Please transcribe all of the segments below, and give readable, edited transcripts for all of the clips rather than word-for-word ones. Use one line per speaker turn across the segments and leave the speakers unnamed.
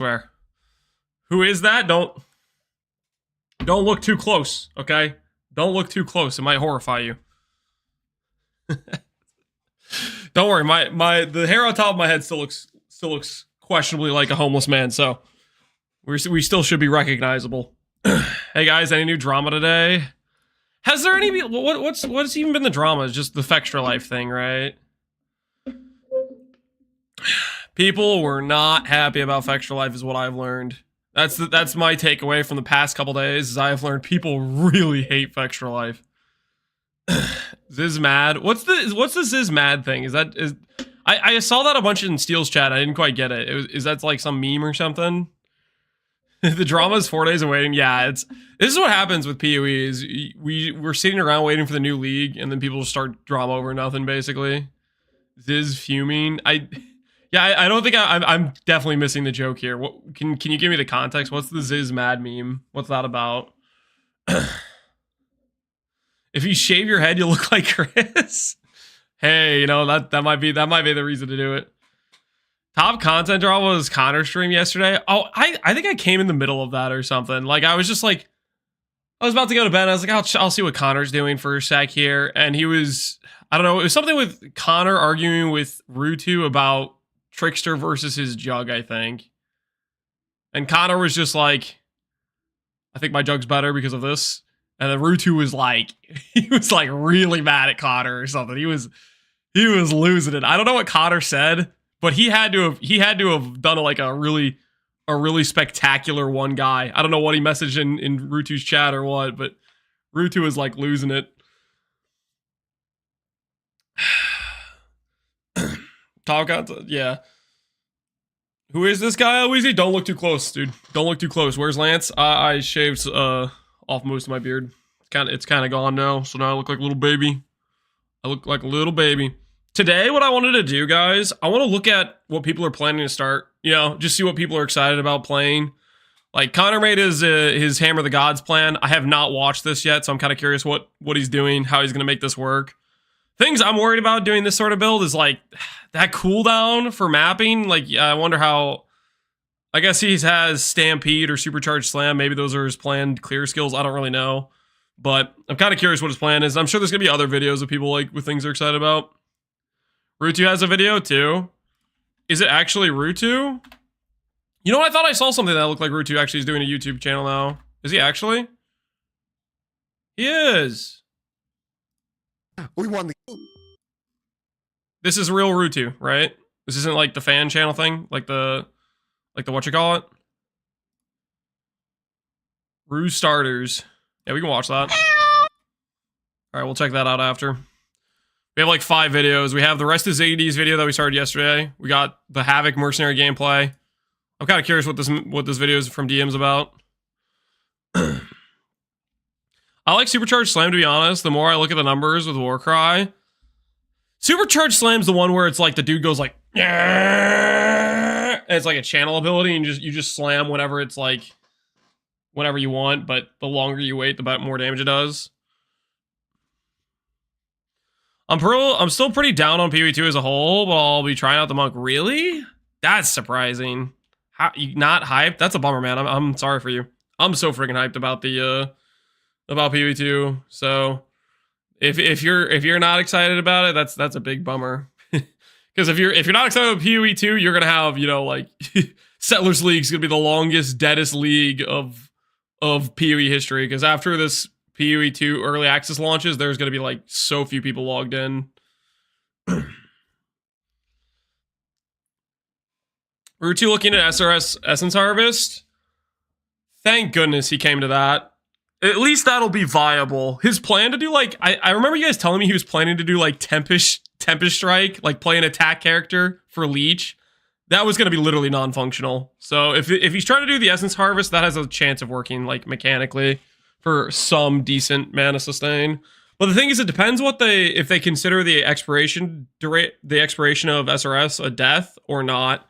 Swear. Who is that? Don't look too close, okay? Don't look too close. It might horrify you. Don't worry, the hair on top of my head still looks questionably like a homeless man, so we still should be recognizable. Hey guys, any new drama today? Has there any what's even been the drama? It's just the Fextra Life thing, right? People were not happy about Fextra Life is what I've learned. That's my takeaway from the past couple days, is I've learned people really hate Fextra Life. Ziz mad. What's the Ziz mad thing? I saw that a bunch in Steele's chat. I didn't quite get it. Is that like some meme or something? The drama is 4 days of waiting. Yeah, this is what happens with PoE. Is we're sitting around waiting for the new league, and then people just start drama over nothing. Basically, Ziz fuming. I don't think I'm definitely missing the joke here. What can you give me the context? What's the Ziz mad meme? What's that about? If you shave your head, you look like Chris. Hey, you know, that might be the reason to do it. Top content drama was Connor stream yesterday. Oh, I think I came in the middle of that or something. Like I was just like, I was about to go to bed. I was like, I'll see what Connor's doing for a sec here, and he was, I don't know, it was something with Connor arguing with Rutu about Trickster versus his jug, I think. And Connor was just like, I think my jug's better because of this. And then Rutu was like, he was like really mad at Connor or something. He was losing it. I don't know what Connor said, but he had to have done like a really spectacular one guy. I don't know what he messaged in Rutu's chat or what, but Rutu was like losing it. Top content, yeah. Who is this guy, Weezy? Don't look too close, dude. Don't look too close. Where's Lance? I shaved off most of my beard. It's kind of gone now, so now I look like a little baby. I look like a little baby. Today, what I wanted to do, guys, I want to look at what people are planning to start. You know, just see what people are excited about playing. Like, Connor made his Hammer of the Gods plan. I have not watched this yet, so I'm kind of curious what he's doing, how he's going to make this work. Things I'm worried about doing this sort of build is, like, that cooldown for mapping. Like, I wonder how... I guess he has Stampede or Supercharged Slam. Maybe those are his planned clear skills. I don't really know. But I'm kind of curious what his plan is. I'm sure there's going to be other videos of people like with things they're excited about. Rutu has a video too. Is it actually Rutu? You know, I thought I saw something that looked like Rutu actually is doing a YouTube channel now. Is he actually? He is.
We won the...
This is real Rutu, right? This isn't like the fan channel thing? Like the whatchamacallit? Ruse starters. Yeah, we can watch that. Alright, we'll check that out after. We have like 5 videos. We have the rest of Ziggy's video that we started yesterday. We got the Havoc Mercenary gameplay. I'm kind of curious what this video is from DM's about. I like Supercharged Slam, to be honest. The more I look at the numbers with Warcry. Supercharged Slam's the one where it's like the dude goes like, and it's like a channel ability, and you just slam whenever it's like, whenever you want, but the longer you wait, the more damage it does. I'm still pretty down on PoE2 as a whole, but I'll be trying out the Monk. Really? That's surprising. How you not hyped? That's a bummer, man. I'm sorry for you. I'm so freaking hyped about the about PoE2. So if you're not excited about it, that's a big bummer. Because if you're not excited about PoE2, you're gonna have, you know, like Settlers League's gonna be the longest, deadest league of PoE history. Because after this PoE2 early access launches, there's gonna be like so few people logged in. Rutu looking at SRS Essence Harvest. Thank goodness he came to that. At least that'll be viable. His plan to do like, I remember you guys telling me he was planning to do like Tempest Strike, like play an attack character for Leech. That was going to be literally non-functional. So if he's trying to do the Essence Harvest, that has a chance of working like mechanically for some decent mana sustain. But the thing is, it depends if they consider the expiration of SRS a death or not.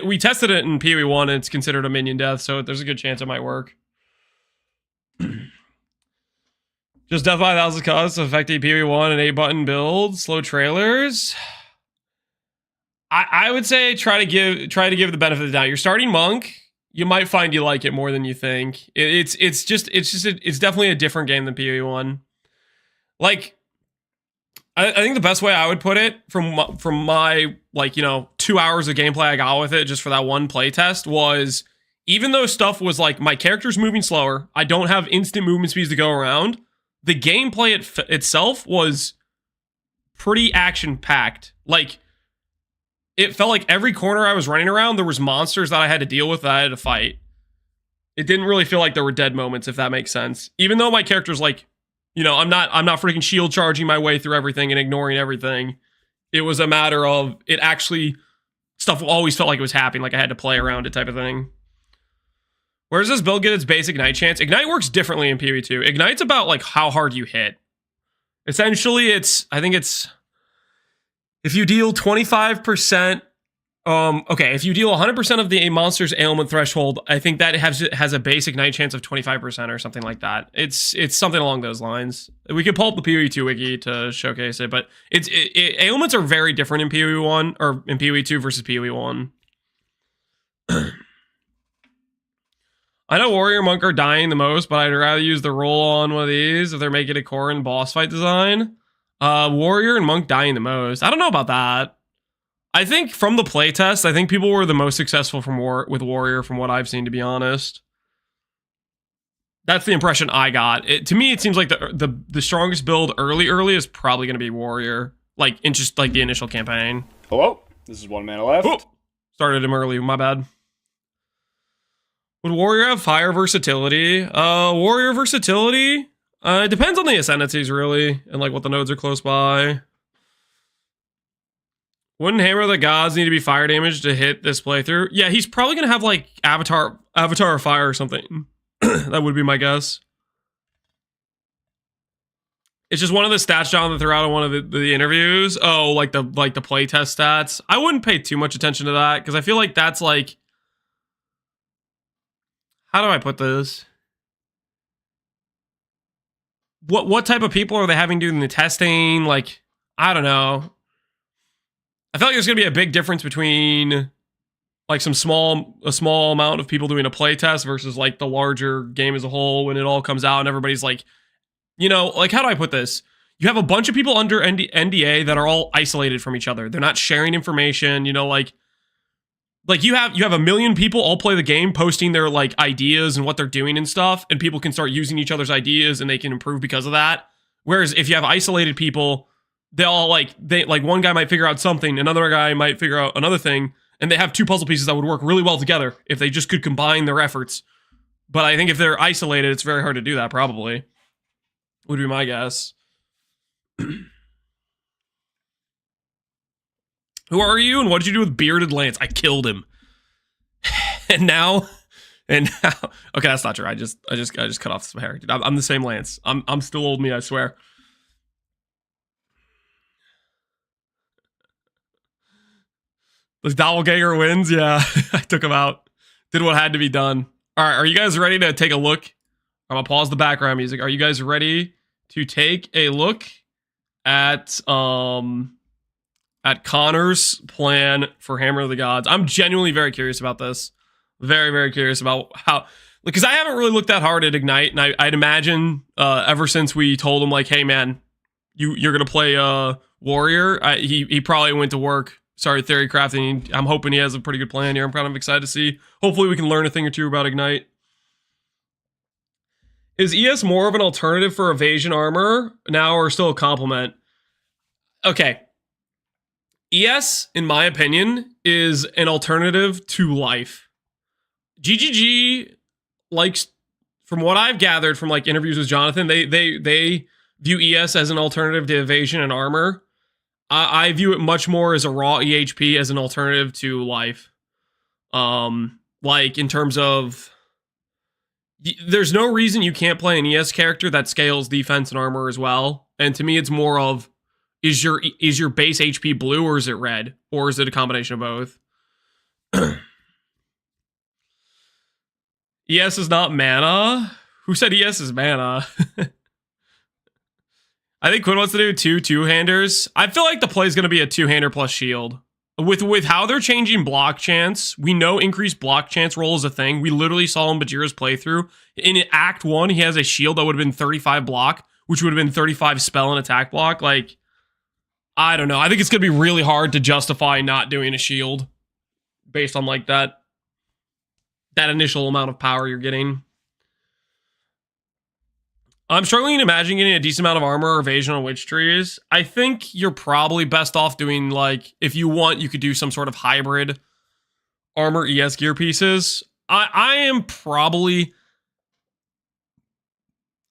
We tested it in PoE1 and it's considered a minion death, so there's a good chance it might work. Just death by 1,000 costs affecting PoE1 and 8-button build, slow trailers. I would say try to give the benefit of the doubt. You're starting Monk. you might find you like it more than you think. It's definitely a different game than PoE1. Like, I think the best way I would put it from my like, you know, 2 hours of gameplay I got with it just for that one playtest was, even though stuff was like, my character's moving slower, I don't have instant movement speeds to go around, the gameplay itself was pretty action-packed. Like, it felt like every corner I was running around, there was monsters that I had to deal with that I had to fight. It didn't really feel like there were dead moments, if that makes sense. Even though my character's like, you know, I'm not freaking shield charging my way through everything and ignoring everything. It was a matter of, it actually, stuff always felt like it was happening, like I had to play around it type of thing. Where does this build get its base Ignite chance? Ignite works differently in PoE2. Ignite's about like how hard you hit. Essentially, I think it's, if you deal 25%, okay, if you deal 100% of the monster's ailment threshold, I think that has a base Ignite chance of 25% or something like that. It's something along those lines. We could pull up the PoE2 wiki to showcase it, but ailments are very different in PoE1 or in PoE2 versus PoE1. I know Warrior and Monk are dying the most, but I'd rather use the roll on one of these if they're making a Corrin boss fight design. Warrior and Monk dying the most. I don't know about that. I think from the playtest, I think people were the most successful with Warrior from what I've seen, to be honest. That's the impression I got. To me, it seems like the strongest build early is probably going to be Warrior. Like, in just like the initial campaign.
Hello? This is 1 mana left.
Oh, started him early, my bad. Would Warrior have fire versatility? Warrior versatility? It depends on the Ascendencies, really, and like what the nodes are close by. Wouldn't Hammer of the Gods need to be fire damage to hit this playthrough? Yeah, he's probably gonna have like Avatar of Fire or something. That would be my guess. It's just one of the stats Jonathan threw out in one of the interviews. Oh, like the playtest stats. I wouldn't pay too much attention to that because I feel like that's like, how do I put this? What type of people are they having doing the testing? Like, I don't know. I feel like there's gonna be a big difference between like a small amount of people doing a playtest versus like the larger game as a whole when it all comes out and everybody's like, you know, like, how do I put this? You have a bunch of people under NDA that are all isolated from each other. They're not sharing information, you know, like you have a million people all play the game posting their like ideas and what they're doing and stuff, and people can start using each other's ideas and they can improve because of that. Whereas if you have isolated people, they one guy might figure out something, another guy might figure out another thing, and they have two puzzle pieces that would work really well together if they just could combine their efforts. But I think if they're isolated, it's very hard to do that, probably. Would be my guess. Who are you and what did you do with Bearded Lance? I killed him. and now, okay, that's not true. I just cut off some hair. Dude, I'm the same Lance. I'm still old me, I swear. The doppelganger wins. Yeah, I took him out. Did what had to be done. All right, are you guys ready to take a look? I'm gonna pause the background music. Are you guys ready to take a look at Connor's plan for Hammer of the Gods? I'm genuinely very curious about this. Very, very curious about how, because I haven't really looked that hard at Ignite, and I'd imagine ever since we told him like, hey man, you're gonna play Warrior, he probably went to work. Sorry, theorycrafting. I'm hoping he has a pretty good plan here. I'm kind of excited to see. Hopefully we can learn a thing or two about Ignite. Is ES more of an alternative for evasion armor now or still a complement? Okay. ES, in my opinion, is an alternative to life. GGG likes, from what I've gathered from like interviews with Jonathan, they view ES as an alternative to evasion and armor. I view it much more as a raw EHP as an alternative to life. Like in terms of, there's no reason you can't play an ES character that scales defense and armor as well. And to me, it's more of, is your base HP blue or is it red? Or is it a combination of both? ES is not mana? Who said ES is mana? I think Quinn wants to do two two-handers. I feel like the play is going to be a two-hander plus shield. With how they're changing block chance, we know increased block chance roll is a thing. We literally saw in Bajira's playthrough. In Act 1, he has a shield that would have been 35 block, which would have been 35 spell and attack block. Like, I don't know. I think it's going to be really hard to justify not doing a shield based on, like, that initial amount of power you're getting. I'm struggling to imagine getting a decent amount of armor or evasion on witch trees. I think you're probably best off doing, like, if you want, you could do some sort of hybrid armor ES gear pieces. I am probably...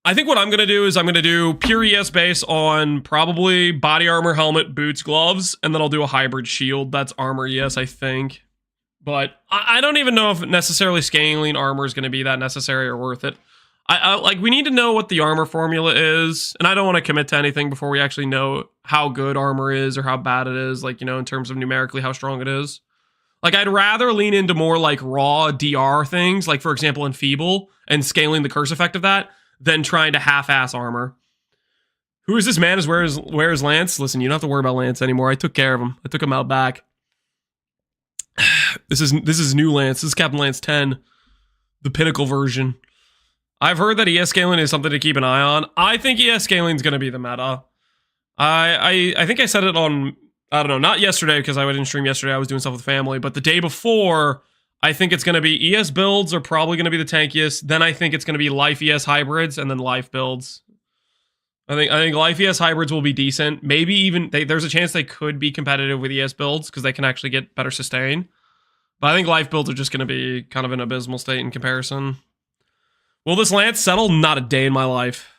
I think what I'm going to do is I'm going to do pure ES base on probably body armor, helmet, boots, gloves, and then I'll do a hybrid shield. That's armor ES, I think. But I don't even know if necessarily scaling armor is going to be that necessary or worth it. I like, we need to know what the armor formula is, and I don't want to commit to anything before we actually know how good armor is or how bad it is, like, you know, in terms of numerically how strong it is. Like, I'd rather lean into more, like, raw DR things, like, for example, Enfeeble, and scaling the curse effect of that, than trying to half-ass armor. Who is this man? Where is Lance? Listen, you don't have to worry about Lance anymore. I took care of him. I took him out back. This is new Lance. This is Captain Lance 10, the pinnacle version. I've heard that ES scaling is something to keep an eye on. I think ES scaling is going to be the meta. I think I said it on, I don't know, not yesterday because I didn't stream yesterday. I was doing stuff with family, but the day before, I think it's going to be ES builds are probably going to be the tankiest. Then I think it's going to be life ES hybrids and then life builds. I think life ES hybrids will be decent. Maybe even there's a chance they could be competitive with ES builds because they can actually get better sustain. But I think life builds are just going to be kind of an abysmal state in comparison. Will this Lance settle? Not a day in my life.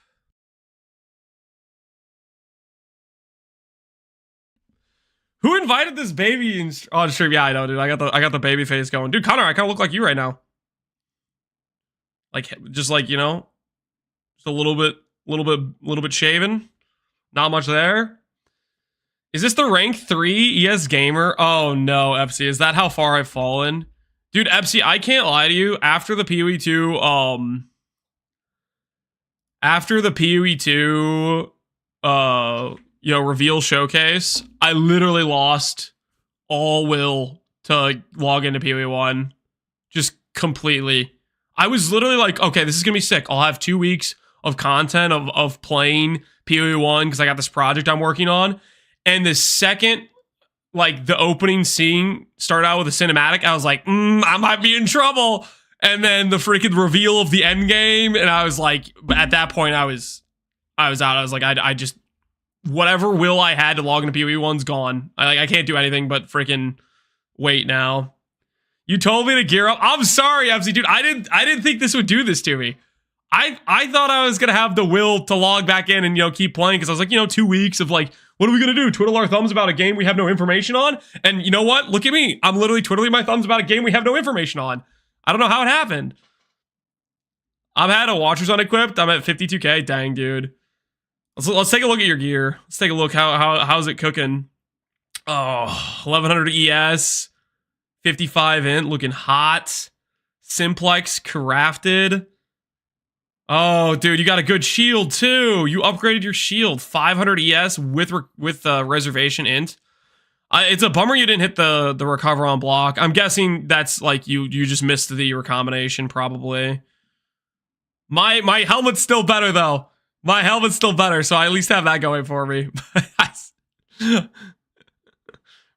Who invited this baby in on stream? Yeah, I know, dude. I got the baby face going. Dude, Connor, I kind of look like you right now. Like, just like, you know, just a little bit shaven. Not much there. Is this the rank 3 ES gamer? Oh no, Epsy. Is that how far I've fallen? Dude, Epsy, I can't lie to you. After the PoE 2, you know, reveal showcase, I literally lost all will to log into PoE 1. Just completely. I was literally like, okay, this is gonna be sick. I'll have 2 weeks of content of playing PoE 1 because I got this project I'm working on. And the second, like, the opening scene started out with a cinematic, I was like, I might be in trouble. And then the freaking reveal of the Endgame, and I was like, at that point, I was out. I was like, I just, whatever will I had to log into PoE 1's gone. I can't do anything but freaking wait now. You told me to gear up. I'm sorry, Epsy, dude. I didn't think this would do this to me. I thought I was gonna have the will to log back in and, you know, keep playing because I was like, you know, 2 weeks of like, what are we gonna do? Twiddle our thumbs about a game we have no information on? And you know what? Look at me. I'm literally twiddling my thumbs about a game we have no information on. I don't know how it happened. I've had a Watchers unequipped. I'm at 52k. Dang, dude. Let's take a look at your gear. Let's take a look. How's it cooking? Oh, 1100 ES, 55 int, looking hot. Simplex crafted. Oh, dude, you got a good shield too. You upgraded your shield, 500 ES with reservation int. It's a bummer you didn't hit the recover on block. I'm guessing that's like you just missed the recombination probably. My helmet's still better though. My helmet's still better, so I at least have that going for me.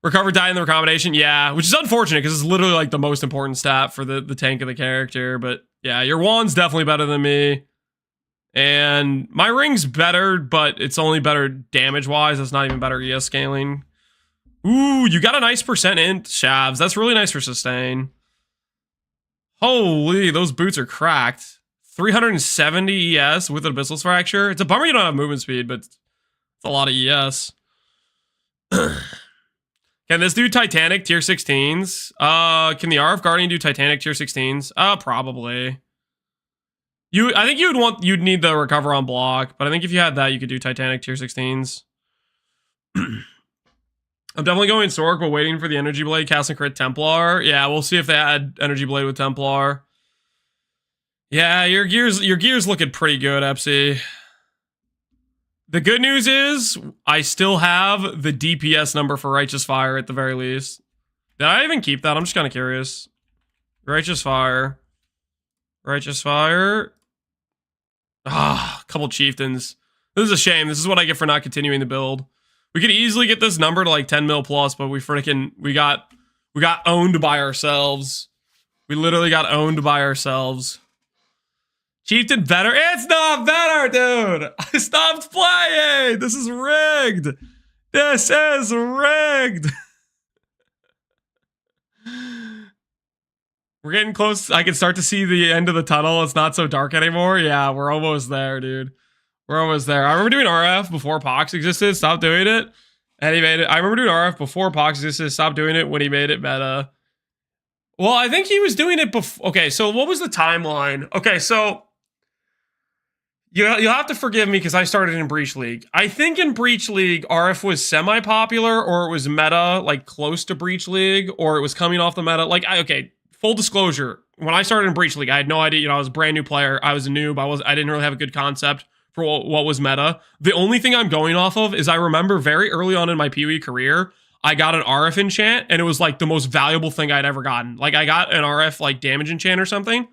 Recover die in the recombination, yeah, which is unfortunate because it's literally like the most important stat for the tank of the character. But yeah, your wand's definitely better than me. And my ring's better, but it's only better damage-wise. It's not even better ES scaling. Ooh, you got a nice percent int, Shavs. That's really nice for sustain. Holy, those boots are cracked. 370 ES with an Abyssal Fracture. It's a bummer you don't have movement speed, but it's a lot of ES. Can this do Titanic tier 16s? Can the RF Guardian do Titanic tier 16s? Probably. I think you'd need the recover on block, but I think if you had that, you could do Titanic tier 16s. I'm definitely going Sork, but waiting for the Energy Blade, cast and crit Templar. Yeah, we'll see if they add Energy Blade with Templar. Yeah, your gear's looking pretty good, Epsy. The good news is I still have the DPS number for Righteous Fire at the very least. Did I even keep that? I'm just kind of curious. Righteous Fire. Righteous Fire. Ah, a couple chieftains. This is a shame. This is what I get for not continuing the build. We could easily get this number to like 10 mil plus, but we got owned by ourselves. We literally got owned by ourselves. Chieftain better? It's not better, dude. I stopped playing. This is rigged. This is rigged. We're getting close. I can start to see the end of the tunnel. It's not so dark anymore. Yeah, we're almost there, dude. We're almost there. I remember doing RF before Pox existed. Stopped doing it. And he made it. I remember doing RF before Pox existed. Stopped doing it when he made it meta. Well, I think he was doing it before. Okay, so what was the timeline? Okay, so you'll have to forgive me because I started in Breach League. I think in Breach League, RF was semi-popular, or it was meta, like close to Breach League, or it was coming off the meta. Like, okay, full disclosure. When I started in Breach League, I had no idea. I was a brand new player. I was a noob. I didn't really have a good concept for what was meta. The only thing I'm going off of is I remember very early on in my PoE career, I got an RF enchant, and it was like the most valuable thing I'd ever gotten. Like, I got an RF like damage enchant or something,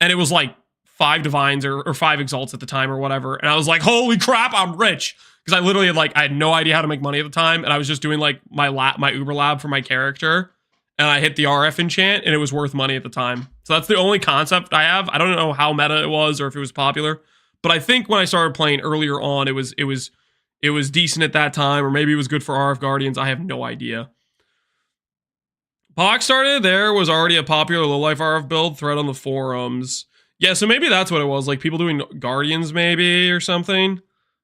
and it was like 5 divines or 5 exalts at the time or whatever. And I was like, holy crap, I'm rich. Because I literally I had no idea how to make money at the time. And I was just doing like my Uber lab for my character. And I hit the RF enchant and it was worth money at the time. So that's the only concept I have. I don't know how meta it was or if it was popular. But I think when I started playing earlier on, it was decent at that time. Or maybe it was good for RF Guardians. I have no idea. Pox started there, was already a popular low-life RF build thread on the forums. Yeah, so maybe that's what it was. Like people doing Guardians maybe or something.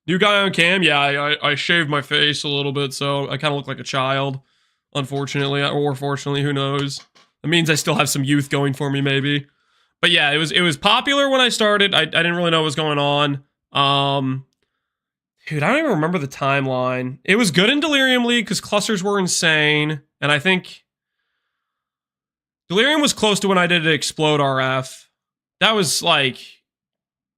New guy on cam? Yeah, I shaved my face a little bit, so I kind of look like a child. Unfortunately, or fortunately, who knows? That means I still have some youth going for me, maybe. But yeah, it was popular when I started. I didn't really know what was going on. Dude, I don't even remember the timeline. It was good in Delirium League because clusters were insane. And I think Delirium was close to when I did Explode RF. That was one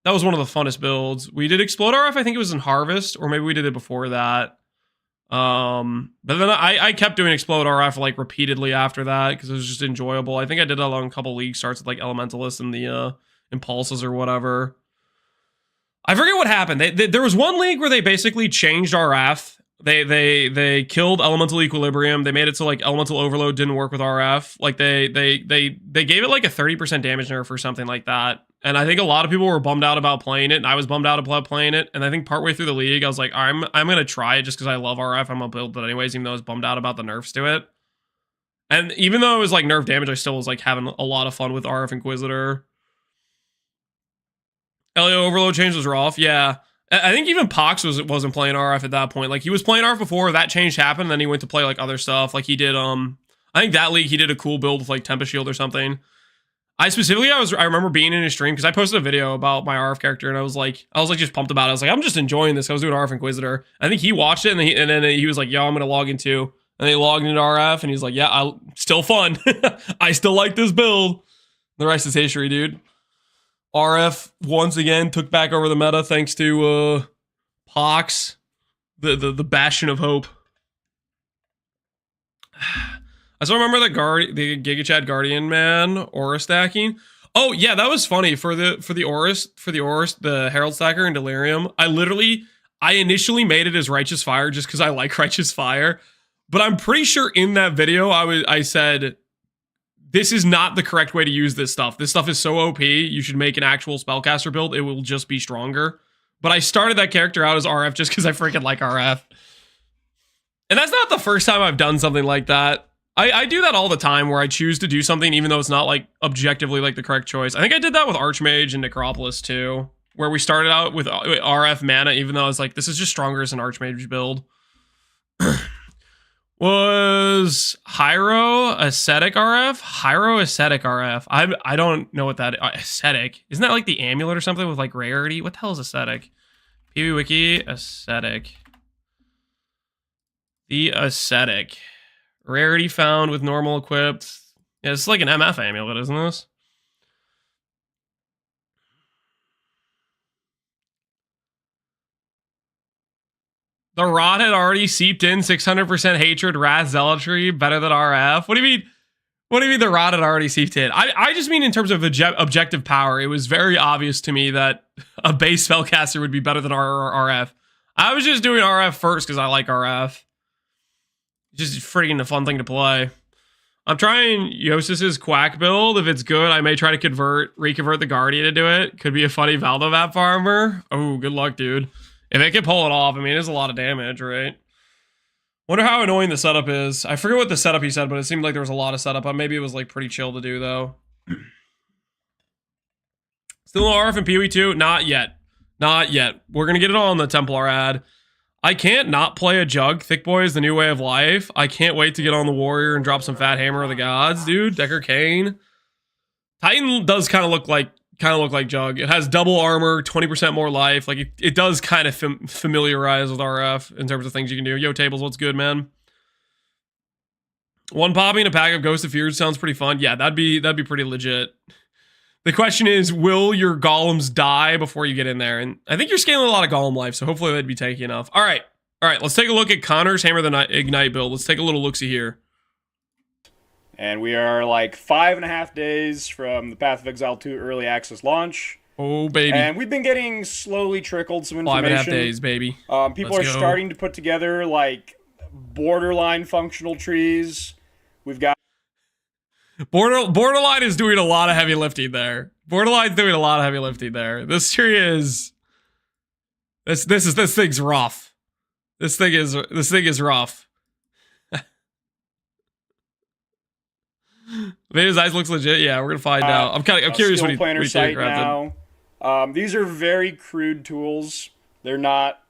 of the funnest builds. We did Explode RF, I think it was in Harvest, or maybe we did it before that. But then I kept doing Explode RF like repeatedly after that because it was just enjoyable. I think I did it on a couple league starts with like Elementalist and the Impulses or whatever. I forget what happened. There was one league where they basically changed RF. They killed Elemental Equilibrium. They made it so like Elemental Overload didn't work with RF. Like they gave it like a 30% damage nerf or something like that. And I think a lot of people were bummed out about playing it, and I was bummed out about playing it. And I think partway through the league, I was like, I'm gonna try it just because I love RF. I'm gonna build it anyways, even though I was bummed out about the nerfs to it. And even though it was like nerf damage, I still was like having a lot of fun with RF Inquisitor. Elio Overload change was rough, yeah. I think even Pox wasn't playing RF at that point. Like he was playing RF before that change happened, and then he went to play like other stuff. Like he did I think that league he did a cool build with like Tempest Shield or something. I remember being in his stream because I posted a video about my RF character, and I was like just pumped about it. I was like, I'm just enjoying this. I was doing RF Inquisitor. I think he watched it, and then he was like, yo, I'm gonna log in too. And they logged into RF, and he's like, yeah, still fun. I still like this build. The rest is history, dude. RF once again took back over the meta thanks to Pox, the bastion of hope. I still remember the Giga Chad Guardian man aura stacking. Oh yeah, that was funny for the Oris, the Herald Stacker and Delirium. I initially made it as Righteous Fire just because I like Righteous Fire, but I'm pretty sure in that video I said, this is not the correct way to use this stuff. This stuff is so OP, you should make an actual spellcaster build. It will just be stronger. But I started that character out as RF just because I freaking like RF. And that's not the first time I've done something like that. I do that all the time where I choose to do something even though it's not like objectively like the correct choice. I think I did that with Archmage and Necropolis too, where we started out with RF mana even though I was like, this is just stronger as an Archmage build. Was Hyro Ascetic RF? Hyro Ascetic RF. I don't know what that is. Ascetic. Isn't that like the amulet or something with like rarity? What the hell is Ascetic? PB Wiki, Ascetic. The Ascetic. Rarity found with normal equipped. Yeah, it's like an MF amulet, isn't this? The rot had already seeped in 600% hatred, wrath, zealotry, better than RF. What do you mean? What do you mean the rot had already seeped in? I just mean in terms of objective power. It was very obvious to me that a base spellcaster would be better than RF. I was just doing RF first because I like RF. Just freaking a fun thing to play. I'm trying Yosis's Quack build. If it's good, I may try to reconvert the Guardian to do it. Could be a funny Valdovap farmer. Oh, good luck, dude. If it can pull it off, I mean, it's a lot of damage, right? Wonder how annoying the setup is. I forget what the setup he said, but it seemed like there was a lot of setup. Maybe it was like pretty chill to do, though. Still no RF and PoE 2? Not yet. Not yet. We're going to get it all on the Templar ad. I can't not play a Jug. Thick Boy is the new way of life. I can't wait to get on the Warrior and drop some Fat Hammer of the Gods, dude. Decker Kane. Titan does kind of look like Jug. It has double armor, 20% more life. Like it does kind of familiarize with RF in terms of things you can do. Yo, Tables, what's good, man? One popping a pack of Ghost of Fears sounds pretty fun. Yeah, that'd be pretty legit. The question is, will your golems die before you get in there? And I think you're scaling a lot of golem life, so hopefully that'd be tanky enough. All right, let's take a look at Connor's Hammer the Ignite build. Let's take a little look-see here.
And we are like 5.5 days from the Path of Exile 2 early access launch.
Oh, baby.
And we've been getting slowly trickled some information.
5.5 days, baby.
People are starting to put together like borderline functional trees. We've got
Borderline is doing a lot of heavy lifting there. Borderline's doing a lot of heavy lifting there. This tree is this thing's rough. This thing is rough. Maybe his eyes looks legit. Yeah, we're gonna find out. I'm curious what he crafted.
Now. These are very crude tools. They're not,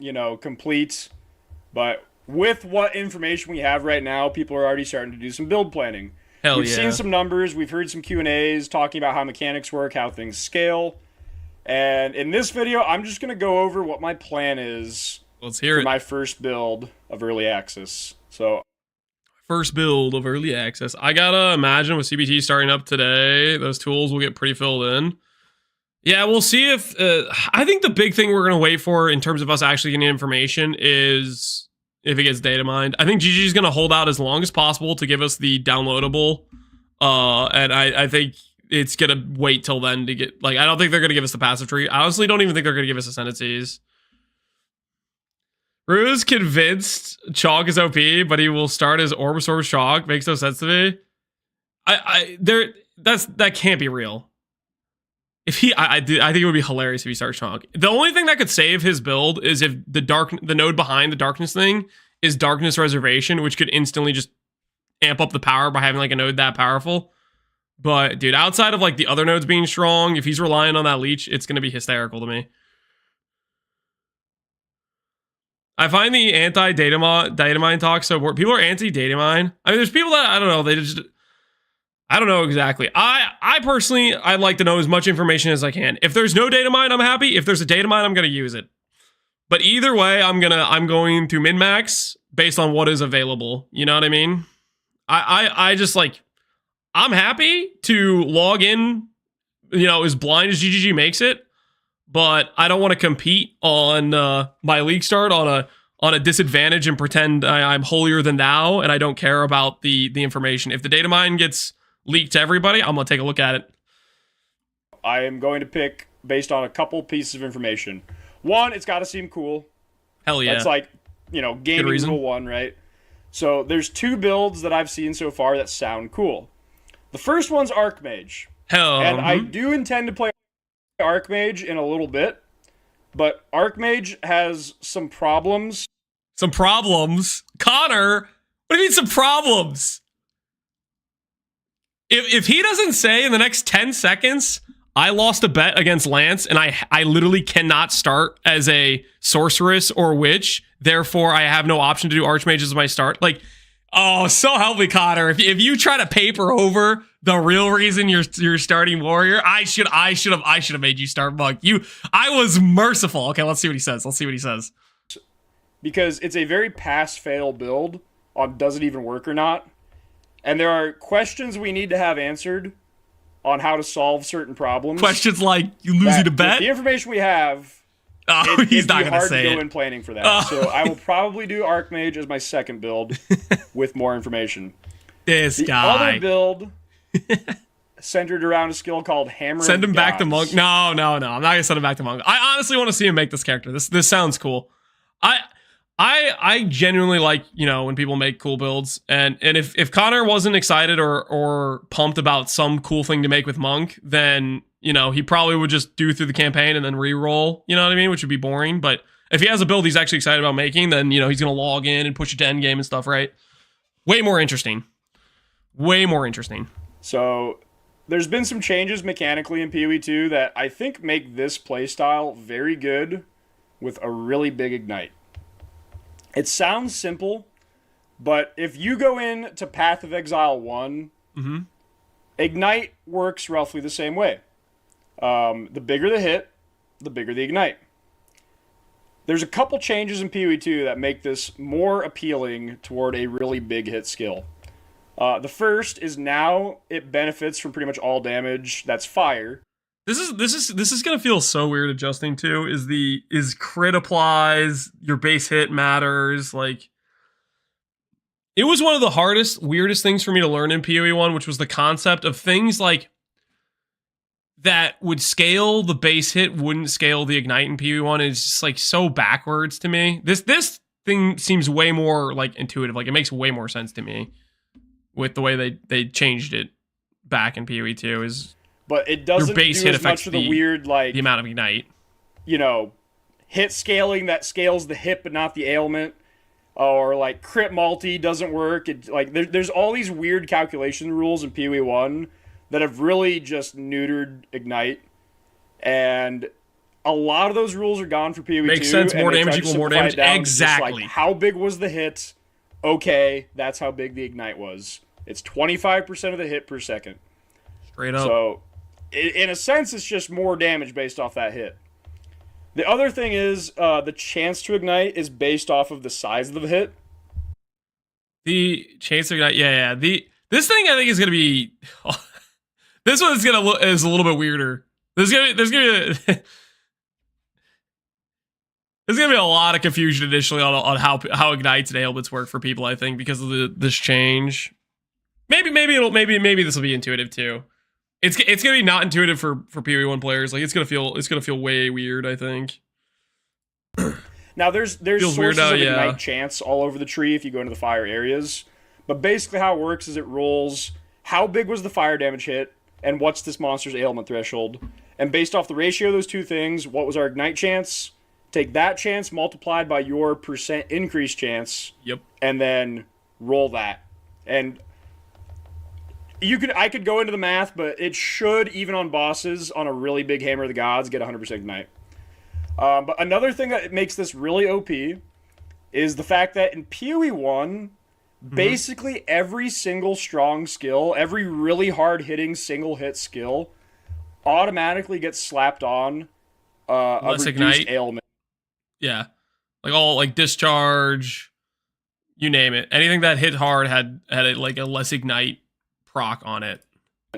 complete. But with what information we have right now, people are already starting to do some build planning. We've seen some numbers. We've heard some Q&As talking about how mechanics work, how things scale. And in this video, I'm just going to go over what my plan is for my first build of early access. So,
first build of early access. I gotta imagine with CBT starting up today, those tools will get pretty filled in. Yeah, we'll see if... I think the big thing we're going to wait for in terms of us actually getting information is if it gets data mined. I think GG is going to hold out as long as possible to give us the downloadable. And I think it's going to wait till then to get... Like, I don't think they're going to give us the passive tree. I honestly don't even think they're going to give us Ascendencies. Rue's convinced Chalk is OP, but he will start as Orbisaur Chalk. Makes no sense to me. That can't be real. If I think it would be hilarious if he starts Chalk. The only thing that could save his build is if the node behind the darkness thing is Darkness Reservation, which could instantly just amp up the power by having like a node that powerful. But dude, outside of like the other nodes being strong, if he's relying on that leech, it's going to be hysterical to me. I find the anti-data mine talk so boring. People are anti-data mine. I mean, there's people that, I don't know, I don't know exactly. I personally, I'd like to know as much information as I can. If there's no data mine, I'm happy. If there's a data mine, I'm going to use it. But either way, I'm going to min-max based on what is available. You know what I mean? I just like, I'm happy to log in, as blind as GGG makes it. But I don't want to compete on my league start on a disadvantage and pretend I'm holier than thou and I don't care about the information. If the data mine gets leaked to everybody, I'm going to take a look at it.
I am going to pick based on a couple pieces of information. One, it's got to seem cool.
Hell yeah.
That's like, gaming rule one, right? So there's two builds that I've seen so far that sound cool. The first one's Archmage. And I do intend to play Archmage in a little bit, but Archmage has some problems.
Some problems? Connor, what do you mean some problems? If he doesn't say in the next 10 seconds, I lost a bet against Lance and I literally cannot start as a sorceress or witch, therefore I have no option to do Archmage as my start. Like, oh, so help me, Connor. If you try to paper over the real reason you're starting warrior, I should have made you start monk. I was merciful. Okay, let's see what he says.
Because it's a very pass-fail build on does it even work or not. And there are questions we need to have answered on how to solve certain problems.
Questions like, you losing a bet?
The information we have,
Oh, he's
it'd
not
be
gonna
hard
say
to go
it.
in planning for that.
Oh.
So I will probably do Archmage as my second build with more information.
This
The
guy.
other build centered around a skill called Hammer
Send
of
him
the
back to
Gods.
Monk. No. I'm not gonna send him back to Monk. I honestly want to see him make this character. This sounds cool. I genuinely like, when people make cool builds, and if Connor wasn't excited or pumped about some cool thing to make with Monk, then he probably would just do through the campaign and then re-roll, you know what I mean, which would be boring. But if he has a build he's actually excited about making, then he's gonna log in and push it to endgame and stuff, right? Way more interesting.
So there's been some changes mechanically in PoE 2 that I think make this playstyle very good with a really big ignite. It sounds simple, but if you go into Path of Exile 1, ignite works roughly the same way. The bigger the hit, the bigger the ignite. There's a couple changes in PoE 2 that make this more appealing toward a really big hit skill. The first is now it benefits from pretty much all damage that's fire.
This is gonna feel so weird adjusting to. Is crit applies, your base hit matters. Like, it was one of the hardest, weirdest things for me to learn in PoE 1, which was the concept of things like that would scale the base hit, wouldn't scale the ignite in PoE 1. Is just like so backwards to me. This thing seems way more like intuitive. Like, it makes way more sense to me with the way they changed it back in PoE 2. Is
but it doesn't
base
do
hit
as much of the weird, like,
the amount of ignite,
hit scaling that scales the hit but not the ailment, or like crit multi doesn't work. There's all these weird calculation rules in PoE 1 that have really just neutered ignite, and a lot of those rules are gone for PoE 2.
Makes sense. More damage equal more damage. Exactly.
Like, how big was the hit? Okay, that's how big the ignite was. It's 25% of the hit per second.
Straight up.
So, in a sense, it's just more damage based off that hit. The other thing is, the chance to ignite is based off of the size of the hit.
The chance to ignite, yeah. This thing I think is gonna be. This one's is a little bit weirder. There's gonna be a lot of confusion initially on how ignites and ailments work for people, I think, because of this change. Maybe this will be intuitive too. It's gonna be not intuitive for PoE 1 players. Like, it's gonna feel way weird, I think.
Now there's
Feels
sources
weird,
of
yeah.
ignite chance all over the tree if you go into the fire areas. But basically how it works is it rolls how big was the fire damage hit and what's this monster's ailment threshold. And based off the ratio of those two things, what was our ignite chance? Take that chance multiplied by your % increase chance.
Yep.
And then roll that. And I could go into the math, but it should, even on bosses on a really big Hammer of the Gods, get 100% ignite. But another thing that makes this really OP is the fact that in PoE 1, basically every single strong skill, every really hard-hitting single-hit skill, automatically gets slapped on a reduced
ignite
ailment.
Yeah, like discharge, you name it. Anything that hit hard had a less ignite proc on it.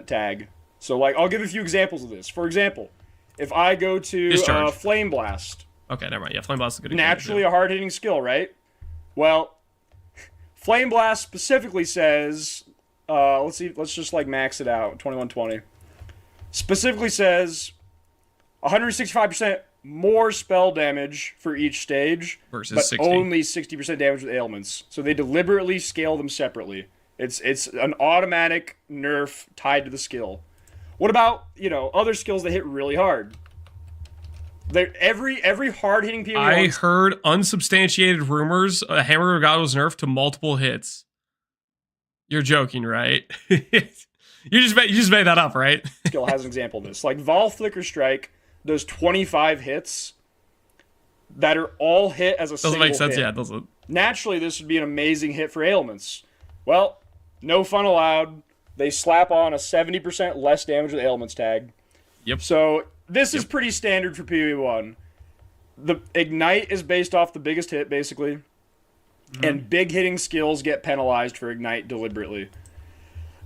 Tag. So, like, I'll give a few examples of this. For example, if I go to Flame Blast.
Okay, never mind. Yeah, Flame Blast is a good example.
Naturally a hard-hitting skill, right? Well, Flame Blast specifically says, let's just like max it out, 2120. Specifically says 165% more spell damage for each stage,
versus
but
60.
only 60% damage with ailments. So they deliberately scale them separately. It's an automatic nerf tied to the skill. What about, other skills that hit really hard? Every hard hitting PoE.
I heard unsubstantiated rumors a Hammer of God was nerfed to multiple hits. You're joking, right? you just made that up, right?
Skill has an example of this. Like Vol Flicker Strike does 25 hits that are all hit as a single hit.
Doesn't make sense, yeah, doesn't.
Naturally, this would be an amazing hit for ailments. Well, no fun allowed. They slap on a 70% less damage with ailments tag.
Yep.
So this is pretty standard for PoE 1. The ignite is based off the biggest hit, basically. And big hitting skills get penalized for ignite deliberately.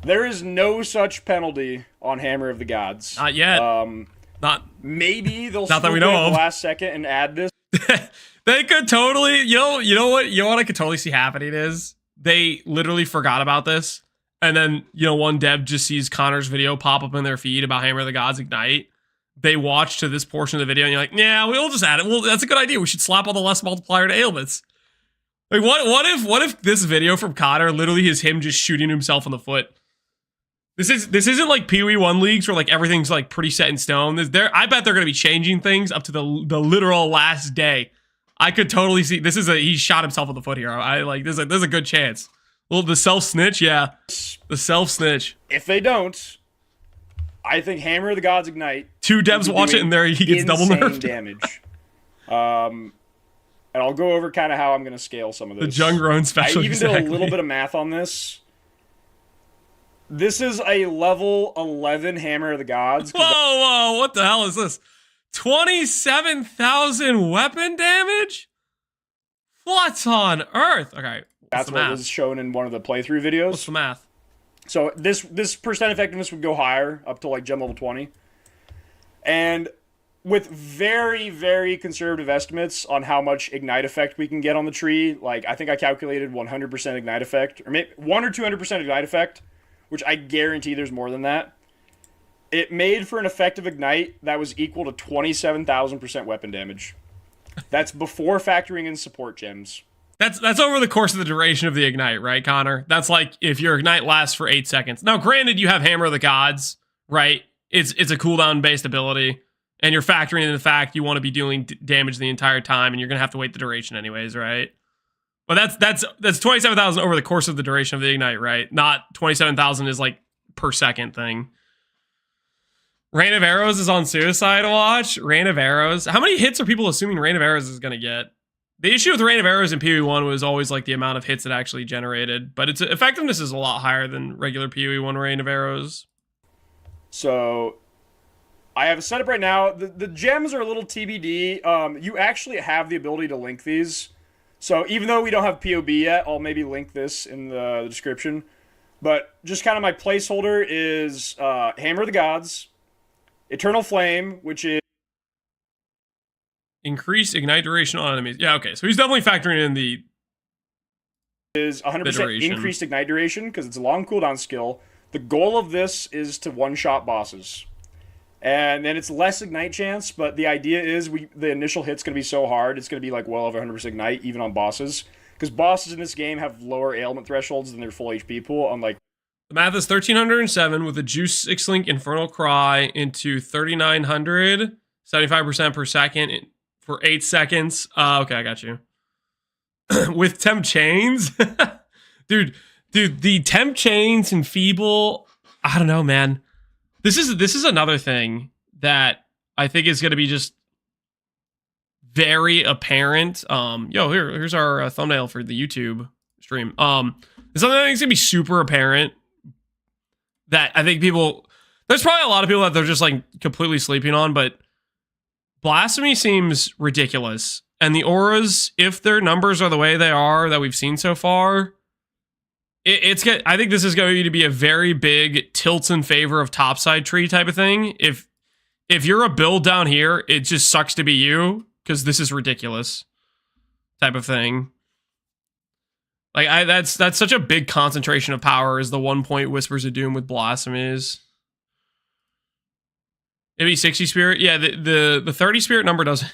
There is no such penalty on Hammer of the Gods.
Not yet.
Maybe they'll
not that we know
at
of.
the last second and add this.
They could totally, you know what I could totally see happening is they literally forgot about this, and then one dev just sees Connor's video pop up in their feed about Hammer of the Gods Ignite. They watch to this portion of the video, and you're like, yeah, we'll just add it. Well, that's a good idea. We should slap all the less multiplier to ailments. Like, what if this video from Connor literally is him just shooting himself in the foot? This isn't like PoE1 leagues where like everything's like pretty set in stone. I bet they're gonna be changing things up to the literal last day. I could totally see he shot himself in the foot here. There's a good chance. Well, the self snitch, yeah, the self snitch.
If they don't, I think Hammer of the Gods Ignite.
2 devs watch it and there he gets double nerfed
damage. And I'll go over kind of how I'm gonna scale some of this.
The Jungroan special.
I even did a little bit of math on this. This is a level 11 Hammer of the Gods.
Whoa, what the hell is this? 27,000 weapon damage? What on earth? Okay.
That's what was shown in one of the playthrough videos.
What's the math?
So this percent effectiveness would go higher, up to like gem level 20. And with very, very conservative estimates on how much ignite effect we can get on the tree, like I think I calculated 100% ignite effect, or maybe 1 or 200% ignite effect, which I guarantee there's more than that. It made for an effective ignite that was equal to 27,000% weapon damage. That's before factoring in support gems.
That's over the course of the duration of the ignite, right, Connor? That's like if your ignite lasts for 8 seconds. Now, granted, you have Hammer of the Gods, right? It's a cooldown based ability, and you're factoring in the fact you want to be doing damage the entire time, and you're gonna have to wait the duration anyways, right? But that's 27,000 over the course of the duration of the ignite, right? Not 27,000 is like per second thing. Rain of Arrows is on Suicide Watch. Rain of Arrows. How many hits are people assuming Rain of Arrows is going to get? The issue with Rain of Arrows in PoE1 was always like the amount of hits it actually generated, but its effectiveness is a lot higher than regular PoE1 Rain of Arrows.
So I have a setup right now. The gems are a little TBD. You actually have the ability to link these. So even though we don't have POB yet, I'll maybe link this in the description. But just kind of my placeholder is Hammer of the Gods, Eternal Flame, which is
increased ignite duration on enemies. Yeah, okay. So he's definitely factoring in the
100% increased ignite duration because it's a long cooldown skill. The goal of this is to one-shot bosses. And then it's less ignite chance, but the idea is the initial hit's going to be so hard, it's going to be like well over 100% ignite, even on bosses. Because bosses in this game have lower ailment thresholds than their full HP pool, unlike...
The math is 1,307 with a Juice 6-Link Infernal Cry into 3,900, 75% per second for 8 seconds. Okay, I got you. With Temp Chains? Dude, the Temp Chains and Feeble, I don't know, man. This is another thing that I think is going to be just very apparent. Here's our thumbnail for the YouTube stream. It's something that's going to be super apparent that I think there's probably a lot of people that they're just like completely sleeping on, but Blasphemy seems ridiculous. And the auras, if their numbers are the way they are that we've seen so far, I think this is going to be a very big tilts in favor of topside tree type of thing. If you're a build down here, it just sucks to be you because this is ridiculous type of thing. Like that's such a big concentration of power is the 1 point Whispers of Doom with Blasphemies. Maybe 60 spirit. Yeah, the 30 spirit number doesn't.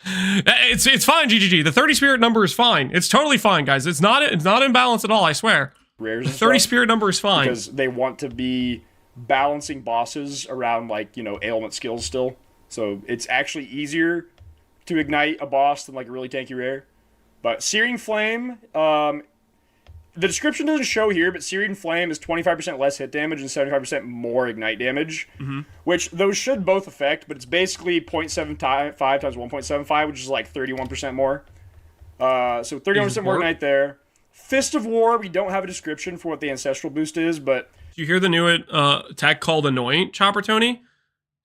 It's fine, GGG. The 30 spirit number is fine. It's totally fine, guys. It's not imbalanced at all, I swear.
Rares
the 30 spirit number is fine.
Because they want to be balancing bosses around, like, ailment skills still. So it's actually easier to ignite a boss than, like, a really tanky rare. But Searing Flame, the description doesn't show here, but Searing Flame is 25% less hit damage and 75% more ignite damage, which those should both affect, but it's basically 0.75 times 1.75, which is like 31% more. So 31% more ignite there. Fist of War, we don't have a description for what the Ancestral boost is, but...
Did you hear the new attack called Anoint, Chopper Tony?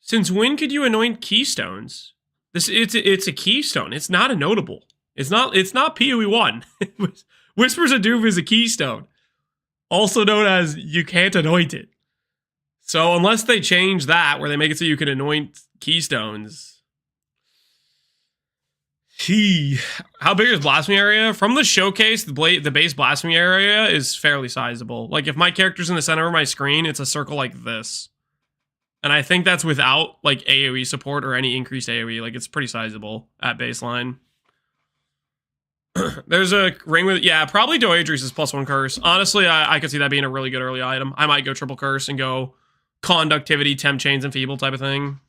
Since when could you anoint keystones? It's a keystone. It's not a notable. It's not PoE1. Whispers of Doom is a keystone. Also known as you can't anoint it. So unless they change that, where they make it so you can anoint keystones. How big is blasphemy area? From the showcase, the base blasphemy area is fairly sizable. Like if my character's in the center of my screen, it's a circle like this. And I think that's without like AoE support or any increased AoE. Like it's pretty sizable at baseline. There's a ring with, yeah, probably Doadri's is +1 curse. Honestly, I could see that being a really good early item. I might go triple curse and go conductivity, temp chains, and feeble type of thing.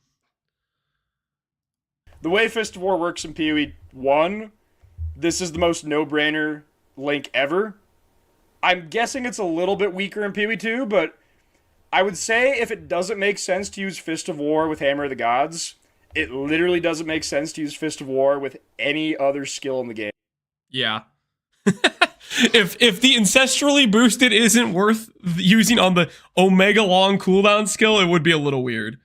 The way Fist of War works in PoE 1, this is the most no-brainer link ever. I'm guessing it's a little bit weaker in PoE 2, but I would say if it doesn't make sense to use Fist of War with Hammer of the Gods, it literally doesn't make sense to use Fist of War with any other skill in the game.
Yeah. if the ancestrally boosted isn't worth using on the Omega long cooldown skill, it would be a little weird.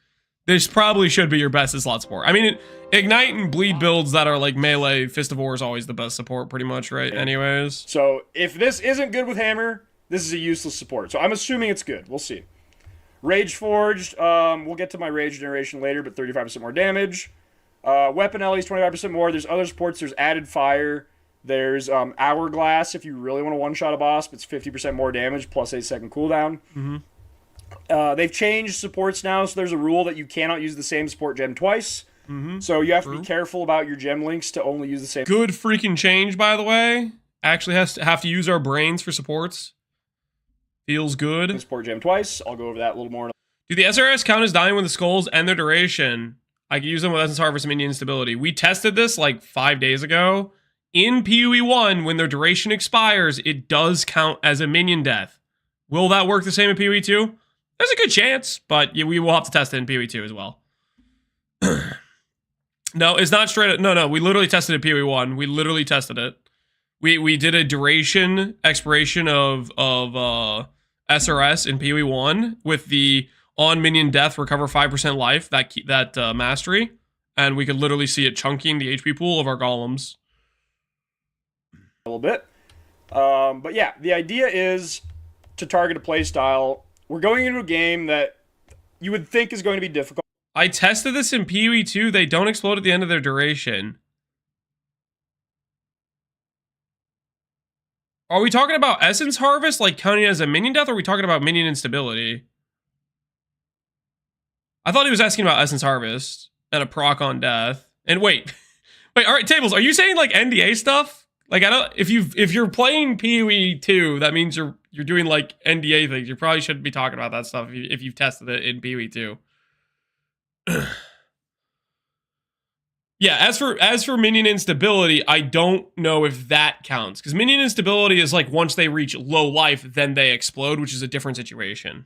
This probably should be your best slot support. I mean, Ignite and Bleed builds that are like melee, Fist of War is always the best support pretty much, right? Anyways.
So if this isn't good with Hammer, this is a useless support. So I'm assuming it's good. We'll see. Rage Forged, we'll get to my Rage generation later, but 35% more damage. Weapon LE's 25% more. There's other supports. There's Added Fire. There's Hourglass if you really want to one-shot a boss, but it's 50% more damage plus 8-second cooldown. They've changed supports now, so there's a rule that you cannot use the same support gem twice. So you have to be careful about your gem links to only use the same.
Good freaking change, by the way. Actually have to use our brains for supports. Feels good.
Support gem twice. I'll go over that a little more.
Do the SRS count as dying when the skulls end their duration? I can use them with Essence Harvest and Minion Instability. We tested this like 5 days ago. In PoE 1, when their duration expires, it does count as a minion death. Will that work the same in PoE 2? There's a good chance, but we will have to test it in PoE 2 as well. No, it's not straight up. No, we literally tested it in PoE 1. We literally tested it. We did a duration expiration of SRS in PoE 1 with the on minion death recover 5% life, that mastery, and we could literally see it chunking the HP pool of our golems.
A little bit. But yeah, the idea is to target a playstyle. We're going into a game that you would think is going to be difficult.
I tested this in PoE 2. They don't explode at the end of their duration. Are we talking about Essence Harvest, like counting as a minion death, or are we talking about minion instability? I thought he was asking about Essence Harvest and a proc on death. And wait, all right, Tables, are you saying like NDA stuff? Like, I don't. If you're playing PoE 2, that means you're doing like NDA things. You probably shouldn't be talking about that stuff if you've tested it in PoE 2. Yeah, as for minion instability, I don't know if that counts, because minion instability is like once they reach low life, then they explode, which is a different situation.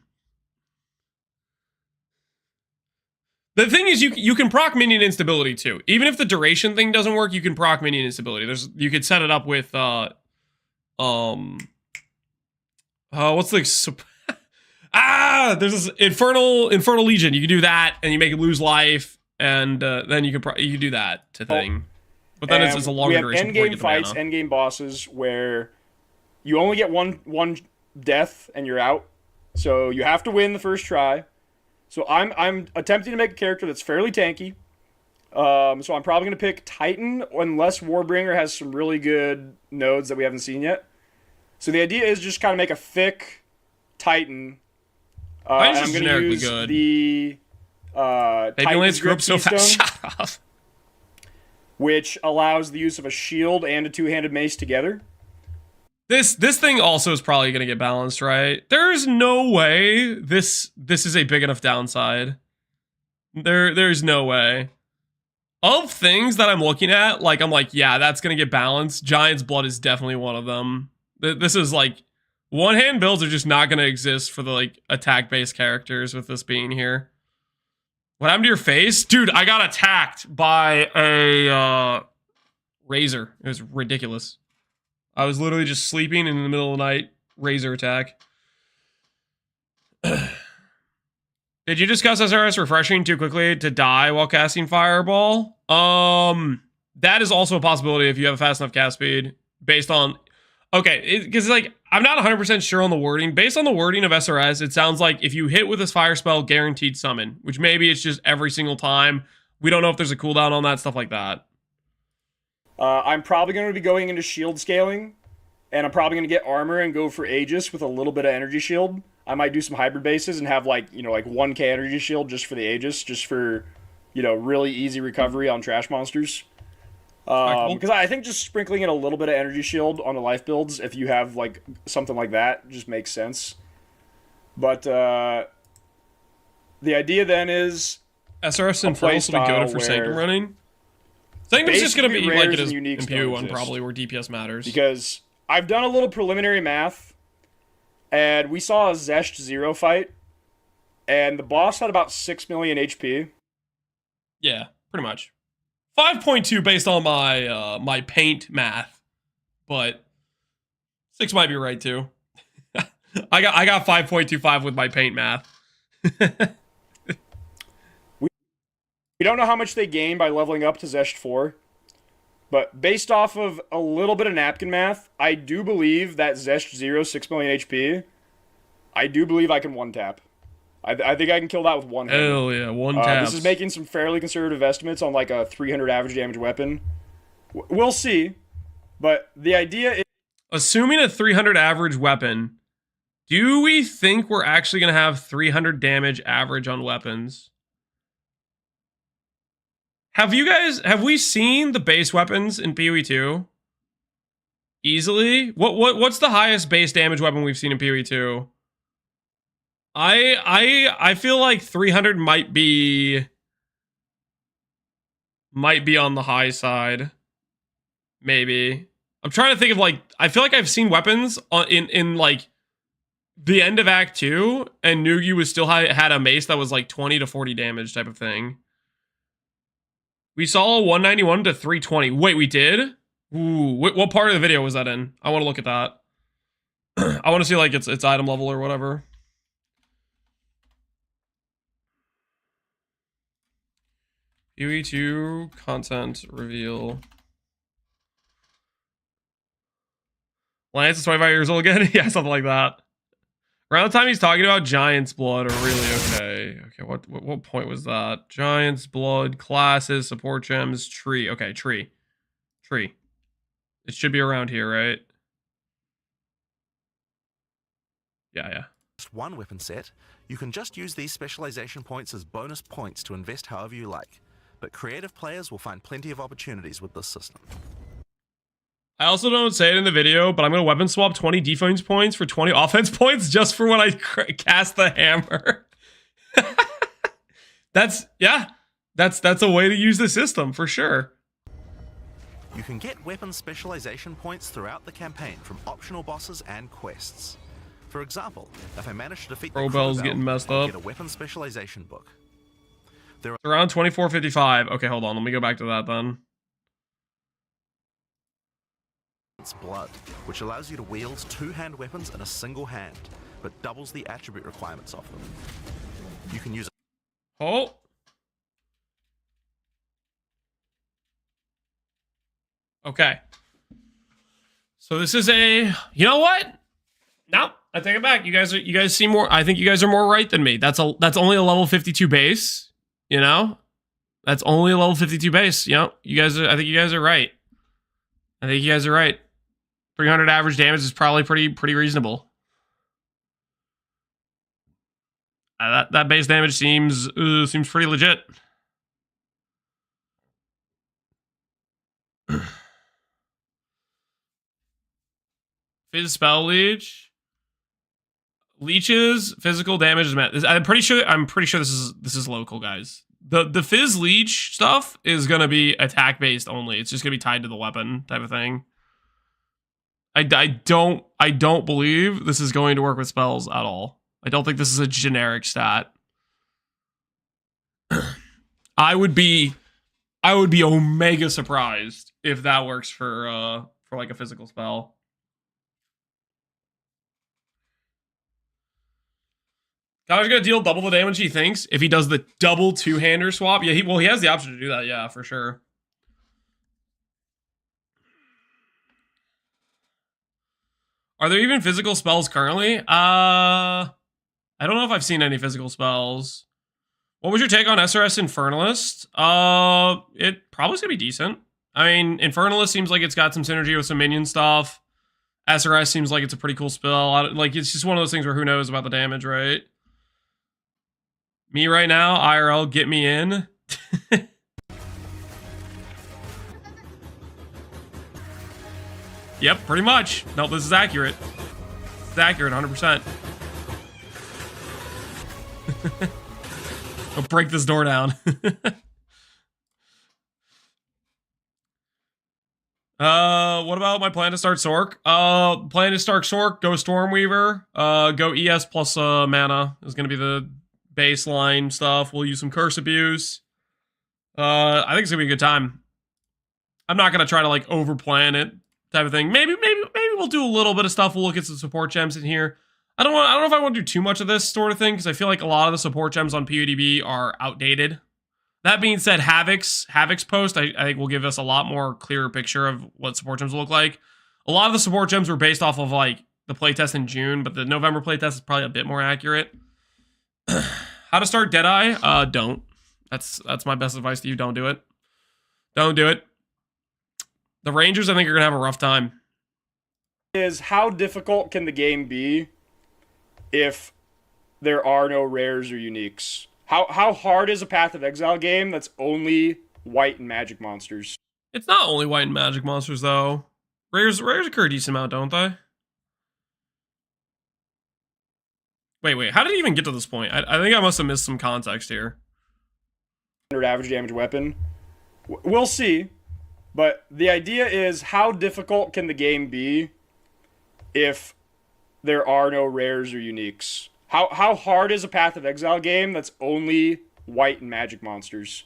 The thing is, you can proc minion instability too. Even if the duration thing doesn't work, you can proc minion instability. You could set it up with what's the there's this Infernal Legion. You can do that, and you make it lose life, and then you can do that to thing. But then it's a longer duration.
We have endgame fights, endgame bosses where you only get one death and you're out. So you have to win the first try. So I'm attempting to make a character that's fairly tanky. So I'm probably going to pick Titan, unless Warbringer has some really good nodes that we haven't seen yet. So the idea is just kind of make a thick Titan. And I'm going to use
good.
The Titan's Grip
so fast.
Shut
up.
Which allows the use of a shield and a two-handed mace together.
This thing also is probably going to get balanced, right? There's no way this is a big enough downside. There's no way. Of things that I'm looking at, like, I'm like, yeah, that's going to get balanced. Giant's Blood is definitely one of them. This is like, one-hand builds are just not going to exist for the, like, attack-based characters with this being here. What happened to your face? Dude, I got attacked by a razor. It was ridiculous. I was literally just sleeping in the middle of the night. Razor attack. Did you discuss SRS refreshing too quickly to die while casting Fireball? That is also a possibility if you have a fast enough cast speed. Based on... Okay, because like I'm not 100% sure on the wording. Based on the wording of SRS, it sounds like if you hit with this fire spell, guaranteed summon, which maybe it's just every single time. We don't know if there's a cooldown on that, stuff like that.
I'm probably going to be going into shield scaling, and I'm probably going to get armor and go for Aegis with a little bit of energy shield. I might do some hybrid bases and have like 1k energy shield just for the Aegis, just for really easy recovery on trash monsters. Because I think just sprinkling in a little bit of energy shield on the life builds, if you have like something like that, just makes sense. But the idea then is
SRS and Pulse will be good for Sanctum running. Sanctum's just going to be like it is in PO1 probably, where DPS matters.
Because I've done a little preliminary math, and we saw a Zesht 0 fight, and the boss had about 6 million HP.
Yeah, pretty much. 5.2 based on my my paint math, but 6 might be right too. I got 5.25 with my paint math.
We don't know how much they gain by leveling up to Zesht 4, but based off of a little bit of napkin math, I do believe that Zesht 0, 6 million HP, I do believe I can one-tap. I think I can kill that with one hit.
Hell yeah, one tap.
This is making some fairly conservative estimates on like a 300 average damage weapon. We'll see, but the idea is...
Assuming a 300 average weapon, do we think we're actually going to have 300 damage average on weapons? Have we seen the base weapons in PoE 2? Easily? What's the highest base damage weapon we've seen in PoE 2? I feel like 300 might be on the high side. Maybe. I'm trying to think of like, I feel like I've seen weapons in like the end of Act 2, and Nugi was still had a mace that was like 20 to 40 damage type of thing. We saw a 191 to 320. Wait, we did? Ooh, what part of the video was that in? I want to look at that. I want to see like its item level or whatever. UE2 content reveal. Lance is 25 years old again? Yeah, something like that. Around the time he's talking about Giant's Blood are really okay. Okay, what point was that? Giant's Blood, classes, support gems, tree. Okay, tree. Tree. It should be around here, right? Yeah.
Just one weapon set, you can just use these specialization points as bonus points to invest however you like. But creative players will find plenty of opportunities with this system.
I also don't say it in the video, but I'm going to weapon swap 20 defense points for 20 offense points just for when I cast the hammer. That's a way to use the system for sure.
You can get weapon specialization points throughout the campaign from optional bosses and quests. For example, if I manage to defeat the
Crowbell's getting messed up.
Get a weapon specialization book.
It's around 2455. Okay, hold on. Let me go back to that then.
It's blood, which allows you to wield two-hand weapons in a single hand, but doubles the attribute requirements of them. You can use it.
Oh. Okay. So this is a, you know what? No, I take it back. You guys seem more, I think you guys are more right than me. That's only a level 52 base, you know? That's only a level 52 base, you know? I think you guys are right. 300 average damage is probably pretty reasonable. That base damage seems pretty legit. Fizz spell leech. Leeches physical damage is met. I'm pretty sure this is local, guys. The Fizz leech stuff is gonna be attack based only. It's just gonna be tied to the weapon type of thing. I don't believe this is going to work with spells at all. I don't think this is a generic stat. I would be omega surprised if that works for like a physical spell. Guy's gonna deal double the damage he thinks if he does the double two-hander swap. Yeah, he has the option to do that, yeah, for sure. Are there even physical spells currently? I don't know if I've seen any physical spells. What was your take on SRS Infernalist? It probably gonna be decent. I mean, Infernalist seems like it's got some synergy with some minion stuff. SRS seems like it's a pretty cool spell. Like, it's just one of those things where who knows about the damage, right? Me right now, IRL, get me in. Yep, pretty much. No, this is accurate. It's accurate, 100%. I'll break this door down. What about my plan to start Sork? Plan to start Sork, go Stormweaver, go ES plus mana is gonna be the baseline stuff. We'll use some Curse Abuse. I think it's gonna be a good time. I'm not gonna try to like overplan it type of thing. Maybe we'll do a little bit of stuff. We'll look at some support gems in here. I don't know if I want to do too much of this sort of thing because I feel like a lot of the support gems on PUDB are outdated. That being said, Havoc's post, I think will give us a lot more clearer picture of what support gems will look like. A lot of the support gems were based off of like the playtest in June, but the November playtest is probably a bit more accurate. How to start Deadeye? Don't. That's my best advice to you. Don't do it. Don't do it. The Rangers, I think, are gonna have a rough time.
Is how difficult can the game be if there are no rares or uniques? How hard is a Path of Exile game that's only white and magic monsters?
It's not only white and magic monsters though. Rares occur a decent amount, don't they? Wait. How did it even get to this point? I think I must have missed some context here.
100 average damage weapon. We'll see. But the idea is, how difficult can the game be if there are no rares or uniques? How hard is a Path of Exile game that's only white and magic monsters?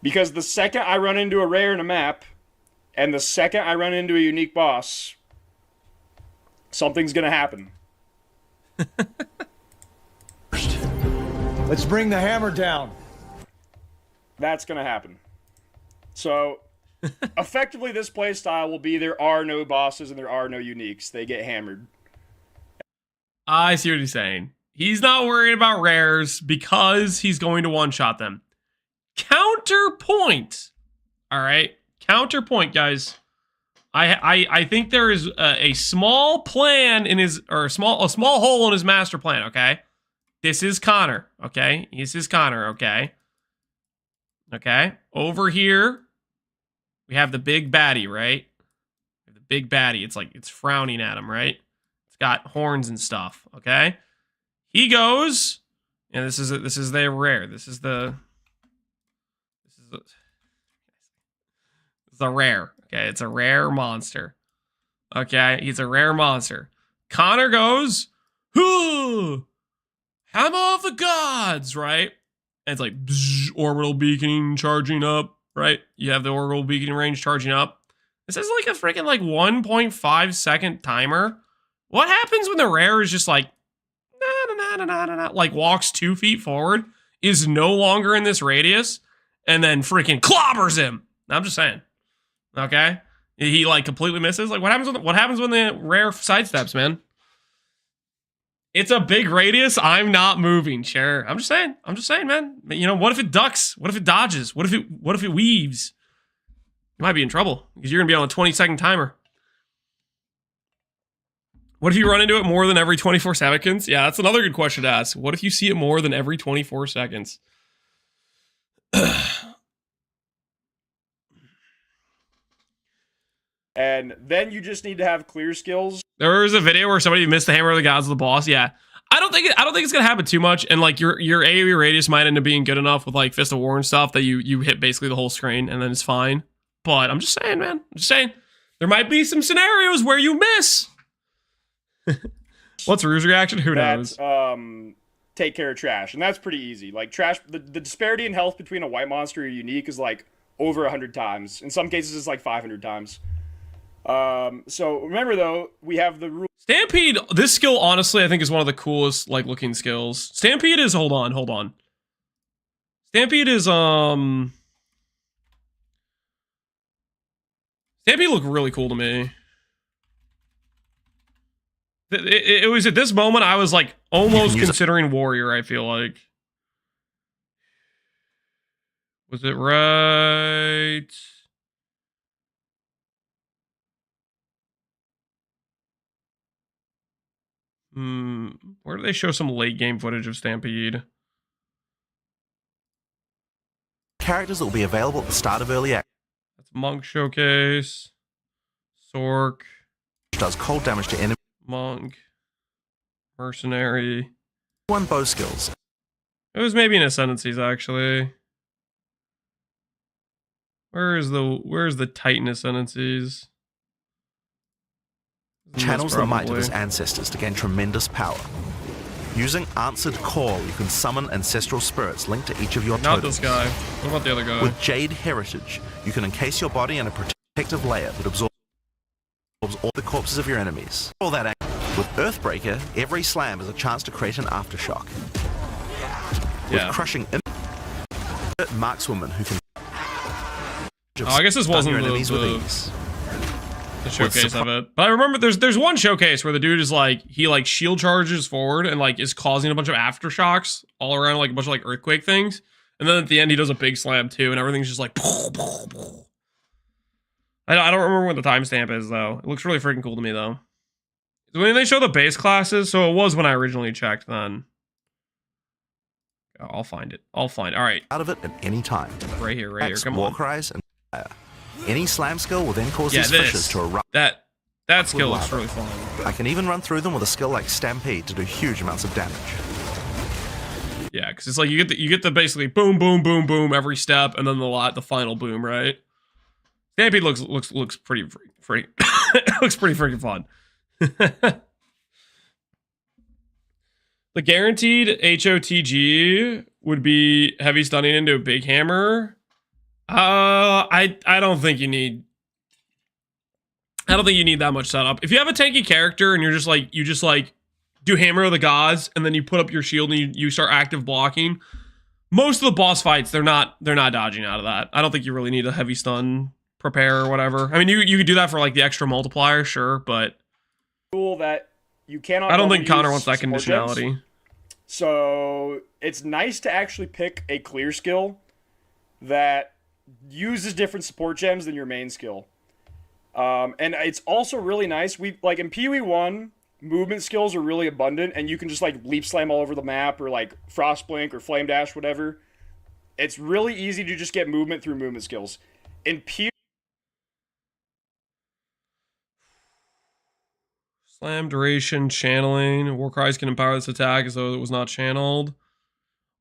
Because the second I run into a rare in a map, and the second I run into a unique boss, something's going to happen.
Let's bring the hammer down.
That's going to happen. So, effectively, this playstyle will be there are no bosses and there are no uniques. They get hammered.
I see what he's saying. He's not worried about rares because he's going to one-shot them. Counterpoint. All right? Counterpoint, guys. I think there is a small plan in his, or a small hole in his master plan, okay? This is Connor, okay? This is Connor, okay? Okay? Over here, we have the big baddie, right? The big baddie. It's like, it's frowning at him, right? It's got horns and stuff, okay? He goes, and this is the rare. This is the rare. Okay, it's a rare monster. Okay, he's a rare monster. Connor goes, "Hammer of the gods," right? And it's like bzz, orbital beaconing charging up, right? You have the orbital beaconing range charging up. This is like a freaking like 1.5 second timer. What happens when the rare is just like like walks 2 feet forward, is no longer in this radius, and then freaking clobbers him? I'm just saying. Okay? He like completely misses. Like what happens when the rare sidesteps, man? It's a big radius. I'm not moving. Sure. I'm just saying, man. You know, what if it ducks? What if it dodges? What if it weaves? You might be in trouble because you're gonna be on a 20-second timer. What if you run into it more than every 24 seconds? Yeah, that's another good question to ask. What if you see it more than every 24 seconds?
And then you just need to have clear skills.
There was a video where somebody missed the hammer of the gods of the boss. Yeah. I don't think it's gonna happen too much, and like your AoE radius might end up being good enough with like Fist of War and stuff that you hit basically the whole screen and then it's fine. But I'm just saying, man. I'm just saying. There might be some scenarios where you miss. What's Rue's reaction? Who knows?
Take care of trash, and that's pretty easy. Like trash, the disparity in health between a white monster and a unique is like over 100 times. In some cases, it's like 500 times. So remember though, we have the rule.
Stampede. This skill, honestly, I think is one of the coolest like looking skills. Stampede is hold on. Stampede is Stampede look really cool to me. It was at this moment I was like almost considering warrior, I feel like. Was it right? Where do they show some late game footage of Stampede?
Characters that will be available at the start of early access.
That's Monk Showcase. Sork.
Does cold damage to enemies.
Monk. Mercenary.
One bow skills.
It was maybe in Ascendencies, actually. Where's the Titan Ascendencies?
Channels the might of his ancestors to gain tremendous power. Using Answered Call, you can summon ancestral spirits linked to each of your
Not
totems.
this guy. What about the other guy?
With Jade Heritage, you can encase your body in a protective layer that absorbs all the corpses of your enemies. All that with Earthbreaker, every slam is a chance to create an aftershock. With Crushing Markswoman, who can
I guess this wasn't
your enemies with ease.
The showcase of it. But I remember there's one showcase where the dude is like, he like shield charges forward and like is causing a bunch of aftershocks all around, like a bunch of like earthquake things. And then at the end he does a big slam too and everything's just like I don't remember what the timestamp is though. It looks really freaking cool to me though. When they show the base classes, so it was when I originally checked then. I'll find it. All right.
Out of it at any time.
Right here. Come
War
on.
Cries and fire. Any slam skill will then cause these fishes to erupt.
That skill looks really fun.
I can even run through them with a skill like Stampede to do huge amounts of damage.
Yeah, because it's like you get the basically boom, boom, boom, boom every step, and then the final boom, right? Stampede looks pretty looks pretty freaking fun. The guaranteed HOTG would be heavy stunning into a big hammer. I don't think you need. I don't think you need that much setup. If you have a tanky character and you just like do Hammer of the Gods and then you put up your shield and you start active blocking, most of the boss fights they're not dodging out of that. I don't think you really need a heavy stun prepare or whatever. I mean, you could do that for like the extra multiplier, sure, but
cool that you cannot.
I don't think Connor wants that conditionality.
So it's nice to actually pick a clear skill that uses different support gems than your main skill. And it's also really nice. We like in PoE 1, movement skills are really abundant, and you can just like leap slam all over the map or like frost blink or flame dash, whatever. It's really easy to just get movement through movement skills. In PoE,
slam duration, channeling. War Cries can empower this attack as though it was not channeled.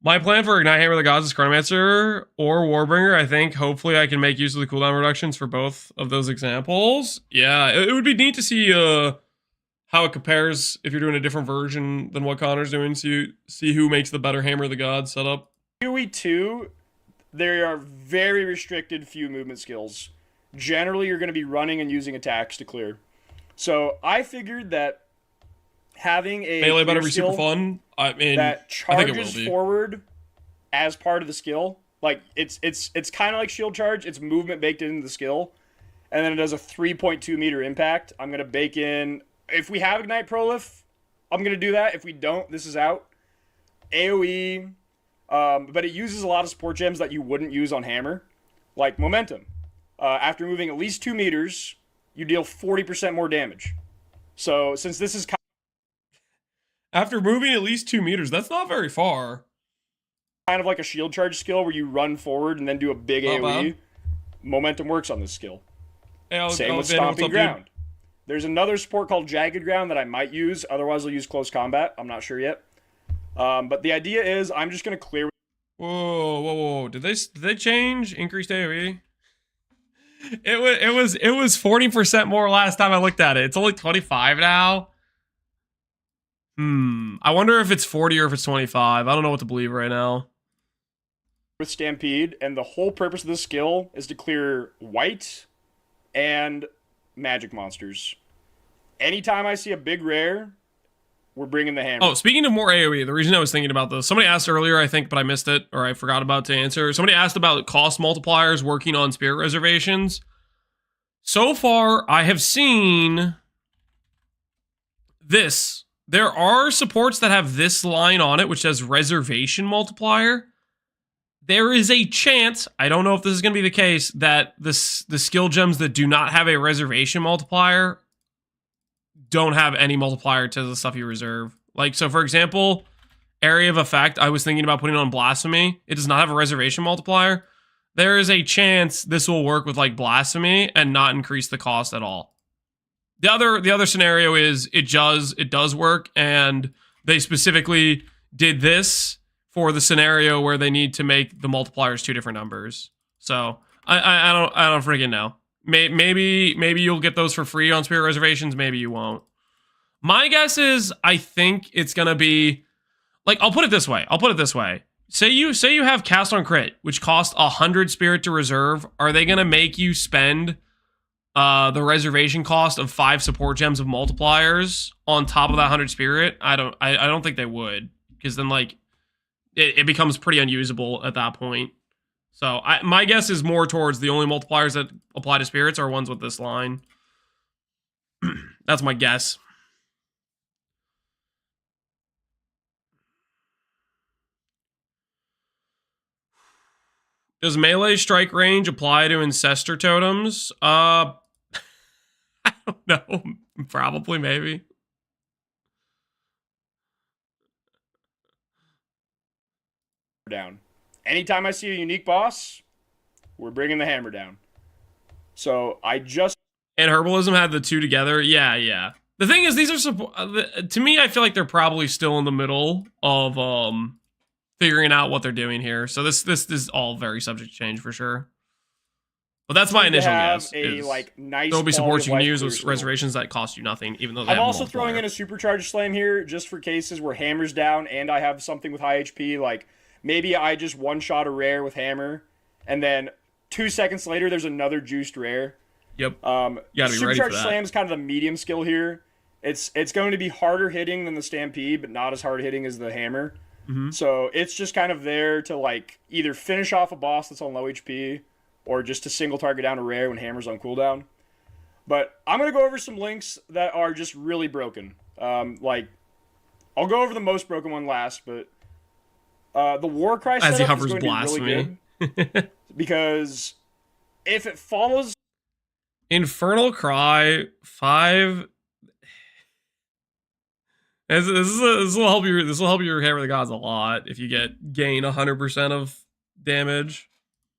My plan for Ignite Hammer of the Gods is Chronomancer or Warbringer. I think hopefully I can make use of the cooldown reductions for both of those examples. Yeah, it would be neat to see how it compares if you're doing a different version than what Connor's doing, so you see who makes the better Hammer of the Gods setup.
PoE 2, there are very restricted few movement skills. Generally, you're going to be running and using attacks to clear. So I figured that having a
melee better be super fun. I mean,
that charges
I think it will be.
forward as part of the skill. Like it's kind of like shield charge. It's movement baked into the skill, and then it does a 3.2 meter impact. I'm gonna bake in. If we have Ignite Prolif, I'm gonna do that. If we don't, this is out. AOE, but it uses a lot of support gems that you wouldn't use on Hammer, like Momentum. After moving at least 2 meters, you deal 40% more damage. So since this is
after moving at least 2 meters, that's not very far.
Kind of like a shield charge skill where you run forward and then do a big AoE. Momentum works on this skill.
Hey,
Same with Stomping Ground. Dude? There's another support called Jagged Ground that I might use. Otherwise, I'll use Close Combat. I'm not sure yet. But the idea is I'm just going to clear.
Whoa. Did they change increased AoE? It was 40% more last time I looked at it. It's only 25 now. I wonder if it's 40 or if it's 25. I don't know what to believe right now.
With Stampede, and the whole purpose of this skill is to clear white and magic monsters. Anytime I see a big rare, we're bringing the hammer.
Oh, speaking of more AoE, the reason I was thinking about this, somebody asked earlier, I think, but I missed it, or I forgot about to answer. Somebody asked about cost multipliers working on spirit reservations. So far, I have seen There are supports that have this line on it, which says reservation multiplier. There is a chance, I don't know if this is going to be the case, that the skill gems that do not have a reservation multiplier don't have any multiplier to the stuff you reserve. Like, so for example, Area of Effect, I was thinking about putting on Blasphemy. It does not have a reservation multiplier. There is a chance this will work with like Blasphemy and not increase the cost at all. The other scenario is it does work, and they specifically did this for the scenario where they need to make the multipliers 2 different numbers. So I don't freaking know. Maybe you'll get those for free on Spirit Reservations. Maybe you won't. My guess is I think it's gonna be like, I'll put it this way. Say you have Cast on Crit, which costs 100 Spirit to reserve. Are they gonna make you spend the reservation cost of 5 support gems of multipliers on top of that 100 Spirit? I don't think they would, because then like it becomes pretty unusable at that point. So my guess is more towards the only multipliers that apply to spirits are ones with this line. That's my guess. Does melee strike range apply to ancestor totems? I don't know. Probably, maybe.
Down. Anytime I see a unique boss, we're bringing the hammer down. So I just...
And Herbalism had the 2 together. Yeah. The thing is, these are to me, I feel like they're probably still in the middle of figuring out what they're doing here. So this is all very subject to change for sure. But that's my initial guess.
Nice
there'll be supports you can use with reservations that cost you nothing, even though they
I'm
have
also throwing in a supercharged slam here just for cases where hammer's down and I have something with high HP. Like maybe I just one-shot a rare with hammer, and then 2 seconds later there's another juiced rare.
Yep. You gotta be ready for that.
Supercharged slam is kind of the medium skill here. It's going to be harder hitting than the Stampede, but not as hard hitting as the hammer.
Mm-hmm.
So it's just kind of there to like either finish off a boss that's on low HP, or just to single target down a rare when hammer's on cooldown. But I'm going to go over some links that are just really broken. Like, I'll go over the most broken one last, but the Warcry setup is going to be really good. Because if it follows...
Infernal Cry, 5... This will help your Hammer of the Gods a lot if you gain 100% of damage.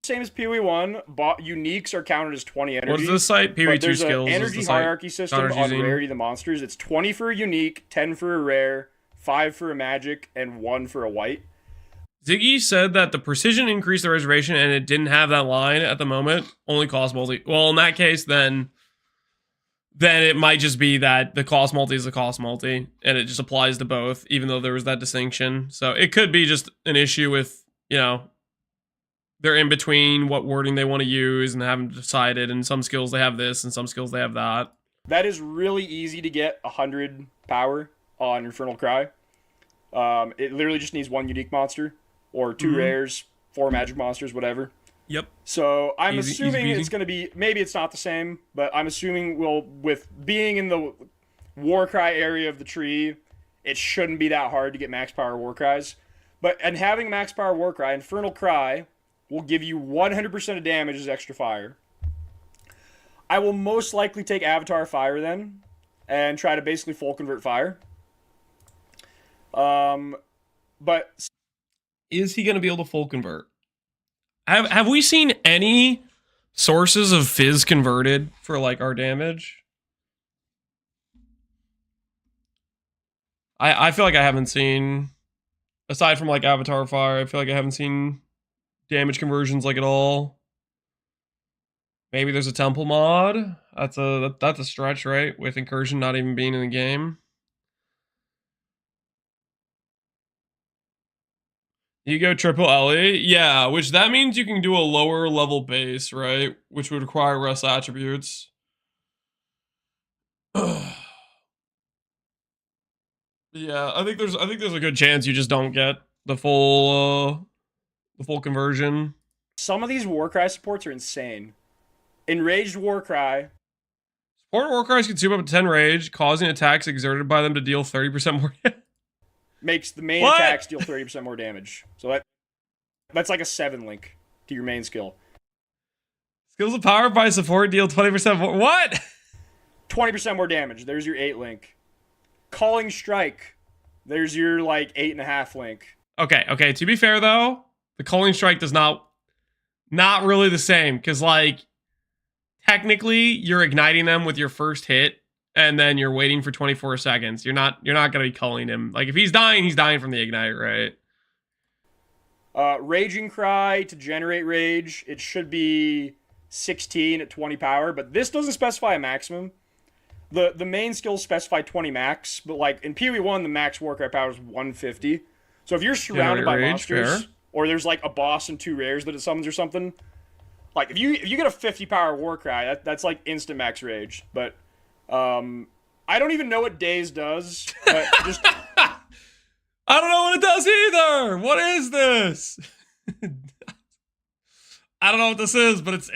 Same as PoE1, uniques are counted as 20 energy.
What is this site? PoE2 skills.
There's an energy hierarchy system on rarity of the monsters. It's 20 for a unique, 10 for a rare, 5 for a magic, and 1 for a white.
Ziggy said that the precision increased the reservation and it didn't have that line at the moment. Only cost multi. Well, in that case, then it might just be that the cost multi is a cost multi and it just applies to both, even though there was that distinction. So it could be just an issue with, they're in between what wording they want to use and haven't decided, and some skills they have this and some skills they have that.
That is really easy to get 100 power on Infernal Cry. It literally just needs 1 unique monster or 2 rares, 4 magic monsters, whatever.
Yep.
So I'm assuming it's going to be, maybe it's not the same, but I'm assuming with being in the Warcry area of the tree, it shouldn't be that hard to get max power Warcries. And having max power Warcry, Infernal Cry will give you 100% of damage as extra fire. I will most likely take Avatar Fire then, and try to basically full convert fire. But
is he going to be able to full convert? Have we seen any sources of Fizz converted for like our damage? I feel like I haven't seen, aside from like Avatar Fire, I feel like I haven't seen damage conversions like at all. Maybe there's a temple mod. That's a stretch, right? With Incursion not even being in the game. You go triple Ellie, yeah, which that means you can do a lower level base, right? Which would require less attributes. Yeah, I think there's a good chance you just don't get the full conversion.
Some of these Warcry supports are insane. Enraged Warcry.
Support war cries consume up to 10 rage, causing attacks exerted by them to deal 30% more.
Makes the main attacks deal 30% more damage. So that's like a 7 link to your main skill.
Skills of power by support deal 20% more. What?
20% more damage. There's your 8 link. Calling Strike. There's your like 8.5 link.
Okay. To be fair though, the Calling Strike does not really the same, because like technically you're igniting them with your first hit, and then you're waiting for 24 seconds. You're not gonna be calling him. Like if he's dying from the ignite, right?
Raging Cry to generate rage. It should be 16 at 20 power, but this doesn't specify a maximum. The main skills specify 20 max, but like in PoE 1, the max Warcry power is 150. So if you're surrounded by monsters, fair, or there's like a boss and 2 rares that it summons or something, like if you get a 50 power Warcry, that's like instant max rage. But I don't even know what Daze does, but just
I don't know what it does either. What is this? I don't know what this is, but it's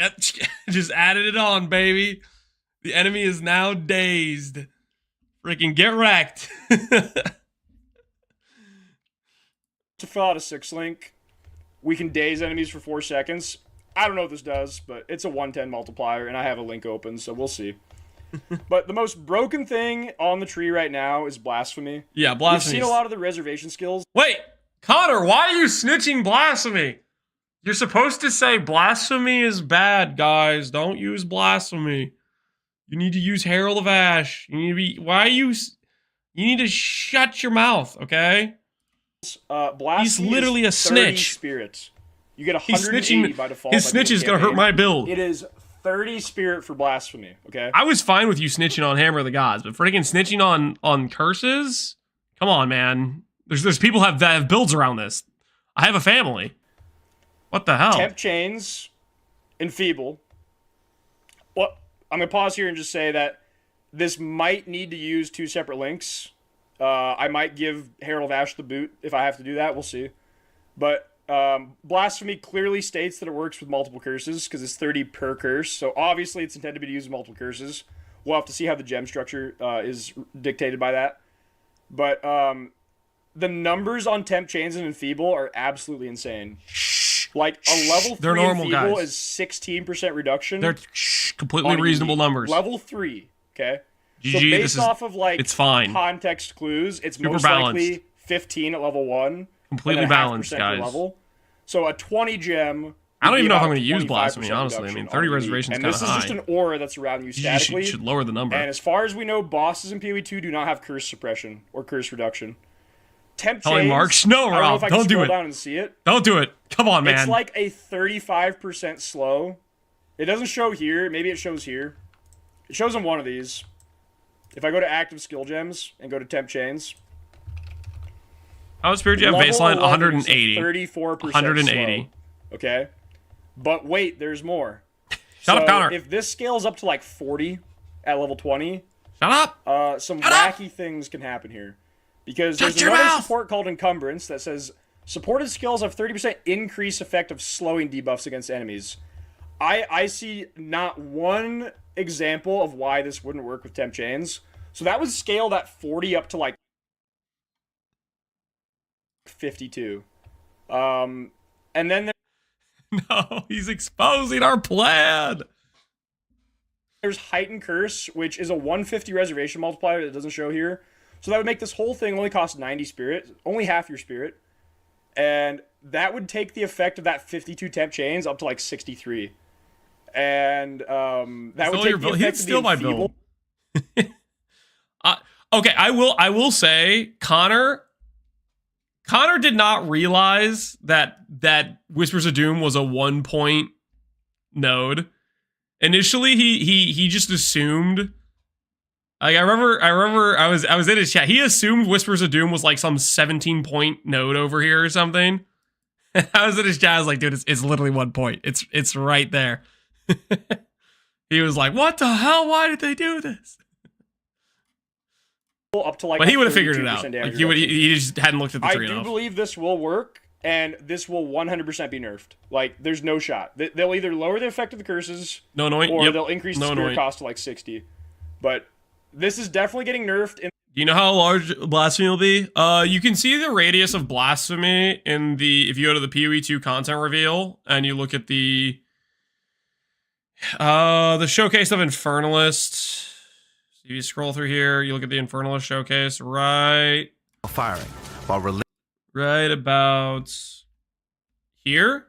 just added it on, baby. The enemy is now dazed. Freaking get wrecked.
To fill out a 6 link, we can daze enemies for 4 seconds. I don't know what this does, but it's a 110 multiplier, and I have a link open, so we'll see. But the most broken thing on the tree right now is Blasphemy.
Yeah, Blasphemy.
We've seen a lot of the reservation skills.
Wait, Connor, why are you snitching Blasphemy? You're supposed to say Blasphemy is bad, guys. Don't use Blasphemy. You need to use Herald of Ash. You need to be. Why are you? You need to shut your mouth, okay?
Blasphemy.
He's literally a snitch.
Spirit. You get 180 by default.
His snitch is gonna hurt my build.
It is 30 spirit for Blasphemy. Okay.
I was fine with you snitching on Hammer of the Gods, but freaking snitching on curses. Come on, man. There's people that have builds around this. I have a family. What the hell?
Temp chains, enfeeble. Well, I'm gonna pause here and just say that this might need to use 2 separate links. I might give Herald of Ash the boot if I have to do that. We'll see. But Blasphemy clearly states that it works with multiple curses because it's 30 per curse. So obviously it's intended to be used with multiple curses. We'll have to see how the gem structure is dictated by that. But the numbers on temp chains and enfeeble are absolutely insane. Like a level 3
normal,
enfeeble
guys.
is 16% reduction.
They're completely reasonable numbers.
Level 3, okay?
GG,
So based off of like
it's fine.
Context clues, it's
Super
most
balanced.
likely 15 at level 1.
Completely balanced, guys.
Level. So a 20 gem.
I don't even know if I'm going to use Blasphemy, honestly. I mean, 30 reservations is kind of high.
And this is just an aura that's around you statically.
You should lower the number.
And as far as we know, bosses in PoE 2 do not have curse suppression or curse reduction. Temp
Telling
chains,
Marks, no, Rob,
I don't know if I can
don't do
scroll
it.
down and see it.
Don't do it. Come on, man.
It's like a 35% slow. It doesn't show here. Maybe it shows here. It shows on one of these. If I go to active skill gems and go to temp chains.
How spirit do you have baseline? 180.
34%.
180.
Slow, okay. But wait, there's more.
Shut up, Connor.
If this scales up to like 40 at level 20.
Shut up.
Some wacky things can happen here. Because there's another support called Encumbrance that says supported skills have 30% increase effect of slowing debuffs against enemies. I see not one example of why this wouldn't work with temp chains. So that was scaled at 40 up to like 52. And then
no, he's exposing our plan.
There's Heightened Curse, which is a 150 reservation multiplier that doesn't show here. So that would make this whole thing only cost 90 spirit, only half your spirit. And that would take the effect of that 52 temp chains up to like 63. And that would take the effect of the
my build. Okay, I will say, Connor did not realize that Whispers of Doom was a 1-point node. Initially, he just assumed. Like I remember I was in his chat. He assumed Whispers of Doom was like some 17-point node over here or something. And I was in his chat. I was like, dude, it's literally 1 point. It's right there. He was like, what the hell? Why did they do this?
Up to like,
but he would have figured it out. Like he just hadn't looked at the tree enough.
I do believe this will work, and this will 100% be nerfed. Like, there's no shot. They'll either lower the effect of the curses, or they'll increase the spirit cost to like 60. But this is definitely getting nerfed.
Do you know how large Blasphemy will be? You can see the radius of Blasphemy in the, if you go to the PoE 2 content reveal and you look at the showcase of Infernalist. So you scroll through here, you look at the Infernalist showcase right
firing while
right about here.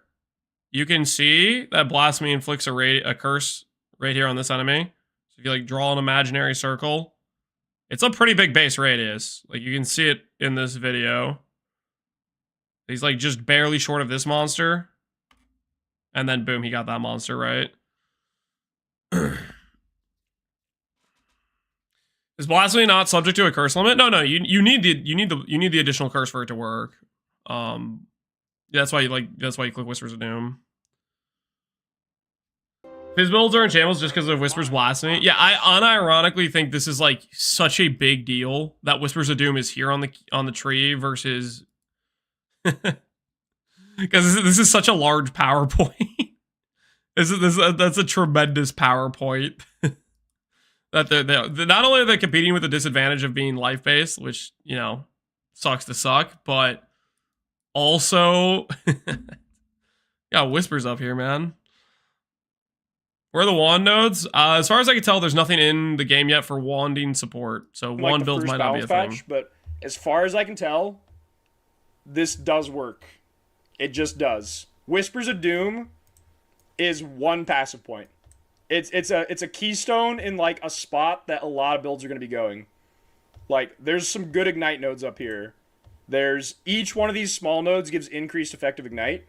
You can see that Blasphemy inflicts a curse right here on this enemy. So if you like draw an imaginary circle, it's a pretty big base radius. Like you can see it in this video. He's like just barely short of this monster. And then boom, he got that monster right. Is Blasphemy not subject to a curse limit? No, you need the additional curse for it to work. That's why you click Whispers of Doom. His builds are in shambles just because of Whispers Blasphemy. Yeah, I unironically think this is like such a big deal that Whispers of Doom is here on the tree versus because this is such a large power point. That's a tremendous power point. That they're not only are they competing with the disadvantage of being life based, which you know sucks to suck, but also got Whispers up here, man. Where are the wand nodes? As far as I can tell, there's nothing in the game yet for wanding support, so
like
wand builds might not be a thing.
But as far as I can tell, this does work. It just does. Whispers of Doom is one passive point. It's a keystone in like a spot that a lot of builds are going to be going. Like there's some good ignite nodes up here. There's each one of these small nodes gives increased effective ignite.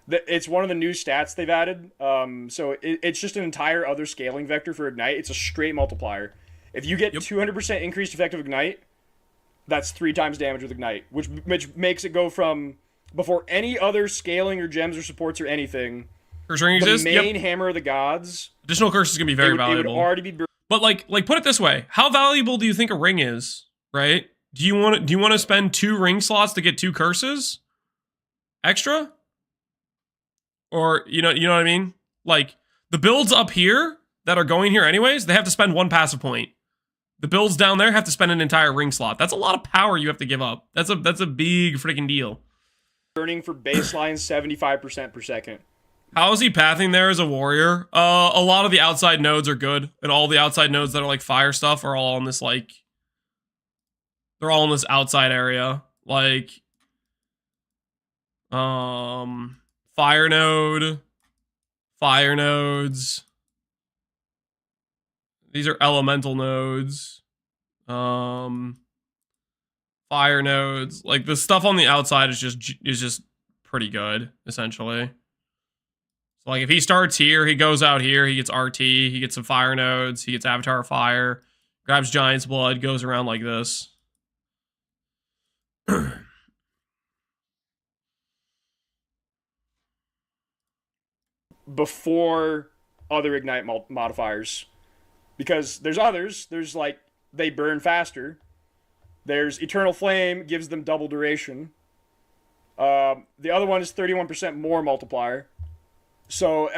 It's one of the new stats they've added. So it's just an entire other scaling vector for ignite. It's a straight multiplier. If you get 200% increased effective ignite, that's 3 times damage with ignite, which makes it go from before any other scaling or gems or supports or anything.
Curse ring
the
exists.
Main hammer of the gods.
Additional curse is gonna be very valuable.
It would already be.
But like put it this way: how valuable do you think a ring is? Right? Do you want to spend 2 ring slots to get 2 curses extra? Or you know what I mean? Like the builds up here that are going here anyways, they have to spend 1 passive point. The builds down there have to spend an entire ring slot. That's a lot of power you have to give up. That's a big freaking deal.
Burning for baseline 75% per second.
How is he pathing there as a warrior? A lot of the outside nodes are good, and all the outside nodes that are like fire stuff are all in this like they're all in this outside area. Like fire node, fire nodes. These are elemental nodes. Fire nodes. Like the stuff on the outside is just pretty good, essentially. So like if he starts here, he goes out here, he gets RT, he gets some fire nodes, he gets Avatar of Fire, grabs Giant's Blood, goes around like this.
Before other ignite modifiers. Because there's others. There's like, they burn faster. There's Eternal Flame, gives them double duration. The other one is 31% more multiplier. So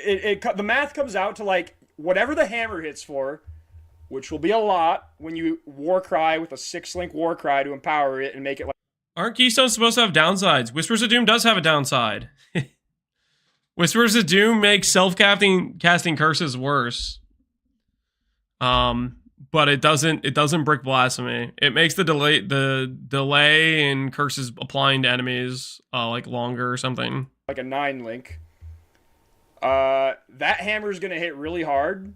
the math comes out to like, whatever the hammer hits for, which will be a lot when you Warcry with a 6-link Warcry to empower it and make it like...
Aren't Keystones supposed to have downsides? Whispers of Doom does have a downside. Whispers of Doom makes casting curses worse. But it doesn't brick Blasphemy. It makes the delay in curses applying to enemies like longer or something.
Like a 9-link. That hammer is gonna hit really hard.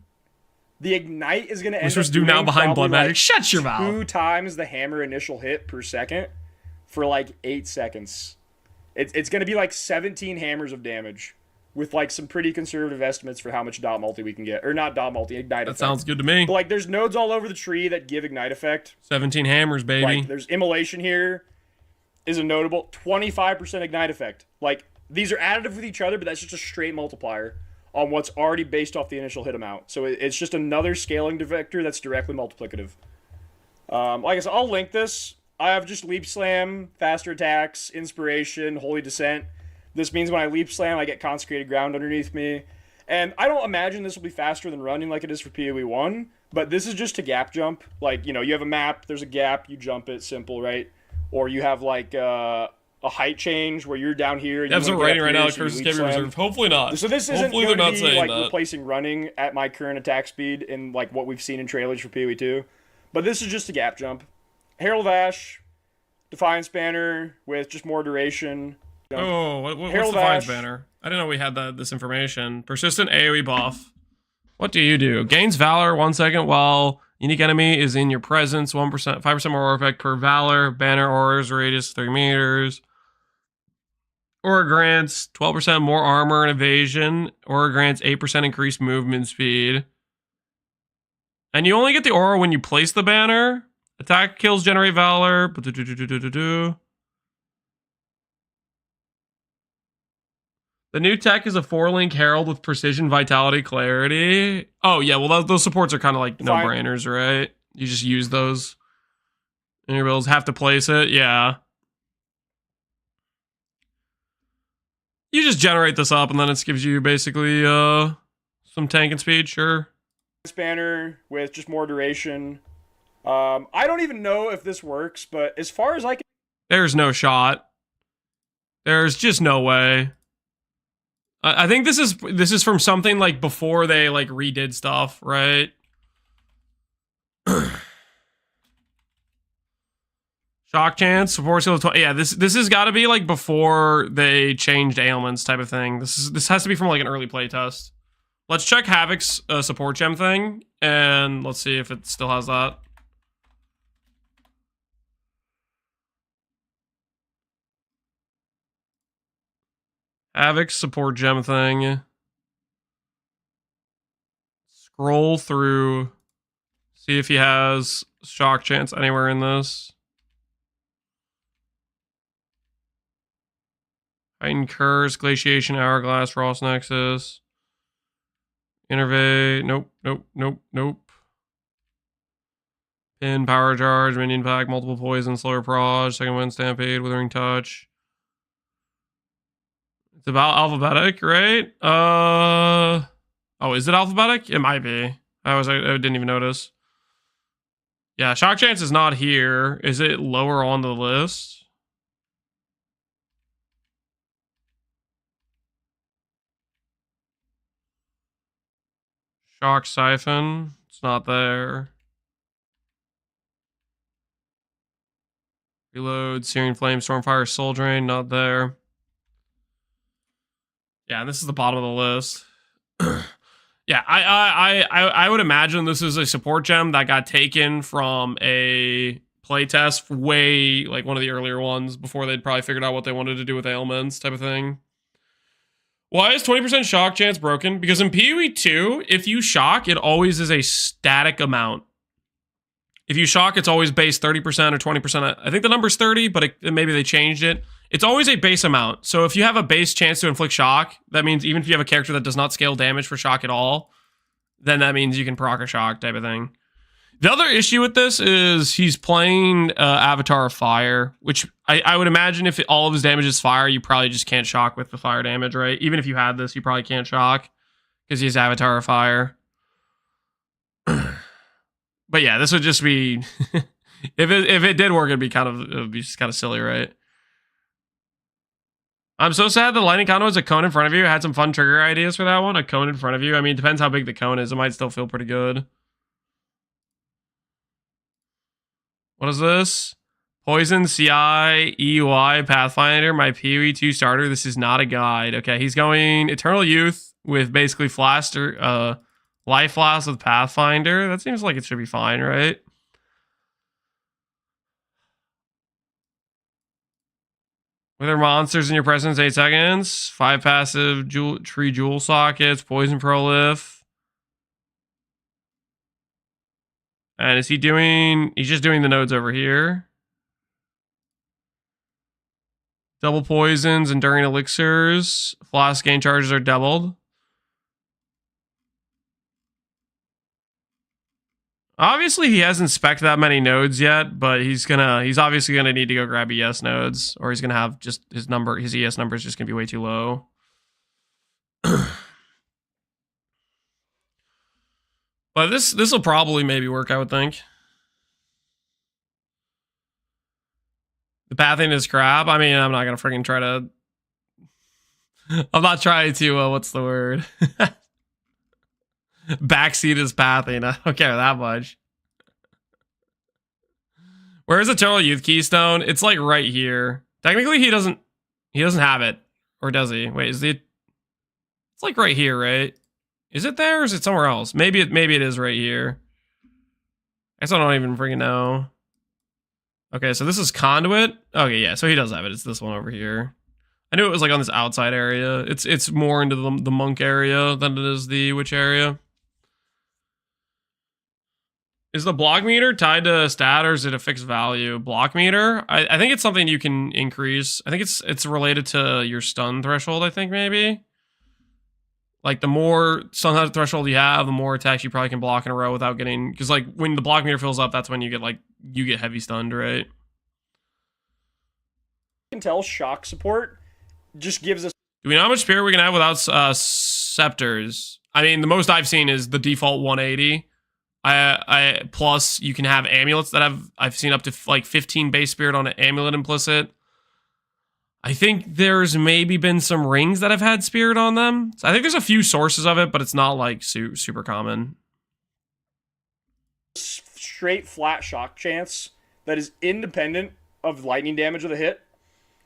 The ignite is gonna end
Whispers
up
do now
doing
behind Blood
like
Magic. Shut your mouth.
2 times the hammer initial hit per second for like 8 seconds. It's gonna be like 17 hammers of damage. With like some pretty conservative estimates for how much dot multi we can get. Or not dot multi, ignite effect.
That sounds good to me.
But like there's nodes all over the tree that give ignite effect.
17 hammers, baby.
Like there's immolation here. Is a notable 25% ignite effect. Like these are additive with each other, but that's just a straight multiplier on what's already based off the initial hit amount. So it's just another scaling vector that's directly multiplicative. Like I said, I'll link this. I have just Leap Slam, faster attacks, Inspiration, Holy Descent. This means when I Leap Slam, I get Consecrated Ground underneath me. And I don't imagine this will be faster than running like it is for PoE 1, but this is just a gap jump. Like, you know, you have a map, there's a gap, you jump it, simple, right? Or you have like a height change where you're down here. And
Devs are writing right now, Curses can be reserved. Hopefully not.
So this isn't
Hopefully
going
they're
to
not
be
saying
like
that.
replacing running at my current attack speed in like what we've seen in trailers for PoE 2. But this is just a gap jump. Herald of Ash, Defiance Banner with just more duration.
Oh, what's
Herald
Defiance
Ash.
Banner? I didn't know we had this information. Persistent AoE buff. What do you do? Gains Valor 1 second while unique enemy is in your presence. 1%, 5% more aura effect per Valor. Banner auras radius 3 meters. Aura grants 12% more armor and evasion. Aura grants 8% increased movement speed. And you only get the aura when you place the banner. Attack kills generate Valor. The new tech is a 4-link Herald with precision, vitality, clarity. Oh, yeah, well, those supports are kind of like no-brainers, right? You just use those in your builds. Have to place it, yeah. You just generate this up, and then it gives you basically some tanking speed, sure.
Banner with just more duration. I don't even know if this works, but as far as I can...
There's no shot. There's just no way. I think this is from something like before they like redid stuff, right? Shock chance, support skill 20. Yeah, this has got to be like before they changed ailments type of thing. This has to be from like an early playtest. Let's check Havoc's support gem thing, and let's see if it still has that. Havoc's support gem thing. Scroll through. See if he has shock chance anywhere in this. Heightened Curse, Glaciation, Hourglass, Frost Nexus. Innervate. Nope. Pin, Power Charge, Minion Pack, Multiple Poison, Slower Proj, Second Wind Stampede, Withering Touch. It's about alphabetic, right? Oh, is it alphabetic? It might be. I didn't even notice. Yeah, Shock Chance is not here. Is it lower on the list? Shock Siphon. It's not there. Reload, Searing Flame, Stormfire, Soul Drain, not there. Yeah, this is the bottom of the list. Yeah, I would imagine this is a support gem that got taken from a playtest way, like one of the earlier ones, before they'd probably figured out what they wanted to do with ailments type of thing. Why is 20% shock chance broken? Because in PoE 2, if you shock, it always is a static amount. If you shock, it's always base 30% or 20%. I think the number's 30, but maybe they changed it. It's always a base amount. So if you have a base chance to inflict shock, that means even if you have a character that does not scale damage for shock at all, then that means you can proc a shock type of thing. The other issue with this is he's playing Avatar of Fire, which I would imagine if all of his damage is fire, you probably just can't shock with the fire damage, right? Even if you had this, you probably can't shock because he's Avatar of Fire. But yeah, this would just be if it did work, it would be just kind of silly, right? I'm so sad the lightning conduit is a cone in front of you. I had some fun trigger ideas for that one. A cone in front of you. I mean, it depends how big the cone is. It might still feel pretty good. What is this? Poison, CI, EUI, Pathfinder, my PoE 2 starter. This is not a guide. Okay, he's going Eternal Youth with basically Life Flask with Pathfinder. That seems like it should be fine, right? Wither monsters in your presence, 8 seconds. 5 passive tree jewel sockets, poison prolif. And is he doing... He's just doing the nodes over here. Double poisons, enduring elixirs. Flask gain charges are doubled. Obviously, he hasn't spec'd that many nodes yet, but he's obviously gonna need to go grab ES nodes, or he's gonna have just his ES number is just gonna be way too low. But this will probably maybe work, I would think. The pathing is crap. I mean, I'm not gonna freaking try to. I'm not trying to. What's the word? Backseat is pathing. I don't care that much. Where's Eternal Youth Keystone? It's like right here. Technically, he doesn't have it, or does he? Wait, is it? It's like right here, right? Is it there, or is it somewhere else? Maybe it is right here. I guess I don't even freaking know. Okay, so this is Conduit. Okay, yeah, so he does have it. It's this one over here. I knew it was like on this outside area. It's more into the monk area than it is the witch area. Is the block meter tied to stat, or is it a fixed value? Block meter? I think it's something you can increase. I think it's related to your stun threshold, I think, maybe. Like, the more stun threshold you have, the more attacks you probably can block in a row without getting... Because, like, when the block meter fills up, that's when you get heavy stunned, right?
You can tell shock support just gives us...
Do we know how much spirit we can have without scepters? I mean, the most I've seen is the default 180. Plus, you can have amulets that I've seen up to, like, 15 base spirit on an amulet implicit. I think there's maybe been some rings that have had spirit on them. So I think there's a few sources of it, but it's not like super common.
Straight flat shock chance that is independent of lightning damage with a hit.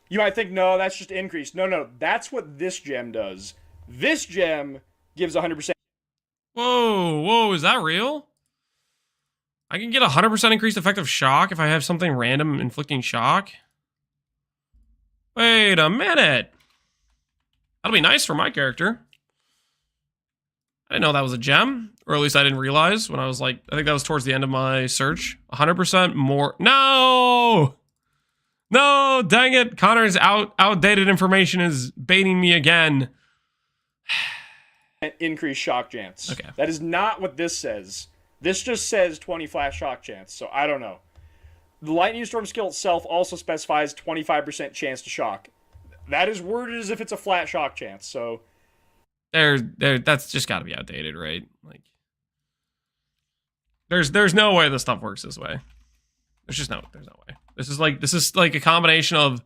You might think, no, that's just increased. No, that's what this gem does. This gem gives 100%.
Whoa, is that real? I can get 100% increased effective shock if I have something random inflicting shock? Wait a minute. That'll be nice for my character. I didn't know that was a gem. Or at least I didn't realize when I was like... I think that was towards the end of my search. 100% more... No! No, dang it. Connor's outdated information is baiting me again.
Increased shock chance.
Okay.
That is not what this says. This just says 20 flash shock chance, so I don't know. The Lightning Storm skill itself also specifies 25% chance to shock. That is worded as if it's a flat shock chance, so...
That's just gotta be outdated, right? Like... There's no way this stuff works this way. There's no way. This is like a combination of...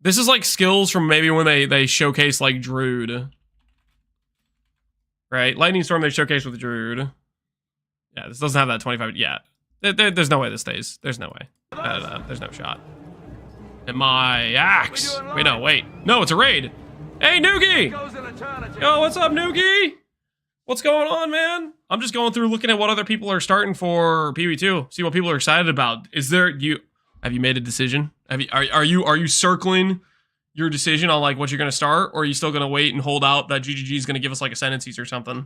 This is like skills from maybe when they showcase like Druid. Right? Lightning Storm they showcase with Druid. Yeah, this doesn't have that 25... Yeah. There's no way this stays. There's no way. There's no shot. And my axe. Wait, no, it's a raid. Hey, Noogie! Yo, what's up, Noogie? What's going on, man? I'm just going through looking at what other people are starting for PB2. See what people are excited about. Have you made a decision? Are you circling your decision on like what you're gonna start, or are you still gonna wait and hold out that GGG is gonna give us like Ascendencies or something?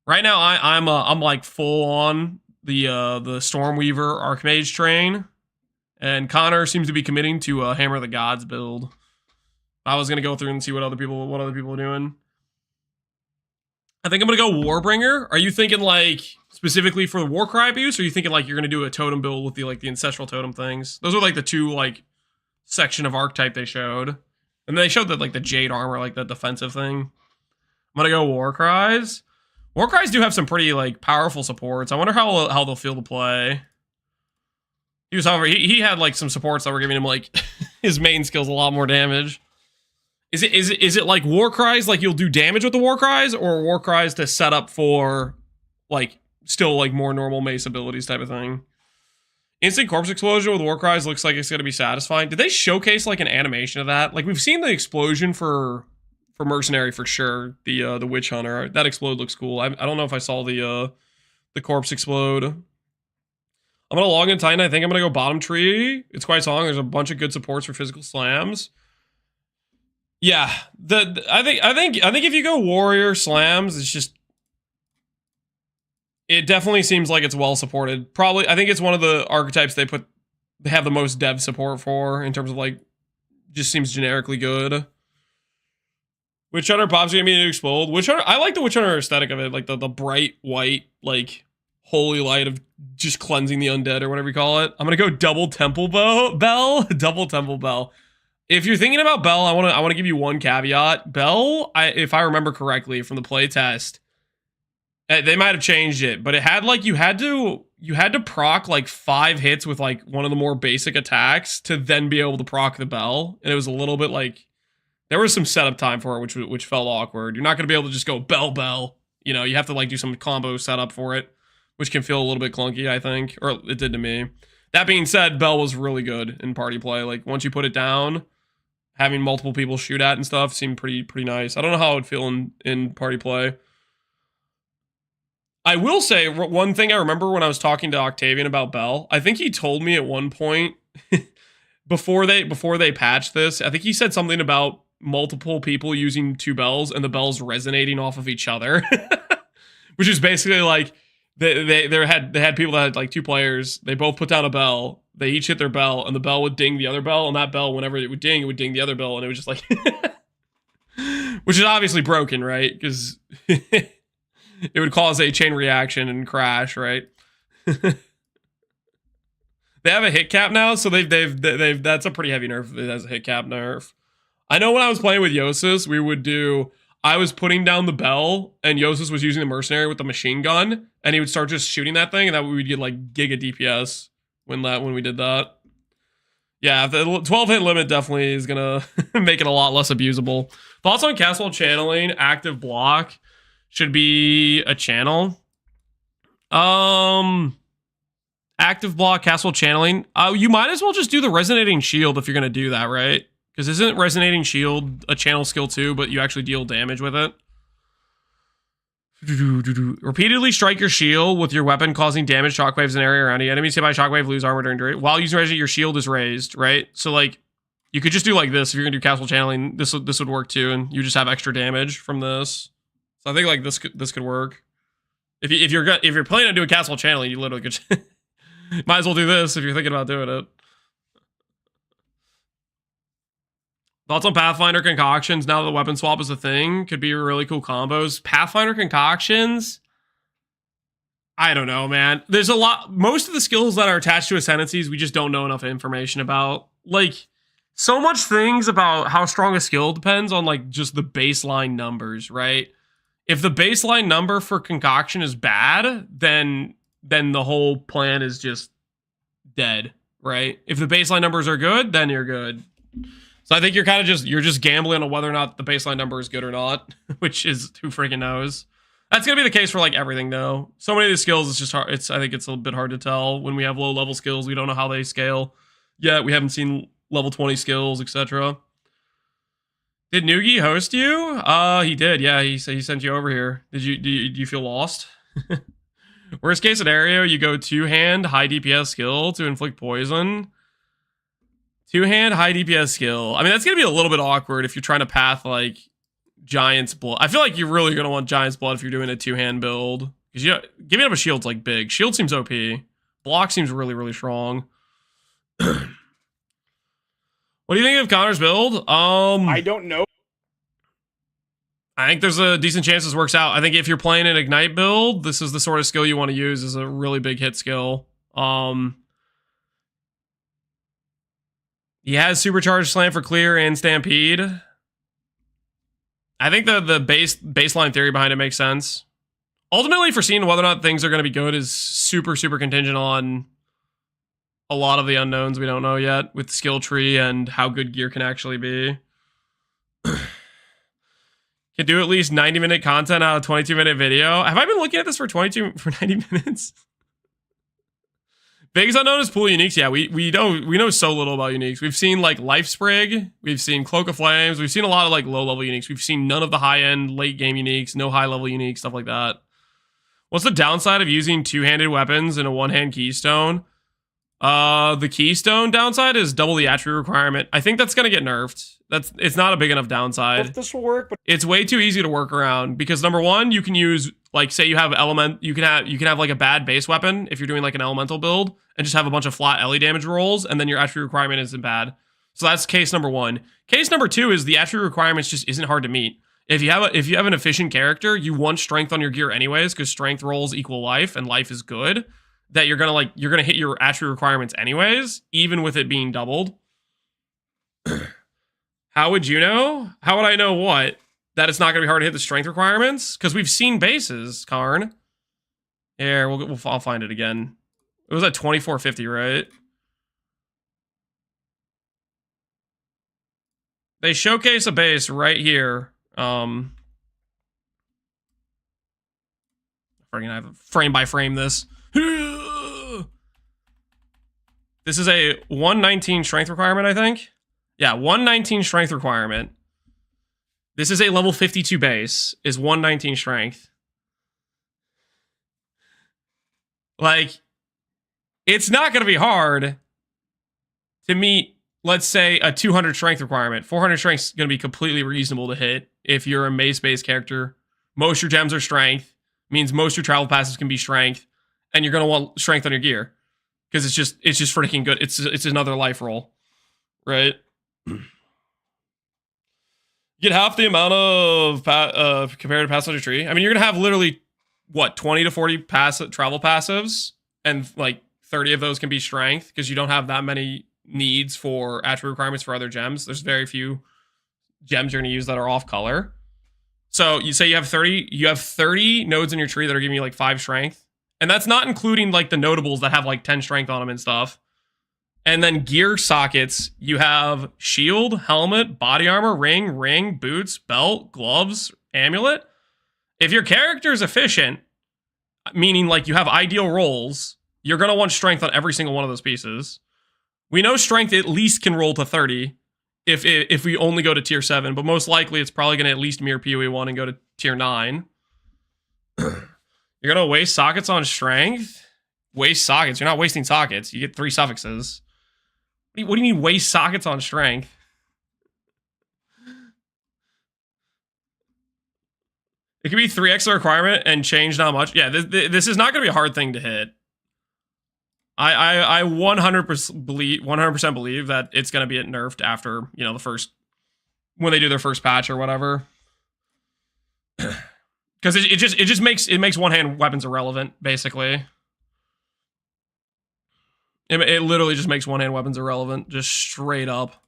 Right now, I'm like full on the Stormweaver Archmage train, and Connor seems to be committing to a Hammer of the Gods build. I was gonna go through and see what other people are doing. I think I'm gonna go Warbringer. Are you thinking like specifically for the Warcry abuse, or are you thinking like you're gonna do a totem build with the ancestral totem things? Those are like the two like section of archetype they showed, and they showed that like the Jade armor, like the defensive thing. I'm gonna go Warcries. Warcries do have some pretty like powerful supports. I wonder how they'll feel to play. However, he had like some supports that were giving him like his main skills a lot more damage. Is it like Warcries, like you'll do damage with the Warcries, or Warcries to set up for like still like more normal mace abilities type of thing? Instant corpse explosion with Warcries looks like it's gonna be satisfying. Did they showcase like an animation of that? Like we've seen the explosion for Mercenary for sure. The Witch Hunter, that explode looks cool. I don't know if I saw the corpse explode. I'm gonna log in Titan. I think I'm gonna go bottom tree. It's quite strong. There's a bunch of good supports for physical slams. Yeah, I think if you go warrior slams, it's just it definitely seems like it's well supported. Probably, I think it's one of the archetypes they have the most dev support for in terms of like just seems generically good. Witch Hunter Bob's gonna need to explode. Witch Hunter, I like the Witch Hunter aesthetic of it, like the bright white like holy light of just cleansing the undead or whatever you call it. I'm gonna go double temple bell, double temple bell. If you're thinking about Bell, I want to give you one caveat. Bell, if I remember correctly from the playtest, They might have changed it, but it had like you had to proc like 5 hits with like one of the more basic attacks to then be able to proc the bell, and it was a little bit like there was some setup time for it, which felt awkward. You're not going to be able to just go bell. You know, you have to like do some combo setup for it, which can feel a little bit clunky, I think, or it did to me. That being said, bell was really good in party play. Like once you put it down, having multiple people shoot at and stuff seemed pretty nice. I don't know how it would feel in party play. I will say one thing I remember when I was talking to Octavian about Bell. I think he told me at one point before they patched this, I think he said something about multiple people using 2 bells and the bells resonating off of each other, which is basically like they had people that had like 2 players. They both put down a bell. They each hit their bell, and the bell would ding the other bell, and that bell, whenever it would ding the other bell, and it was just like, which is obviously broken, right? Because it would cause a chain reaction and crash, right? They have a hit cap now, so they've that's a pretty heavy nerf. It has a hit cap nerf. I know when I was playing with Yosis, I was putting down the bell, and Yosis was using the Mercenary with the machine gun, and he would start just shooting that thing, and that we would get like giga DPS when we did that. Yeah, the 12 hit limit definitely is gonna make it a lot less abusable. Thoughts on Castle channeling active block? Should be a channel. Active block, castle channeling. You might as well just do the resonating shield if you're gonna do that, right? Because isn't resonating shield a channel skill too, but you actually deal damage with it? Repeatedly strike your shield with your weapon, causing damage, shockwaves in area around you. Enemies hit by shockwave lose armor during duration. While using resonate, your shield is raised, right? So like, you could just do like this if you're gonna do castle channeling. This would work too, and you just have extra damage from this. So I think like this could work. If you're planning on doing castle channeling, you literally could might as well do this if you're thinking about doing it. Thoughts on Pathfinder concoctions now that the weapon swap is a thing? Could be really cool combos. Pathfinder concoctions? I don't know, man. There's a lot. Most of the skills that are attached to Ascendencies, we just don't know enough information about. Like, so much things about how strong a skill depends on like just the baseline numbers, right? If the baseline number for concoction is bad, then the whole plan is just dead, right? If the baseline numbers are good, then you're good. So I think you're kind of just gambling on whether or not the baseline number is good or not, which is who freaking knows. That's gonna be the case for like everything though. So many of the skills, it's just hard. I think it's a bit hard to tell when we have low level skills. We don't know how they scale yet. We haven't seen level 20 skills, etc. Did Noogie host you? He did. Yeah, he sent you over here. Do you feel lost? Worst case scenario, you go 2-hand high DPS skill to inflict poison. 2-hand high DPS skill. I mean, that's gonna be a little bit awkward if you're trying to path like Giant's Blood. I feel like you're really gonna want Giant's Blood if you're doing a 2-hand build, because giving up a shield's like big. Shield seems OP. Block seems really strong. What do you think of Connor's build?
I don't know.
I think there's a decent chance this works out. I think if you're playing an Ignite build, this is the sort of skill you want to use as a really big hit skill. He has Supercharged Slam for Clear and Stampede. I think the baseline theory behind it makes sense. Ultimately, for seeing whether or not things are going to be good is super contingent on a lot of the unknowns we don't know yet with skill tree and how good gear can actually be. Can do at least 90-minute content out of 22-minute video. Have I been looking at this for 90 minutes? Biggest unknown is pool uniques. Yeah, we know so little about uniques. We've seen like Life Sprig, we've seen Cloak of Flames, we've seen a lot of like low level uniques. We've seen none of the high end late game uniques, no high level uniques, stuff like that. What's the downside of using 2-handed weapons in a 1-hand keystone? The keystone downside is double the attribute requirement. I think that's gonna get nerfed. It's not a big enough downside.
If this will work, but
it's way too easy to work around because number one, you can use like say you have you can have like a bad base weapon if you're doing like an elemental build and just have a bunch of flat LE damage rolls and then your attribute requirement isn't bad. So that's case number one. Case number two is the attribute requirements just isn't hard to meet. If you have an efficient character, you want strength on your gear anyways because strength rolls equal life and life is good. That you're gonna hit your attribute requirements anyways, even with it being doubled. How would you know? How would I know what? that it's not going to be hard to hit the strength requirements? Because we've seen bases, Karn. Here, I'll find it again. It was at 2450, right? They showcase a base right here. Freaking, I have to frame by frame this. This is a 119 strength requirement, I think. Yeah, 119 strength requirement. This is a level 52 base, is 119 strength. Like, it's not going to be hard to meet, let's say, a 200 strength requirement. 400 strength is going to be completely reasonable to hit if you're a mace-based character. Most of your gems are strength, means most of your travel passes can be strength, and you're going to want strength on your gear. Because it's just freaking good. It's another life roll, right? You get half the amount of comparative pass on your tree. I mean, you're gonna have literally what 20 to 40 travel passives, and like 30 of those can be strength because you don't have that many needs for attribute requirements for other gems. There's very few gems you're gonna use that are off color. So you say you have 30 nodes in your tree that are giving you like 5 strength. And that's not including like the notables that have like 10 strength on them and stuff. And then gear sockets, you have shield, helmet, body armor, ring, boots, belt, gloves, amulet. If your character is efficient, meaning like you have ideal rolls, you're going to want strength on every single one of those pieces. We know strength at least can roll to 30 if we only go to tier 7, but most likely it's probably going to at least mirror PoE 1 and go to tier 9. You're going to waste sockets on strength? Waste sockets. You're not wasting sockets. You get 3 suffixes. What do you mean waste sockets on strength? It could be 3x the requirement and change not much. Yeah, this is not going to be a hard thing to hit. I 100% believe that it's going to be nerfed after, you know, when they do their first patch or whatever. Because it just makes one-hand weapons irrelevant, basically. It literally just makes one-hand weapons irrelevant, just straight up.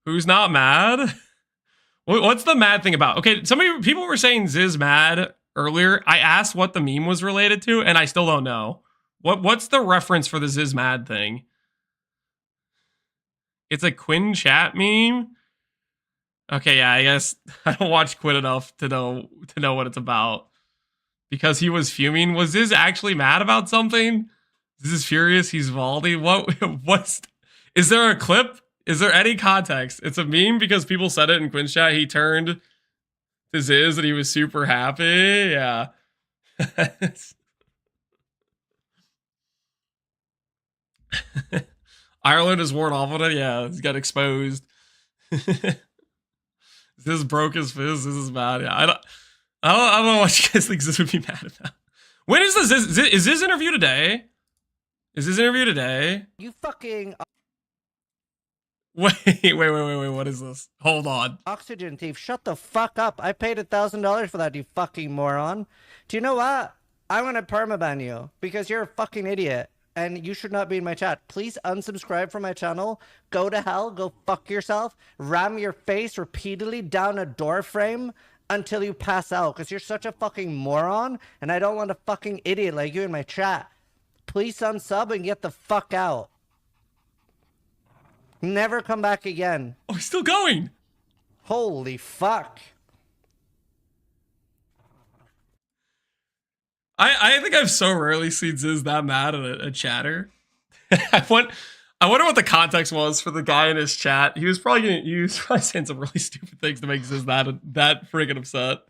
Who's not mad? What's the mad thing about? Okay, people were saying Ziz mad earlier. I asked what the meme was related to, and I still don't know. What's the reference for the Ziz mad thing? It's a Quinn chat meme? Okay, yeah, I guess I don't watch Quinn enough to know what it's about. Because he was fuming. Was Ziz actually mad about something? Ziz is furious, he's Valdi. Is there a clip? Is there any context? It's a meme because people said it in Quinn's chat. He turned to Ziz and he was super happy. Yeah. Ireland is worn off on it. Yeah, he's got exposed. Ziz broke his fizz. This is bad. Yeah, I don't know what you guys think Ziz would be mad about. When is the Ziz? Is this interview today? Is this interview today?
You fucking
Wait, what is this? Hold on.
oxygen thief, shut the fuck up. I paid $1,000 for that, you fucking moron. Do you know what? I'm gonna permaban you because you're a fucking idiot and you should not be in my chat. Please unsubscribe from my channel. Go to hell, go fuck yourself, ram your face repeatedly down a door frame until you pass out because you're such a fucking moron and I don't want a fucking idiot like you in my chat. Please unsub and get the fuck out. Never come back again.
Oh, he's still going.
Holy fuck.
I think I've so rarely seen Ziz that mad at a chatter. I wonder what the context was for the guy in his chat. He was probably saying some really stupid things to make Ziz that friggin' upset.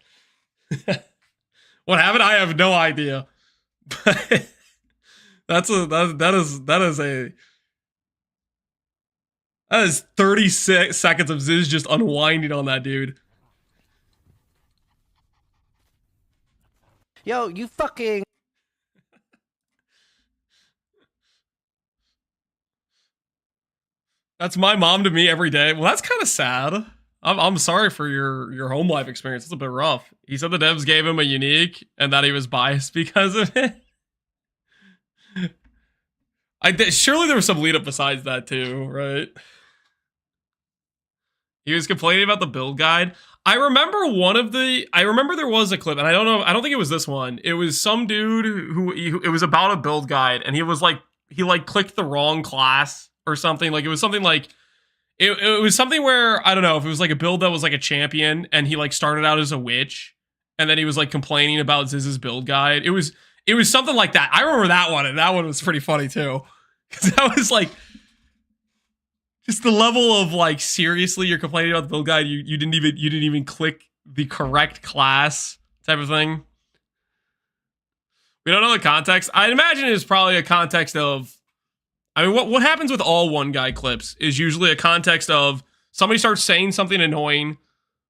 What happened? I have no idea. But that is 36 seconds of Ziz just unwinding on that dude.
Yo, you fucking...
That's my mom to me every day. Well, that's kind of sad. I'm sorry for your home life experience. It's a bit rough. He said the devs gave him a unique and that he was biased because of it. Surely there was some lead up besides that too, right? He was complaining about the build guide. I remember there was a clip, and I don't think it was this one. It was some dude who it was about a build guide, and he clicked the wrong class or something. Like, it was something like, it was something where, I don't know if it was like a build that was like a champion, and he like started out as a witch, and then he was like complaining about Ziz's build guide. It was something like that. I remember that one, and that one was pretty funny too. Because that was like, just the level of like, seriously, you're complaining about the build guide, you didn't even click the correct class type of thing. We don't know the context. I'd imagine it's probably a context of, I mean, what happens with all one guy clips is usually a context of somebody starts saying something annoying.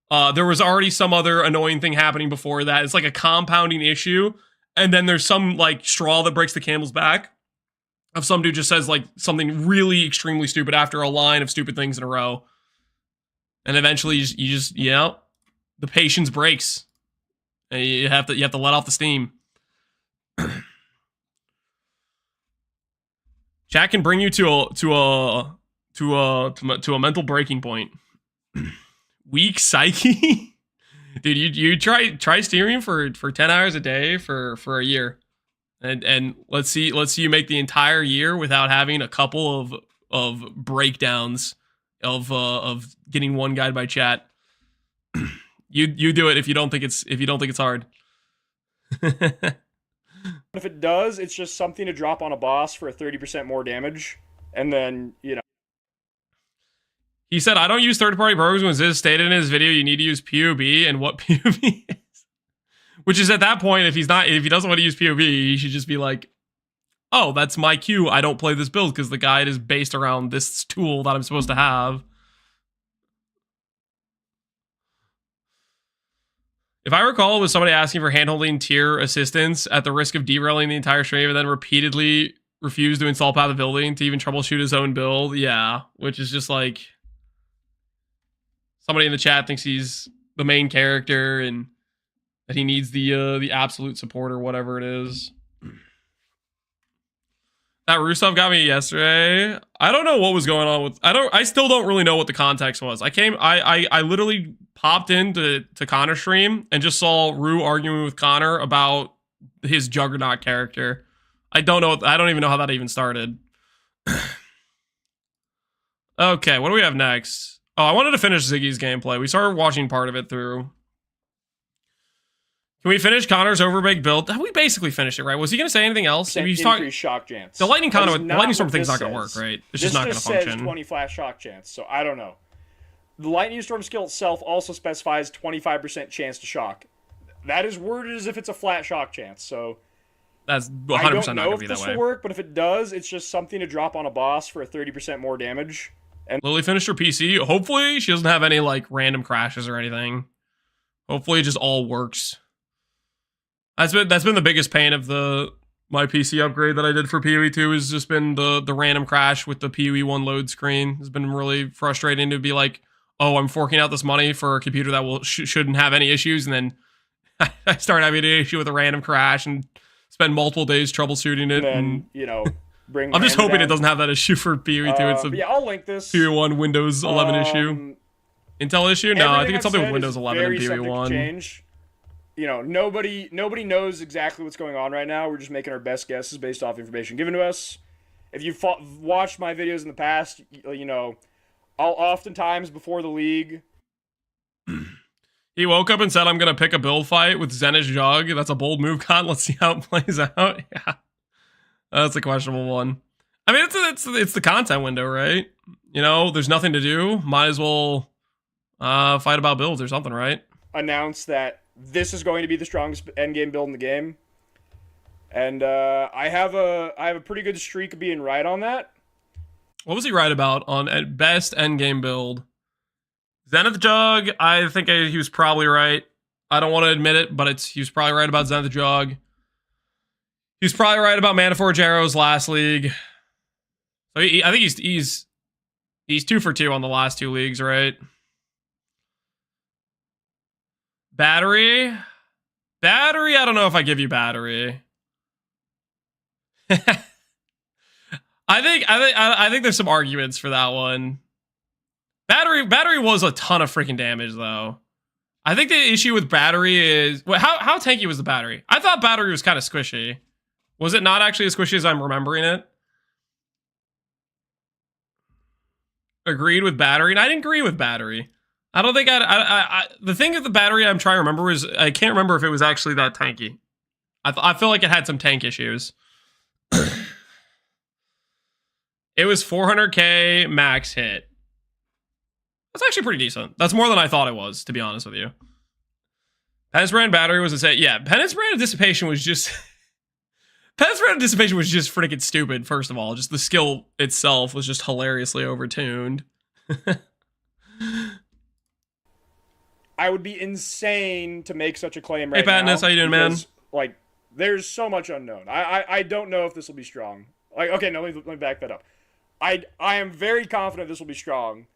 There was already some other annoying thing happening before that. It's like a compounding issue. And then there's some like straw that breaks the camel's back of some dude just says like something really extremely stupid after a line of stupid things in a row. And eventually you just the patience breaks. And you have to let off the steam. Chat can bring you to a mental breaking point. Weak psyche? Dude, you try steering for 10 hours a day for a year. And let's see you make the entire year without having a couple of breakdowns of getting one guide by chat. You do it if you don't think it's hard.
If it does, it's just something to drop on a boss for a 30% more damage, and then, you know.
He said, I don't use third-party programs when Ziz stated in his video you need to use POB and what POB is. Which is, at that point, if he doesn't want to use POB, he should just be like, oh, that's my cue. I don't play this build because the guide is based around this tool that I'm supposed to have. If I recall, it was somebody asking for handholding tier assistance at the risk of derailing the entire stream and then repeatedly refused to install Path of Building to even troubleshoot his own build. Yeah, which is just like, somebody in the chat thinks he's the main character and that he needs the absolute support or whatever it is. That Rusev got me yesterday. I don't know what was going on with. I still don't really know what the context was. I literally popped into Connor's stream and just saw Rue arguing with Connor about his Juggernaut character. I don't know. I don't even know how that even started. Okay, what do we have next? Oh, I wanted to finish Ziggy's gameplay. We started watching part of it through. Can we finish Connor's overbaked build? We basically finished it, right? Was he going to say anything else?
He's talking shock chance.
The lightning storm thing's not going to work, right? It's just not going to function.
This says 20 flash shock chance, so I don't know. The lightning storm skill itself also specifies 25% chance to shock. That is worded as if it's a flat shock chance, so
that's 100% not going to be that way. I don't know if this will
work, but if it does, it's just something to drop on a boss for a 30% more damage. And
Lily finished her PC. Hopefully she doesn't have any like random crashes or anything. Hopefully it just all works. That's been the biggest pain of my PC upgrade that I did for PoE 2 has just been the random crash with the PoE 1 load screen. It's been really frustrating to be like, oh, I'm forking out this money for a computer that shouldn't have any issues, and then I start having an issue with a random crash and spend multiple days troubleshooting it.
And bring.
I'm just hoping it doesn't have that issue for PoE 2. It's a
I'll link this.
PoE 1 Windows 11 issue. Intel issue? No, I think it's something with Windows 11 and PoE 1.
Change. Nobody knows exactly what's going on right now. We're just making our best guesses based off information given to us. If you've watched my videos in the past, I'll oftentimes before the league.
He woke up and said, I'm going to pick a build fight with Zenith Jug. That's a bold move, Con. Let's see how it plays out. Yeah. That's a questionable one. I mean, it's the content window, right? There's nothing to do. Might as well fight about builds or something, right?
Announce that this is going to be the strongest endgame build in the game. And I have a pretty good streak of being right on that.
What was he right about on at best endgame build? Zenith Jug, I think he was probably right. I don't want to admit it, but he was probably right about Zenith Jug. He was probably right about Mana Forge Arrows last league. So I think he's 2 for 2 on the last 2 leagues, right? Battery, I don't know if I give you battery. I think there's some arguments for that one. Battery was a ton of freaking damage though. I think the issue with battery is how tanky was the battery? I thought battery was kind of squishy. Was it not actually as squishy as I'm remembering it? Agreed with battery, and I didn't agree with battery. I don't think the thing with the battery I'm trying to remember is I can't remember if it was actually that tanky. I feel like it had some tank issues. It was 400k max hit. That's actually pretty decent. That's more than I thought it was, to be honest with you. Penance Brand battery was insane. Yeah, Penance Brand Dissipation was just... Penance Brand Dissipation was just freaking stupid, first of all. Just the skill itself was just hilariously overtuned.
I would be insane to make such a claim right
now. Hey, Patness, how you doing, man?
Like, there's so much unknown. I don't know if this will be strong. Like, okay, no, let me back that up. I am very confident this will be strong.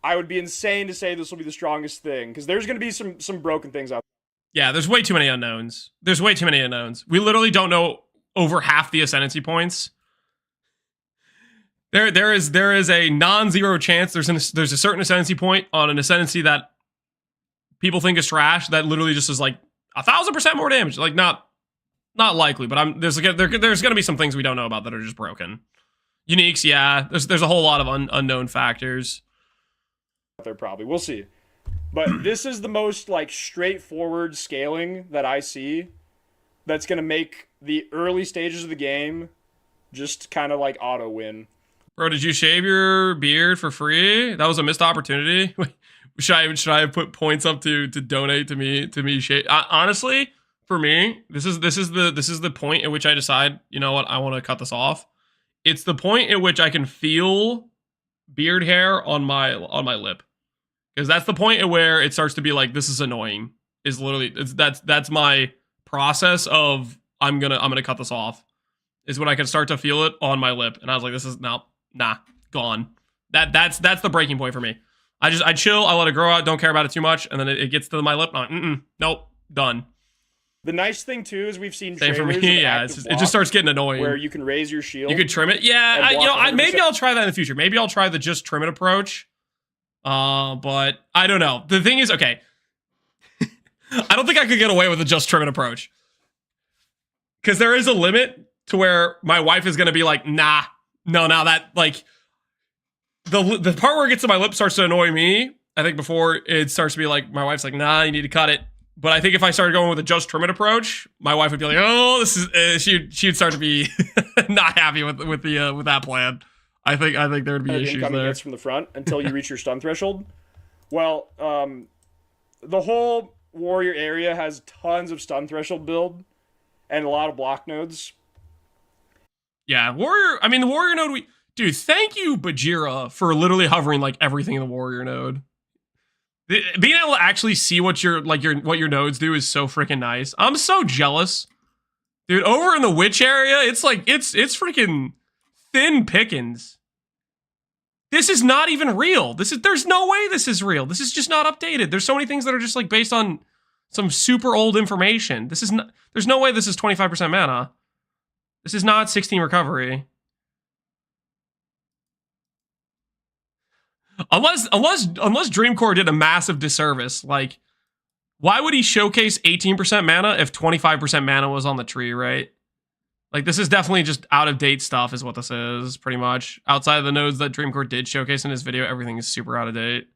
I would be insane to say this will be the strongest thing, because there's going to be some broken things out there.
Yeah, there's way too many unknowns. There's way too many unknowns. We literally don't know over half the Ascendency points. There is a non-zero chance there's a certain Ascendency point on an Ascendency that people think is trash that literally just is like 1,000% more damage. Like not likely, but there's going to be some things we don't know about that are just broken. Uniques, yeah. There's a whole lot of unknown factors.
There probably, we'll see. But this is the most like straightforward scaling that I see that's going to make the early stages of the game just kind of like auto win.
Bro, did you shave your beard for free? That was a missed opportunity. Should I have put points up to donate to me shave? Honestly, for me, this is the point at which I decide, you know what, I want to cut this off. It's the point at which I can feel beard hair on my lip. Because that's the point at where it starts to be like, this is annoying. Is literally that's my process of I'm gonna cut this off. Is when I can start to feel it on my lip, and I was like, this is nah, gone. That's the breaking point for me. I chill, I let it grow out, don't care about it too much, and then it gets to my lip. Nope, done.
The nice thing too is we've seen
same for me. Yeah, it just starts getting annoying.
Where you can raise your shield.
You could trim it. Yeah, maybe I'll try that in the future. Maybe I'll try the just trim it approach. But I don't know. The thing is, okay, I don't think I could get away with a just trim it approach. Because there is a limit to where my wife is going to be like, nah, no, now that, like, the part where it gets to my lip starts to annoy me. I think before it starts to be like, my wife's like, nah, you need to cut it. But I think if I started going with a just trim it approach, my wife would be like, oh, this is, she'd start to be not happy with that plan. I think there would be issues there.
Hits from the front until you reach your stun threshold. Well, the whole warrior area has tons of stun threshold build and a lot of block nodes.
Yeah, warrior. I mean, the warrior node. Dude, thank you, Bajira, for literally hovering like everything in the warrior node. Being able to actually see what your nodes do is so freaking nice. I'm so jealous, dude. Over in the witch area, it's like it's freaking thin pickings. This is not even real. There's no way this is real. This is just not updated. There's so many things that are just like based on some super old information. There's no way this is 25% mana. This is not 16 recovery. Unless Dreamcore did a massive disservice. Like, why would he showcase 18% mana if 25% mana was on the tree, right? Like, this is definitely just out-of-date stuff is what this is, pretty much. Outside of the nodes that Dreamcore did showcase in his video, everything is super out-of-date.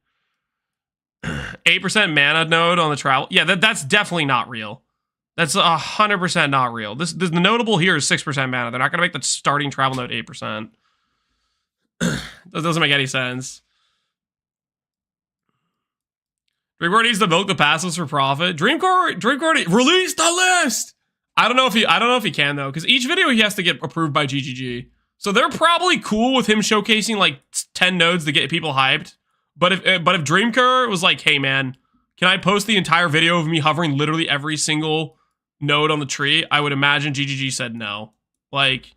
8% mana node on the travel. Yeah, that's definitely not real. That's 100% not real. The notable here is 6% mana. They're not going to make the starting travel node 8%. That doesn't make any sense. Dreamcore needs to milk the passives for profit. Dreamcore release the list. I don't know if he can though, because each video he has to get approved by GGG. So they're probably cool with him showcasing like 10 nodes to get people hyped. But if Dreamcore was like, hey man, can I post the entire video of me hovering literally every single node on the tree? I would imagine GGG said no. Like,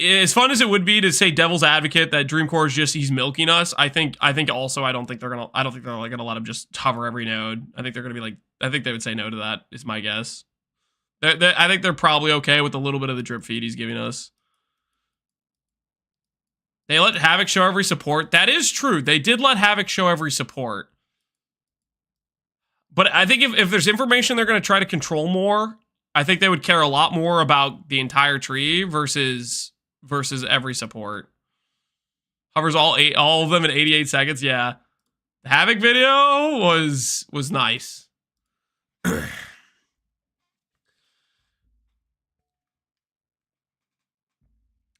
as fun as it would be to say devil's advocate that Dreamcore is just he's milking us, I think also I don't think they're gonna let him just hover every node. I think they're gonna be like, I think they would say no to that, is my guess. I think they're probably okay with a little bit of the drip feed he's giving us. They let Havoc show every support. That is true. They did let Havoc show every support. But I think if there's information they're going to try to control more, I think they would care a lot more about the entire tree versus every support. Hovers all of them in 88 seconds. Yeah. The Havoc video was nice.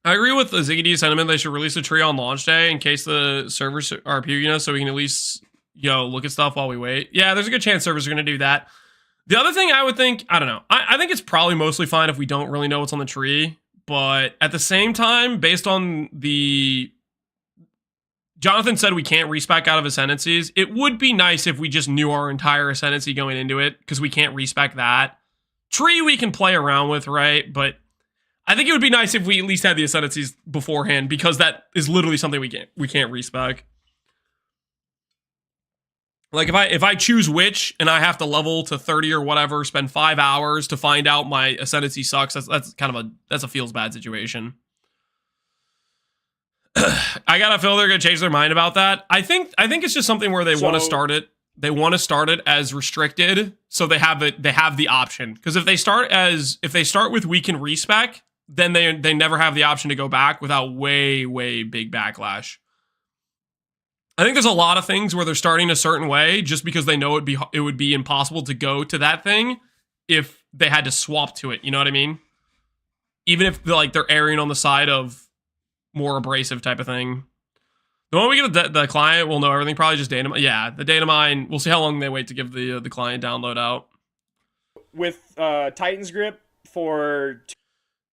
I agree with the Ziggy D sentiment. They should release a tree on launch day in case the servers are puking us, so we can at least look at stuff while we wait. Yeah, there's a good chance servers are going to do that. The other thing I would think, I don't know. I think it's probably mostly fine if we don't really know what's on the tree, but at the same time, based on the Jonathan said we can't respec out of Ascendancies. It would be nice if we just knew our entire Ascendancy going into it, because we can't respec that. Tree we can play around with, right? But I think it would be nice if we at least had the Ascendancies beforehand, because that is literally something we can't respec. Like if I choose Witch and I have to level to 30 or whatever, spend 5 hours to find out my Ascendancy sucks, that's kind of a feels bad situation. I gotta feel they're gonna change their mind about that. I think it's just something where they want to start it. They want to start it as restricted, so they have the option. Because if they start with we can respec, then they never have the option to go back without way big backlash. I think there's a lot of things where they're starting a certain way just because they know it would be impossible to go to that thing if they had to swap to it. You know what I mean? Even if they're erring on the side of more abrasive type of thing. The moment we get the client, we'll know everything. Probably just data. Yeah, the data mine. We'll see how long they wait to give the client download out.
With Titan's Grip for...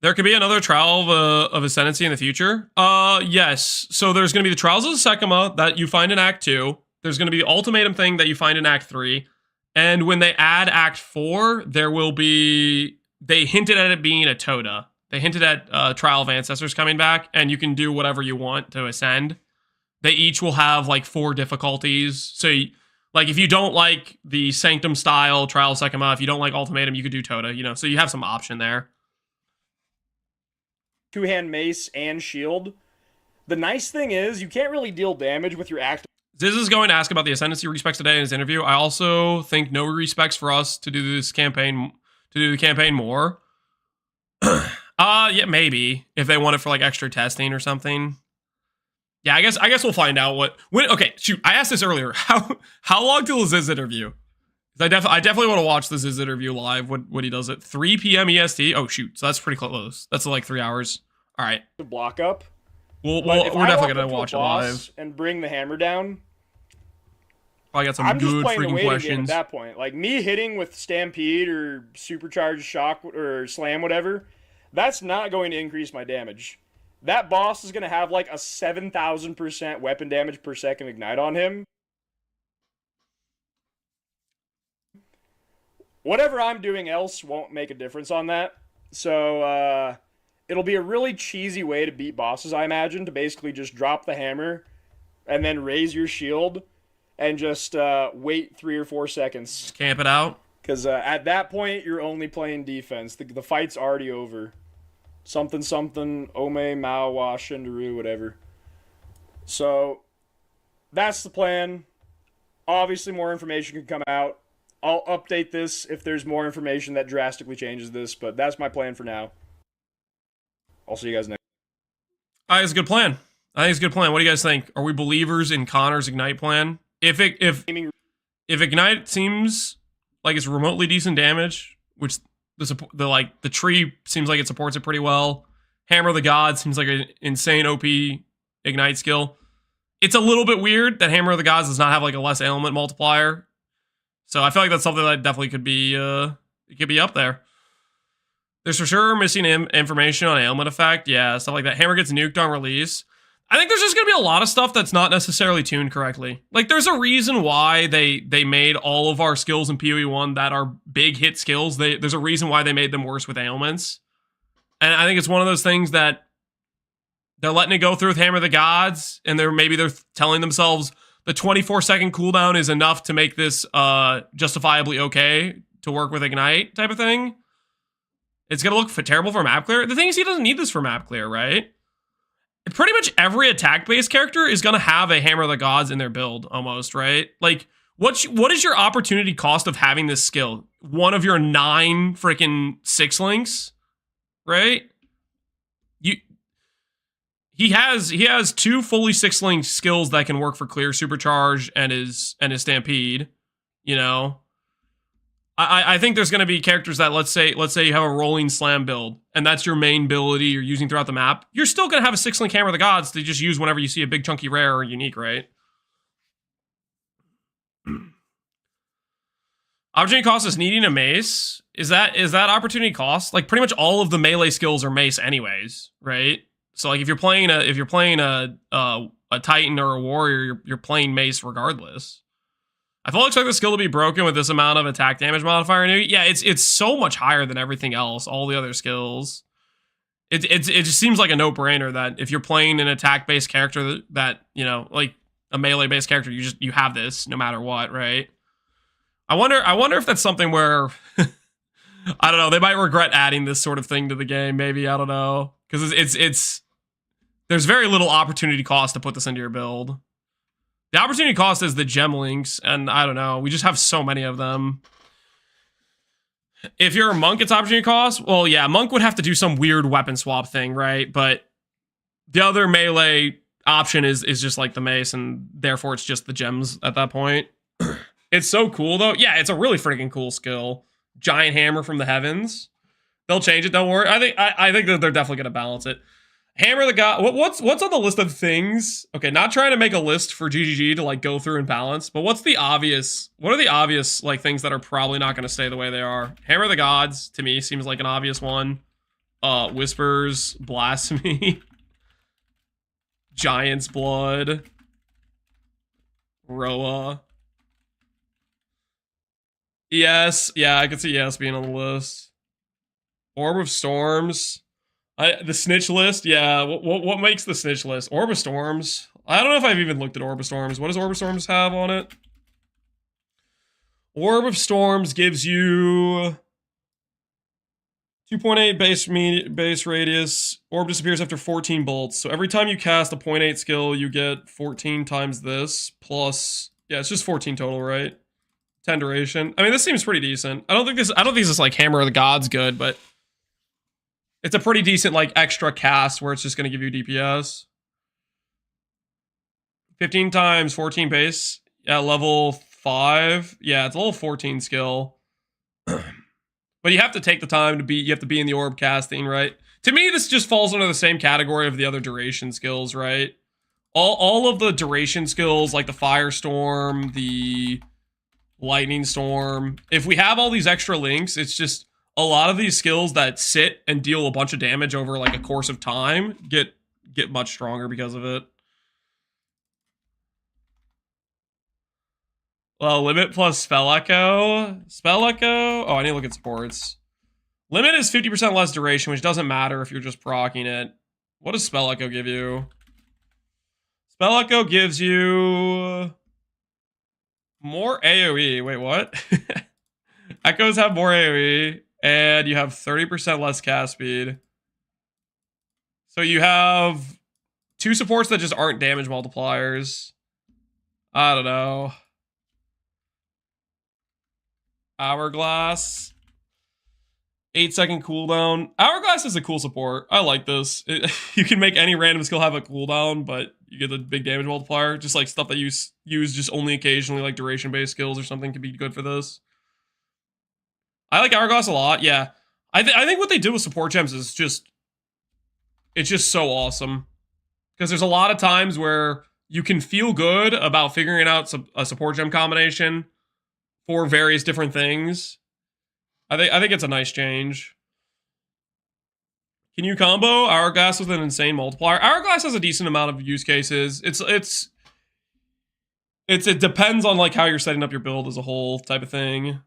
There could be another trial of Ascendancy in the future. Yes. So there's going to be the Trials of the Sekima that you find in Act 2. There's going to be the Ultimatum thing that you find in Act 3. And when they add Act 4, there will be... They hinted at it being a Toda. They hinted at Trial of Ancestors coming back, and you can do whatever you want to ascend. They each will have 4 difficulties. So, if you don't like the Sanctum style Trial of Sekima, if you don't like Ultimatum, you could do Toda. So you have some option there.
2-hand mace and shield. The nice thing is you can't really deal damage with your active.
Ziz is going to ask about the Ascendancy respecs today in his interview. I also think no respecs for us to do this campaign, to do the campaign more. Yeah, maybe if they want it for extra testing or something. Yeah, I guess we'll find out okay, shoot. I asked this earlier. How long till the Ziz interview? I definitely want to watch the Ziz interview live when he does it. 3 p.m. EST. Oh shoot, so that's pretty close. That's 3 hours. All right.
To block up.
We're definitely gonna watch it live
and bring the hammer down.
Probably got some
I'm
good
just playing
freaking
the waiting
questions.
game at that point. Me hitting with Stampede or Supercharged Shock or Slam, whatever, that's not going to increase my damage. That boss is going to have a 7,000% weapon damage per second ignite on him. Whatever I'm doing else won't make a difference on that. So, it'll be a really cheesy way to beat bosses, I imagine, to basically just drop the hammer and then raise your shield and just wait 3 or 4 seconds.
Just camp it out.
Because at that point, you're only playing defense. The fight's already over. Something, Ome, Mao, Wa, Shindaru, whatever. So, that's the plan. Obviously, more information can come out. I'll update this if there's more information that drastically changes this, but that's my plan for now. I'll see you guys next.
I think it's a good plan. What do you guys think? Are we believers in Connor's Ignite plan? If Ignite seems like it's remotely decent damage, which the tree seems like it supports it pretty well. Hammer of the Gods seems like an insane OP Ignite skill. It's a little bit weird that Hammer of the Gods does not have a less ailment multiplier. So I feel like that's something that definitely could be up there. There's for sure missing information on ailment effect. Yeah, stuff like that. Hammer gets nuked on release. I think there's just going to be a lot of stuff that's not necessarily tuned correctly. There's a reason why they made all of our skills in PoE 1 that are big hit skills. There's a reason why they made them worse with ailments. And I think it's one of those things that they're letting it go through with Hammer of the Gods, and they're telling themselves the 24-second cooldown is enough to make this justifiably okay to work with Ignite type of thing. It's gonna look terrible for map clear. The thing is, he doesn't need this for map clear, right? Pretty much every attack-based character is gonna have a Hammer of the Gods in their build, almost, right? Like, what is your opportunity cost of having this skill? One of your 9 freaking 6 links, right? He has 2 fully 6-link skills that can work for clear, supercharge and his stampede. You know, I think there's going to be characters that let's say you have a rolling slam build and that's your main ability you're using throughout the map. You're still going to have a 6-link Hammer of the Gods to just use whenever you see a big chunky rare or unique, right? Opportunity cost is needing a mace. Is that opportunity cost? Like pretty much all of the melee skills are mace anyways, right? So like if you're playing a Titan or a warrior, you're playing mace regardless. I fully expect the skill to be broken with this amount of attack damage modifier. Yeah, it's so much higher than everything else, all the other skills. It just seems like a no-brainer that if you're playing an attack-based character that you know, like a melee-based character, you have this no matter what, right? I wonder if that's something where I don't know, they might regret adding this sort of thing to the game, maybe, I don't know. Because it's there's very little opportunity cost to put this into your build. The opportunity cost is the gem links, and I don't know, we just have so many of them. If you're a monk, it's opportunity cost. Well, yeah, monk would have to do some weird weapon swap thing, right? But the other melee option is just like the mace, and therefore it's just the gems at that point. It's so cool, though. Yeah, it's a really freaking cool skill. Giant hammer from the heavens. They'll change it, don't worry. I think that they're definitely going to balance it. Hammer of the God. What's on the list of things? Okay, not trying to make a list for GGG to like go through and balance, but what are the obvious like things that are probably not going to stay the way they are? Hammer of the Gods to me seems like an obvious one. Whispers, Blasphemy, Giant's Blood, Roa. Yes, yeah, I could see yes being on the list. Orb of Storms. The snitch list, yeah. What makes the snitch list? Orb of Storms. I don't know if I've even looked at Orb of Storms. What does Orb of Storms have on it? Orb of Storms gives you 2.8 base radius. Orb disappears after 14 bolts. So every time you cast a 0.8 skill, you get 14 times this plus. Yeah, it's just 14 total, right? 10 duration. I mean, this seems pretty decent. I don't think this is like Hammer of the Gods good, but it's a pretty decent like extra cast where it's just going to give you DPS. 15 times 14 base at level 5. Yeah, it's a level 14 skill. But you have to take the time to you have to be in the orb casting, right? To me, this just falls under the same category of the other duration skills, right? All of the duration skills like the Firestorm, the Lightning Storm. If we have all these extra links, it's just a lot of these skills that sit and deal a bunch of damage over like a course of time get much stronger because of it. Well, limit plus spell echo. Spell echo. Oh, I need to look at supports. Limit is 50% less duration, which doesn't matter if you're just proccing it. What does spell echo give you? Spell echo gives you more AoE. Wait, what? Echoes have more AoE. And you have 30% less cast speed. So you have 2 supports that just aren't damage multipliers. I don't know. Hourglass. 8-second cooldown. Hourglass is a cool support. I like this. You can make any random skill have a cooldown, but you get the big damage multiplier. Just like stuff that you use just only occasionally, like duration-based skills or something could be good for this. I like Hourglass a lot, yeah. I think what they did with support gems is it's just so awesome. Because there's a lot of times where you can feel good about figuring out a support gem combination for various different things. I think it's a nice change. Can you combo Hourglass with an insane multiplier? Hourglass has a decent amount of use cases. It depends on like how you're setting up your build as a whole type of thing.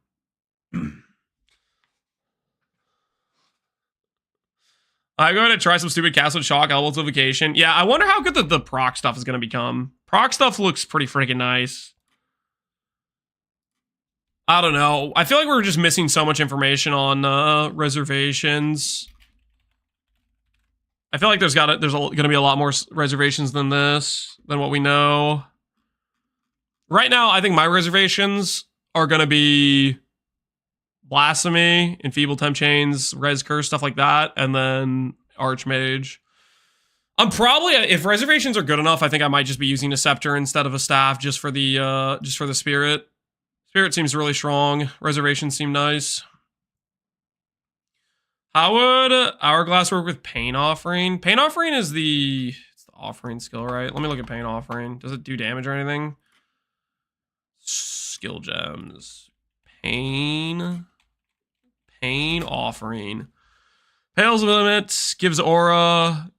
I'm going to try some stupid Castle Shock Elemental Vacation. Yeah, I wonder how good the proc stuff is going to become. Proc stuff looks pretty freaking nice. I don't know. I feel like we're just missing so much information on reservations. I feel like there's gonna be a lot more reservations than this, than what we know. Right now, I think my reservations are gonna be Blasphemy, Enfeebled Temp Chains, Res Curse, stuff like that, and then Archmage. I'm probably, if reservations are good enough, I think I might just be using a Scepter instead of a Staff just for the Spirit. Spirit seems really strong. Reservations seem nice. How would Hourglass work with Pain Offering? Pain Offering is the offering skill, right? Let me look at Pain Offering. Does it do damage or anything? Skill gems. Pain Offering. Pales limit, gives aura.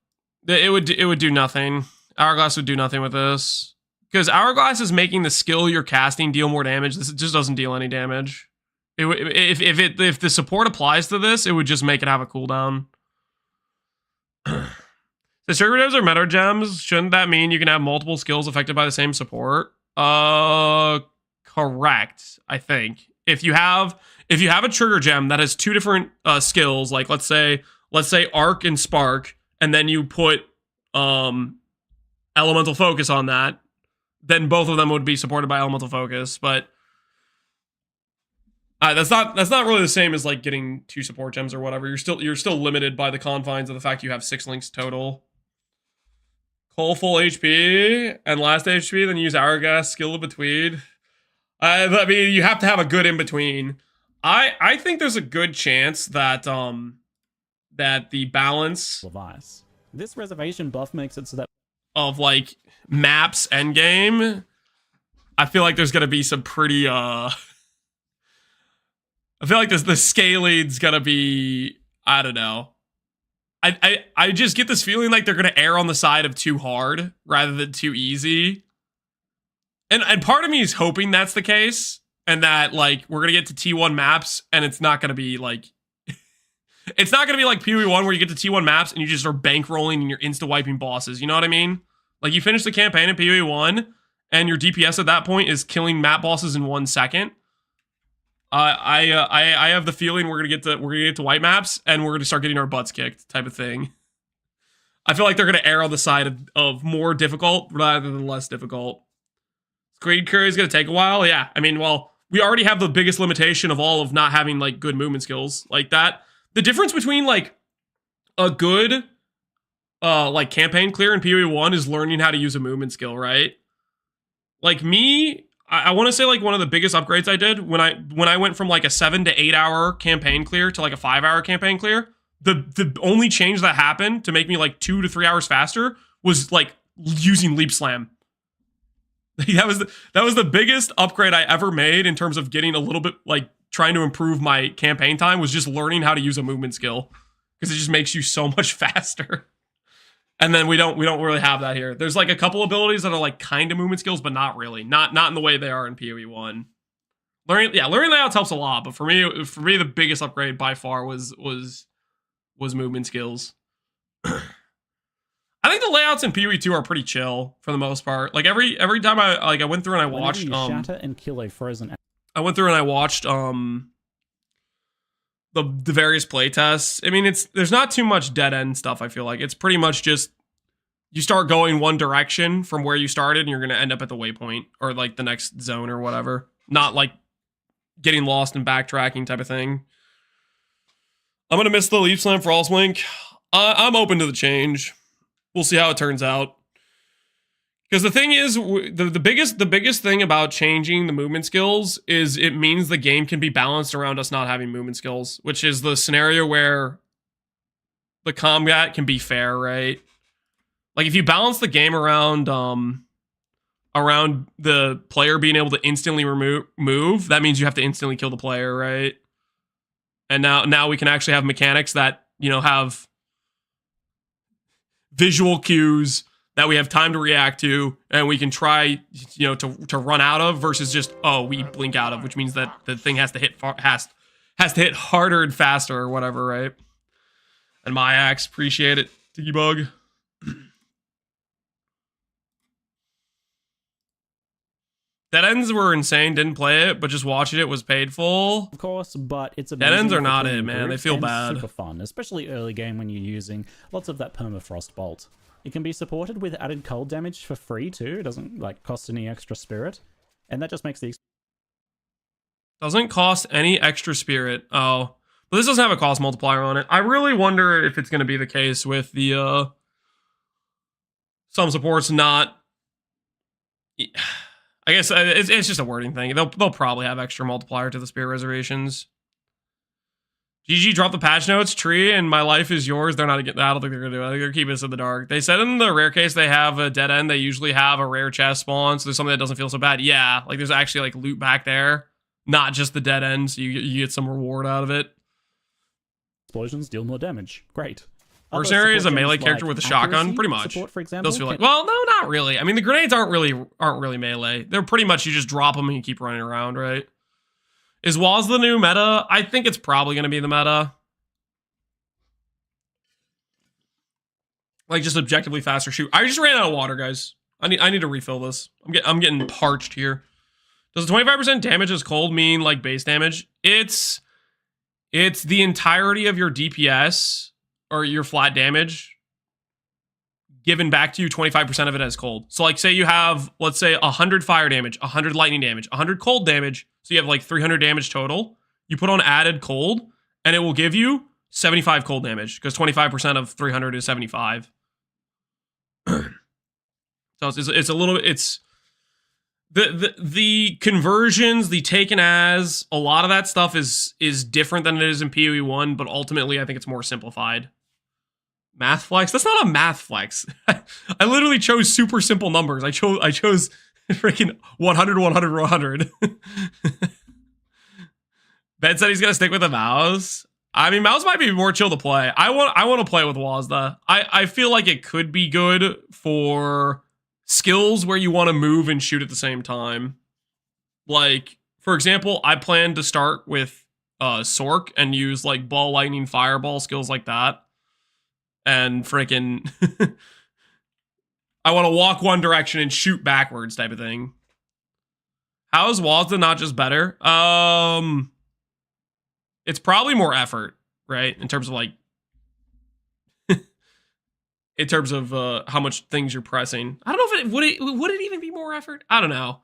It would do nothing. Hourglass would do nothing with this. Because Hourglass is making the skill you're casting deal more damage. This just doesn't deal any damage. If the support applies to this, it would just make it have a cooldown. The sugar gems are meta gems. Shouldn't that mean you can have multiple skills affected by the same support? Correct. I think if you have a trigger gem that has two different skills, like let's say Arc and Spark, and then you put Elemental Focus on that, then both of them would be supported by Elemental Focus. But that's not really the same as like getting 2 support gems or whatever. You're still limited by the confines of the fact you have 6 links total. Cole full HP and last HP, then use Hourglass skill in between. I mean, you have to have a good in between. I think there's a good chance that that the balance
Levice. This reservation buff makes it so that
of like maps endgame, I feel like there's gonna be some pretty I feel like the scaling's gonna be, I don't know. I just get this feeling like they're gonna err on the side of too hard rather than too easy. And part of me is hoping that's the case, and that like we're gonna get to T1 maps and it's not gonna be like it's not gonna be like PoE1 where you get to T1 maps and you just start bankrolling and you're insta wiping bosses. You know what I mean? Like you finish the campaign in PoE1 and your DPS at that point is killing map bosses in 1 second. I have the feeling we're gonna get to white maps and we're gonna start getting our butts kicked type of thing. I feel like they're gonna err on the side of more difficult rather than less difficult. Greed Curry is gonna take a while. Yeah, I mean, well, we already have the biggest limitation of all of not having like good movement skills like that. The difference between like a good like campaign clear in PoE1 is learning how to use a movement skill, right? Like me, I want to say like one of the biggest upgrades I did when I went from like a 7 to 8 hour campaign clear to like a 5 hour campaign clear. The only change that happened to make me like 2 to 3 hours faster was like using Leap Slam. That was the biggest upgrade I ever made in terms of getting a little bit like trying to improve my campaign time, was just learning how to use a movement skill, because it just makes you so much faster. And then we don't really have that here. There's like a couple abilities that are like kind of movement skills, but not really. Not in the way they are in PoE1. Learning layouts helps a lot, but for me the biggest upgrade by far was movement skills. I think the layouts in PoE2 are pretty chill for the most part. Like every time I went through and I watched
shatter and kill a frozen.
I went through and I watched the various playtests. I mean, there's not too much dead end stuff. I feel like it's pretty much just you start going one direction from where you started and you're gonna end up at the waypoint or like the next zone or whatever. Not like getting lost and backtracking type of thing. I'm gonna miss the Leap Slam Frost Link. I'm open to the change. We'll see how it turns out. Because the thing is, the biggest thing about changing the movement skills is it means the game can be balanced around us not having movement skills, which is the scenario where the combat can be fair, right? Like if you balance the game around the player being able to instantly move, that means you have to instantly kill the player, right? And now we can actually have mechanics that, you know, have visual cues that we have time to react to, and we can try, you know, to run out of, versus just, oh, we blink out of, which means that the thing has to hit has to hit harder and faster or whatever, right? And my axe, appreciate it, Tiki Bug. Dead ends were insane. Didn't play it, but just watching it was painful.
Of course, but it's
Dead
amazing
ends are
for
not
cleaning
it, man. They
groups
feel
and
bad.
super fun, especially early game when you're using lots of that permafrost bolt. It can be supported with added cold damage for free too. It doesn't like cost any extra spirit, and that just makes the
Doesn't cost any extra spirit. Oh, but this doesn't have a cost multiplier on it. I really wonder if it's going to be the case with the some supports not. I guess it's just a wording thing. They'll probably have extra multiplier to the spirit reservations. GG dropped the patch notes tree and my life is yours. They're not. I don't think they're gonna do it. I think they're keeping us in the dark. They said in the rare case they have a dead end. They usually have a rare chest spawn, so there's something that doesn't feel so bad. Yeah, like there's actually like loot back there, not just the dead end. So you get some reward out of it.
explosions deal more damage. Great.
Mercenary is a
Other support
melee
gems
character
like
with a shotgun,
accuracy
pretty much.
Support, for example,
Those feel like, well, no, not really. I mean, the grenades aren't really melee. They're pretty much you just drop them and you keep running around, right? Is Waz the new meta? I think it's probably going to be the meta. Like just objectively faster shoot. I just ran out of water, guys. I need to refill this. I'm getting parched here. Does 25% damage as cold mean like base damage? It's the entirety of your DPS or your flat damage given back to you 25% of it as cold. So like say you have, let's say 100 fire damage, 100 lightning damage, 100 cold damage. So you have like 300 damage total. You put on added cold and it will give you 75 cold damage because 25% of 300 is 75. So it's a little bit, it's the conversions, the taken as, a lot of that stuff is different than it is in PoE 1, but ultimately I think it's more simplified. Math flex? That's not a math flex. I literally chose super simple numbers. I chose freaking 100, 100, 100. Ben said he's gonna stick with the mouse. I mean, mouse might be more chill to play. I want to play with Wazda. I feel like it could be good for skills where you want to move and shoot at the same time. Like, for example, I plan to start with Sork and use like ball, lightning, fireball skills like that. And freaking I want to walk one direction and shoot backwards type of thing. How is Wazda not just better? It's probably more effort, right? In terms of like in terms of how much things you're pressing. I don't know if would it even be more effort? I don't know.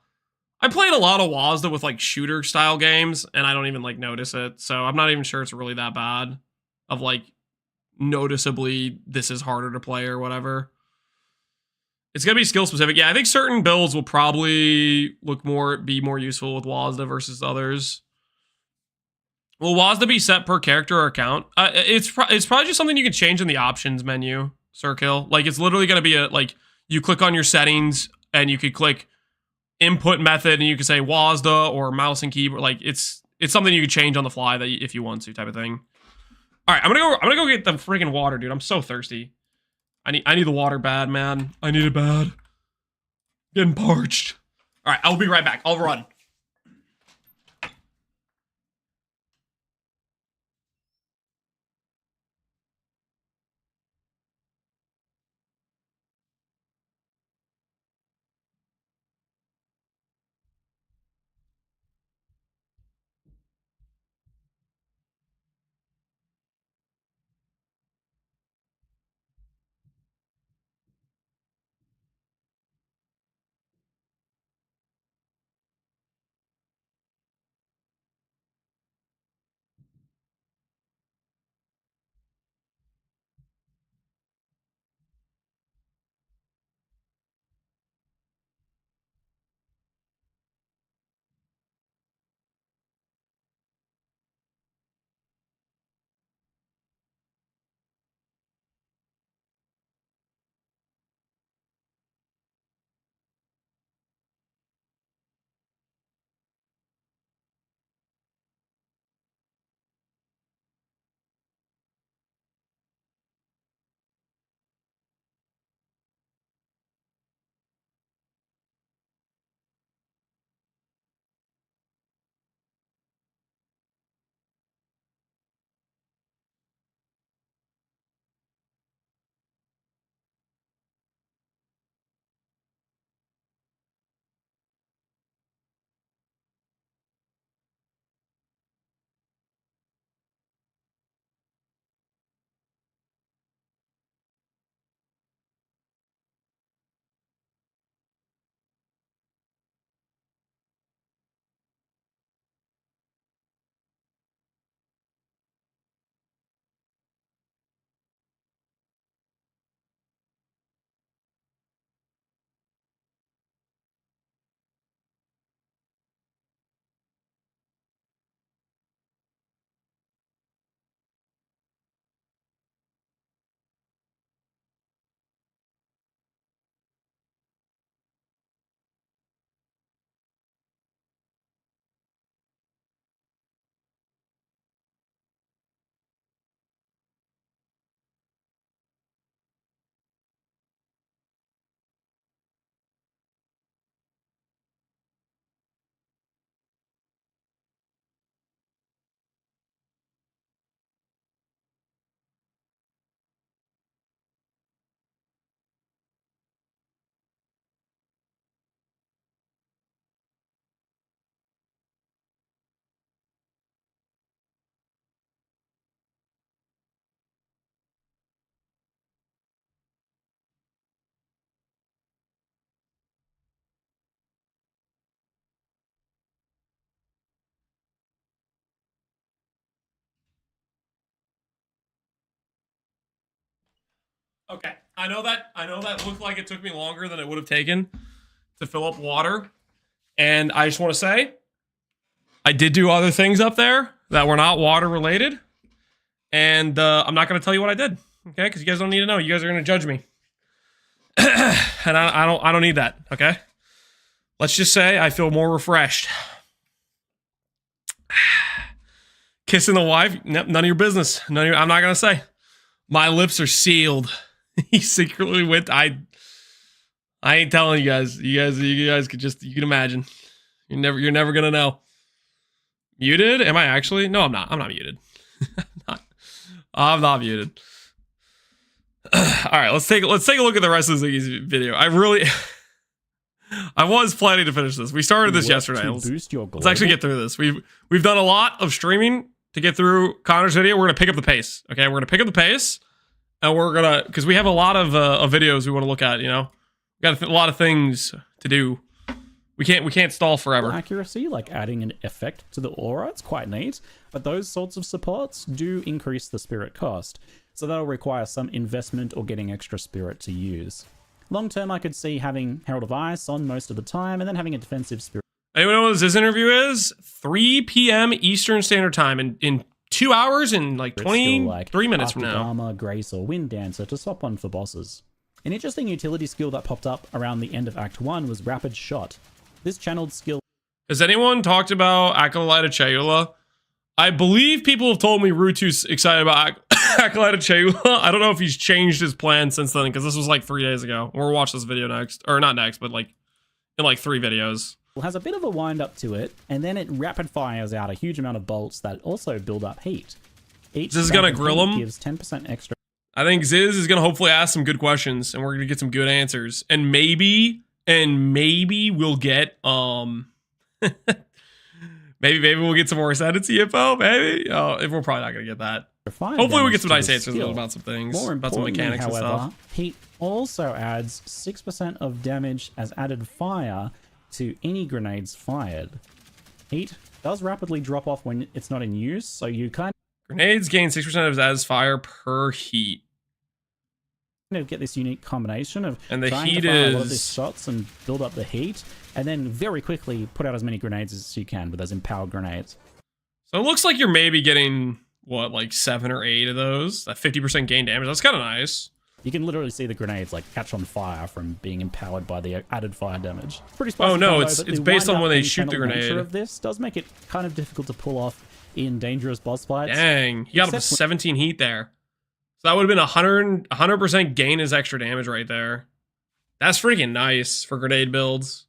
I played a lot of Wazda with like shooter style games and I don't even like notice it. So I'm not even sure it's really that bad of like noticeably this is harder to play or whatever. It's gonna be skill specific. Yeah, I think certain builds will probably be more useful with Wazda versus others. Will Wazda be set per character or account? It's probably just something you can change in the options menu, Circle. Like it's literally gonna be like you click on your settings and you could click input method and you could say Wazda or mouse and keyboard. Like it's something you could change on the fly that if you want to type of thing. All right, I'm gonna go get the freaking water, dude. I'm so thirsty. I need the water bad, man. I need it bad. Getting parched. All right, I'll be right back. I'll run. Okay, I know that looked like it took me longer than it would have taken to fill up water, and I just want to say, I did do other things up there that were not water related, and I'm not going to tell you what I did, okay? Because you guys don't need to know. You guys are going to judge me, and I don't need that, okay? Let's just say I feel more refreshed. Kissing the wife, none of your business. I'm not going to say. My lips are sealed. He secretly went. I ain't telling you guys. You guys could just, you can imagine. You're never gonna know. Muted? Am I actually? No, I'm not. I'm not muted. I'm not muted. All right, let's take a look at the rest of this video. I was planning to finish this. We started this yesterday. Let's actually get through this. We've done a lot of streaming to get through Connor's video. We're gonna pick up the pace. Okay, we're gonna pick up the pace. And we're gonna, because we have a lot of videos we want to look at, you know, we got a lot of things to do. We can't stall forever.
Accuracy, like adding an effect to the aura, it's quite neat. But those sorts of supports do increase the spirit cost, so that'll require some investment or getting extra spirit to use. Long term, I could see having Herald of Ice on most of the time, and then having a defensive spirit.
Anyone know what this interview is? 3 p.m. Eastern Standard Time in 2 hours and like 23 minutes from now.
Armor, Grace, or Wind Dancer to swap on for bosses. An interesting utility skill that popped up around the end of Act 1 was Rapid Shot. This channeled skill...
Has anyone talked about Acolyte of Chayula? I believe people have told me Rutu's excited about Acolyte of Chayula. I don't know if he's changed his plan since then, because this was like 3 days ago. We'll watch this video next. Or not next, but like in like 3 videos.
Has a bit of a wind up to it, and then it rapid fires out a huge amount of bolts that also build up heat. Each
this is gonna grill him.
Gives 10% extra.
I think Ziz is gonna hopefully ask some good questions, and we're gonna get some good answers, and maybe we'll get maybe we'll get some more Ascendency info. Maybe if we're probably not gonna get that. Hopefully we get some nice answers about some things, about some mechanics
however,
and stuff.
Heat also adds 6% of damage as added fire to any grenades fired. Heat does rapidly drop off when it's not in use, so you kind
Grenades gain 6% of as fire per heat.
of get this unique combination of
and the
trying
heat
to fire
is
a lot of these shots and build up the heat, and then very quickly put out as many grenades as you can with those empowered grenades.
So it looks like you're maybe getting what, like 7 or 8 of those. That 50% gain damage. That's kind of nice.
You can literally see the grenades like catch on fire from being empowered by the added fire damage. Pretty spicy.
Oh no,
combo,
it's based on when they shoot the grenade.
Nature of this does make it kind of difficult to pull off in dangerous boss fights.
Dang, he got up to 17 heat there. So that would have been 100% gain as extra damage right there. That's freaking nice for grenade builds.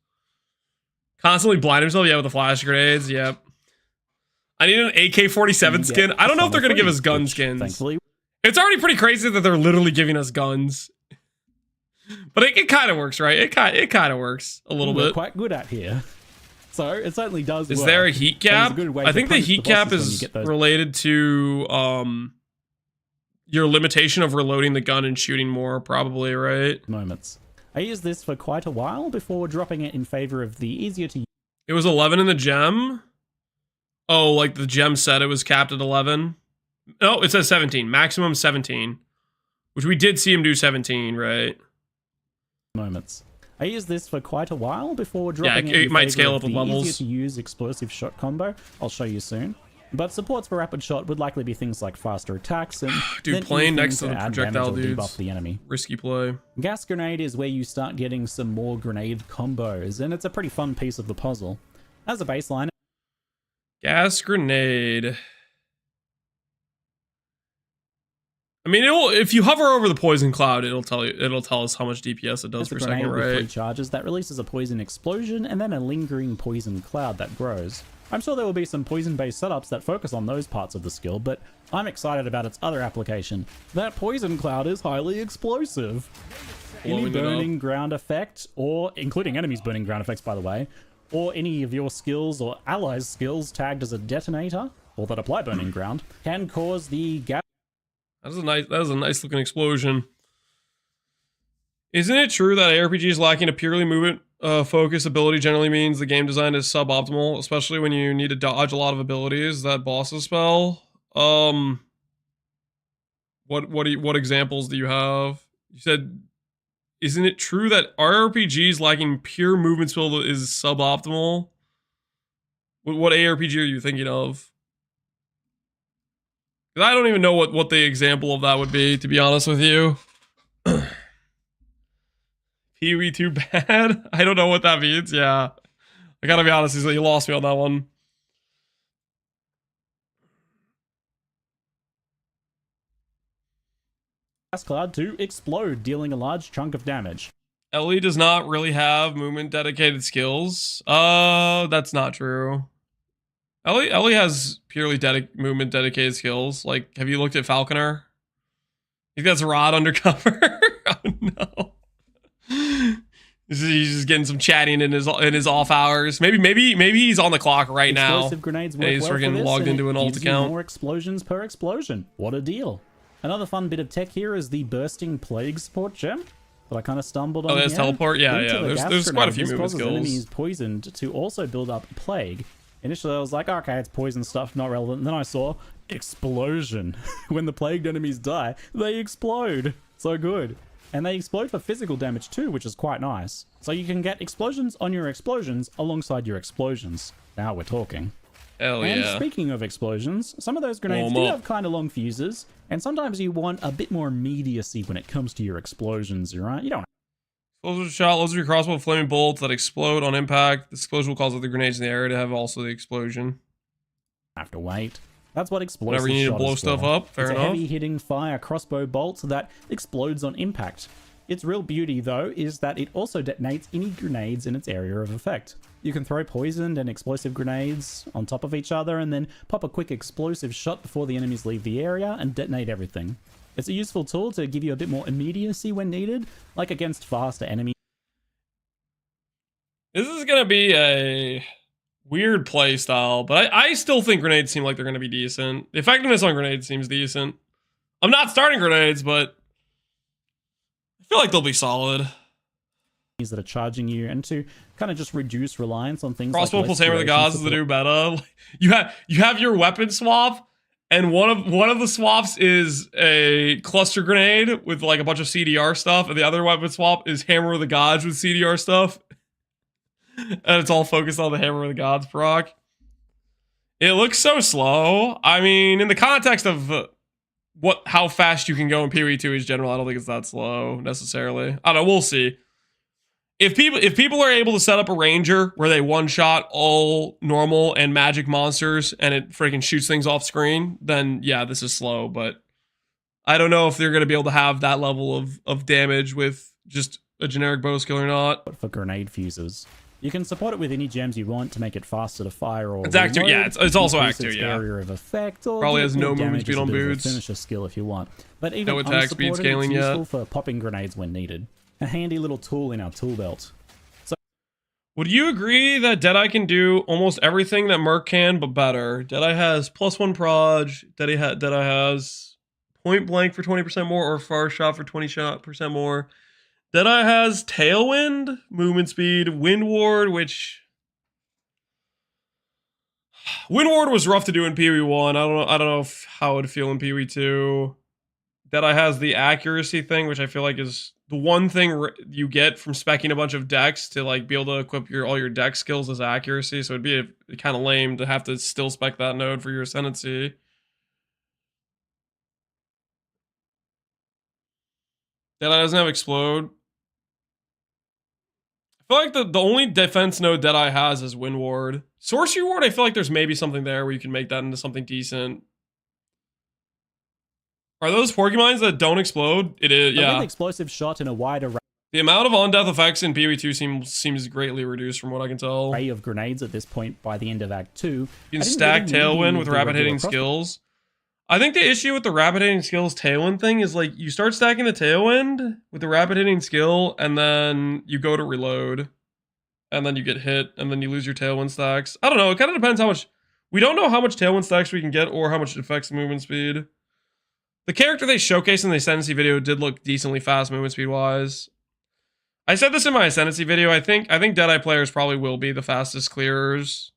Constantly blind himself, yeah, with the flash grenades, yep. I need an AK-47 skin. I don't know if they're going to give us gun skins.
Thankfully.
It's already pretty crazy that they're literally giving us guns. But it kind of works, right? It kind of works a little bit.
Quite good at here. So it certainly does
Is
work.
there a heat cap? I think the heat cap
is
is related to your limitation of reloading the gun and shooting more, probably, right?
Moments. I used this for quite a while before dropping it in favor of the easier to use.
It was 11 in the gem? Oh, like the gem said it was capped at 11? No, it says 17. Maximum 17. Which we did see him do 17, right?
Moments. I used this for quite a while before dropping
it might scale up with levels.
Easier to use explosive shot combo. I'll show you soon. But supports for rapid shot would likely be things like faster attacks and
dude, playing next to the projectile dudes.
Debuff the enemy.
Risky play.
Gas grenade is where you start getting some more grenade combos, and it's a pretty fun piece of the puzzle. As a baseline,
gas grenade. I mean, if you hover over the poison cloud, it'll tell us how much DPS it does per second, right?
With 3 charges that releases a poison explosion and then a lingering poison cloud that grows. I'm sure there will be some poison-based setups that focus on those parts of the skill, but I'm excited about its other application. That poison cloud is highly explosive. Any burning ground effect, or including enemies burning ground effects, by the way, or any of your skills or allies' skills tagged as a detonator or that apply burning ground, can cause the gas.
That was a nice looking explosion. Isn't it true that ARPGs lacking a purely movement focus ability generally means the game design is suboptimal, especially when you need to dodge a lot of abilities that bosses spell? What examples do you have? You said, isn't it true that RPGs lacking pure movement skill is suboptimal? What ARPG are you thinking of? Because I don't even know what the example of that would be, to be honest with you. Pee-wee too bad? I don't know what that means, yeah. I gotta be honest, you lost me on that one.
Cloud to explode, dealing a large chunk of damage.
Ellie does not really have movement dedicated skills. That's not true. Ellie has purely movement dedicated skills. Like, have you looked at Falconer? He gets Rod undercover. Oh no. He's just getting some chatting in his off hours. Maybe he's on the clock right now.
Explosive grenades work
and he's
well
freaking
for this,
logged into an alt
gives you
account.
more explosions per explosion. What a deal. Another fun bit of tech here is the bursting plague support gem that I kind of stumbled on.
Oh, there's
here.
teleport? Yeah,
Linked to
yeah.
the
There's
gas
quite a
grenade.
few
This
movement
causes
skills.
enemies poisoned to also build up plague. Initially, I was like, okay, it's poison stuff, not relevant. And then I saw explosion. When the plagued enemies die, they explode. So good. And they explode for physical damage too, which is quite nice. So you can get explosions on your explosions alongside your explosions. Now we're talking.
Hell
And
yeah.
speaking of explosions, some of those grenades do have kind of long fuses, and sometimes you want a bit more immediacy when it comes to your explosions, right? You don't
Explosion shot, loads of your crossbow with flaming bolts that explode on impact. This explosion will cause other grenades in the area to have also the explosion.
have to wait. That's what explosive
Whenever you need to
shot
blow
is
stuff
for.
up, fair
it's
enough.
a heavy-hitting fire crossbow bolt that explodes on impact. Its real beauty, though, is that it also detonates any grenades in its area of effect. You can throw poisoned and explosive grenades on top of each other and then pop a quick explosive shot before the enemies leave the area and detonate everything. It's a useful tool to give you a bit more immediacy when needed, like against faster enemies.
This is going to be a weird play style, but I still think grenades seem like they're going to be decent. The effectiveness on grenades seems decent. I'm not starting grenades, but I feel like they'll be solid.
That are charging you, and to kind of just reduce reliance on things
Crossbow
like
plus Hammer of the Gods is the new meta. You have your weapon swap, and one of the swaps is a cluster grenade with like a bunch of CDR stuff, and the other weapon swap is Hammer of the Gods with CDR stuff. And it's all focused on the Hammer of the Gods proc. It looks so slow. I mean, in the context of how fast you can go in PoE2 is general, I don't think it's that slow necessarily. I don't know, we'll see. If people are able to set up a ranger where they one-shot all normal and magic monsters and it freaking shoots things off screen, then yeah, this is slow, but I don't know if they're going to be able to have that level of damage with just a generic bow skill or not.
For grenade fuses. You can support it with any gems you want to make it faster to fire or
it's Act 2, yeah, it's also
increase
Act 2,
its
yeah.
area of effect, or
probably
give
has
it
no
more
movement
damage
speed
as a
on
bit of a
boots.
finisher skill if you want. But even
No attack speed
unsupported,
scaling
it's
yet.
useful for popping grenades when needed. A handy little tool in our tool belt.
Would you agree that Deadeye can do almost everything that Merc can, but better? Deadeye has +1 proj, Deadeye has point blank for 20% more, or far shot for 20% more. Deadeye has Tailwind, movement speed, Wind Ward, which... Wind Ward was rough to do in PoE1. I don't know how it would feel in PoE2. Deadeye has the accuracy thing, which I feel like is the one thing you get from speccing a bunch of decks to like be able to equip all your deck skills as accuracy. So it'd be kind of lame to have to still spec that node for your Ascendency. Deadeye doesn't have Explode. I feel like the only defense node Deadeye has is Wind Ward. Sorcery Ward, I feel like there's maybe something there where you can make that into something decent. Are those Porcupines that don't explode? It is, yeah.
With explosive shot in a wide array
The amount of on-death effects in PoE2 seems greatly reduced from what I can tell.
of grenades at this point by the end of Act 2.
You can stack Tailwind with rapid hitting skills. I think the issue with the rapid hitting skills Tailwind thing is like you start stacking the Tailwind with the rapid hitting skill and then you go to reload and then you get hit and then you lose your Tailwind stacks. I don't know. It kind of depends how much. We don't know how much Tailwind stacks we can get or how much it affects movement speed. The character they showcased in the Ascendency video did look decently fast movement speed wise. I said this in my Ascendency video. I think Deadeye players probably will be the fastest clearers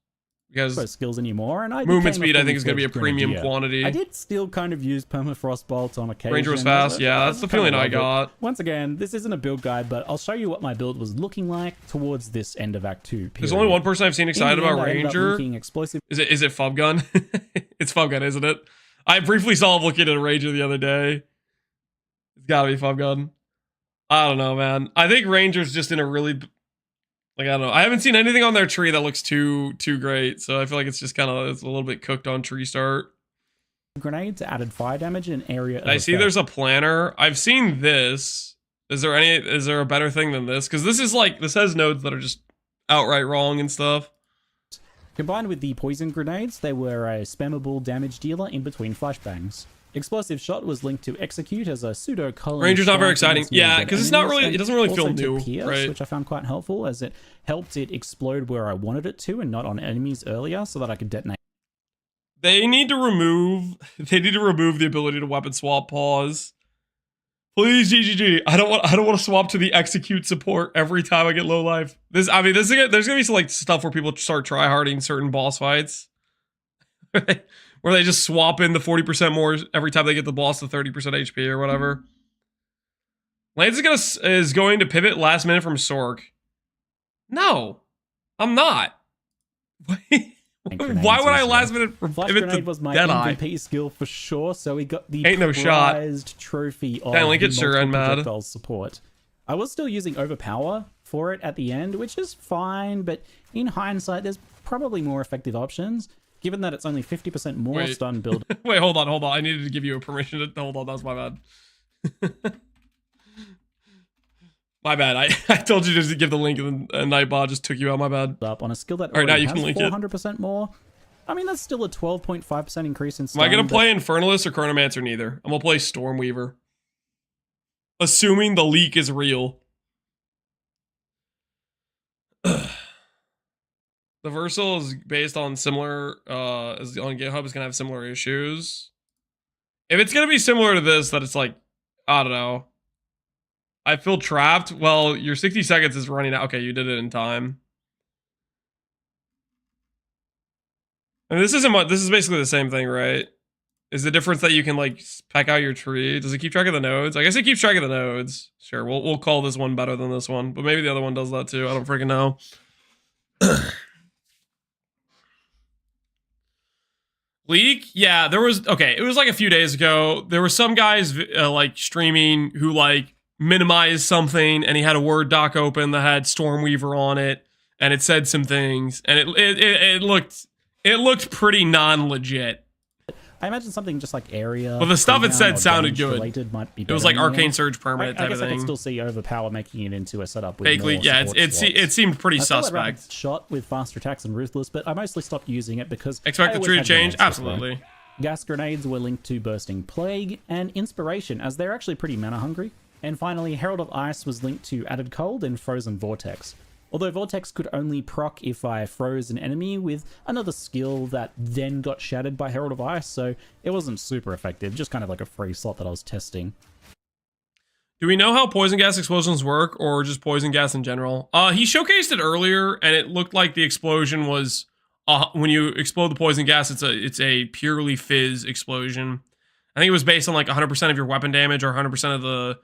because
those skills anymore, and I
movement
became
speed I think is going to be a
full-fledged
premium
grenadier.
quantity.
I did still kind of use permafrost bolts on occasion.
Ranger was fast. Yeah, that's the feeling I
love it.
got.
Once again, this isn't a build guide, but I'll show you what my build was looking like towards this end of Act 2 period.
There's only one person I've seen excited
In the end,
about
I ended up
Ranger.
linking explosive
Is it Fubgun? It's Fubgun, isn't it? I briefly saw him looking at a Ranger the other day. It's gotta be Fubgun. I don't know, man. I think Ranger's just in a really, like, I don't know. I haven't seen anything on their tree that looks too great, so I feel like it's just kind of, it's a little bit cooked on tree start.
grenades added fire damage in area.
I see there's a planner. I've seen this. Is there a better thing than this? Because this is like, this has nodes that are just outright wrong and stuff.
Combined with the poison grenades, they were a spammable damage dealer in between flashbangs. Explosive Shot was linked to Execute as a pseudo colony.
Ranger's not very exciting. Yeah, because it's not really, it doesn't really feel
also to
new,
Pierce,
right?
which I found quite helpful as it helped it explode where I wanted it to and not on enemies earlier, so that I could detonate.
They need to remove the ability to weapon swap. Pause. Please, GGG. I don't want to swap to the Execute support every time I get low life. There's gonna be some like stuff where people start tryharding certain boss fights. Where they just swap in the 40% more every time they get the boss to 30% HP or whatever. Lance is going to pivot last minute from Sork. No, I'm not. Why would I last minute
Flash
pivot
Grenade
to
was my
Deadeye?
MVP skill for sure, so he got the
Ain't no shot.
prized trophy of
Can't link it,
the
sure,
multiple
I'm mad.
projectile support. I was still using Overpower for it at the end, which is fine, but in hindsight, there's probably more effective options, given that it's only 50% more stun build.
Wait, hold on. I needed to give you a permission to hold on. That was my bad. My bad. I told you just to give the link and Nightbot just took you out. My bad.
Up on a skill that
All right, now
already
you can
has
link it.
400% more. I mean, that's still a 12.5% increase in stun.
Am I going
but
to play Infernalist or Chronomancer? Neither. I'm going to play Stormweaver. Assuming the leak is real. The Versal is based on similar, is on GitHub, is going to have similar issues. If it's going to be similar to this, that it's like, I don't know. I feel trapped. Well, your 60 seconds is running out. Okay, you did it in time. And this is basically the same thing, right? Is the difference that you can like pack out your tree? Does it keep track of the nodes? I guess it keeps track of the nodes. Sure, we'll call this one better than this one, but maybe the other one does that too. I don't freaking know. Leak? Yeah, there was, okay, it was like a few days ago. There were some guys like streaming who like minimized something and he had a Word doc open that had Stormweaver on it and it said some things and it looked pretty non-legit.
I imagine something just like area.
But the stuff it said
or
sounded
damage
good.
related might be
It was
better
like
in the
Arcane
end.
Surge permanent
I
type
guess
of
I can
thing.
still see Overpower making it into a setup with
Fake
more
leak, yeah,
support
it
slots.
seemed pretty
I still have
suspect.
Shot with faster attacks and Ruthless, but I mostly stopped using it because
Expect
I
the
always
tree to
had
change?
grenades to throw.
Absolutely.
Gas grenades were linked to Bursting Plague and Inspiration, as they're actually pretty mana hungry. And finally, Herald of Ice was linked to Added Cold and Frozen Vortex. Although Vortex could only proc if I froze an enemy with another skill that then got shattered by Herald of Ice, so it wasn't super effective, just kind of like a free slot that I was testing.
Do we know how poison gas explosions work or just poison gas in general? He showcased it earlier and it looked like the explosion was when you explode the poison gas, it's a purely fizz explosion. I think it was based on like 100% of your weapon damage or 100% of the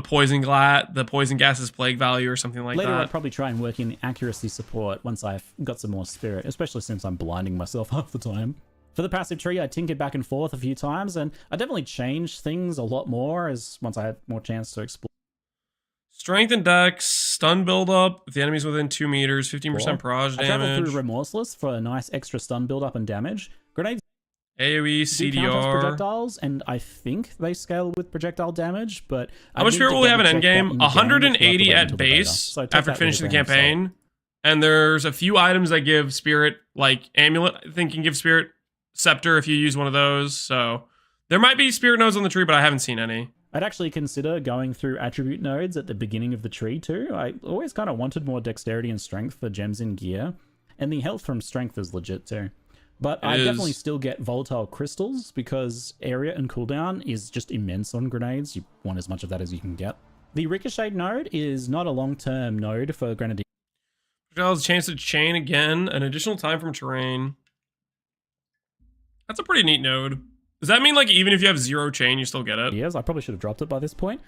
poison gas's plague value or something like
Later,
that.
I'd probably try and work in accuracy support once I've got some more spirit, especially since I'm blinding myself half the time. For the passive tree, I tinkered back and forth a few times, and I definitely changed things a lot more once I had more chance to explore.
Strength and dex, stun buildup. If the enemy's within 2 meters, 15% proj
I traveled
damage.
through Remorseless for a nice extra stun buildup and damage. Grenades
AoE,
do count as
CDR.
projectiles, and I think they scale with projectile damage, but
How much spirit will we have in Endgame? 180 at
base
base after finishing the campaign. And there's a few items that give spirit, like Amulet, I think can give spirit. Scepter if you use one of those. So there might be spirit nodes on the tree, but I haven't seen any.
I'd actually consider going through attribute nodes at the beginning of the tree too. I always kind of wanted more dexterity and strength for gems in gear, and the health from strength is legit too. But I definitely still get volatile crystals because area and cooldown is just immense on grenades. You want as much of that as you can get. The ricochet node is not a long-term node for grenadiers.
Exile has a chance to chain again. An additional time from terrain. That's a pretty neat node. Does that mean like even if you have 0 chain, you still get it?
Yes, I probably should have dropped it by this point.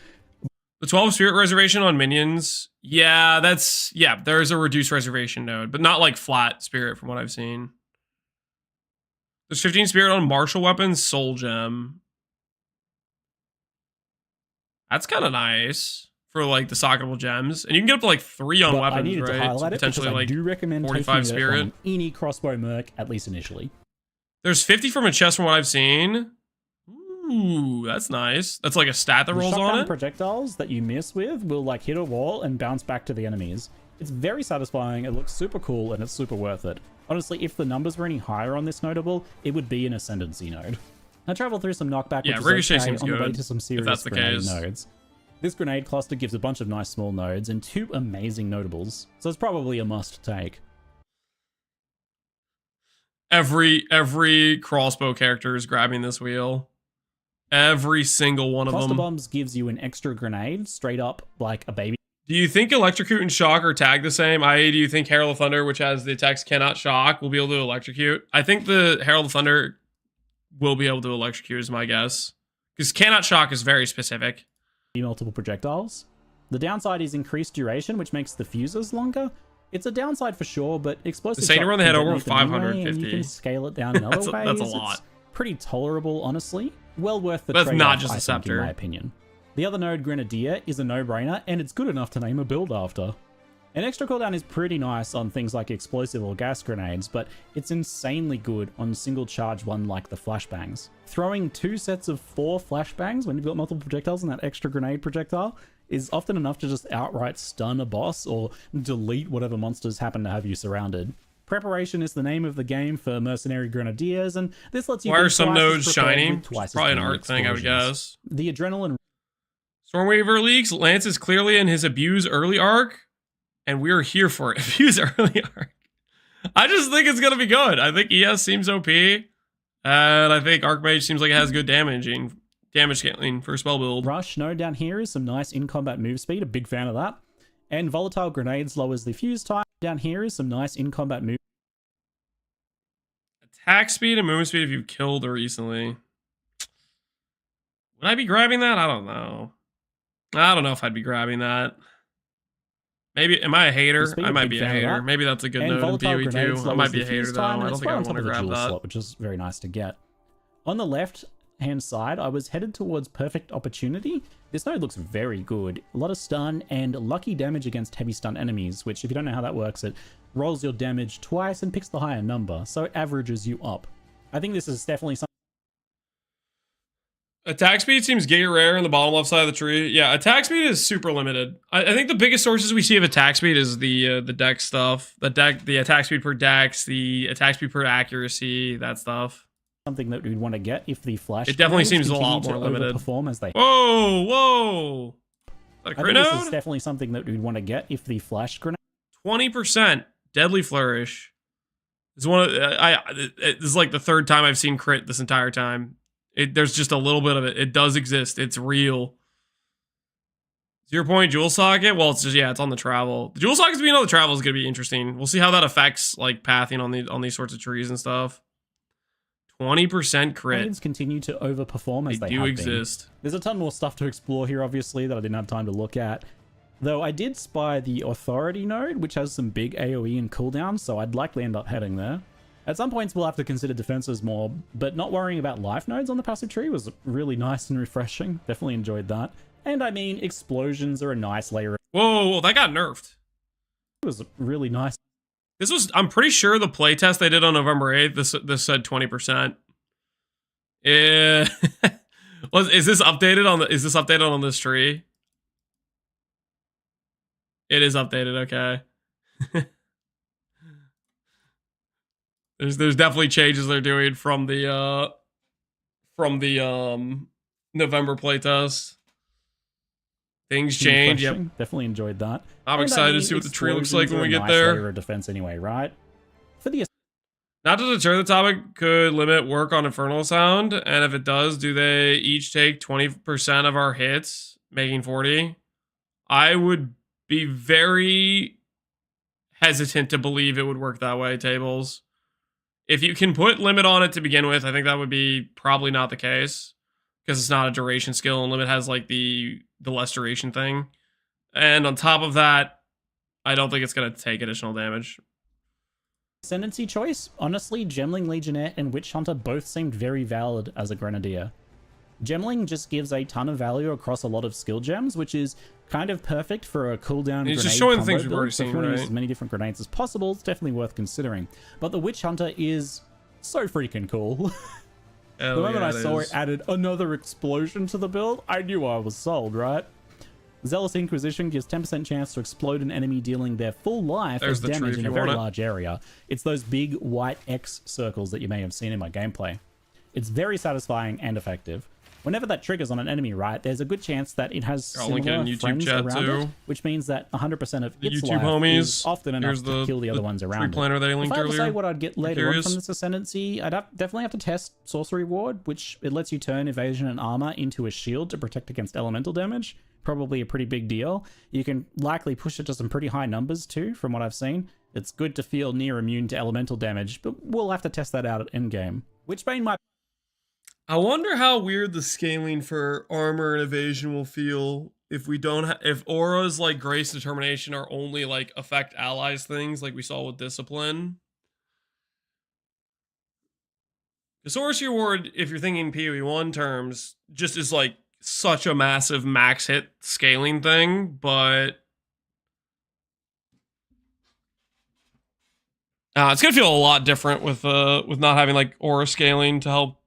The 12 spirit reservation on minions. Yeah, there's a reduced reservation node, but not like flat spirit from what I've seen. There's 15 spirit on martial weapons, soul gem. That's kind of nice for like the socketable gems, and you can get up to like 3 on weapons,
I needed
right?
to highlight it
Potentially
because I
like
do recommend
45
taking
spirit.
it from any crossbow merc, at least initially.
There's 50 from a chest from what I've seen. Ooh, that's nice. That's like a stat that rolls on it.
Projectiles that you miss with will like hit a wall and bounce back to the enemies. It's very satisfying, it looks super cool, and it's super worth it. Honestly, if the numbers were any higher on this notable, it would be an Ascendency node. I traveled through some knockback,
Yeah,
which
Ricochet
is okay,
seems
on the way
good,
to some serious
that's the
grenade
case.
nodes. This grenade cluster gives a bunch of nice small nodes and 2 amazing notables, so it's probably a must take.
Every crossbow character is grabbing this wheel. Every single one of
Cluster
them.
bombs gives you an extra grenade, straight up like a baby.
Do you think electrocute and shock are tagged the same? I.e., do you think Herald of Thunder, which has the attacks cannot shock, will be able to electrocute? I think the Herald of Thunder will be able to electrocute is my guess. Because cannot shock is very specific.
Multiple projectiles. The downside is increased duration, which makes the fuses longer. It's a downside for sure, but explosive
The Saint
shock
around the head
can
over
detonate them anyway,
550.
and you can scale it down in other ways.
That's a lot.
It's pretty tolerable, honestly. Well worth the
That's
trade-off,
not just a
I think,
scepter.
in my opinion. The other node, Grenadier, is a no-brainer, and it's good enough to name a build after. An extra cooldown is pretty nice on things like explosive or gas grenades, but it's insanely good on single charge one like the flashbangs. Throwing 2 sets of 4 flashbangs when you've got multiple projectiles and that extra grenade projectile is often enough to just outright stun a boss or delete whatever monsters happen to have you surrounded. Preparation is the name of the game for Mercenary Grenadiers, and this lets you
Why
be
are some
twice as
nodes
prepared
shining?
with twice
It's
as
probably an
many
art thing, I would
explosions.
guess.
The adrenaline
Stormweaver leaks. Lance is clearly in his abuse early arc, and we're here for it. Abuse early arc. I just think it's gonna be good. I think ES seems OP, and I think Archmage seems like it has good damage scaling for spell build.
Rush node down here is some nice in-combat move speed, a big fan of that. And Volatile Grenades lowers the fuse time. Down here is some nice in-combat move.
Attack speed and movement speed if you've killed recently. Would I be grabbing that? I don't know. I don't know if I'd be grabbing that. Maybe, am I a hater?
Speed,
I
a
might
big
be a
fan of
hater.
that.
Maybe that's a good
And
node in
Volatile
PoE too.
Grenades
I
lowers
might be
the
a hater
fuse
though.
time,
I
and
don't
it's
think
right
I
on
want
top
to
of the
grab
jewel
that.
slot, which is very nice to get. On the left-hand side, I was headed towards Perfect Opportunity. This node looks very good. A lot of stun and lucky damage against heavy stun enemies, which if you don't know how that works, it rolls your damage twice and picks the higher number, so it averages you up. I think this is definitely something.
Attack speed seems giga rare in the bottom left side of the tree. Yeah, attack speed is super limited. I think the biggest sources we see of attack speed is the dex stuff. The attack speed per dex, the attack speed per accuracy, that stuff.
Something that we'd want to get if the flash.
It definitely
grenades
seems a lot
continue
more
to
limited.
Overperform as they.
Whoa! Is that a
I
crit
think this is
node?
definitely something that we'd want to get if the flash grenade.
20% deadly flourish. It's one of this is like the 3rd time I've seen crit this entire time. There's just a little bit of it. It does exist. It's real. 0 point jewel socket. Well, it's just it's on the travel. The jewel sockets being on the travel is gonna be interesting. We'll see how that affects like pathing on these sorts of trees and stuff. 20% crit.
Grenades continue to overperform as
They
they
do
have
exist.
been. There's a ton more stuff to explore here, obviously, that I didn't have time to look at. Though I did spy the Authority node, which has some big AoE and cooldowns, so I'd likely end up heading there. At some points, we'll have to consider defenses more, but not worrying about life nodes on the passive tree was really nice and refreshing. Definitely enjoyed that. And I mean, explosions are a nice layer.
Whoa, that got nerfed.
It was really nice.
This was, I'm pretty sure the playtest they did on November 8th, this said 20%. Yeah. Is this updated on this tree? It is updated, okay. There's definitely changes they're doing from the November playtest. Things change. Yep.
Definitely enjoyed that.
I'm excited to see what the tree looks like when we get
nice
there.
layer of defense anyway, right? For the
Not to deter the topic, could limit work on Infernal Sound, and if it does, do they each take 20% of our hits, making 40? I would be very hesitant to believe it would work that way, Tables. If you can put limit on it to begin with, I think that would be probably not the case, because it's not a duration skill, and limit has like the less duration thing. And on top of that, I don't think it's going to take additional damage.
Ascendency choice, honestly, Gemling Legionnaire and Witch Hunter both seemed very valid as a Grenadier. Gemling just gives a ton of value across a lot of skill gems, which is kind of perfect for a cooldown grenade
just showing
combo
things we've
build.
already
So
seen,
if you want to
right?
use as many different grenades as possible, it's definitely worth considering. But the Witch Hunter is so freaking cool. The moment I saw it added another explosion to the build, I knew I was sold, right? Zealous Inquisition gives 10% chance to explode an enemy, dealing their full life as damage in a very large area. It's those big white X circles that you may have seen in my gameplay. It's very satisfying and effective. Whenever that triggers on an enemy, right, there's a good chance that it has similar friends around it, which means that 100% of its life is often enough to kill the other ones around it.
Planner that I linked
if I had to
earlier,
say what I'd get later on from this Ascendency, I'd definitely have to test Sorcery Ward, which it lets you turn evasion and armor into a shield to protect against elemental damage. Probably a pretty big deal. You can likely push it to some pretty high numbers too, from what I've seen. It's good to feel near immune to elemental damage, but we'll have to test that out at endgame. Witchbane might...
I wonder how weird the scaling for armor and evasion will feel if we don't if auras like Grace Determination are only like affect allies things like we saw with Discipline. The Sorcery Ward, if you're thinking PoE1 terms, just is like such a massive max hit scaling thing, but it's gonna feel a lot different with not having like aura scaling to help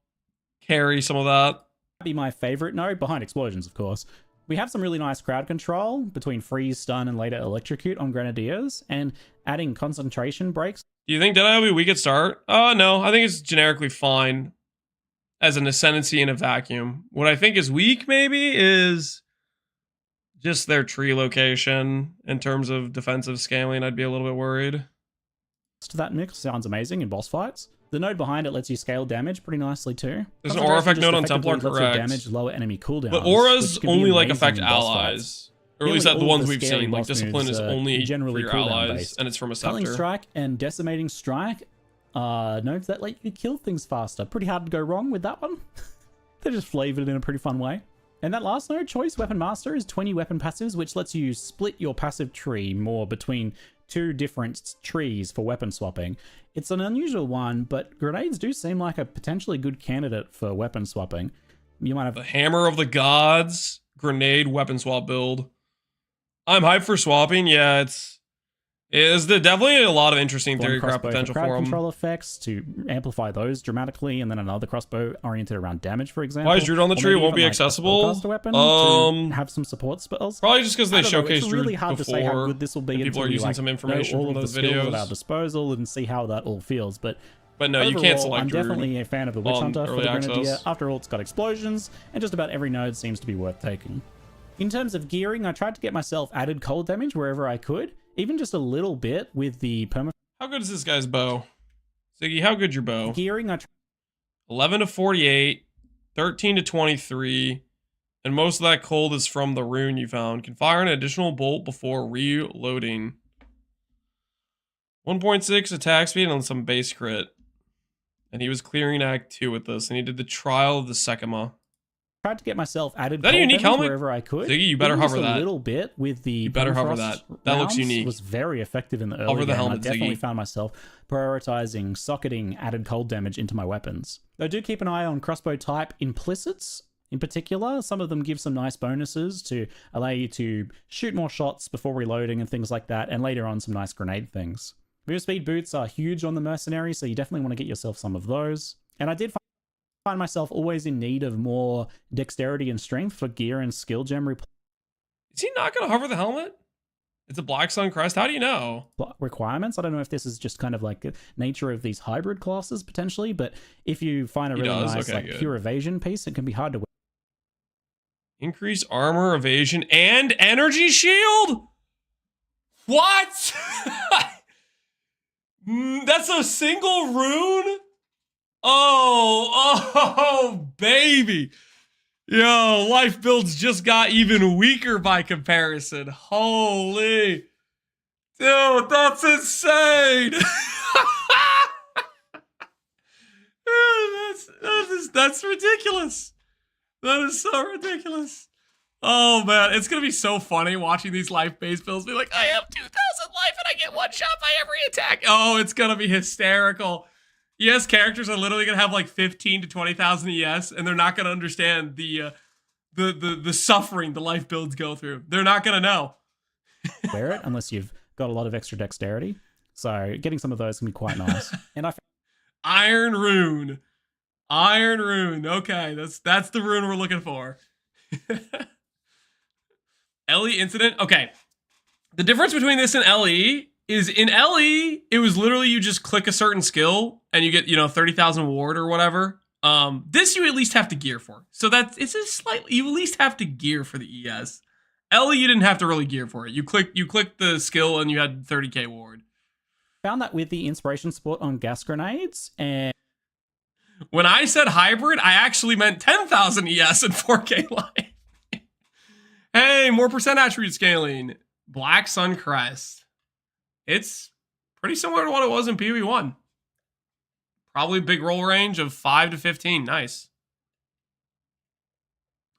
carry some of that.
Be my favorite node, behind explosions, of course. We have some really nice crowd control between freeze, stun, and later electrocute on Grenadiers, and adding concentration breaks.
Do you think Deadeye will be weak at start? No, I think it's generically fine as an Ascendancy in a vacuum. What I think is weak, maybe, is just their tree location in terms of defensive scaling. I'd be a little bit worried.
To that mix sounds amazing in boss fights. The node behind it lets you scale damage pretty nicely too.
There's an aura effect node on Templar, correct?
Damage, lower enemy cooldowns,
but auras only like affect allies. Or at least the ones we've seen. Like Discipline is only generally for your allies, and it's from a scepter.
Culling Strike and Decimating Strike are nodes that let you kill things faster. Pretty hard to go wrong with that one. They're just flavored in a pretty fun way. And that last node, Choice Weapon Master, is 20 weapon passives, which lets you split your passive tree more between two different trees for weapon swapping. It's an unusual one, but grenades do seem like a potentially good candidate for weapon swapping. You might have
the Hammer of the Gods grenade weapon swap build. I'm hyped for swapping. Yeah, it's definitely a lot of interesting theorycraft potential for them.
Control effects to amplify those dramatically, and then another crossbow oriented around damage, for example.
Why is Druid on the tree? Won't be accessible.
Weapon to have some support spells.
Probably just because they showcased
It's really hard to say how good this will be
people
until
are using
you
some information
know all
from
of
those
the skills
videos
at our disposal and see how that all feels. But
no,
overall,
you can't select
I'm
Druid
definitely a fan of the Witch Hunter for the Grenadier.
access.
After all, it's got explosions, and just about every node seems to be worth taking. In terms of gearing, I tried to get myself added cold damage wherever I could, even just a little bit with the perma.
How good is this guy's bow? Ziggy, how good's your bow?
Gearing,
11 to 48, 13 to 23, and most of that cold is from the rune you found. Can fire an additional bolt before reloading. 1.6 attack speed on some base crit. And he was clearing Act 2 with this, and he did the Trial of the Sekima.
Tried to get myself added
that a unique helmet
wherever I could.
Ziggy, you better hover that.
A little bit with the
you better hover that. That looks unique.
Was very effective in the early
hover the
game.
helmet,
I definitely
Ziggy.
found myself prioritizing socketing added cold damage into my weapons. I do keep an eye on crossbow type implicits. In particular, some of them give some nice bonuses to allow you to shoot more shots before reloading and things like that, and later on some nice grenade things. Move speed boots are huge on the Mercenary, so you definitely want to get yourself some of those. And I did find myself always in need of more dexterity and strength for gear and skill gem
Is he not going to hover the helmet? It's a Black Sun Crest. How do you know?
requirements. I don't know if this is just kind of like the nature of these hybrid classes potentially, but if you find a really nice pure evasion piece, it can be hard to
increase armor, evasion, and energy shield? What? That's a single rune? Oh, baby. Yo, life builds just got even weaker by comparison. Holy. Dude, that's insane. That's ridiculous. That is so ridiculous. Oh man, it's gonna be so funny watching these life-based builds be like, I have 2,000 life and I get one shot by every attack. Oh, it's gonna be hysterical. ES characters are literally gonna have like 15 to 20,000 ES, and they're not gonna understand the suffering the life builds go through. They're not gonna know.
Wear it unless you've got a lot of extra dexterity. So getting some of those can be quite nice. And I
Iron Rune. Iron Rune. Okay, that's the rune we're looking for. LE incident. Okay. The difference between this and LE is in LE, it was literally you just click a certain skill and you get, 30,000 ward or whatever. This you at least have to gear for. So it's a slightly, you at least have to gear for the ES. LE, you didn't have to really gear for it. You clicked the skill and you had 30k ward.
found that with the inspiration support on gas grenades, and
when I said hybrid, I actually meant 10,000 ES and 4k life. Hey, more percent attribute scaling. Black Sun Crest. It's pretty similar to what it was in PoE 1. Probably big roll range of 5 to 15. Nice.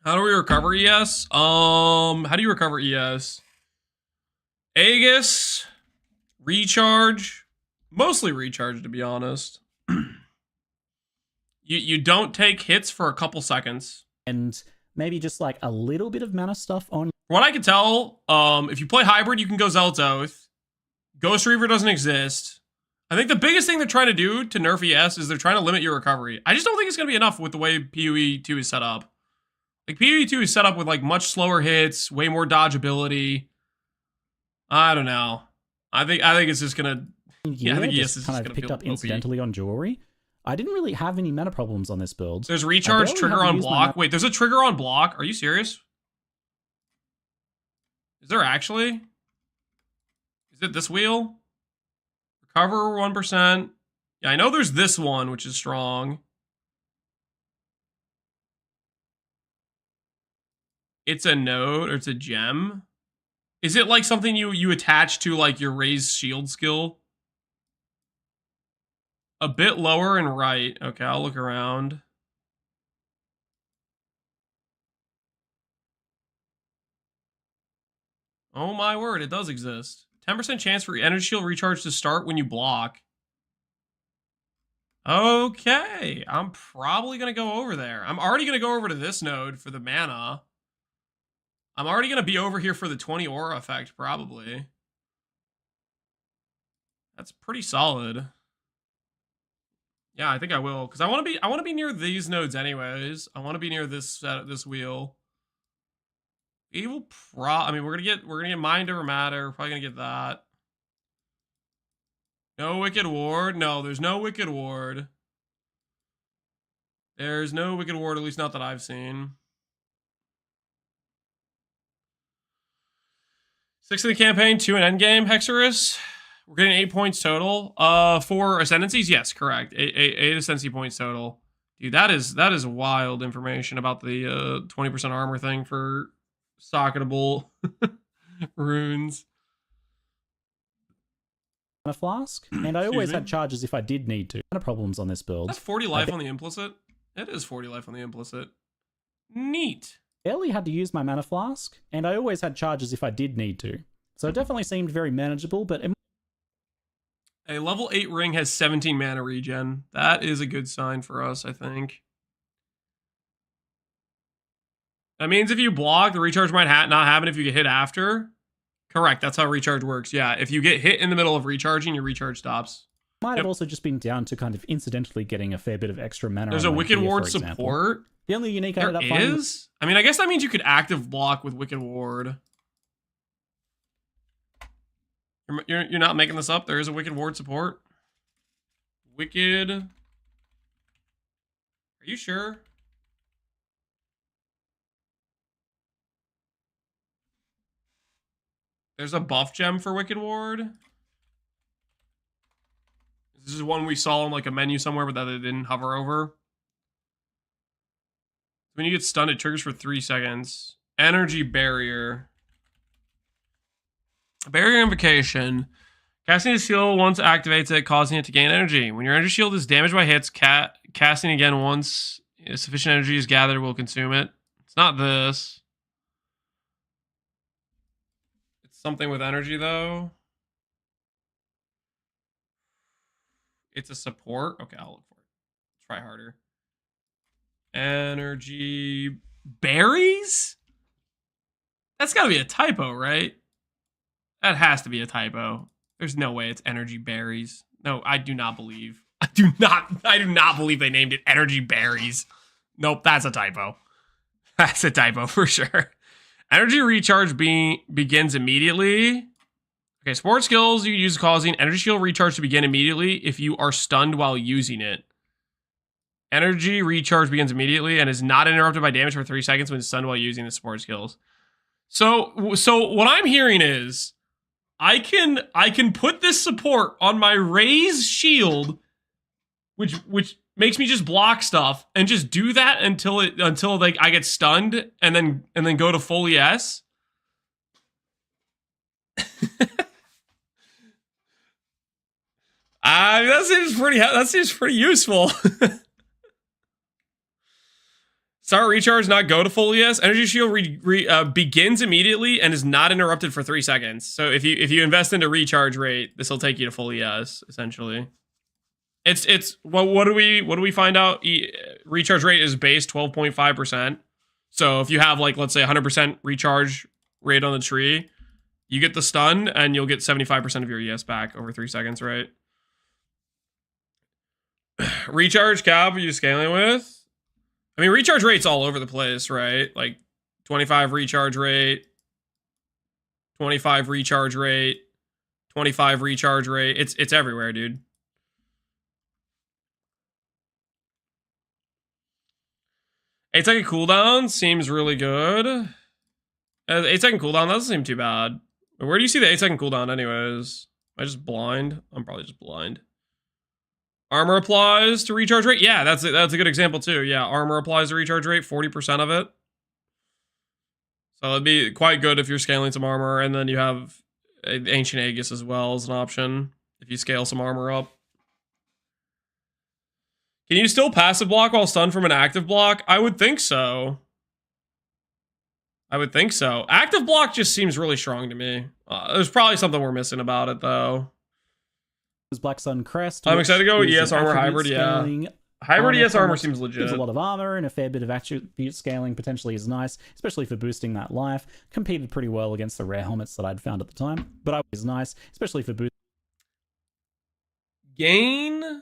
How do we recover ES? How do you recover ES? Aegis. Recharge. Mostly recharge, to be honest. You don't take hits for a couple seconds.
And maybe just like a little bit of mana stuff on.
From what I can tell, if you play hybrid, you can go Zealot's Oath. Ghost Reaver doesn't exist. I think the biggest thing they're trying to do to nerf ES is they're trying to limit your recovery. I just don't think it's going to be enough with the way PoE 2 is set up. Like, PoE 2 is set up with, like, much slower hits, way more dodgeability. I don't know. I think it's just going to...
Yeah, I think ES is kind of picked up incidentally on jewelry. I didn't really have any mana problems on this build.
There's recharge, trigger on block. Wait, there's a trigger on block? Are you serious? Is there actually? Is it this wheel? Recover 1%. Yeah, I know there's this one, which is strong. It's a node, or it's a gem. Is it like something you attach to like your raised shield skill? A bit lower and right. Okay, I'll look around. Oh my word, it does exist. 10% chance for energy shield recharge to start when you block. Okay, I'm probably going to go over there. I'm already going to go over to this node for the mana. I'm already going to be over here for the 20 aura effect, probably. That's pretty solid. Yeah, I think I will, because I want to be near these nodes anyways. I want to be near this wheel. Evil I mean, we're gonna get mind over matter. We're probably gonna get that. No wicked ward. No, there's no wicked ward. There's no wicked ward, at least not that I've seen. 6 in the campaign, 2 in endgame, Hexerus. We're getting 8 points total. For Ascendencies, yes, correct. 8 Ascendancy points total. Dude, that is wild information about the 20% armor thing for socketable runes.
A flask, and I always had charges if I did need to. Mana problems on this build.
That's 40 life on the implicit. It is 40 life on the implicit. Neat.
Barely had to use my mana flask, and I always had charges if I did need to. So it definitely seemed very manageable, but...
A level 8 ring has 17 mana regen. That is a good sign for us, I think. That means if you block, the recharge might not happen if you get hit after. Correct, that's how recharge works. Yeah, if you get hit in the middle of recharging, your recharge stops.
Might have also just been down to kind of incidentally getting a fair bit of extra mana.
There's a Wicked Ward support.
The only unique I ended up
finding is? I mean, I guess that means you could active block with Wicked Ward. You're not making this up. There is a Wicked Ward support. Wicked. Are you sure? There's a buff gem for Wicked Ward. This is one we saw in like a menu somewhere, but that it didn't hover over. When you get stunned, it triggers for 3 seconds. Energy barrier. Barrier Invocation. Casting a skill once activates it, causing it to gain energy. When your energy shield is damaged by hits, casting again once sufficient energy is gathered will consume it. It's not this. It's something with energy, though. It's a support. Okay, I'll look for it. Try harder. Energy berries? That's got to be a typo, right? That has to be a typo. There's no way it's energy berries. No, I do not believe. I do not believe they named it energy berries. Nope, that's a typo. That's a typo for sure. Energy recharge begins immediately. Okay, support skills you use causing energy shield recharge to begin immediately if you are stunned while using it. Energy recharge begins immediately and is not interrupted by damage for 3 seconds when stunned while using the support skills. So what I'm hearing is I can put this support on my raise shield, which makes me just block stuff and just do that until like I get stunned and then go to full ES. That seems pretty useful. Start recharge, not go to full ES. Energy shield begins immediately and is not interrupted for 3 seconds. So if you invest into recharge rate, this will take you to full ES essentially. It's what do we find out? Recharge rate is base 12.5%. So if you have like let's say 100% recharge rate on the tree, you get the stun and you'll get 75% of your ES back over 3 seconds, right? Recharge cap are you scaling with? I mean, recharge rate's all over the place, right? Like 25 recharge rate, 25 recharge rate, 25 recharge rate. It's everywhere, dude. Eight-second cooldown seems really good. 8-second cooldown doesn't seem too bad. Where do you see the 8-second cooldown anyways? Am I just blind? I'm probably just blind. Armor applies to recharge rate. Yeah, that's a good example too. Yeah, armor applies to recharge rate, 40% of it. So it'd be quite good if you're scaling some armor, and then you have Ancient Aegis as well as an option if you scale some armor up. Can you still passive block while stunned from an active block? I would think so. I would think so. Active block just seems really strong to me. There's probably something we're missing about it though.
Black Sun Crest.
I'm excited to go ES armor hybrid, yeah. Hybrid ES armor seems legit.
Gives a lot of armor and a fair bit of attribute scaling potentially is nice, especially for boosting that life. Competed pretty well against the rare helmets that I'd found at the time, but I was nice, especially for boosting.
Gain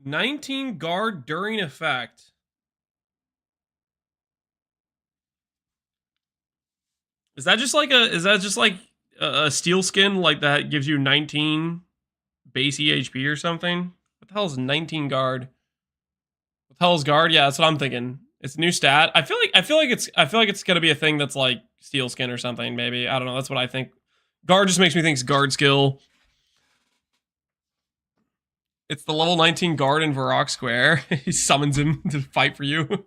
19 guard during effect. Is that just like a steel skin like that gives you 19 base EHP or something? What the hell is 19 guard? What the hell is guard? Yeah, that's what I'm thinking. It's a new stat. I feel like it's gonna be a thing that's like steel skin or something. Maybe I don't know. That's what I think. Guard just makes me think it's guard skill. It's the level 19 guard in Varrock Square. He summons him to fight for you.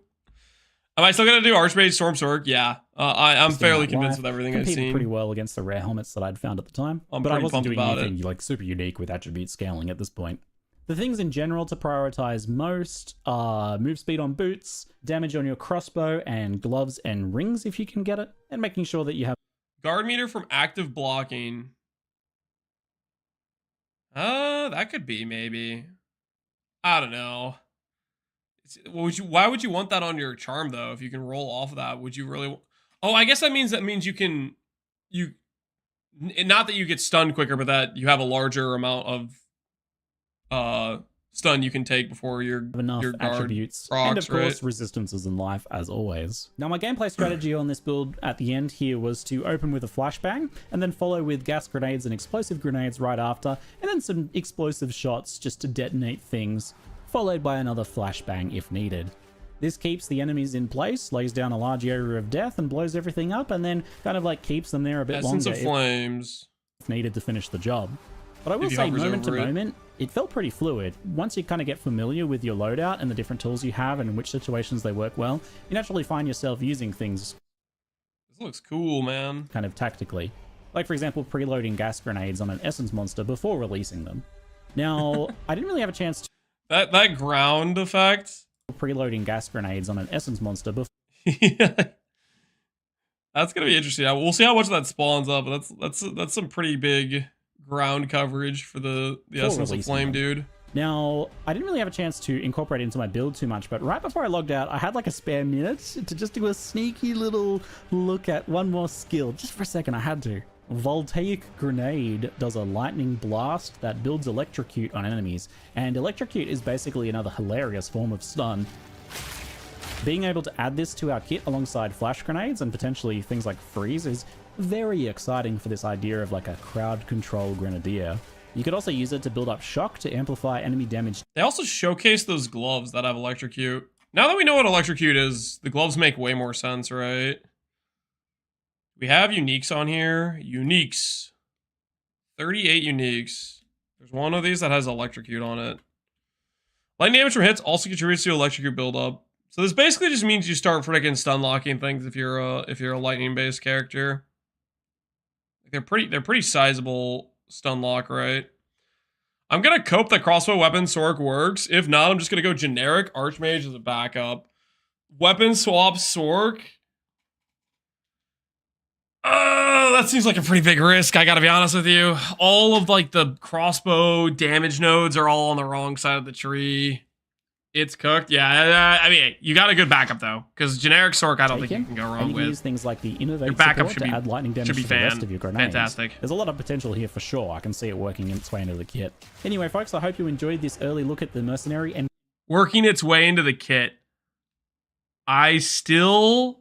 Am I still gonna do Archmage Storm Sork? Yeah, I'm fairly convinced with everything I've seen.
Pretty well against the rare helmets that I'd found at the time, but I wasn't doing anything like super unique with attribute scaling at this point. The things in general to prioritize most are move speed on boots, damage on your crossbow, and gloves and rings if you can get it, and making sure that you have
guard meter from active blocking. That could be maybe. I don't know. Why would you want that on your charm though? If you can roll off of that, would you really? Oh, I guess that means you can not that you get stunned quicker, but that you have a larger amount of stun you can take before your
enough
your
attributes
procs,
and of course
right?
resistances in life as always. Now my gameplay strategy on this build at the end here was to open with a flashbang and then follow with gas grenades and explosive grenades right after, and then some explosive shots just to detonate things, followed by another flashbang if needed. This keeps the enemies in place, lays down a large area of death and blows everything up, and then kind of like keeps them there a bit
Essence
longer
of flames
if needed to finish the job. But I will say, moment to moment, it felt pretty fluid. Once you kind of get familiar with your loadout and the different tools you have and in which situations they work well, you naturally find yourself using things.
This looks cool, man.
Kind of tactically. Like, for example, preloading gas grenades on an essence monster before releasing them. Now, I didn't really have a chance to
That ground effect.
preloading gas grenades on an essence monster before.
Yeah. That's gonna be interesting. We'll see how much that spawns up. But that's some pretty big ground coverage for the essence of flame, dude.
Now, I didn't really have a chance to incorporate it into my build too much, but right before I logged out, I had like a spare minute to just do a sneaky little look at one more skill. Just for a second, I had to. Voltaic Grenade does a lightning blast that builds electrocute on enemies, and electrocute is basically another hilarious form of stun. Being able to add this to our kit alongside flash grenades and potentially things like freeze is very exciting for this idea of like a crowd control grenadier. You could also use it to build up shock to amplify enemy damage.
They also showcase those gloves that have electrocute. Now that we know what electrocute is, the gloves make way more sense, right? We have uniques on here. Uniques. 38 uniques. There's one of these that has electrocute on it. Lightning damage from hits also contributes to electrocute buildup. So this basically just means you start freaking stun locking things if you're a lightning based character. They're pretty sizable stun lock, right? I'm gonna cope that crossbow weapon Sork works. If not, I'm just gonna go generic Archmage as a backup. Weapon swap Sork. That seems like a pretty big risk, I gotta be honest with you. All of like the crossbow damage nodes are all on the wrong side of the tree. It's cooked. Yeah, I mean, you got a good backup though, because generic Sork, I don't think you can go wrong
and you
with.
can use things like the innovate
Your backup
support to add lightning damage to the rest of your grenades.
Fantastic.
There's a lot of potential here for sure. I can see it working its way into the kit. Anyway, folks, I hope you enjoyed this early look at the Mercenary and
working its way into the kit. I am still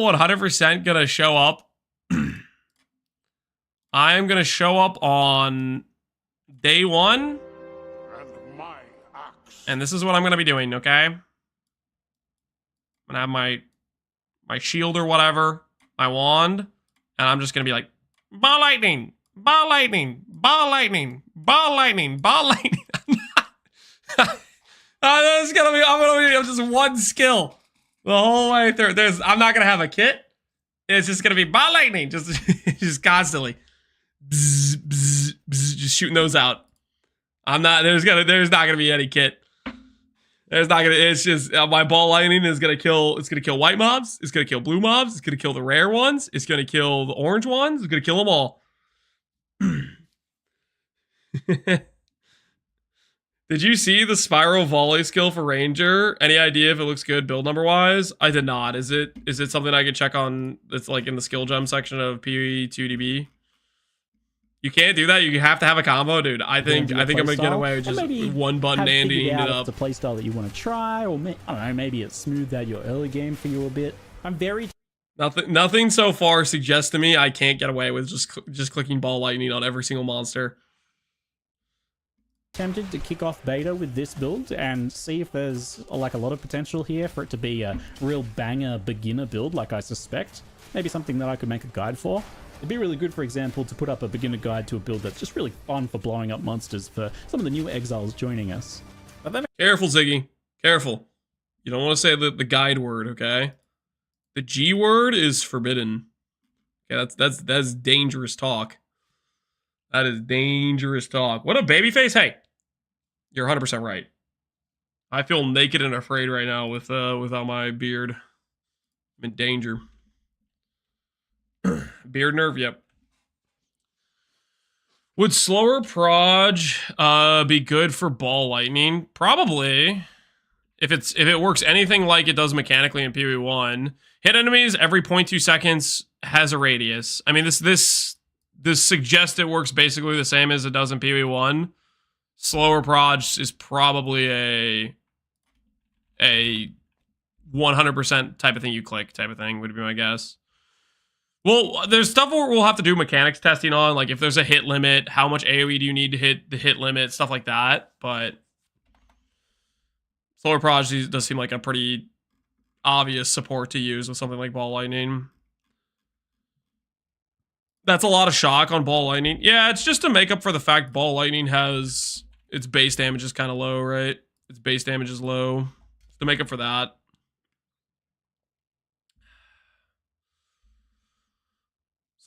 100% gonna show up. I am gonna show up on day one. And this is what I'm gonna be doing, okay? I'm gonna have my shield or whatever, my wand, and I'm just gonna be like, ball lightning, ball lightning, ball lightning, ball lightning, ball lightning. I'm gonna be just one skill the whole way through. I'm not gonna have a kit. It's just gonna be ball lightning, just constantly, bzz, bzz, bzz, just shooting those out. There's not gonna be any kit. It's just my ball lightning is gonna kill. It's gonna kill white mobs. It's gonna kill blue mobs. It's gonna kill the rare ones. It's gonna kill the orange ones. It's gonna kill them all. Did you see the spiral volley skill for Ranger? Any idea if it looks good build number wise? I did not. Is it something I could check on? It's like in the skill gem section of PE2DB. You can't do that. You have to have a combo, dude. I think I'm gonna get away with just one button and eating it up.
It's a playstyle that you want to try, or I don't know, maybe it smoothed out your early game for you a bit. I'm very
nothing so far suggests to me I can't get away with just clicking ball lightning on every single monster.
tempted to kick off beta with this build and see if there's like a lot of potential here for it to be a real banger beginner build, like I suspect. Maybe something that I could make a guide for. It'd be really good, for example, to put up a beginner guide to a build that's just really fun for blowing up monsters for some of the new exiles joining us.
Careful, Ziggy. Careful. You don't want to say the guide word, okay? The G word is forbidden. Okay, that's dangerous talk. That is dangerous talk. What a babyface. Hey, you're 100% right. I feel naked and afraid right now without my beard. I'm in danger. Beard nerve, yep. Would slower proj be good for ball lightning? Probably. If it works anything like it does mechanically in PvE1. Hit enemies every 0.2 seconds has a radius. I mean, this suggests it works basically the same as it does in PvE1. Slower proj is probably a 100% type of thing you click type of thing would be my guess. Well, there's stuff where we'll have to do mechanics testing on, like if there's a hit limit, how much AoE do you need to hit the hit limit, stuff like that. But slower proj does seem like a pretty obvious support to use with something like ball lightning. That's a lot of shock on ball lightning. Yeah, it's just to make up for the fact ball lightning has its base damage is kind of low, right? Its base damage is low. Just to make up for that.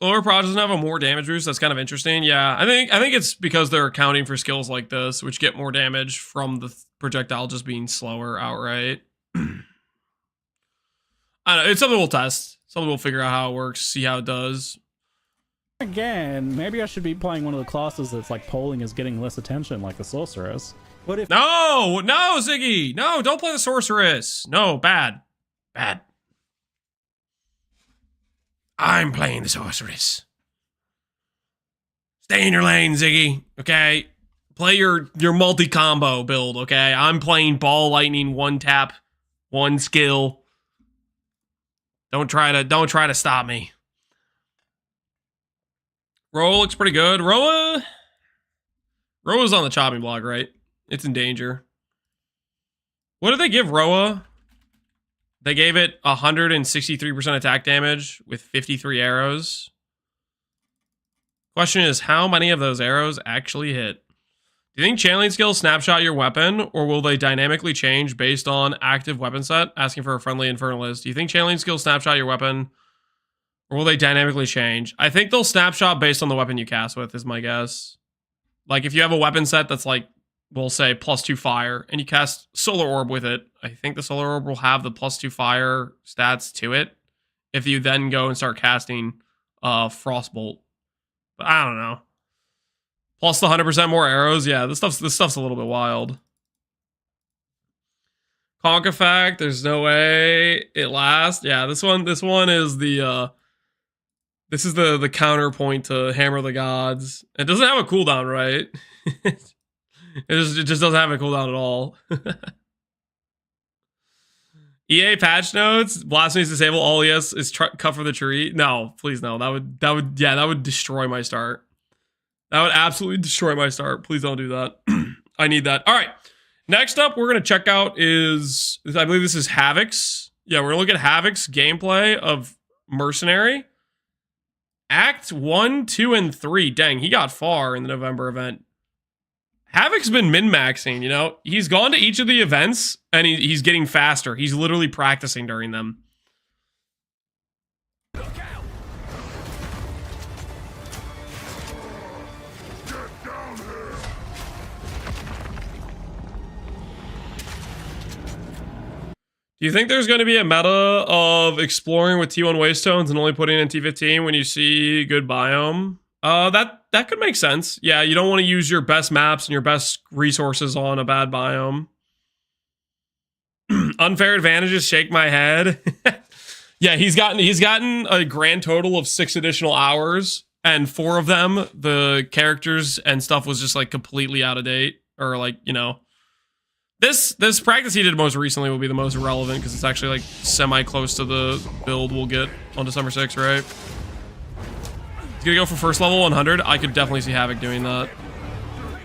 Solar Prod doesn't have a more damage boost. That's kind of interesting. Yeah, I think it's because they're accounting for skills like this, which get more damage from the projectile just being slower outright. I don't know. It's something we'll test. Something we'll figure out how it works, see how it does.
Again, maybe I should be playing one of the classes that's like polling is getting less attention, like the Sorceress. What if?
No, Ziggy, no, don't play the Sorceress. No, bad. I'm playing the Sorceress. Stay in your lane, Ziggy. Okay, play your multi-combo build. Okay, I'm playing Ball Lightning, one tap, one skill. Don't try to stop me. Roa looks pretty good. Roa's on the chopping block, right? It's in danger. What did they give Roa? They gave it 163% attack damage with 53 arrows. Question is, how many of those arrows actually hit? Do you think channeling skills snapshot your weapon, or will they dynamically change based on active weapon set? Asking for a friendly infernalist. Do you think channeling skills snapshot your weapon, or will they dynamically change? I think they'll snapshot based on the weapon you cast with, is my guess. Like, if you have a weapon set that's like, we'll say, +2 fire, and you cast Solar Orb with it, I think the Solar Orb will have the +2 fire stats to it. If you then go and start casting Frostbolt. But I don't know. Plus the 100% more arrows. Yeah, this stuff's a little bit wild. Conk effect. There's no way it lasts. Yeah, this one is the this is the counterpoint to Hammer of the Gods. It doesn't have a cooldown, right? it just doesn't have a cooldown at all. EA patch notes. Blasphemy's disable all ES is cut for the tree. No, please no. That would destroy my start. That would absolutely destroy my start. Please don't do that. I need that. All right. Next up, we're going to check out is, I believe this is Havoc's. Yeah, we're going to look at Havoc's gameplay of Mercenary. Act 1, 2, and 3. Dang, he got far in the November event. Havoc's been min-maxing, you know? He's gone to each of the events, and he's getting faster. He's literally practicing during them. Do you think there's going to be a meta of exploring with T1 Waystones and only putting in T15 when you see good biome? That could make sense. Yeah, you don't want to use your best maps and your best resources on a bad biome. Unfair advantages, shake my head. Yeah, he's gotten a grand total of 6 additional hours, and 4 of them, the characters and stuff was just like completely out of date, or like, you know. This practice he did most recently will be the most relevant because it's actually like semi-close to the build we'll get on December 6th, right? He's gonna go for first level 100. I could definitely see Havoc doing that.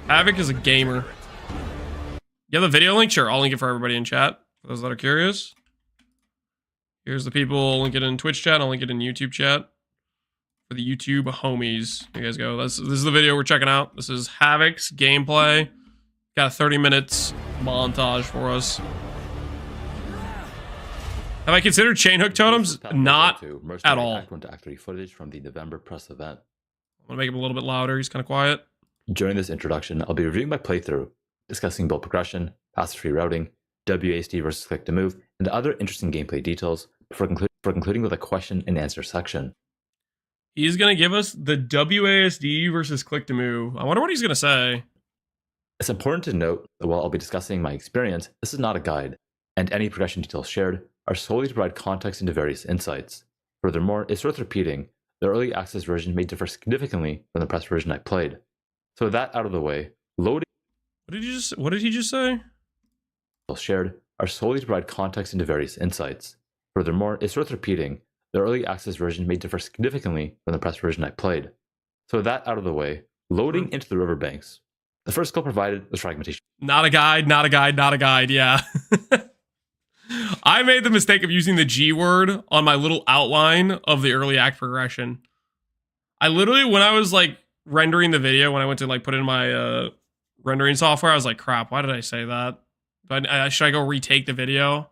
Havoc is a gamer. You have the video link? Sure, I'll link it for everybody in chat. For those that are curious. Here's the people. I'll link it in Twitch chat. I'll link it in YouTube chat. For the YouTube homies. Here you guys go. This is the video we're checking out. This is Havoc's gameplay. Got a 30 minutes montage for us. Have I considered chainhook totems? Not at all.
Act 1 to Act 3 footage from the November press event.
I'm gonna make him a little bit louder. He's kind of quiet.
During this introduction, I'll be reviewing my playthrough, discussing build progression, passive-free routing, WASD versus click to move, and other interesting gameplay details before concluding with a question and answer section.
He's gonna give us the WASD versus click to move. I wonder what he's gonna say.
It's important to note that while I'll be discussing my experience, this is not a guide, and any progression details shared are solely to provide context into various insights. Furthermore, it's worth repeating, the early access version may differ significantly from the press version I played. So with that out of the way, loading
What did he just say?
details shared are solely to provide context into various insights. Furthermore, it's worth repeating, the early access version may differ significantly from the press version I played. So with that out of the way, loading into the riverbanks. The first skill provided was fragmentation.
Not a guide, not a guide, not a guide, yeah. I made the mistake of using the G word on my little outline of the early act progression. I literally, when I was like rendering the video, when I went to like put in my rendering software, I was like, crap, why did I say that? Should I go retake the video?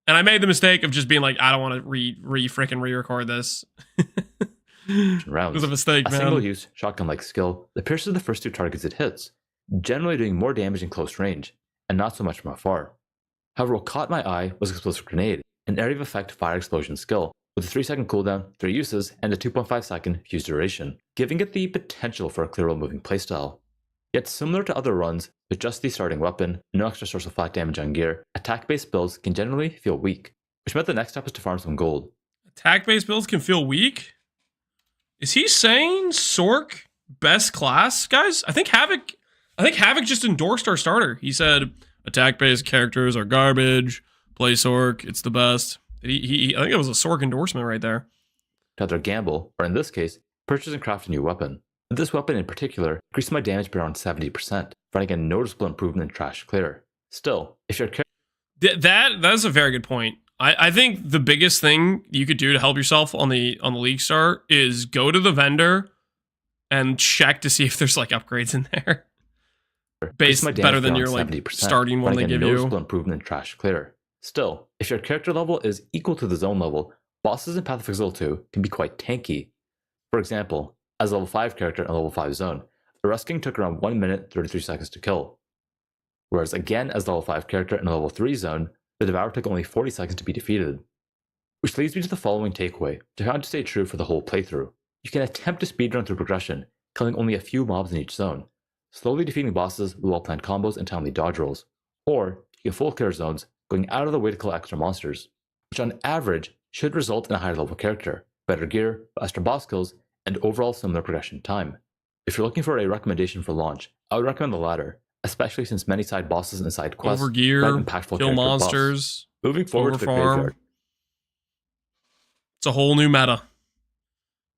And I made the mistake of just being like, I don't want to freaking re-record this.
rounds.
It was a mistake,
a
man.
single-use shotgun-like skill that pierces the first 2 targets it hits, generally doing more damage in close range, and not so much from afar. However, what caught my eye was Explosive Grenade, an area of effect fire explosion skill, with a 3-second cooldown, 3 uses, and a 2.5-second fuse duration, giving it the potential for a clear while moving playstyle. Yet similar to other runs, with just the starting weapon, no extra source of flat damage on gear, attack-based builds can generally feel weak, which meant the next step is to farm some gold.
Attack-based builds can feel weak? Is he saying Sork best class, guys? I think Havoc just endorsed our starter. He said attack-based characters are garbage. Play Sork, it's the best. I think it was a Sork endorsement right there.
To either gamble, or in this case, purchase and craft a new weapon. This weapon in particular increased my damage by around 70%, finding a noticeable improvement in trash clear. Still, if your character...
That's a very good point. I think the biggest thing you could do to help yourself on the league start is go to the vendor and check to see if there's like upgrades in there. Better than your like starting one they give you.
Noticeable improvement in trash clear. Still, if your character level is equal to the zone level, bosses in Path of Exile 2 can be quite tanky. For example, as a level 5 character in a level 5 zone, the Rust King took around 1 minute 33 seconds to kill. Whereas again as the level 5 character in a level 3 zone, the Devourer took only 40 seconds to be defeated. Which leads me to the following takeaway, to how to stay true for the whole playthrough. You can attempt to speedrun through progression, killing only a few mobs in each zone, slowly defeating bosses with well-planned combos and timely dodge rolls. Or, you can full clear zones, going out of the way to kill extra monsters, which on average should result in a higher level character, better gear, faster boss kills, and overall similar progression time. If you're looking for a recommendation for launch, I would recommend the latter, especially since many side bosses and side quests
overgear,
impactful
kill monsters,
buffs. Moving forward to the graveyard.
It's a whole new meta.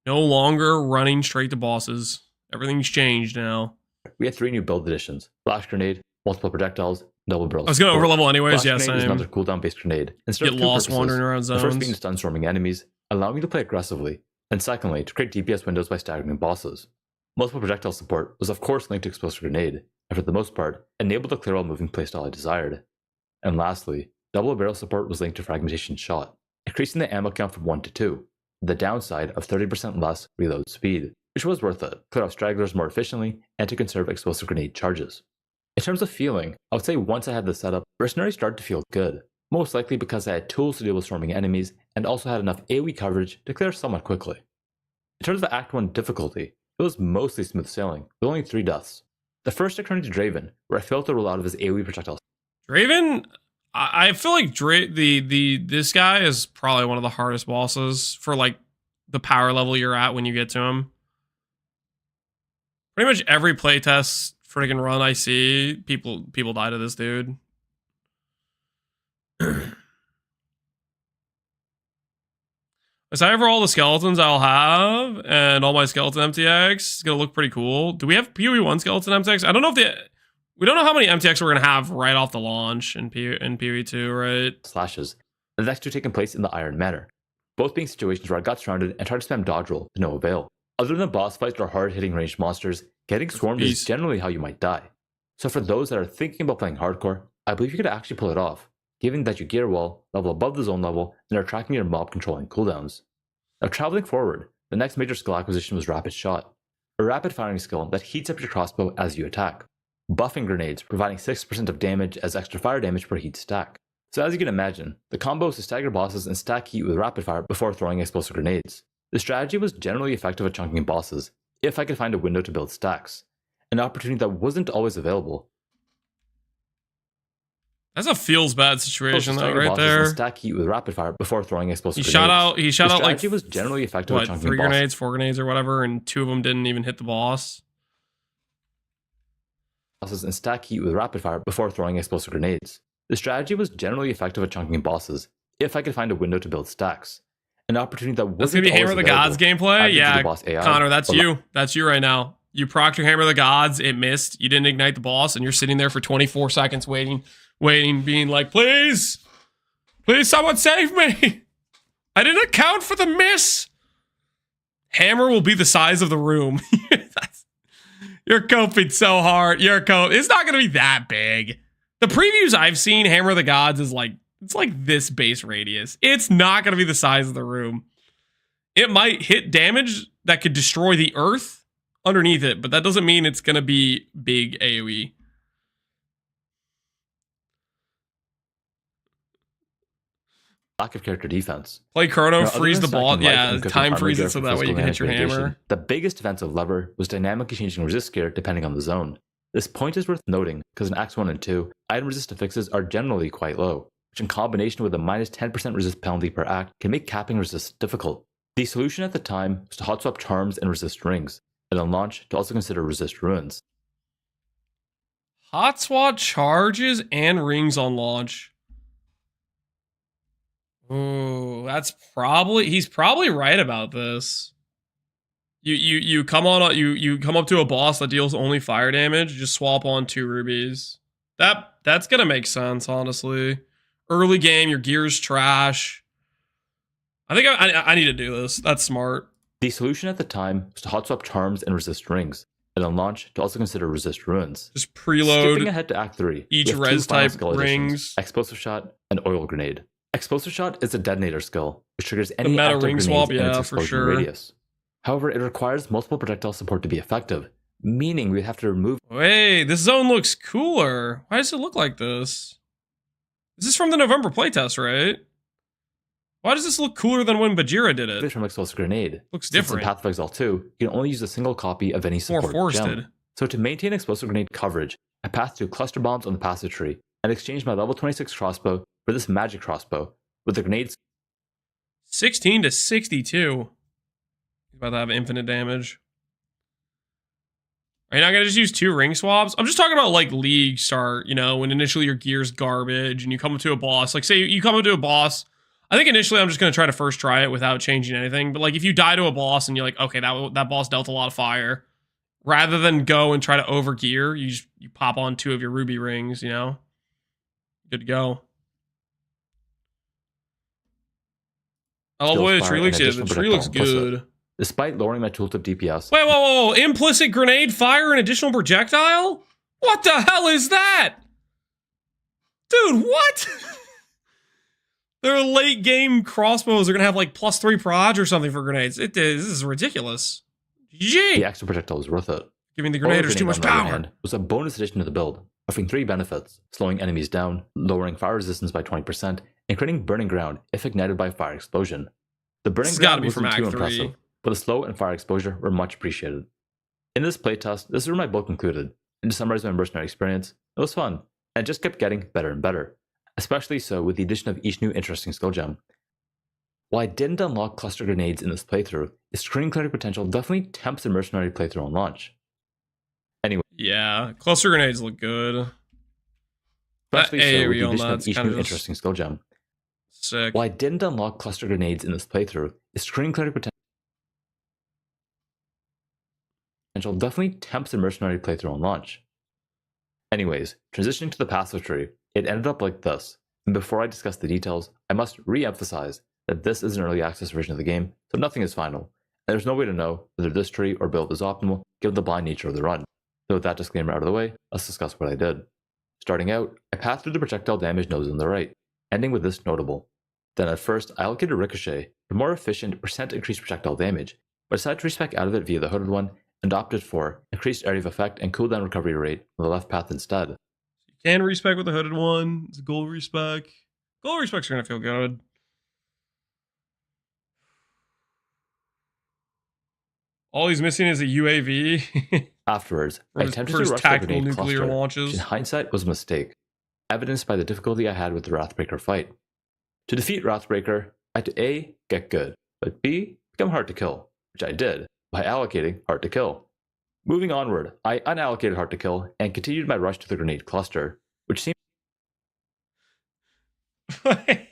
No longer running straight to bosses. Everything's changed now.
We had 3 new build additions: Flash Grenade, multiple projectiles, double barrel.
I was going to overlevel anyways.
Flash
Yeah,
Grenade is
same.
another cooldown based grenade.
Get lost wandering around zones.
The first being to stun swarming enemies, allowing you to play aggressively, and secondly to create DPS windows by staggering bosses. Multiple projectile support was of course linked to Explosive Grenade, and for the most part, enabled the clear while moving playstyle I desired. And lastly, double barrel support was linked to Fragmentation Shot, increasing the ammo count from 1 to 2, the downside of 30% less reload speed, which was worth it, clear off stragglers more efficiently, and to conserve Explosive Grenade charges. In terms of feeling, I would say once I had this setup, Mercenary started to feel good, most likely because I had tools to deal with swarming enemies, and also had enough AoE coverage to clear somewhat quickly. In terms of Act 1 difficulty, it was mostly smooth sailing, with only 3 deaths. The first occurring to Draven, where I failed to roll out of his AoE projectiles.
Draven, I feel like this guy is probably one of the hardest bosses for like the power level you're at when you get to him. Pretty much every playtest freaking run I see, people die to this dude. Aside for all the skeletons I'll have and all my skeleton MTX, it's gonna look pretty cool. Do we have PoE1 skeleton MTX? I don't know if we don't know how many MTX we're gonna have right off the launch in PoE2, right?
Slashes. The next 2 taking place in the Iron Manor, both being situations where I got surrounded and tried to spam dodge roll to no avail. Other than boss fights or hard-hitting ranged monsters, getting swarmed is generally how you might die. So for those that are thinking about playing hardcore, I believe you could actually pull it off, given that you gear well, level above the zone level, and are tracking your mob controlling cooldowns. Now traveling forward, the next major skill acquisition was Rapid Shot, a rapid firing skill that heats up your crossbow as you attack, buffing grenades, providing 6% of damage as extra fire damage per heat stack. So as you can imagine, the combo is to stagger bosses and stack heat with rapid fire before throwing explosive grenades. The strategy was generally effective at chunking bosses, if I could find a window to build stacks, an opportunity that wasn't always available.
That's a feels bad situation though, right there.
Stack heat with rapid fire before throwing explosive
he
grenades.
He shot out like
was generally effective at chunking
3
bosses.
grenades, 4 grenades or whatever, and 2 of them didn't even hit the boss.
And stack heat with rapid fire before throwing explosive grenades. The strategy was generally effective at chunking bosses, if I could find a window to build stacks. An opportunity that wasn't
That's gonna be Hammer of the Gods gameplay? Yeah, Connor, that's you. That's you right now. You procced your Hammer of the Gods, it missed, you didn't ignite the boss, and you're sitting there for 24 seconds waiting, being like, please someone save me. I didn't account for the miss. Hammer will be the size of the room. You're coping so hard. It's not going to be that big. The previews I've seen, Hammer of the Gods is like, it's like this base radius. It's not going to be the size of the room. it might hit damage that could destroy the earth underneath it, but that doesn't mean it's going to be big AoE.
Lack of character defense.
Play Chrono,
Now,
freeze the ball.
stacking life
Yeah,
and cooking
time
armor
freeze
gear
it so
for
that way you
physical
can hit your
damage
hammer.
mitigation, the biggest defensive lever was dynamically changing resist gear depending on the zone. This point is worth noting because in Acts 1 and 2, item resist fixes are generally quite low, which in combination with a minus 10% resist penalty per act can make capping resist difficult. The solution at the time was to hot swap charms and resist rings, and on launch to also consider resist ruins.
Hot swap charges and rings on launch. Ooh, he's probably right about this. You come up to a boss that deals only fire damage, just swap on 2 rubies. That's gonna make sense, honestly. Early game, your gear's trash. I think I need to do this. That's smart.
The solution at the time was to hot swap charms and resist rings, and on launch to also consider resist ruins.
Just preload.
Skipping ahead to Act 3,
each
we have 2
res
final
type
skill additions,
rings.
Explosive Shot and Oil Grenade. Explosive Shot is a detonator skill, which triggers any
meta
active
ring
grenades
swap,
in its
yeah, for
explosion
sure.
radius. However, it requires multiple projectile support to be effective, meaning we'd have to remove.
Wait, this zone looks cooler. Why does it look like this? This is from the November playtest, right? Why does this look cooler than when Bajira did it?
From Explosive Grenade.
Looks
Since
different.
in Path of Exile 2, you can only use a single copy of any
More
support
forested.
gem. So to maintain Explosive Grenade coverage, I passed through cluster bombs on the passage tree and exchanged my level 26 crossbow for this magic crossbow with the grenades
16 to 62. He's about to have infinite damage. Are you not going to just use 2 ring swaps? I'm just talking about like league start, you know, when initially your gear's garbage and you come up to a boss. Like say you come up to a boss. I think initially I'm just going to try to first try it without changing anything. But like if you die to a boss and you're like, okay, that boss dealt a lot of fire. Rather than go and try to over gear, you pop on 2 of your ruby rings, you know? Good to go. I love the way the tree looks. Yeah, the tree looks good.
Despite lowering my tooltip DPS.
Wait, whoa. Implicit grenade fire and additional projectile? What the hell is that? Dude, what? Their late game crossbows are going to have like +3 proj or something for grenades. This is ridiculous. GG.
The extra projectile was worth it.
Giving the grenaders too much power.
Was a bonus addition to the build, offering 3 benefits: slowing enemies down, lowering fire resistance by 20%, and creating burning ground if ignited by fire explosion. The burning ground wasn't too impressive, but the slow and fire exposure were much appreciated. In this playtest, this is where my build concluded, and to summarize my mercenary experience, it was fun, and it just kept getting better and better, especially so with the addition of each new interesting skill gem. While I didn't unlock cluster grenades in this playthrough, its screen clearing potential definitely tempts the mercenary playthrough on launch. Anyway.
Yeah, cluster grenades look good.
Especially so with the addition
of
each new interesting skill gem.
Sick.
While I didn't unlock cluster grenades in this playthrough, its screen clearing potential definitely tempts the mercenary playthrough on launch. Anyways, transitioning to the passive tree, it ended up like this. And before I discuss the details, I must re-emphasize that this is an early access version of the game, so nothing is final, and there's no way to know whether this tree or build is optimal given the blind nature of the run. So with that disclaimer out of the way, let's discuss what I did. Starting out, I passed through the projectile damage nodes on the right, ending with this notable. Then at first, I allocated Ricochet for more efficient percent increased projectile damage, but decided to respec out of it via the hooded one and opted for increased area of effect and cooldown recovery rate on the left path instead.
You can respec with the hooded one. It's a gold respec. Gold respecs are going to feel good. All he's missing is a UAV.
Afterwards, I attempted to rush the grenade cluster, which in hindsight was a mistake, evidenced by the difficulty I had with the Wrathbreaker fight. To defeat Wrathbreaker, I had to A, get good, but B, become hard to kill, which I did by allocating hard to kill. Moving onward, I unallocated hard to kill and continued my rush to the grenade cluster, which seemed
Wait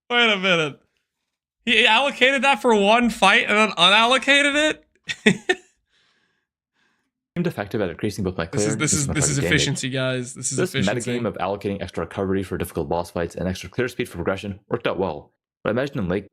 a minute. He allocated that for one fight and then unallocated it?
effective at increasing both my clear
This is efficiency, guys. This is efficiency.
Metagame of allocating extra recovery for difficult boss fights and extra clear speed for progression worked out well. But I imagine in late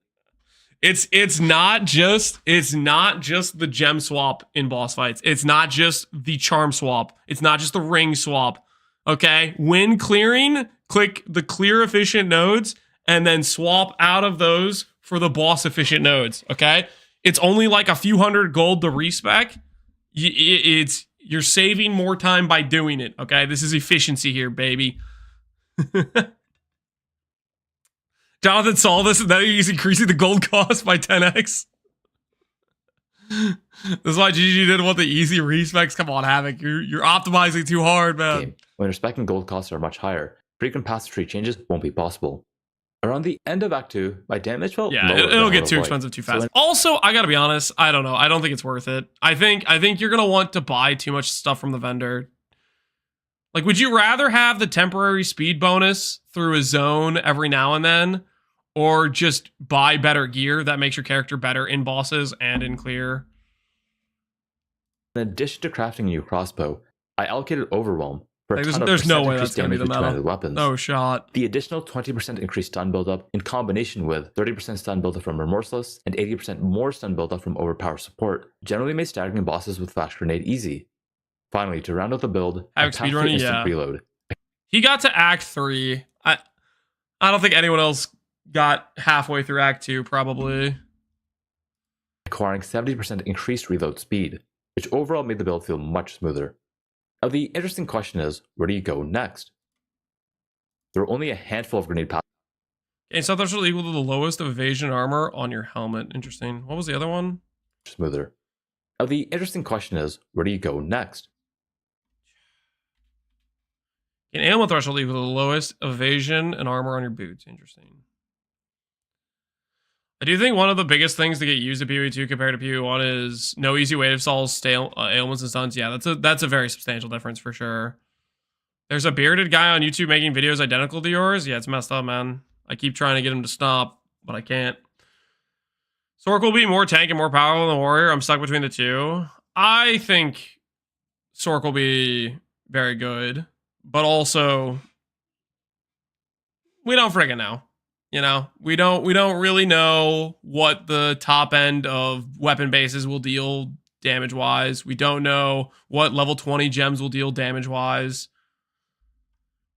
it's not just the gem swap in boss fights. It's not just the charm swap. It's not just the ring swap. Okay? When clearing, click the clear efficient nodes and then swap out of those for the boss efficient nodes, okay? It's only like a few hundred gold to respec. You're saving more time by doing it, okay? This is efficiency here, baby. Jonathan saw this and now he's increasing the gold cost by 10x. This is why GG didn't want the easy respecs. Come on, Havoc. You're optimizing too hard, man.
Game. When respec and gold costs are much higher, frequent passive tree changes won't be possible. Around the end of Act 2, my damage felt
yeah,
lower
it'll
than
get too
avoid.
expensive too fast.
So
Also, I gotta be honest, I don't know. I don't think it's worth it. I think you're gonna want to buy too much stuff from the vendor. Like, would you rather have the temporary speed bonus through a zone every now and then, or just buy better gear that makes your character better in bosses and in clear?
in addition to crafting a new crossbow, I allocated Overwhelm for a
Like,
ton of
there's no
percent
way
increased
that's gonna be
damage
the
with
meta.
two-handed weapons.
No shot.
The additional 20% increased stun buildup in combination with 30% stun buildup from Remorseless and 80% more stun buildup from Overpower support generally made staggering bosses with Flash Grenade easy. Finally, to round out the build, I
Havoc
passed the
speedrunning,
instant
yeah.
reload.
He got to Act 3. I don't think anyone else got halfway through Act 2, probably.
Acquiring 70% increased reload speed, which overall made the build feel much smoother. Now the interesting question is, where do you go next? There are only a handful of grenade passes.
Okay, so that's equal to the lowest of evasion armor on your helmet. Interesting. What was the other one?
Smoother. Now the interesting question is, where do you go next?
An ailment threshold equal to the lowest evasion and armor on your boots. Interesting. I do think one of the biggest things to get used at PoE2 compared to PoE1 is no easy wave stalls, stale ailments and stuns. Yeah, that's a very substantial difference for sure. There's a bearded guy on YouTube making videos identical to yours. Yeah, it's messed up, man. I keep trying to get him to stop, but I can't. Sork will be more tank and more powerful than the warrior. I'm stuck between the two. I think Sork will be very good, but also we don't friggin' know. You know, we don't really know what the top end of weapon bases will deal damage wise. We don't know what level 20 gems will deal damage wise.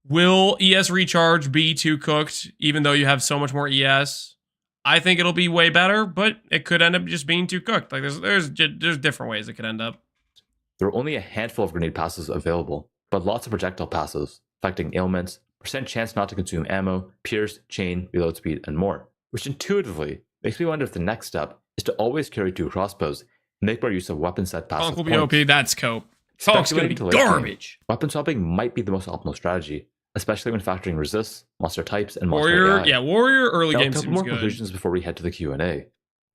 Will ES recharge be too cooked, even though you have so much more ES? I think it'll be way better, but it could end up just being too cooked. Like there's different ways it could end up.
There are only a handful of grenade passes available, but lots of projectile passes, affecting ailments, percent chance not to consume ammo, pierce, chain, reload speed, and more. Which intuitively makes me wonder if the next step is to always carry two crossbows and make more use of weapon set passive
Conk will be OP, that's cope. Conk's gonna be
Speculating to late game,
garbage.
weapon swapping might be the most optimal strategy, especially when factoring resists, monster types, and monster
Warrior,
AI.
yeah, Warrior early
Now,
game
a couple
seems
more
good.
conclusions before we head to the Q&A.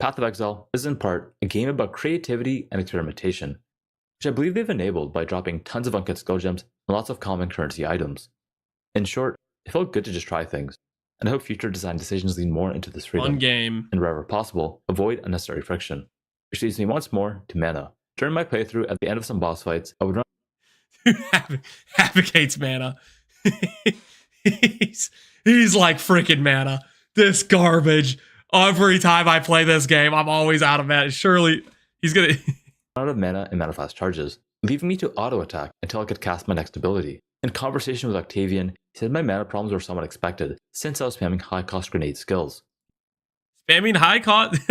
Path of Exile is in part a game about creativity and experimentation, which I believe they've enabled by dropping tons of uncut skill gems and lots of common currency items. In short, it felt good to just try things, and I hope future design decisions lean more into this freedom.
Fun game.
And wherever possible, avoid unnecessary friction. Which leads me once more to mana. During my playthrough, at the end of some boss fights, I would run
Havoc hates mana. he's like freaking mana. This garbage. Every time I play this game, I'm always out of mana. Surely he's gonna
out of mana and mana fast charges, leaving me to auto attack until I could cast my next ability. In conversation with Octavian, he said my mana problems were somewhat expected since I was spamming high cost grenade skills.
spamming high cost.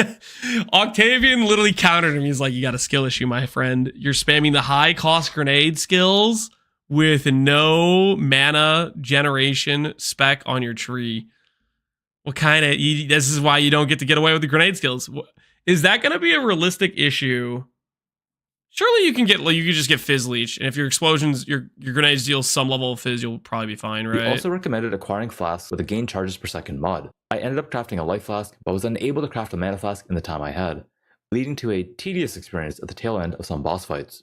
Octavian literally countered him. He's like, "You got a skill issue, my friend. You're spamming the high cost grenade skills with no mana generation spec on your tree. What kind of? This is why you don't get to get away with the grenade skills. Is that going to be a realistic issue? Surely you can just get fizz leech, and if your explosions, your grenades deal some level of fizz, you'll probably be fine, right?
He also recommended acquiring flasks with a gain charges per second mod. I ended up crafting a life flask, but was unable to craft a mana flask in the time I had, leading to a tedious experience at the tail end of some boss fights.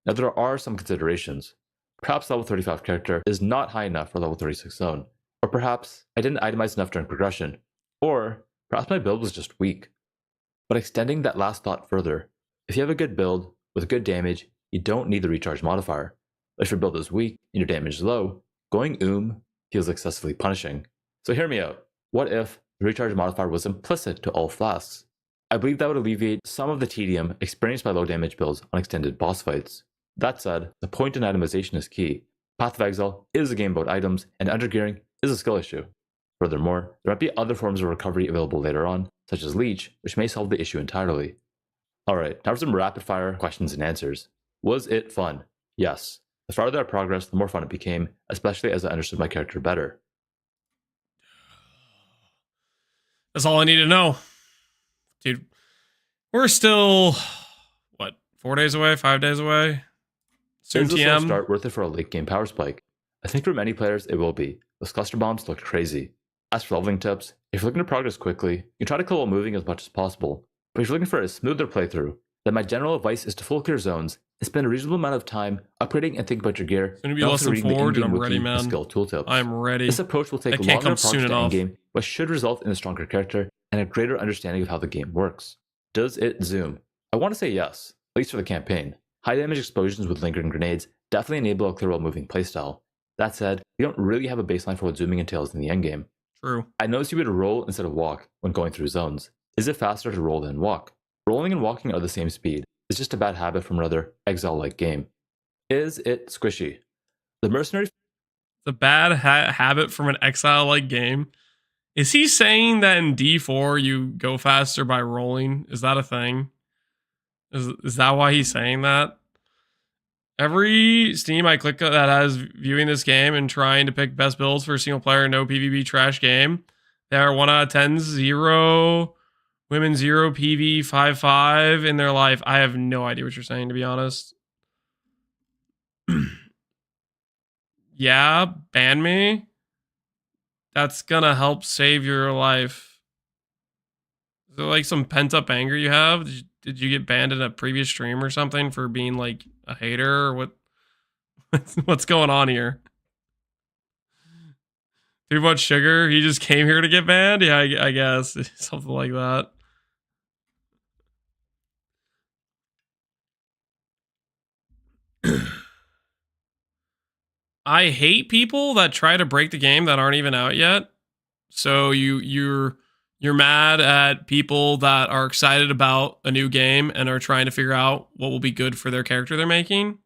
Now there are some considerations. Perhaps level 35 character is not high enough for level 36 zone, or perhaps I didn't itemize enough during progression, or perhaps my build was just weak. But extending that last thought further, if you have a good build with good damage, you don't need the recharge modifier. But if your build is weak and your damage is low, going feels excessively punishing. So hear me out. What if the recharge modifier was implicit to all flasks? I believe that would alleviate some of the tedium experienced by low damage builds on extended boss fights. That said, the point in itemization is key. Path of Exile is a game about items, and undergearing is a skill issue. Furthermore, there might be other forms of recovery available later on, such as Leech, which may solve the issue entirely. Alright, now for some rapid fire questions and answers. Was it fun? Yes. The farther I progressed, the more fun it became, especially as I understood my character better.
That's all I need to know. Dude, we're still, what, 4 days away, 5 days away? Soon
Is this slow
TM?
start worth it for a late game power spike? I think for many players it will be. Those cluster bombs looked crazy. As for leveling tips, if you're looking to progress quickly, you try to kill while moving as much as possible. But if you're looking for a smoother playthrough, then my general advice is to full clear zones and spend a reasonable amount of time upgrading and think about your gear.
It's going to be
and
less
also
than
reading the
4, dude.
in-game
I'm ready,
wiki and
man.
skill tooltips.
I'm ready.
This approach will take
That
a
can't
longer
come soon
progress to
enough.
endgame, but should result in a stronger character and a greater understanding of how the game works. Does it zoom? I want to say yes, at least for the campaign. High damage explosions with lingering grenades definitely enable a clear while moving playstyle. That said, we don't really have a baseline for what zooming entails in the endgame.
True.
I noticed you would roll instead of walk when going through zones. Is it faster to roll than walk? Rolling and walking are the same speed. It's just a bad habit from another Exile-like game. Is it squishy? The Mercenary...
The bad habit from an Exile-like game. Is he saying that in D4 you go faster by rolling? Is that a thing? Is that why he's saying that? Every Steam I click that has viewing this game and trying to pick best builds for a single player no PvP trash game, they are 1 out of 10, 0, women 0, PV 5 in their life. I have no idea what you're saying, to be honest. Yeah, ban me. That's gonna help save your life. Is there like some pent up anger you have? Did you get banned in a previous stream or something for being like a hater or what? What's going on here? Too much sugar? He just came here to get banned? Yeah, I guess. Something like that. I hate people that try to break the game that aren't even out yet. So you're mad at people that are excited about a new game and are trying to figure out what will be good for their character they're making.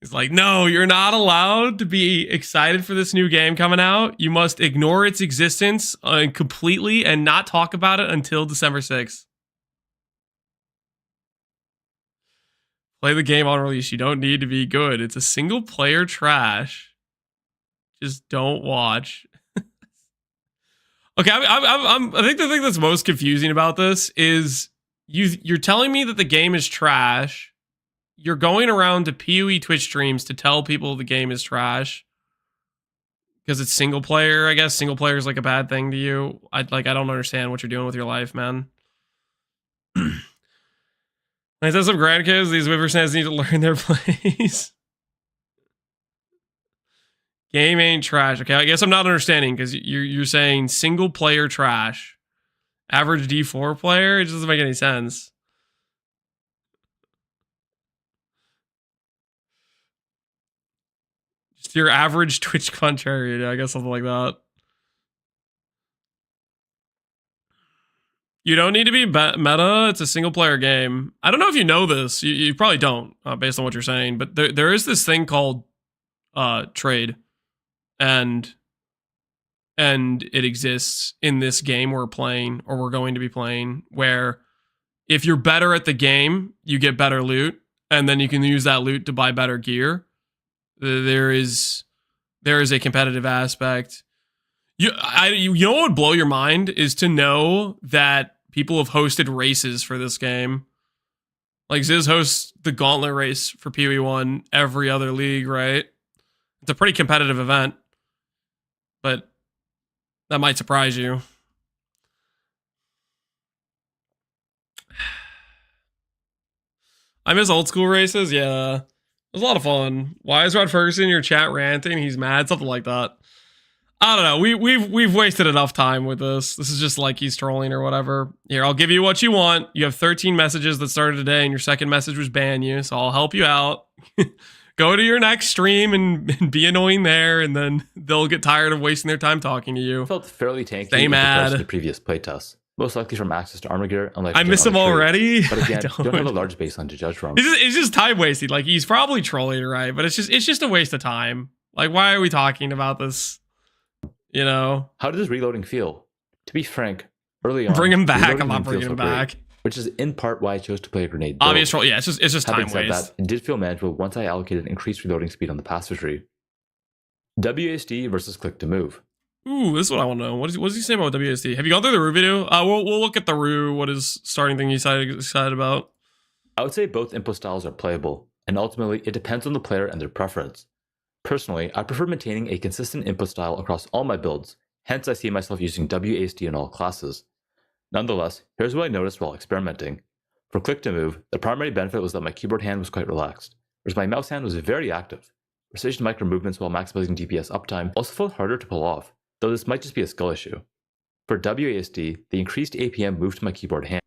It's like, no, you're not allowed to be excited for this new game coming out. You must ignore its existence completely and not talk about it until December 6th. Play the game on release. You don't need to be good. It's a single player trash. Just don't watch. Okay, I think the thing that's most confusing about this is you're telling me that the game is trash. You're going around to PoE Twitch streams to tell people the game is trash because it's single player. I guess single player is like a bad thing to you. I don't understand what you're doing with your life, man. I said some grandkids, these whippersnappers need to learn their place. Game ain't trash. Okay, I guess I'm not understanding because you're saying single player trash. Average D4 player? It just doesn't make any sense. Just your average Twitch contrarian, I guess something like that. You don't need to be meta. It's a single player game. I don't know if you know this. You probably don't, based on what you're saying. But there is this thing called trade, and it exists in this game we're playing or we're going to be playing. Where if you're better at the game, you get better loot, and then you can use that loot to buy better gear. There is a competitive aspect. You know what would blow your mind is to know that people have hosted races for this game. Like Ziz hosts the Gauntlet race for PoE1 every other league, right? It's a pretty competitive event, but that might surprise you. I miss old school races. Yeah, it was a lot of fun. Why is Rod Ferguson in your chat ranting? He's mad, something like that. I don't know. We've wasted enough time with this. This is just like he's trolling or whatever. Here, I'll give you what you want. You have 13 messages that started today, and your second message was ban you, so I'll help you out. Go to your next stream and be annoying there, and then they'll get tired of wasting their time talking to you.
I felt fairly tanky
Stay
in comparison
mad.
to previous playtests. most likely from access to armor gear. Unlike
I miss him already.
But again,
I
don't have a large baseline to judge from.
It's just time wasting. Like, he's probably trolling, right? But it's just a waste of time. Like, why are we talking about this? You know?
How does reloading feel? To be frank, early on,
bring him back.
reloading
I'm not
didn't feel
bringing
so
him
great,
back.
which is in part why I chose to play a grenade build.
Obvious troll. Yeah, it's just
Having
time
said
waste.
that, it did feel manageable once I allocated increased reloading speed on the passive tree. WASD versus click to move.
Ooh, this is what I want to know. What does he say about WSD? Have you gone through the Rue video? We'll look at the Rue. What is starting thing he's excited about?
I would say both input styles are playable, and ultimately it depends on the player and their preference. Personally, I prefer maintaining a consistent input style across all my builds, hence I see myself using WASD in all classes. Nonetheless, here's what I noticed while experimenting. For click to move, the primary benefit was that my keyboard hand was quite relaxed, whereas my mouse hand was very active. Precision micro movements while maximizing DPS uptime also felt harder to pull off, though this might just be a skill issue. For WASD, the increased APM moved my keyboard hand.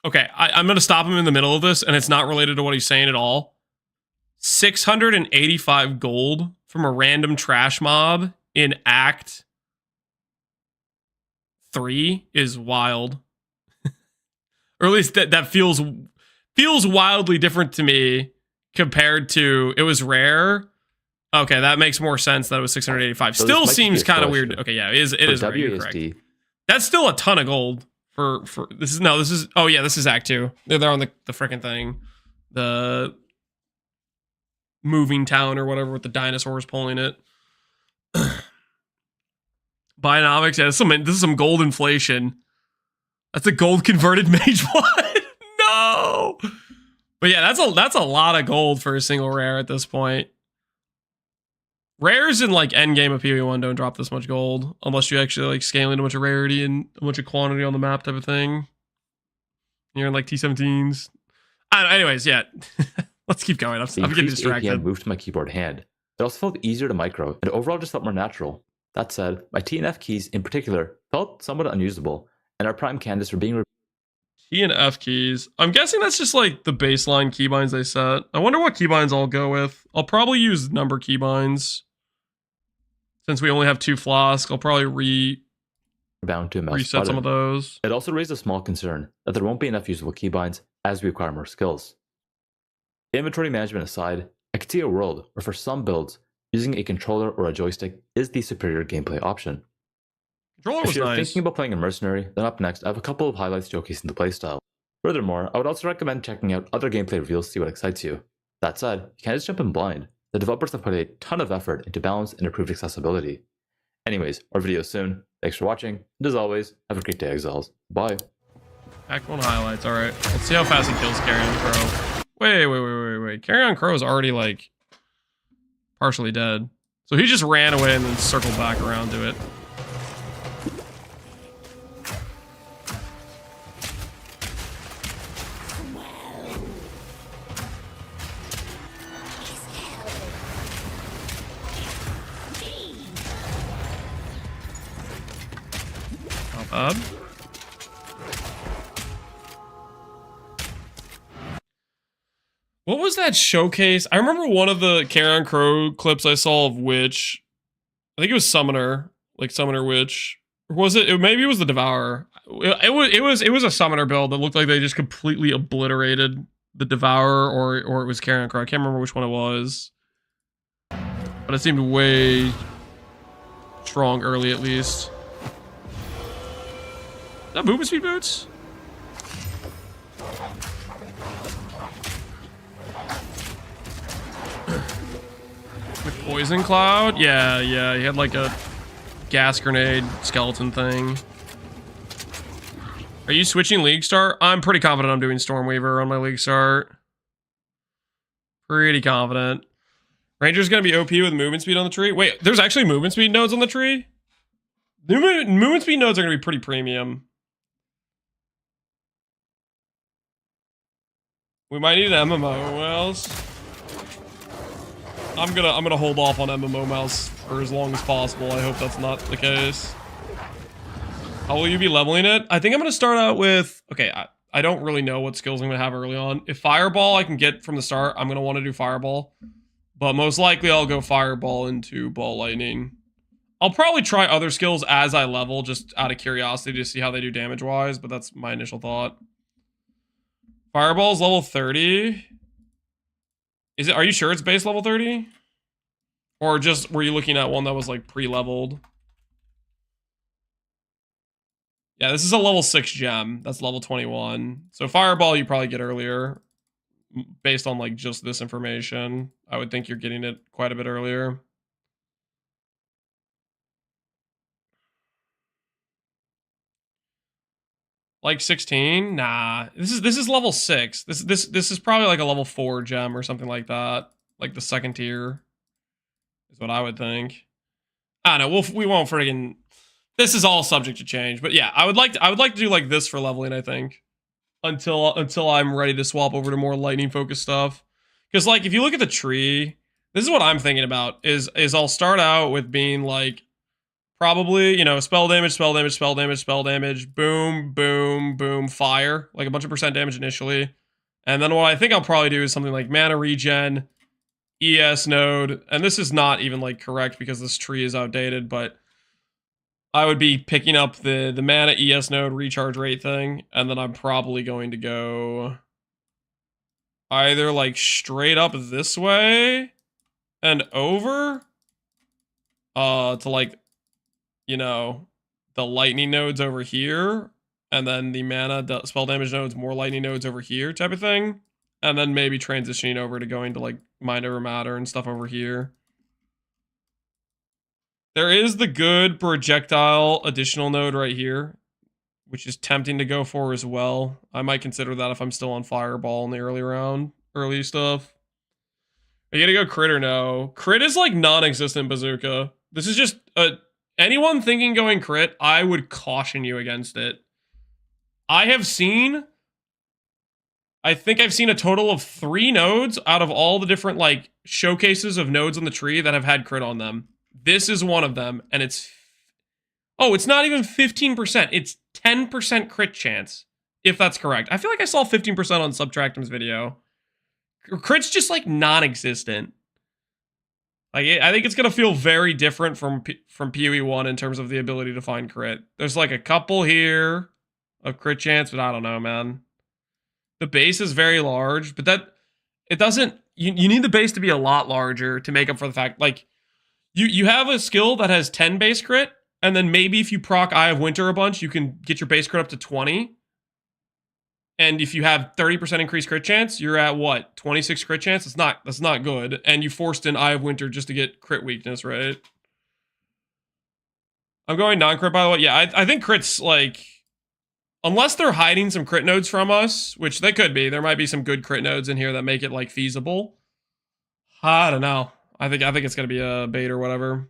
Okay, I'm going to stop him in the middle of this, and it's not related to what he's saying at all. 685 gold from a random trash mob in Act 3 is wild. Or at least that feels wildly different to me compared to it was rare. Okay, that makes more sense that it was 685.
So
still seems kind of weird.
issue.
Okay, yeah, it is rare. You're correct.
WASD,
That's still a ton of gold for this is oh yeah, this is Act 2. They're on the freaking thing. The moving town or whatever with the dinosaurs pulling it. Bionomics, yeah, this is some gold inflation. That's a gold converted mage one. No. But yeah, that's a lot of gold for a single rare at this point. Rares in like Endgame of PoE1 don't drop this much gold unless you actually like scaling a bunch of rarity and a bunch of quantity on the map type of thing. You're in like T17s. Anyways, yeah. Let's keep going. I'm getting distracted.
APM moved my keyboard hand. It also felt easier to micro, and overall just felt more natural. That said, my T and F keys in particular felt somewhat unusable, and our prime candidates were being
T and F keys. I'm guessing that's just like the baseline keybinds they set. I wonder what keybinds I'll go with. I'll probably use number keybinds. Since we only have 2 flasks, I'll probably
bound to a mouse
reset
button.
some of those.
It also raised a small concern that there won't be enough usable keybinds as we acquire more skills. Inventory management aside, I could see a world where for some builds, using a controller or a joystick is the superior gameplay option.
Controller
If
was
you're
nice.
thinking about playing a Mercenary, then up next I have a couple of highlights showcasing the playstyle. Furthermore, I would also recommend checking out other gameplay reveals to see what excites you. That said, you can't just jump in blind. The developers have put a ton of effort into balance and improved accessibility. Anyways, more videos soon. Thanks for watching, and as always, have a great day, Exiles. Bye.
Act 1 highlights, alright. Let's see how fast he kills Carrion Crow. Wait. Carrion Crow is already, like, partially dead. So he just ran away and then circled back around to it. Not bad. What was that showcase? I remember one of the Carrion Crow clips I saw of Witch. I think it was Summoner, like Summoner Witch. Or was it? Maybe it was the Devourer. It was a Summoner build that looked like they just completely obliterated the Devourer, or it was Carrion Crow. I can't remember which one it was, but it seemed way strong early, at least. Is that movement speed boots? With Poison Cloud? Yeah, he had like a gas grenade skeleton thing. Are you switching League Start? I'm pretty confident I'm doing Stormweaver on my League Start. Pretty confident. Ranger's gonna be OP with movement speed on the tree. Wait, there's actually movement speed nodes on the tree? Movement speed nodes are gonna be pretty premium. We might need an MMO mouse. I'm gonna hold off on MMO mouse for as long as possible. I hope that's not the case. How will you be leveling it? I think I'm gonna start out with, okay, I don't really know what skills I'm gonna have early on. If Fireball I can get from the start, I'm gonna want to do Fireball. But most likely I'll go Fireball into Ball Lightning. I'll probably try other skills as I level, just out of curiosity to see how they do damage-wise, but that's my initial thought. Fireball's level 30. Are you sure it's base level 30? Or just, were you looking at one that was like pre-leveled? Yeah, this is a level 6 gem. That's level 21. So Fireball you probably get earlier. Based on like just this information. I would think you're getting it quite a bit earlier. Like 16? Nah. This is level 6. This is probably like a level 4 gem or something like that. Like the second tier. Is what I would think. I don't know. We won't friggin'. This is all subject to change. But yeah, I would like to do like this for leveling, I think. Until I'm ready to swap over to more lightning focused stuff. Because like if you look at the tree, this is what I'm thinking about. Is I'll start out with being like probably, you know, spell damage, spell damage, spell damage, spell damage, boom, boom, boom, fire. Like a bunch of percent damage initially. And then what I think I'll probably do is something like mana regen, ES node, and this is not even like correct because this tree is outdated, but I would be picking up the mana ES node recharge rate thing, and then I'm probably going to go either like straight up this way and over to like, you know, the lightning nodes over here, and then the mana spell damage nodes, more lightning nodes over here type of thing. And then maybe transitioning over to going to like mind over matter and stuff over here. There is the good projectile additional node right here, which is tempting to go for as well. I might consider that if I'm still on Fireball in the early stuff. Are you gonna go crit or no? Crit is like non-existent bazooka. This is just anyone thinking going crit, I would caution you against it. I think I've seen a total of 3 nodes out of all the different like showcases of nodes on the tree that have had crit on them. This is one of them, and it's not even 15%. It's 10% crit chance, if that's correct. I feel like I saw 15% on Subtractum's video. Crit's just like non-existent. Like I think it's gonna feel very different from PoE 1 in terms of the ability to find crit. There's like a couple here of crit chance, but I don't know, man. The base is very large, but it doesn't. You need the base to be a lot larger to make up for the fact like you have a skill that has 10 base crit, and then maybe if you proc Eye of Winter a bunch, you can get your base crit up to 20. And if you have 30% increased crit chance, you're at what? 26 crit chance? That's not good. And you forced in Eye of Winter just to get crit weakness, right? I'm going non-crit, by the way. Yeah, I think crit's like, unless they're hiding some crit nodes from us, which they could be. There might be some good crit nodes in here that make it like feasible. I don't know. I think it's gonna be a bait or whatever.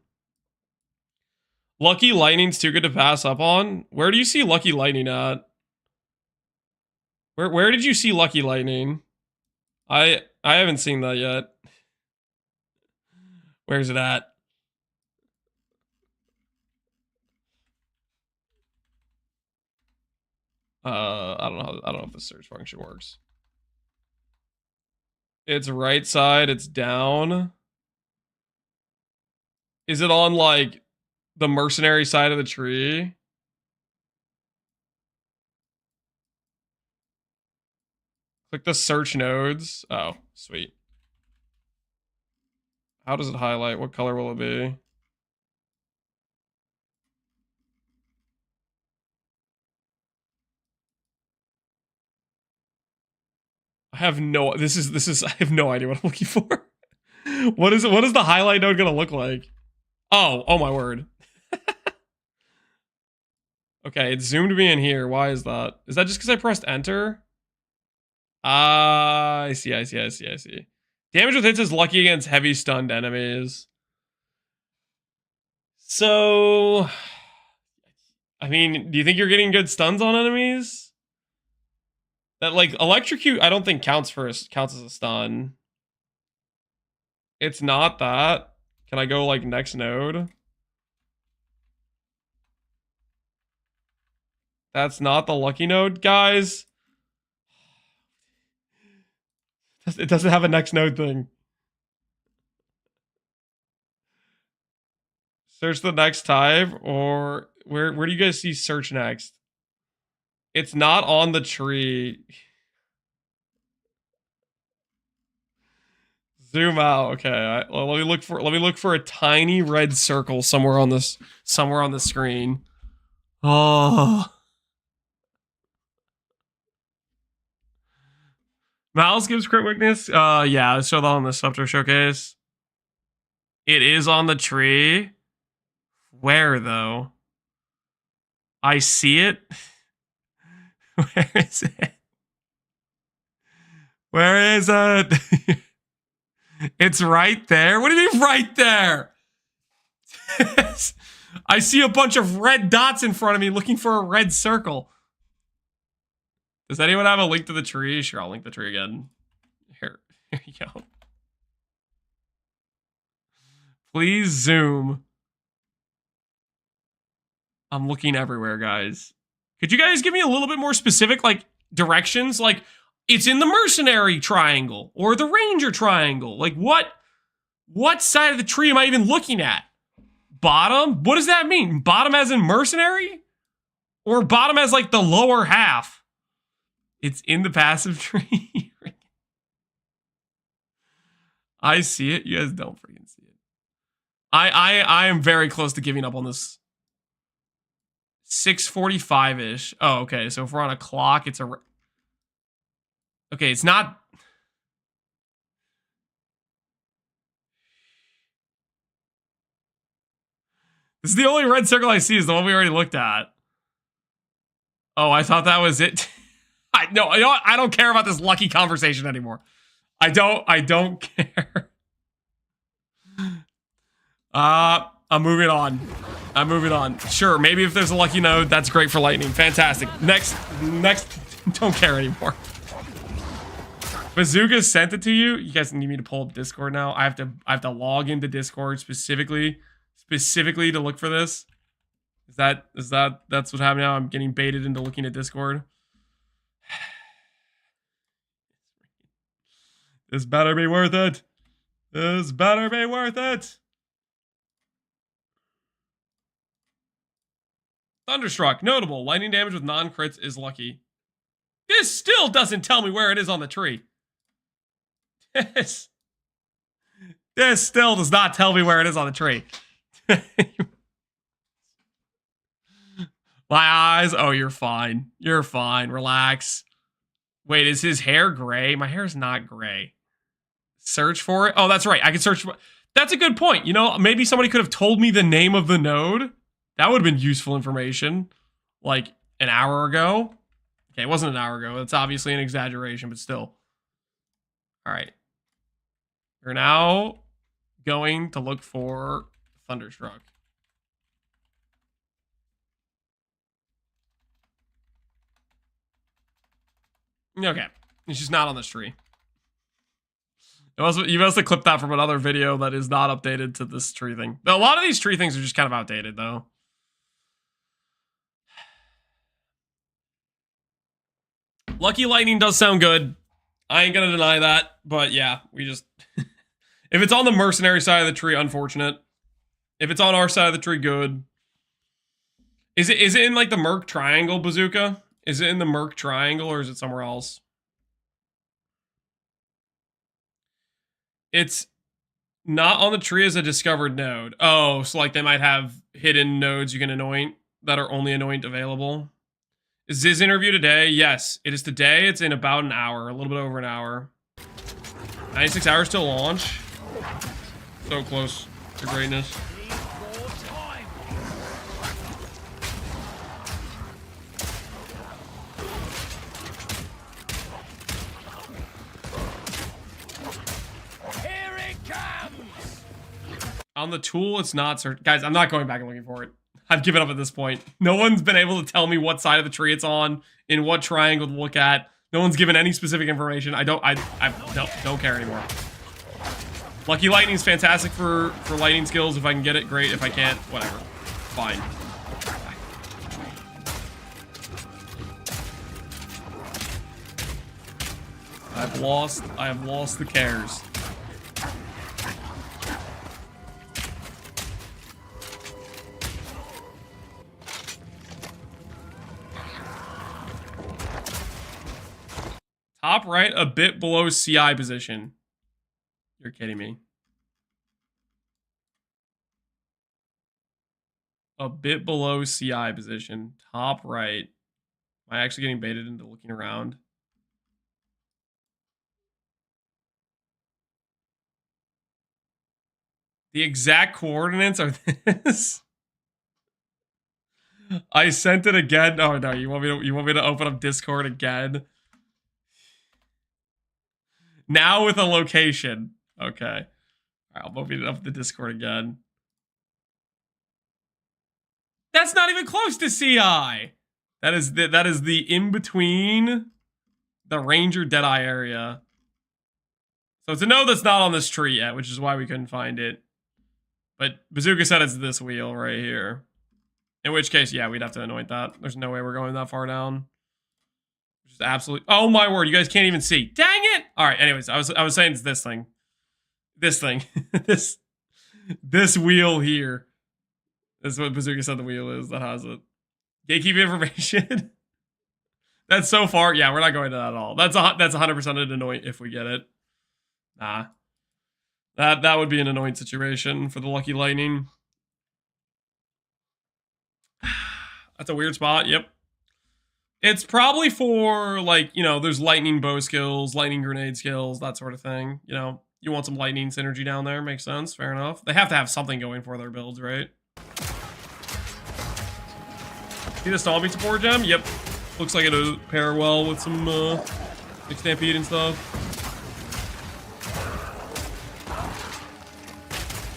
Lucky Lightning's too good to pass up on. Where do you see Lucky Lightning at? Where did you see Lucky Lightning? I haven't seen that yet. Where's it at? I don't know if the search function works. It's right side, it's down. Is it on like the mercenary side of the tree? Click the search nodes. Oh, sweet. How does it highlight? What color will it be? I have no I have no idea what I'm looking for. What is the highlight node gonna look like? Oh my word. Okay, it zoomed me in here. Why is that? Is that just because I pressed enter? I see. Damage with hits is lucky against heavy stunned enemies. So, I mean, do you think you're getting good stuns on enemies? That like electrocute, I don't think counts as a stun. It's not that. Can I go like next node? That's not the lucky node, guys. It doesn't have a next node thing. Search the next type, or where do you guys see search next? It's not on the tree. Zoom out. Okay, let me look for a tiny red circle somewhere on the screen. Oh. Mouse gives crit weakness. Yeah, I saw that on the Scepter showcase. It is on the tree. Where though? I see it. Where is it? Where is it? It's right there. What do you mean right there? I see a bunch of red dots in front of me looking for a red circle. Does anyone have a link to the tree? Sure, I'll link the tree again. Here you go. Please zoom. I'm looking everywhere, guys. Could you guys give me a little bit more specific, like, directions? Like, it's in the Mercenary triangle or the Ranger triangle. Like, what side of the tree am I even looking at? Bottom? What does that mean? Bottom as in Mercenary? Or bottom as, like, the lower half? It's in the passive tree. I see it. You guys don't freaking see it. I am very close to giving up on this. 6:45-ish. Oh, okay. So if we're on a clock, it's a... Okay, it's not... This is the only red circle I see is the one we already looked at. Oh, I thought that was it. No, you know what? I don't care about this lucky conversation anymore. I don't care. I'm moving on. Sure, maybe if there's a lucky node, that's great for lightning. Fantastic. Next, don't care anymore. Bazooka sent it to you. You guys need me to pull up Discord now. I have to log into Discord specifically to look for this. That's what happened now? I'm getting baited into looking at Discord. This better be worth it. This better be worth it. Thunderstruck. Notable. Lightning damage with non-crits is lucky. This still doesn't tell me where it is on the tree. This still does not tell me where it is on the tree. My eyes. Oh, you're fine. You're fine. Relax. Wait, is his hair gray? My hair's not gray. Search for it. Oh, that's right. I can search for... That's a good point. You know, maybe somebody could have told me the name of the node. That would have been useful information. Like an hour ago. Okay, it wasn't an hour ago. That's obviously an exaggeration, but still. All right. We're now going to look for Thunderstruck. Okay. It's just not on this tree. You must have clipped that from another video that is not updated to this tree thing. A lot of these tree things are just kind of outdated, though. Lucky Lightning does sound good. I ain't gonna deny that, but yeah, we just... If it's on the Mercenary side of the tree, unfortunate. If it's on our side of the tree, good. Is it in, like, the Merc Triangle, Bazooka? Is it in the Merc Triangle, or is it somewhere else? It's not on the tree as a discovered node. Oh, so like they might have hidden nodes you can anoint that are only anoint available. Is this interview today? Yes, it is today. It's in about an hour, a little bit over an hour. 96 hours till launch. So close to greatness. On the tool, it's not search. Guys, I'm not going back and looking for it. I've given up at this point. No one's been able to tell me what side of the tree it's on, in what triangle to look at. No one's given any specific information. I don't care anymore. Lucky Lightning's fantastic for lightning skills. If I can get it, great. If I can't, whatever. Fine. I have lost the cares. Top right, a bit below CI position. You're kidding me. A bit below CI position. Top right. Am I actually getting baited into looking around? The exact coordinates are this. I sent it again. Oh no, you want me to open up Discord again? Now with a location. Okay. All right, I'll open it up the Discord again. That's not even close to CI. That is the in between the Ranger Deadeye area. So it's a no that's not on this tree yet, which is why we couldn't find it. But Bazooka said it's this wheel right here. In which case, yeah, we'd have to anoint that. There's no way we're going that far down. Which is absolutely... Oh my word, you guys can't even see. Dang it! Alright, anyways, I was saying it's this thing. This thing. this wheel here. That's what Bazooka said the wheel is that has it. Gatekeep information. That's so far. Yeah, we're not going to that at all. That's 100% an anoint if we get it. Nah. That would be an anoint situation for the Lucky Lightning. That's a weird spot. Yep. It's probably for, like, you know, there's lightning bow skills, lightning grenade skills, that sort of thing. You know, you want some lightning synergy down there. Makes sense. Fair enough. They have to have something going for their builds, right? See the Stomping support gem? Yep. Looks like it'll pair well with some Stampede and stuff.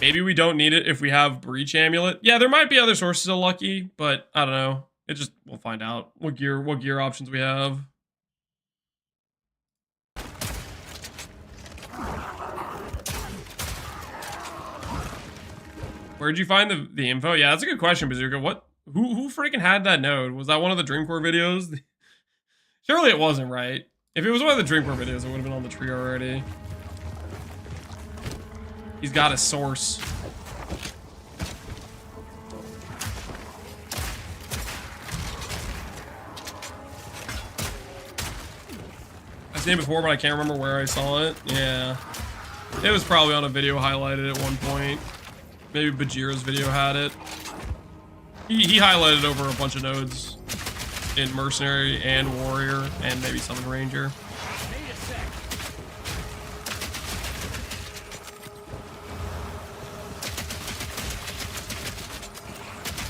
Maybe we don't need it if we have Breach Amulet. Yeah, there might be other sources of lucky, but I don't know. We'll find out what gear options we have. Where'd you find the info? Yeah, that's a good question, Bazooka. Who freaking had that node? Was that one of the Dreamcore videos? Surely it wasn't, right? If it was one of the Dreamcore videos, it would have been on the tree already. He's got a source. I've seen it before, but I can't remember where I saw it. Yeah. It was probably on a video highlighted at one point. Maybe Bajira's video had it. He highlighted over a bunch of nodes in Mercenary and Warrior and maybe Summon Ranger.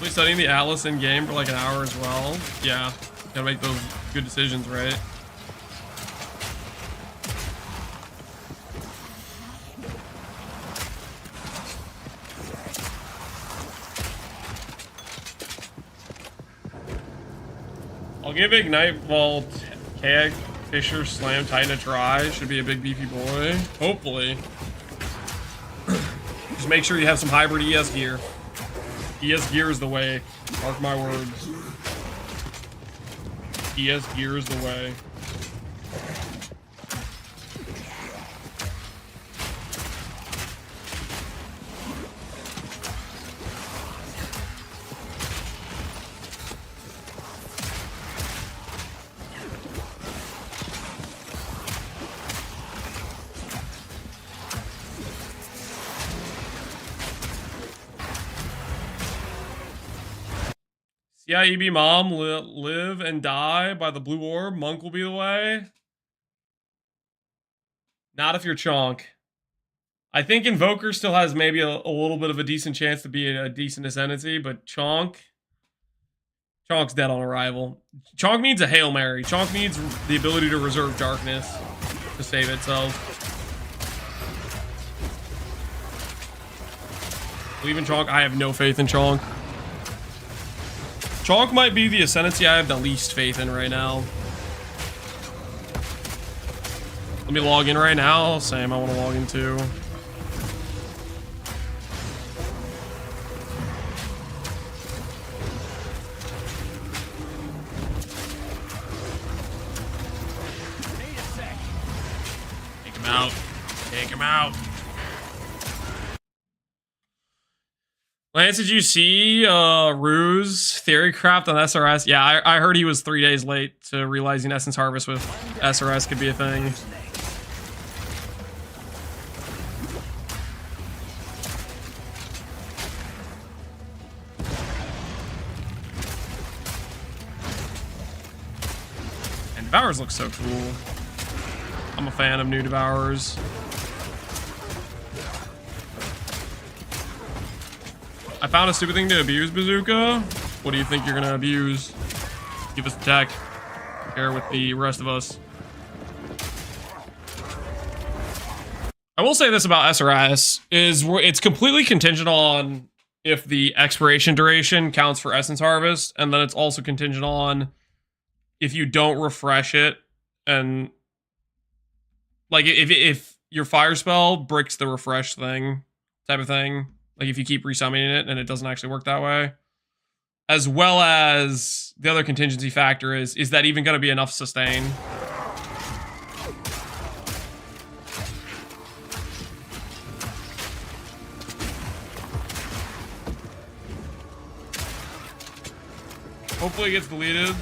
We studying the Atlas in game for like an hour as well. Yeah, gotta make those good decisions, right? I'll give Ignite Vault, Keg, Fisher, Slam, Titan a try. Should be a big beefy boy. Hopefully. Just make sure you have some hybrid ES gear. ES gear is the way. Mark my words. ES gear is the way. CIEB mom, live and die by the blue orb. Monk will be the way. Not if you're Chonk. I think Invoker still has maybe a little bit of a decent chance to be a decent Ascendency, but Chonk's dead on arrival. Chonk needs a Hail Mary. Chonk needs the ability to reserve darkness to save itself. Believe in Chonk. I have no faith in Chonk. Chonk might be the Ascendency I have the least faith in right now. Let me log in right now. Same, I want to log in too. Take him out. Take him out. Lance, did you see Ruse theorycraft on SRS? Yeah, I heard he was 3 days late to realizing Essence Harvest with SRS could be a thing. And Devourers look so cool. I'm a fan of new Devourers. I found a stupid thing to abuse, Bazooka. What do you think you're gonna abuse? Give us the tech. Share with the rest of us. I will say this about SRS, is it's completely contingent on if the expiration duration counts for Essence Harvest, and then it's also contingent on if you don't refresh it, and like if your fire spell bricks the refresh thing, type of thing. Like if you keep resummoning it and it doesn't actually work that way. As well as the other contingency factor is that even going to be enough sustain? Hopefully it gets deleted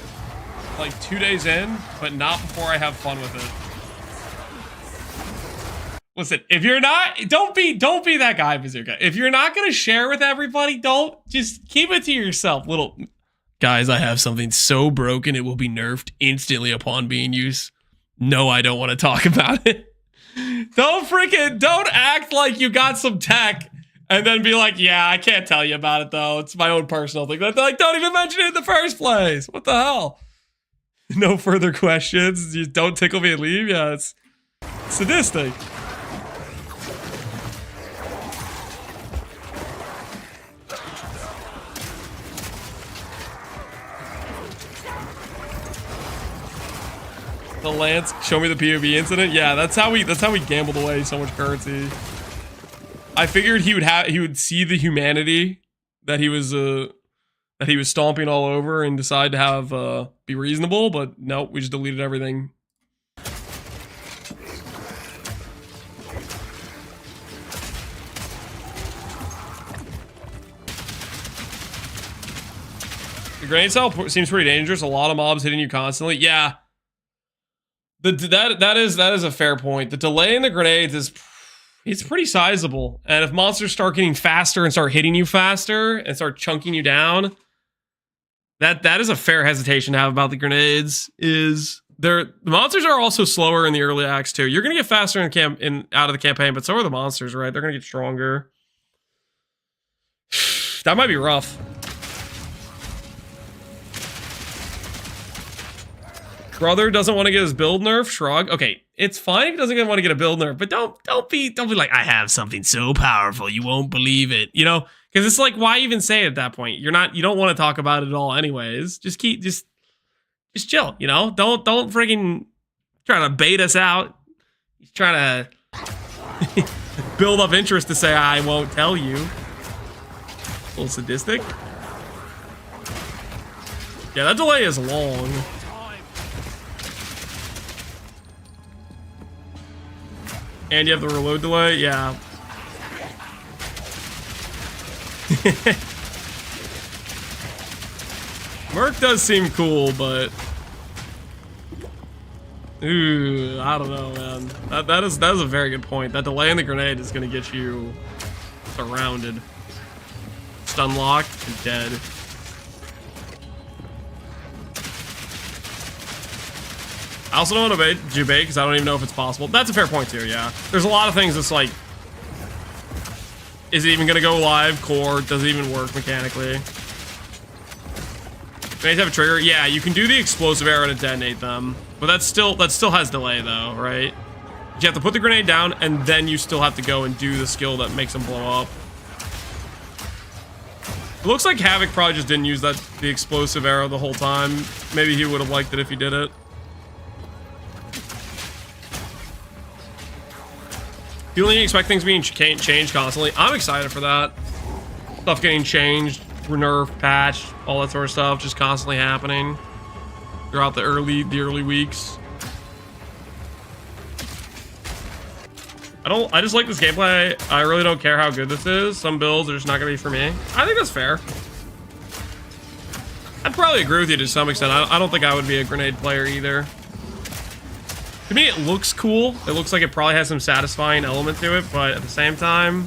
like 2 days in, but not before I have fun with it. Listen, if you're not, don't be that guy, Bazooka. If you're not gonna share with everybody, don't, just keep it to yourself. Little guys, I have something so broken it will be nerfed instantly upon being used. No, I don't want to talk about it. Don't act like you got some tech and then be like, yeah, I can't tell you about it though. It's my own personal thing. But like, don't even mention it in the first place. What the hell? No further questions. You don't tickle me and leave. Yeah, it's sadistic. The Lance, show me the POV incident. Yeah, that's how we gambled away so much currency. I figured he would see the humanity that he was stomping all over and decide to have be reasonable, but nope, we just deleted everything. The grenade cell seems pretty dangerous. A lot of mobs hitting you constantly. Yeah. That is a fair point. The delay in the grenades it's pretty sizable, and if monsters start getting faster and start hitting you faster and start chunking you down, that is a fair hesitation to have about the grenades. The monsters are also slower in the early acts too. You're gonna get faster out of the campaign, but so are the monsters, right? They're gonna get stronger. That might be rough. Brother doesn't want to get his build nerf. Shrug. Okay, it's fine if he doesn't want to get a build nerf, but don't be like, I have something so powerful you won't believe it. You know, because it's like, why even say it at that point? You don't want to talk about it at all, anyways. Just chill. You know, don't freaking try to bait us out. He's trying to build up interest to say I won't tell you. A little sadistic. Yeah, that delay is long. And you have the reload delay? Yeah. Merc does seem cool, but... Ooh, I don't know, man. That is a very good point. That delay in the grenade is going to get you surrounded. Stun lock is dead. I also don't want to debate because I don't even know if it's possible. That's a fair point too, yeah. There's a lot of things that's like, is it even going to go live? Core, does it even work mechanically? Grenades have a trigger? Yeah, you can do the explosive arrow to detonate them, but that still has delay though, right? You have to put the grenade down and then you still have to go and do the skill that makes them blow up. It looks like Havoc probably just didn't use the explosive arrow the whole time. Maybe he would have liked it if he did it. You only expect things being changed constantly. I'm excited for that. Stuff getting changed, nerfed, patched, all that sort of stuff, just constantly happening throughout the early weeks. I just like this gameplay. I really don't care how good this is. Some builds are just not gonna be for me. I think that's fair. I'd probably agree with you to some extent. I don't think I would be a grenade player either. To me, it looks cool. It looks like it probably has some satisfying element to it, but at the same time,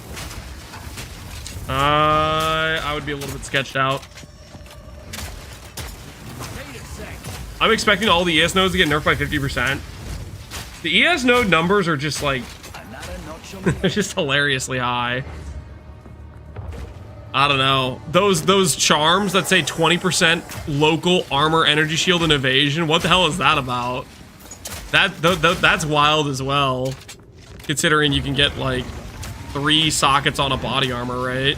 I would be a little bit sketched out. I'm expecting all the ES nodes to get nerfed by 50%. The ES node numbers are just like, they're just hilariously high. I don't know. Those charms that say 20% local armor, energy shield, and evasion. What the hell is that about? That's wild as well. Considering you can get like 3 sockets on a body armor, right?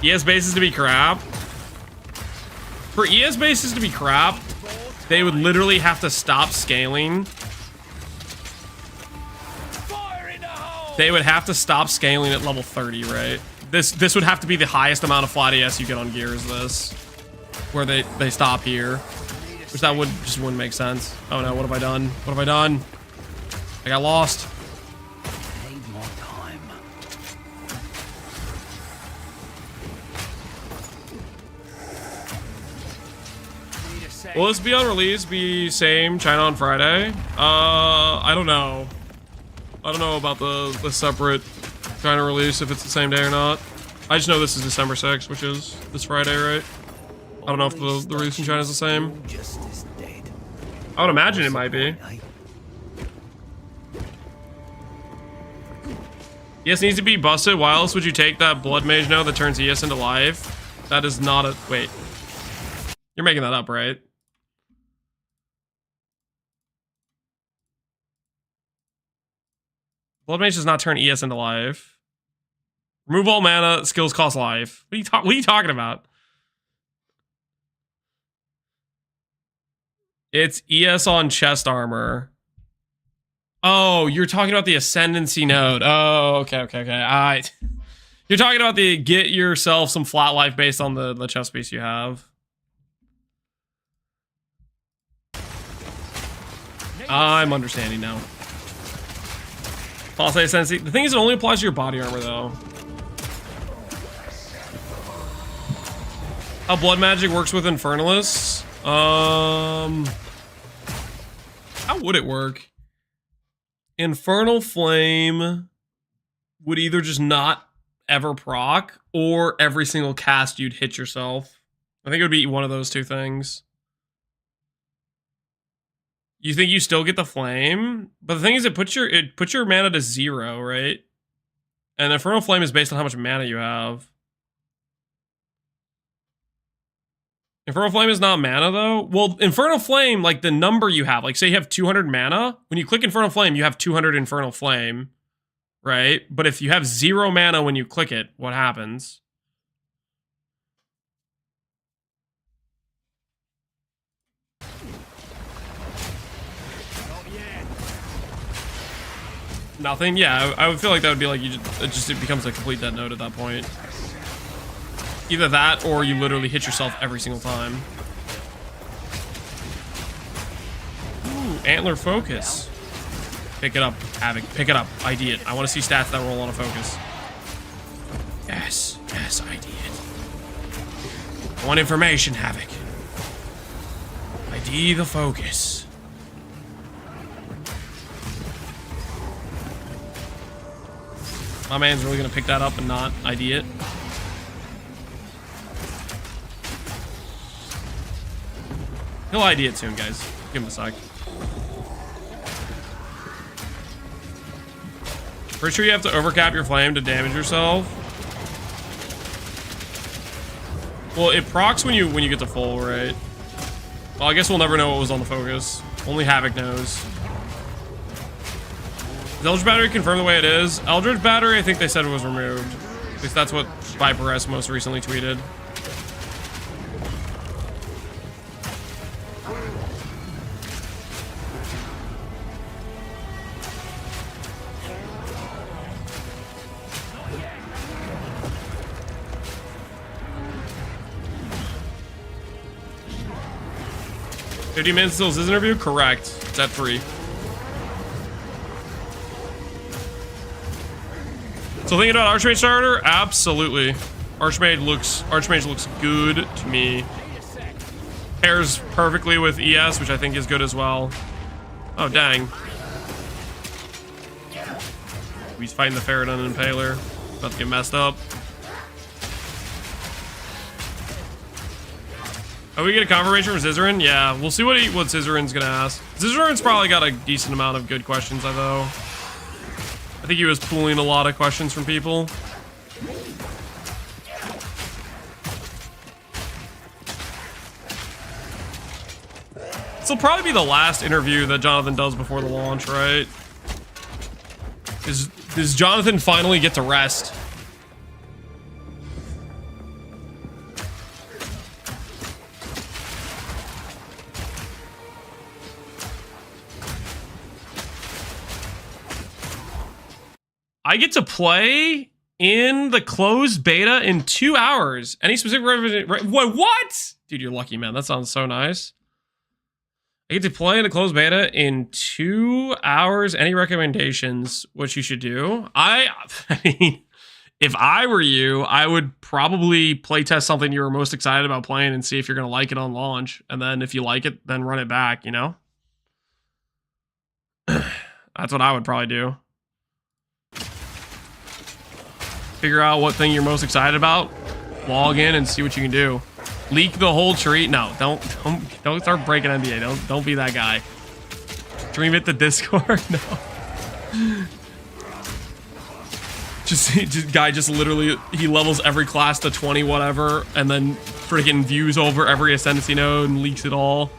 ES bases to be crap. For ES bases to be crap, they would literally have to stop scaling. They would have to stop scaling at level 30, right? This would have to be the highest amount of flat ES you get on gear is this. Where they stop here. Which that just wouldn't make sense. Oh no, what have I done? What have I done? I got lost. Will this be on release? Be same China on Friday? I don't know. I don't know about the separate China release, if it's the same day or not. I just know this is December 6th, which is this Friday, right? I don't know if the release in China is the same. I would imagine it might be. ES needs to be busted. Why else would you take that Blood Mage node that turns ES into life? That is not a... Wait. You're making that up, right? Blood Mage does not turn ES into life. Remove all mana, skills cost life. What are you talking about? It's ES on chest armor. Oh, you're talking about the Ascendency node. Oh, okay. You're talking about the get yourself some flat life based on the chest piece you have. I'm understanding now. I'll say Ascendency. The thing is, it only applies to your body armor, though. How blood magic works with Infernalists? How would it work? Infernal Flame would either just not ever proc, or every single cast you'd hit yourself. I think it would be one of those two things. You think you still get the flame? But the thing is, it puts your mana to 0, right? And Infernal Flame is based on how much mana you have. Infernal Flame is not mana, though? Well, Infernal Flame, like the number you have, like say you have 200 mana, when you click Infernal Flame, you have 200 Infernal Flame, right? But if you have 0 mana when you click it, what happens? Nothing? Yeah, I would feel like that would be like it becomes a complete dead node at that point. Either that, or you literally hit yourself every single time. Ooh, Antler Focus. Pick it up, Havoc. Pick it up. ID it. I want to see stats that roll on a focus. Yes, ID it. I want information, Havoc. ID the focus. My man's really gonna pick that up and not ID it. He'll ID it soon, guys. Give him a sec. Pretty sure you have to overcap your flame to damage yourself. Well, it procs when you get to full, right? Well, I guess we'll never know what was on the focus. Only Havoc knows. Is Eldritch Battery confirmed the way it is? Eldritch Battery, I think they said it was removed. At least that's what Viper S most recently tweeted. $50 minutes until his interview? Correct. It's at 3. So thinking about Archmage starter, absolutely. Archmage looks good to me. Pairs perfectly with ES, which I think is good as well. Oh dang. He's fighting the Ferrodon and Impaler. About to get messed up. Oh, we get a confirmation from Scissorin? Yeah, we'll see what Scissorin's gonna ask. Scissorin's probably got a decent amount of good questions, though. I think he was pulling a lot of questions from people. This will probably be the last interview that Jonathan does before the launch, right? Does Jonathan finally get to rest? I get to play in the closed beta in 2 hours. Any specific what? Dude, you're lucky, man. That sounds so nice. I get to play in the closed beta in 2 hours. Any recommendations what you should do? I mean, if I were you, I would probably playtest something you were most excited about playing and see if you're going to like it on launch. And then if you like it, then run it back, you know? That's what I would probably do. Figure out what thing you're most excited about, log in and see what you can do. Leak the whole tree. No, don't start breaking NDA. Don't be that guy. Stream it to Discord. No. Guy just literally, he levels every class to 20 whatever and then freaking views over every Ascendency node and leaks it all.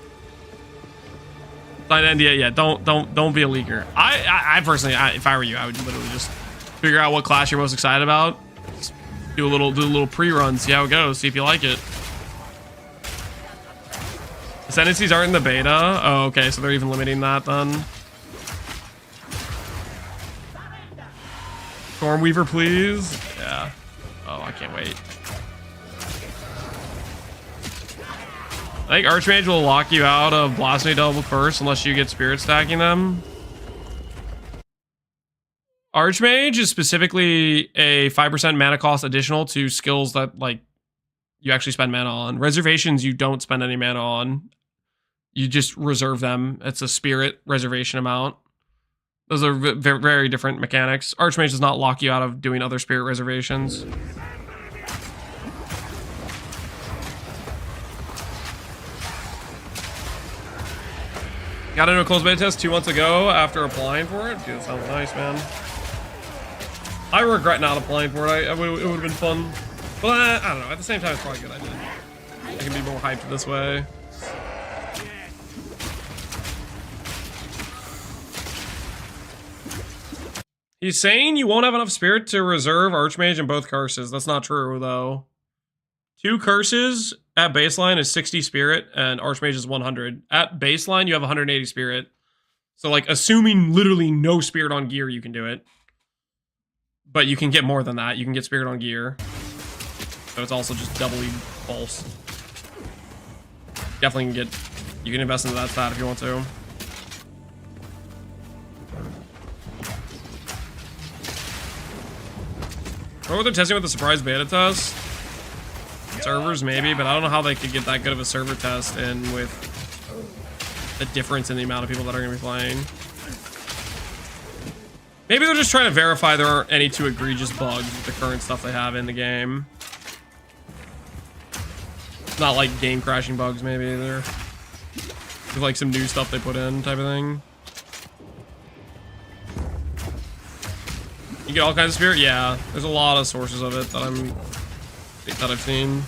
Sign NDA. Yeah, don't be a leaker. I personally, if I were you, I would literally just figure out what class you're most excited about. Just do a little pre-run, see how it goes, see if you like it. Ascendencies aren't in the beta. Oh, okay, so they're even limiting that then. Stormweaver, please. Yeah. Oh, I can't wait. I think Archmage will lock you out of Blasphemy Double Curse unless you get Spirit stacking them. Archmage is specifically a 5% mana cost additional to skills that, like, you actually spend mana on. Reservations, you don't spend any mana on. You just reserve them. It's a spirit reservation amount. Those are very different mechanics. Archmage does not lock you out of doing other spirit reservations. Got into a closed beta test 2 months ago after applying for it. Dude, that sounds nice, man. I regret not applying for it. It would have been fun. But I don't know. At the same time, it's probably a good idea. I can be more hyped this way. He's saying you won't have enough spirit to reserve Archmage in both curses. That's not true, though. 2 curses at baseline is 60 spirit, and Archmage is 100. At baseline, you have 180 spirit. So, like, assuming literally no spirit on gear, you can do it. But you can get more than that. You can get spirit on gear. So it's also just doubly false. Definitely can get... You can invest into that stat if you want to. Or they're testing with the surprise beta test. Servers, maybe, but I don't know how they could get that good of a server test in with the difference in the amount of people that are going to be playing. Maybe they're just trying to verify there aren't any too egregious bugs with the current stuff they have in the game. Not like game crashing bugs, maybe either. There's like some new stuff they put in, type of thing. You get all kinds of spirit? Yeah, there's a lot of sources of it that I've seen.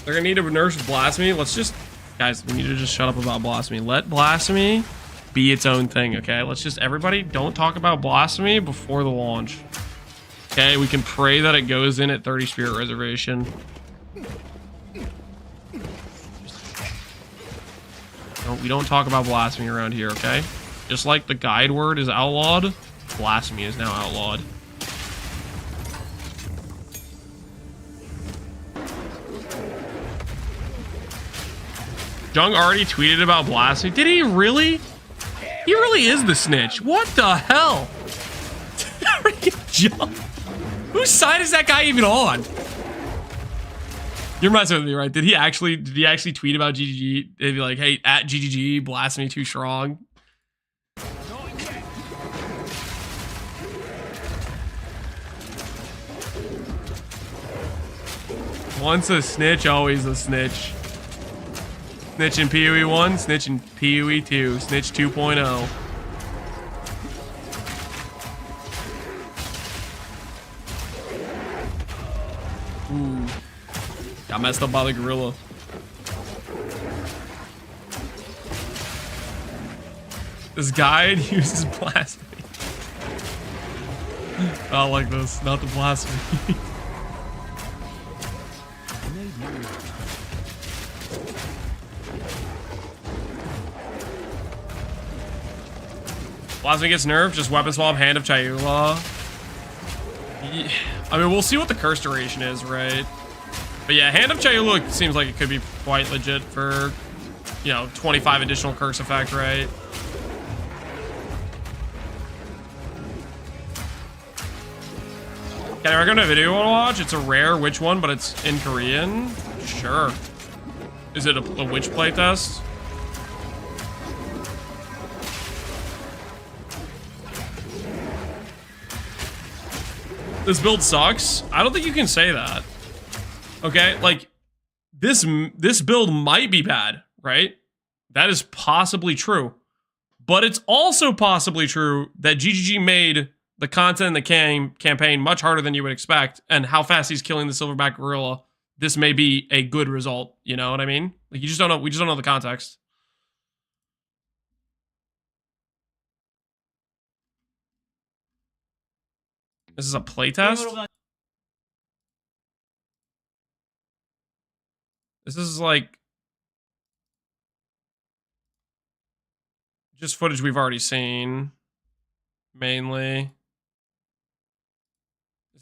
They're gonna need to nerf Blasphemy. Let's just, guys, we need to just shut up about Blasphemy. Let Blasphemy be its own thing, okay? Let's just, everybody, don't talk about Blasphemy before the launch. Okay, we can pray that it goes in at 30 spirit reservation. We don't talk about Blasphemy around here, okay? Just like the guide word is outlawed, Blasphemy is now outlawed. Jung already tweeted about blasphemy. Did he really? He really is the snitch. What the hell? Jung. Whose side is that guy even on? You're messing with me, right? Did he actually tweet about GGG? They'd be like, hey, at GGG, blasphemy too strong. Once a snitch, always a snitch. Snitch in PoE 1, snitch in PoE 2, snitch 2.0. Ooh. Got messed up by the gorilla. This guide uses blasphemy. I like this, not the blasphemy. Blasphemy gets nerfed, just weapon swap, Hand of Chayula. Yeah. I mean, we'll see what the curse duration is, right? But yeah, Hand of Chayula seems like it could be quite legit for, you know, 25 additional curse effect, right? Can I recommend a video you want to watch? It's a rare witch one, but it's in Korean. Sure. Is it a witch playtest? This build sucks. I don't think you can say that. Okay, like this build might be bad, right? That is possibly true. But it's also possibly true that GGG made the content in the campaign much harder than you would expect, and how fast he's killing the silverback gorilla. This may be a good result, you know what I mean? Like, you just don't know, we just don't know the context. This is a playtest? This is like just footage we've already seen, mainly.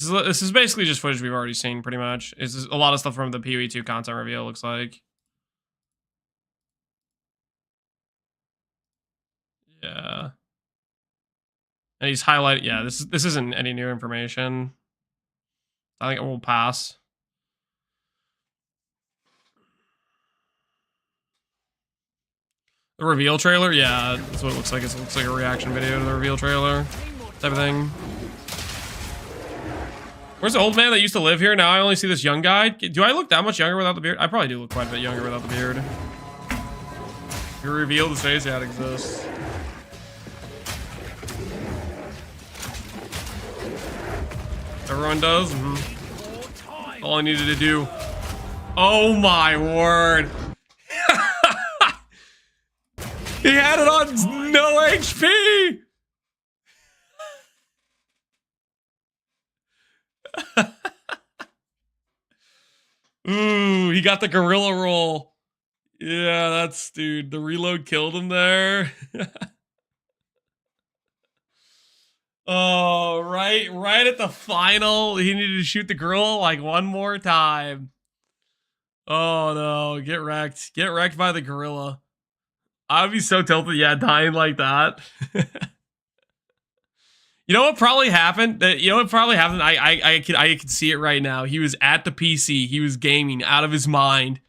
This is basically just footage we've already seen, pretty much. It's a lot of stuff from the PoE 2 content reveal, looks like. Yeah. And he's highlighted, yeah, this isn't any new information. I think it will pass. The reveal trailer? Yeah, that's what it looks like. It looks like a reaction video to the reveal trailer type of thing. Where's the old man that used to live here? Now I only see this young guy. Do I look that much younger without the beard? I probably do look quite a bit younger without the beard. You reveal his face? Yeah, it exists. Everyone does? Mm-hmm. All I needed to do. Oh my word. He had it on no HP. Ooh, he got the gorilla roll. Yeah, that's, dude, the reload killed him there. Oh, right at the final, he needed to shoot the gorilla like one more time. Oh no, get wrecked by the gorilla. I'd be so tilted, yeah, dying like that. You know what probably happened? I can see it right now. He was at the PC. He was gaming out of his mind.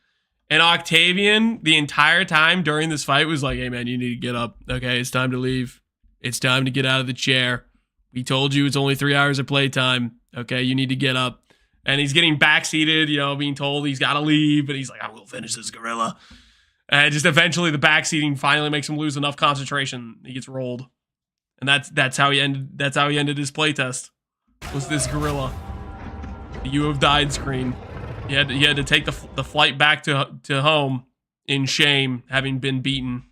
And Octavian, the entire time during this fight, was like, hey, man, you need to get up. Okay, it's time to leave. It's time to get out of the chair. We told you it's only 3 hours of playtime. Okay, you need to get up. And he's getting backseated, you know, being told he's got to leave. But he's like, I will finish this gorilla. And just eventually the backseating finally makes him lose enough concentration. He gets rolled. And that's how he ended his playtest. Was this gorilla. The "You have died" screen. He had to take the flight back to home in shame, having been beaten.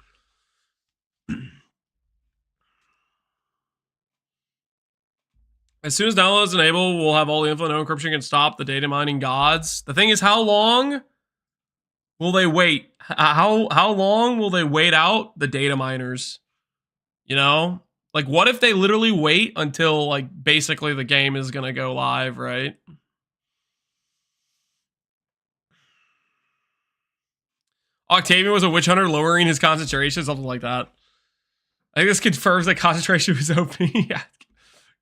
As soon as download is enabled, we'll have all the info. No encryption can stop the data mining gods. The thing is, how long will they wait? How long will they wait out the data miners? You know? Like, what if they literally wait until, like, basically the game is gonna go live, right? Octavian was a witch hunter lowering his concentration, something like that. I think this confirms that concentration was OP. Yeah.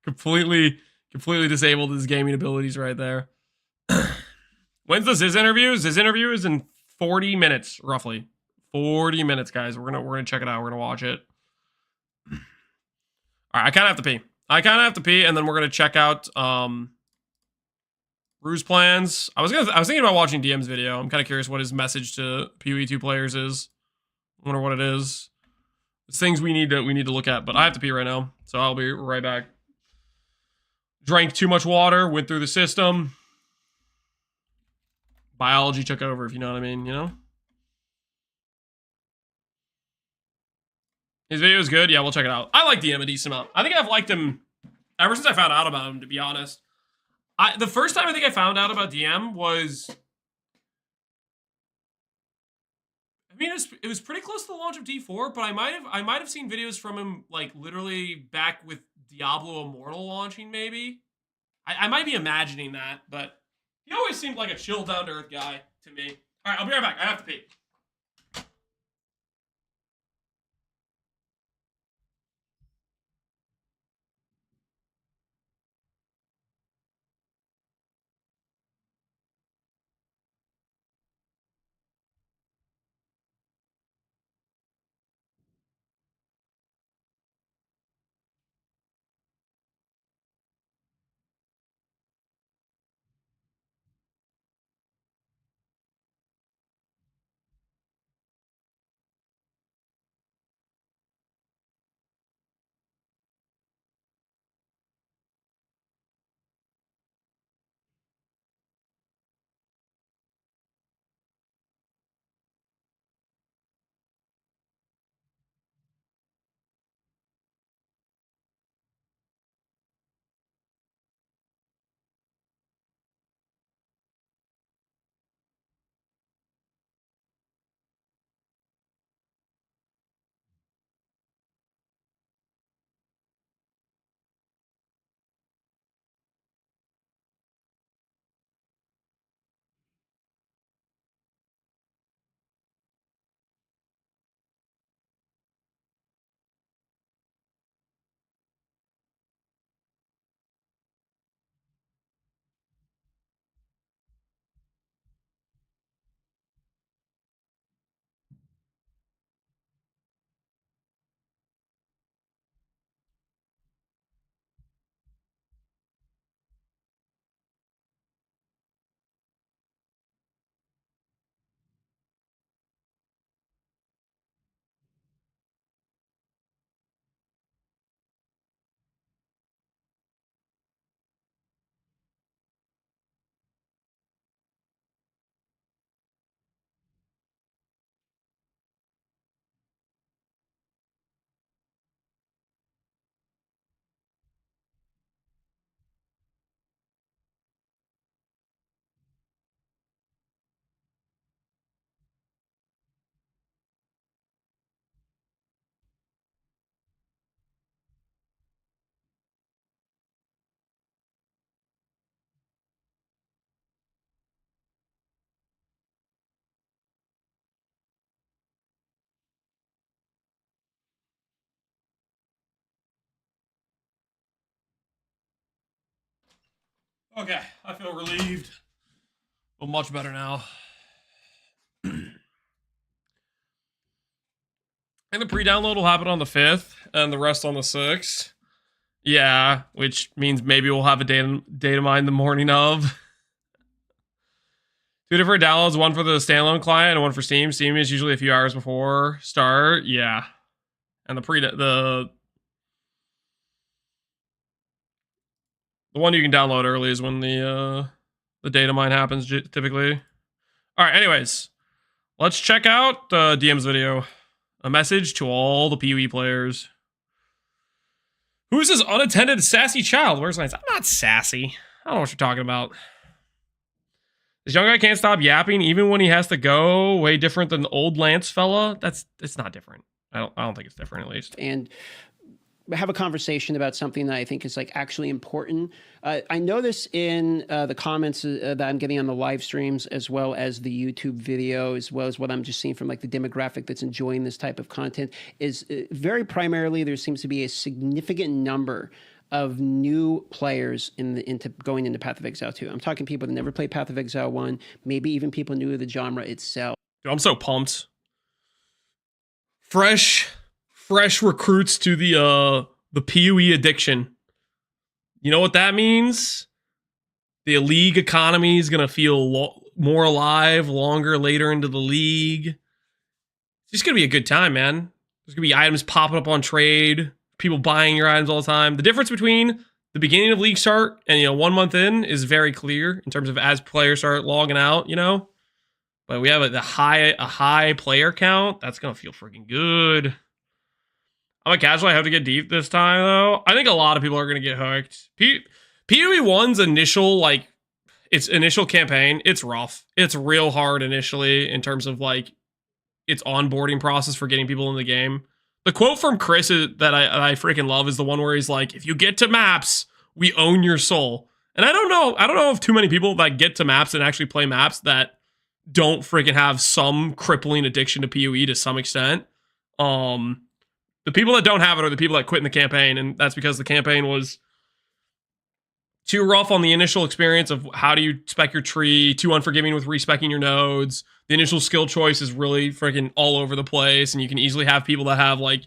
Completely disabled his gaming abilities right there. When's the Ziz interview? Ziz interview is in 40 minutes, roughly. 40 minutes, guys. We're gonna check it out. We're gonna watch it. All right, I kind of have to pee, and then we're gonna check out Ruse plans. I was thinking about watching DM's video. I'm kind of curious what his message to PoE2 players is. I wonder what it is. It's things we need to look at, but I have to pee right now, so I'll be right back. Drank too much water, went through the system. Biology took over, if you know what I mean, you know? His video is good. Yeah, we'll check it out. I like DM a decent amount. I think I've liked him ever since I found out about him, to be honest. The first time I think I found out about DM was... I mean, it was pretty close to the launch of D4, but I might have seen videos from him, like, literally back with Diablo Immortal launching, maybe. I might be imagining that, but he always seemed like a chill, down-to-earth guy to me. All right, I'll be right back. I have to pee. Okay, I feel relieved. Well, much better now. And the pre-download will happen on the 5th, and the rest on the 6th. Yeah, which means maybe we'll have a data mine the morning of. 2 different downloads, one for the standalone client and one for Steam. Steam is usually a few hours before start. Yeah. And the one you can download early is when the data mine happens typically. All right, anyways, let's check out DM's video. A message to all the PoE players. Who's this unattended sassy child? Where's Lance? I'm not sassy. I don't know what you're talking about. This young guy can't stop yapping even when he has to go. Way different than the old Lance fella. It's not different. I don't think it's different, at least.
And have a conversation about something that I think is like actually important. I notice in the comments that I'm getting on the live streams, as well as the YouTube video, as well as what I'm just seeing from like the demographic that's enjoying this type of content, is very primarily there seems to be a significant number of new players into going into Path of Exile 2. I'm talking people that never played Path of Exile 1, maybe even people new to the genre itself.
Dude, I'm so pumped. Fresh recruits to the PoE addiction. You know what that means? The league economy is gonna feel more alive longer later into the league. It's just gonna be a good time, man. There's gonna be items popping up on trade, people buying your items all the time. The difference between the beginning of league start and 1 month in is very clear in terms of as players start logging out, But we have a high player count. That's gonna feel freaking good. I'm a casual. I have to get deep this time, though. I think a lot of people are gonna get hooked. PoE 1's initial campaign, it's rough. It's real hard initially in terms of like its onboarding process for getting people in the game. The quote from Chris that I freaking love is the one where he's like, "If you get to maps, we own your soul." And I don't know if too many people that get to maps and actually play maps that don't freaking have some crippling addiction to PoE to some extent. The people that don't have it are the people that quit in the campaign, and that's because the campaign was too rough on the initial experience of how do you spec your tree, too unforgiving with respecking your nodes. The initial skill choice is really freaking all over the place, and you can easily have people that have like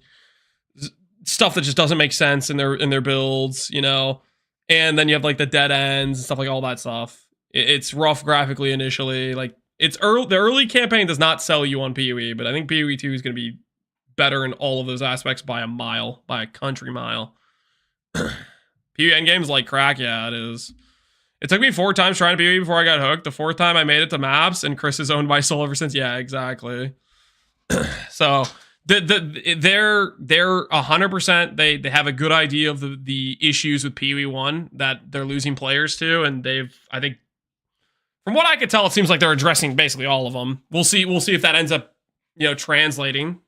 stuff that just doesn't make sense in their builds, And then you have like the dead ends and stuff like all that stuff. It's rough graphically initially. Like the early campaign does not sell you on PoE, but I think PoE 2 is going to be better in all of those aspects by a country mile. PoE Endgame's like crack, yeah, it is. It took me 4 times trying PoE before I got hooked. The 4th time I made it to maps, and Chris has owned my soul ever since. Yeah, exactly. So they're 100%. They have a good idea of the issues with PoE 1 that they're losing players to, and I think from what I could tell, it seems like they're addressing basically all of them. We'll see if that ends up translating.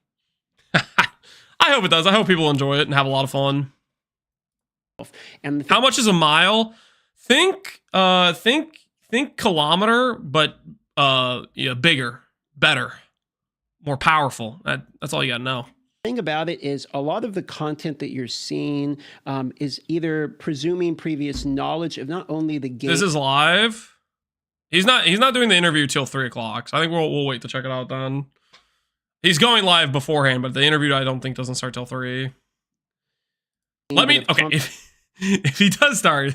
I hope it does. I hope people enjoy it and have a lot of fun.
And
how much is a mile? Think kilometer, but bigger, better, more powerful. That's all you gotta know.
The thing about it is a lot of the content that you're seeing is either presuming previous knowledge of not only the game.
This is live. He's not doing the interview till 3 o'clock. So I think we'll wait to check it out then. He's going live beforehand, but the interview I don't think doesn't start till 3. Okay, if he does start.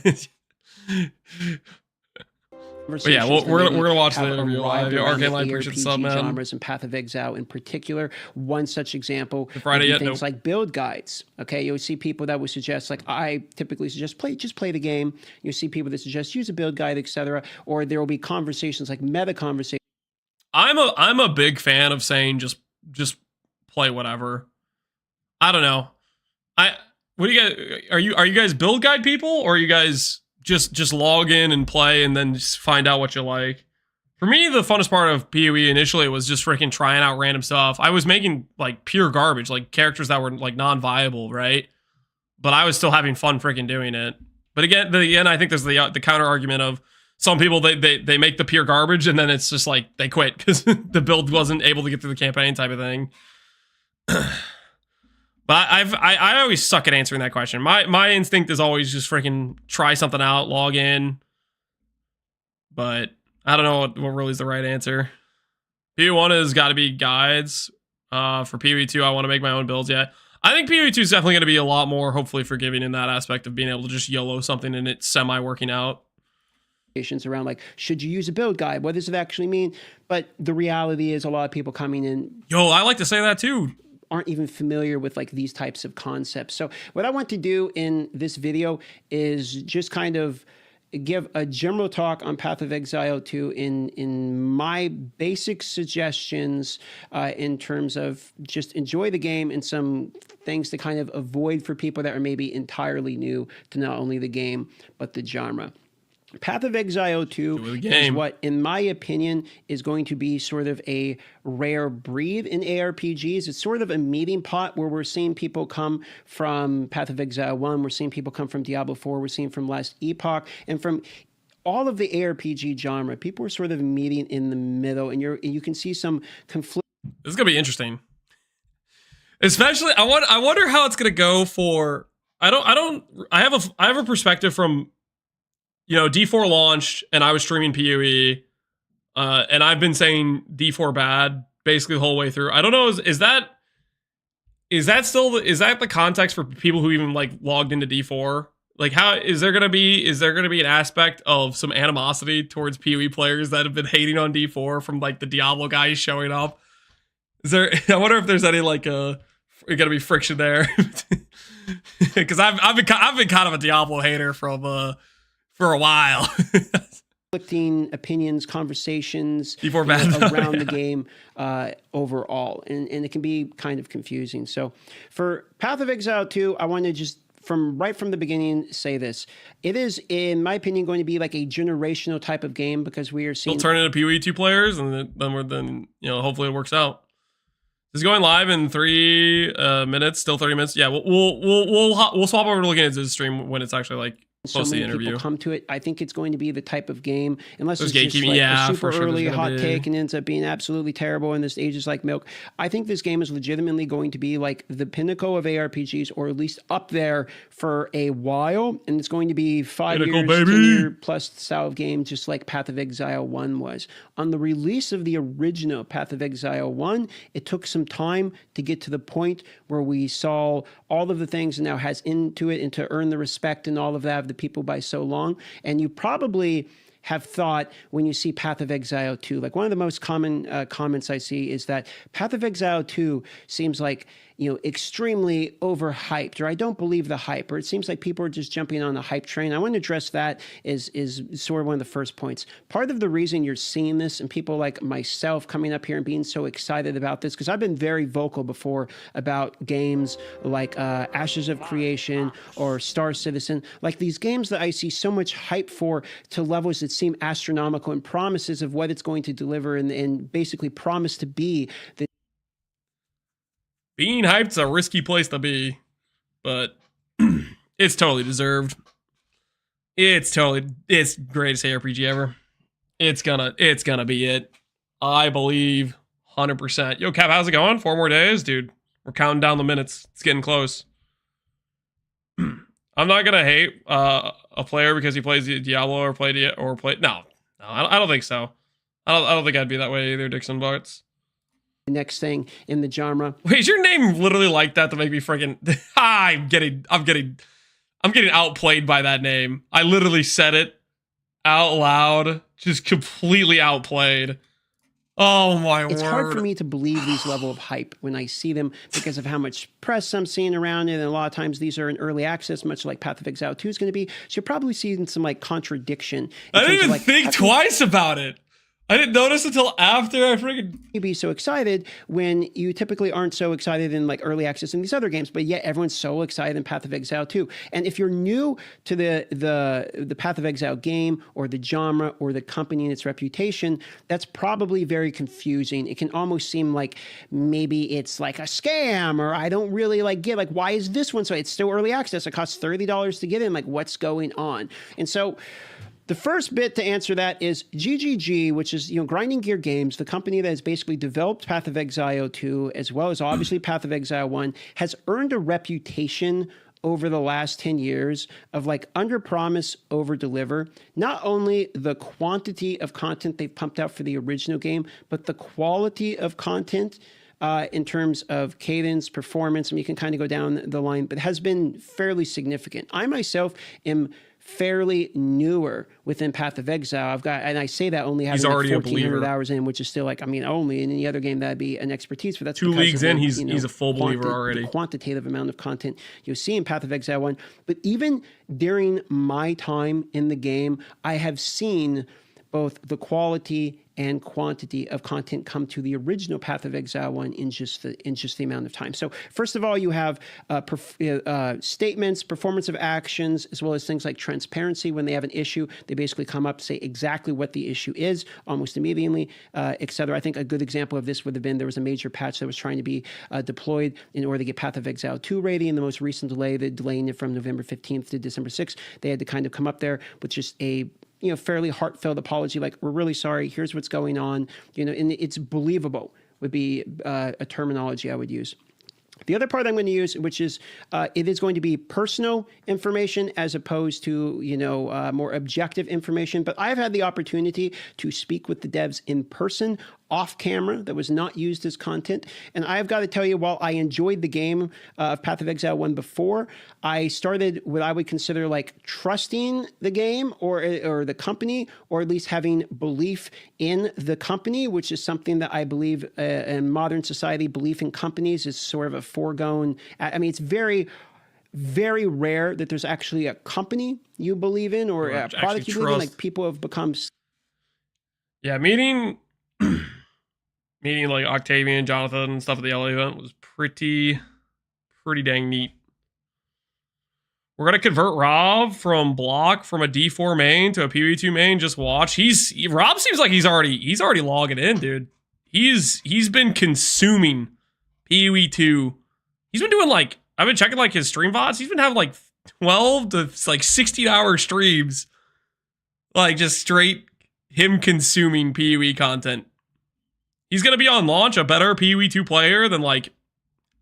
But yeah, we're gonna watch the interview live. Arcane Live, appreciate the sub, man.
Genres and Path of Exile in particular. One such example
would be
things like build guides. Okay, you'll see people that would suggest, like I typically suggest, just play the game. You'll see people that suggest use a build guide, etc. Or there will be conversations like meta conversations.
I'm a big fan of saying just play whatever. I don't know. What do you guys are you guys build guide people, or are you guys just log in and play and then just find out what you like? For me, the funnest part of PoE initially was just freaking trying out random stuff. I was making like pure garbage, like characters that were like non-viable, right? But I was still having fun freaking doing it. But again, I think there's the counter argument of some people they make the pure garbage and then it's just like they quit because the build wasn't able to get through the campaign type of thing. But I always suck at answering that question. My instinct is always just freaking try something out, log in. But I don't know what really is the right answer. PoE 1 has got to be guides. For PoE 2, I want to make my own builds. Yeah, I think PoE 2 is definitely going to be a lot more, hopefully, forgiving in that aspect of being able to just YOLO something and it's semi-working out.
Around like, should you use a build guide? What does it actually mean? But the reality is a lot of people coming in.
Yo, I like to say that too.
Aren't even familiar with like these types of concepts. So what I want to do in this video is just kind of give a general talk on Path of Exile 2 in my basic suggestions in terms of just enjoy the game and some things to kind of avoid for people that are maybe entirely new to not only the game, but the genre. Path of Exile 2 is what, in my opinion, is going to be sort of a rare breed in ARPGs. It's sort of a meeting pot where we're seeing people come from Path of Exile 1, we're seeing people come from Diablo 4, we're seeing from Last Epoch, and from all of the ARPG genre. People are sort of meeting in the middle, and you can see some conflict.
This is gonna be interesting. Especially, I wonder how it's gonna go for. I have a perspective from, you know, D4 launched and I was streaming PoE, and I've been saying D4 bad basically the whole way through. I don't know, is that the context for people who even like logged into D4? Like, how is there gonna be an aspect of some animosity towards PoE players that have been hating on D4 from like the Diablo guys showing up? Is there? I wonder if there's any like gonna be friction there, because I've been kind of a Diablo hater from for a while.
Conflicting opinions, conversations
D4
around the game overall, and it can be kind of confusing. So for Path of Exile 2, I want to just right from the beginning say this: it is, in my opinion, going to be like a generational type of game, because we are seeing
we'll turn into PoE 2 players, and then you know, hopefully it works out. This is going live in 3 minutes, still 30 minutes. Yeah, we'll swap over to looking at this stream when it's actually like
so many
interview.
People come to it. I think it's going to be the type of game, unless
Those
it's just like a super
sure
early hot take and ends up being absolutely terrible and this ages like milk. I think this game is legitimately going to be like the pinnacle of ARPGs, or at least up there for a while, and it's going to be 5 years, 10-year plus style of game, just like Path of Exile 1 was. On the release of the original Path of Exile 1, it took some time to get to the point where we saw all of the things it now has into it, and to earn the respect and all of that of the people by so long. And you probably have thought, when you see Path of Exile 2, like one of the most common comments I see is that Path of Exile 2 seems like, you know, extremely overhyped, or I don't believe the hype, or it seems like people are just jumping on the hype train. I want to address that is sort of one of the first points. Part of the reason you're seeing this, and people like myself coming up here and being so excited about this, because I've been very vocal before about games like Ashes of Creation or Star Citizen, like these games that I see so much hype for, to levels that seem astronomical, and promises of what it's going to deliver, and basically promise to be the
being hyped's a risky place to be, but it's totally deserved. It's greatest ARPG ever. It's gonna be it. I believe 100%. Yo, Cap, how's it going? 4 more days, dude. We're counting down the minutes. It's getting close. I'm not gonna hate a player because he plays Diablo or play. No, I don't think so. I don't think I'd be that way either, Dixon Butts.
Next thing in the genre.
Wait, is your name literally like that to make me freaking? I'm getting outplayed by that name. I literally said it out loud, just completely outplayed. Oh my word!
It's hard for me to believe these level of hype when I see them, because of how much press I'm seeing around it, and a lot of times these are in early access, much like Path of Exile 2 is going to be. So you're probably seeing some like contradiction.
I didn't even think twice about it. I didn't notice until after I freaking...
You be so excited when you typically aren't so excited in like early access in these other games, but yet everyone's so excited in Path of Exile 2. And if you're new to the Path of Exile game, or the genre, or the company and its reputation, that's probably very confusing. It can almost seem like maybe it's like a scam, or I don't really like get, like, why is this one so? It's still early access. It costs $30 to get in. Like, what's going on? And so the first bit to answer that is GGG, which is, you know, Grinding Gear Games, the company that has basically developed Path of Exile 2, as well as obviously Path of Exile 1, has earned a reputation over the last 10 years of like under promise, over deliver. Not only the quantity of content they've pumped out for the original game, but the quality of content in terms of cadence, performance, and you can kind of go down the line, but has been fairly significant. I myself am fairly newer within Path of Exile. I've got, and I say that only having like 1,400 hours in, which is still like, I mean, only in any other game that'd be an expertise, but that's
2 leagues in, he's a full believer already.
The quantitative amount of content you see in Path of Exile 1. But even during my time in the game, I have seen both the quality and quantity of content come to the original Path of Exile one in just the amount of time. So first of all, you have statements, performance of actions, as well as things like transparency. When they have an issue, they basically come up, say exactly what the issue is almost immediately, etc. I think a good example of this would have been there was a major patch that was trying to be deployed in order to get Path of Exile 2 ready, and the most recent delay, the delaying it from November 15th to December 6th, they had to kind of come up there with just a fairly heartfelt apology, like, we're really sorry, here's what's going on, and it's believable would be a terminology I would use. The other part I'm going to use, which is it is going to be personal information as opposed to, more objective information. But I've had the opportunity to speak with the devs in person, off camera, that was not used as content. And I've got to tell you, while I enjoyed the game of Path of Exile 1 before, I started what I would consider like trusting the game or the company, or at least having belief in the company, which is something that I believe in modern society, belief in companies is sort of a foregone. I mean, it's very, very rare that there's actually a company you believe in or a product you believe in. Like, people have become...
Yeah, meeting like Octavian, Jonathan, and stuff at the LA event was pretty dang neat. We're gonna convert Rob from block from a D4 main to a PoE2 main. Just watch. Rob seems like he's already logging in, dude. He's been consuming PoE2. He's been doing like, I've been checking like his stream VODs. He's been having like 12 to like 16-hour streams, like just straight him consuming PoE content. He's going to be on launch a better PoE2 player than like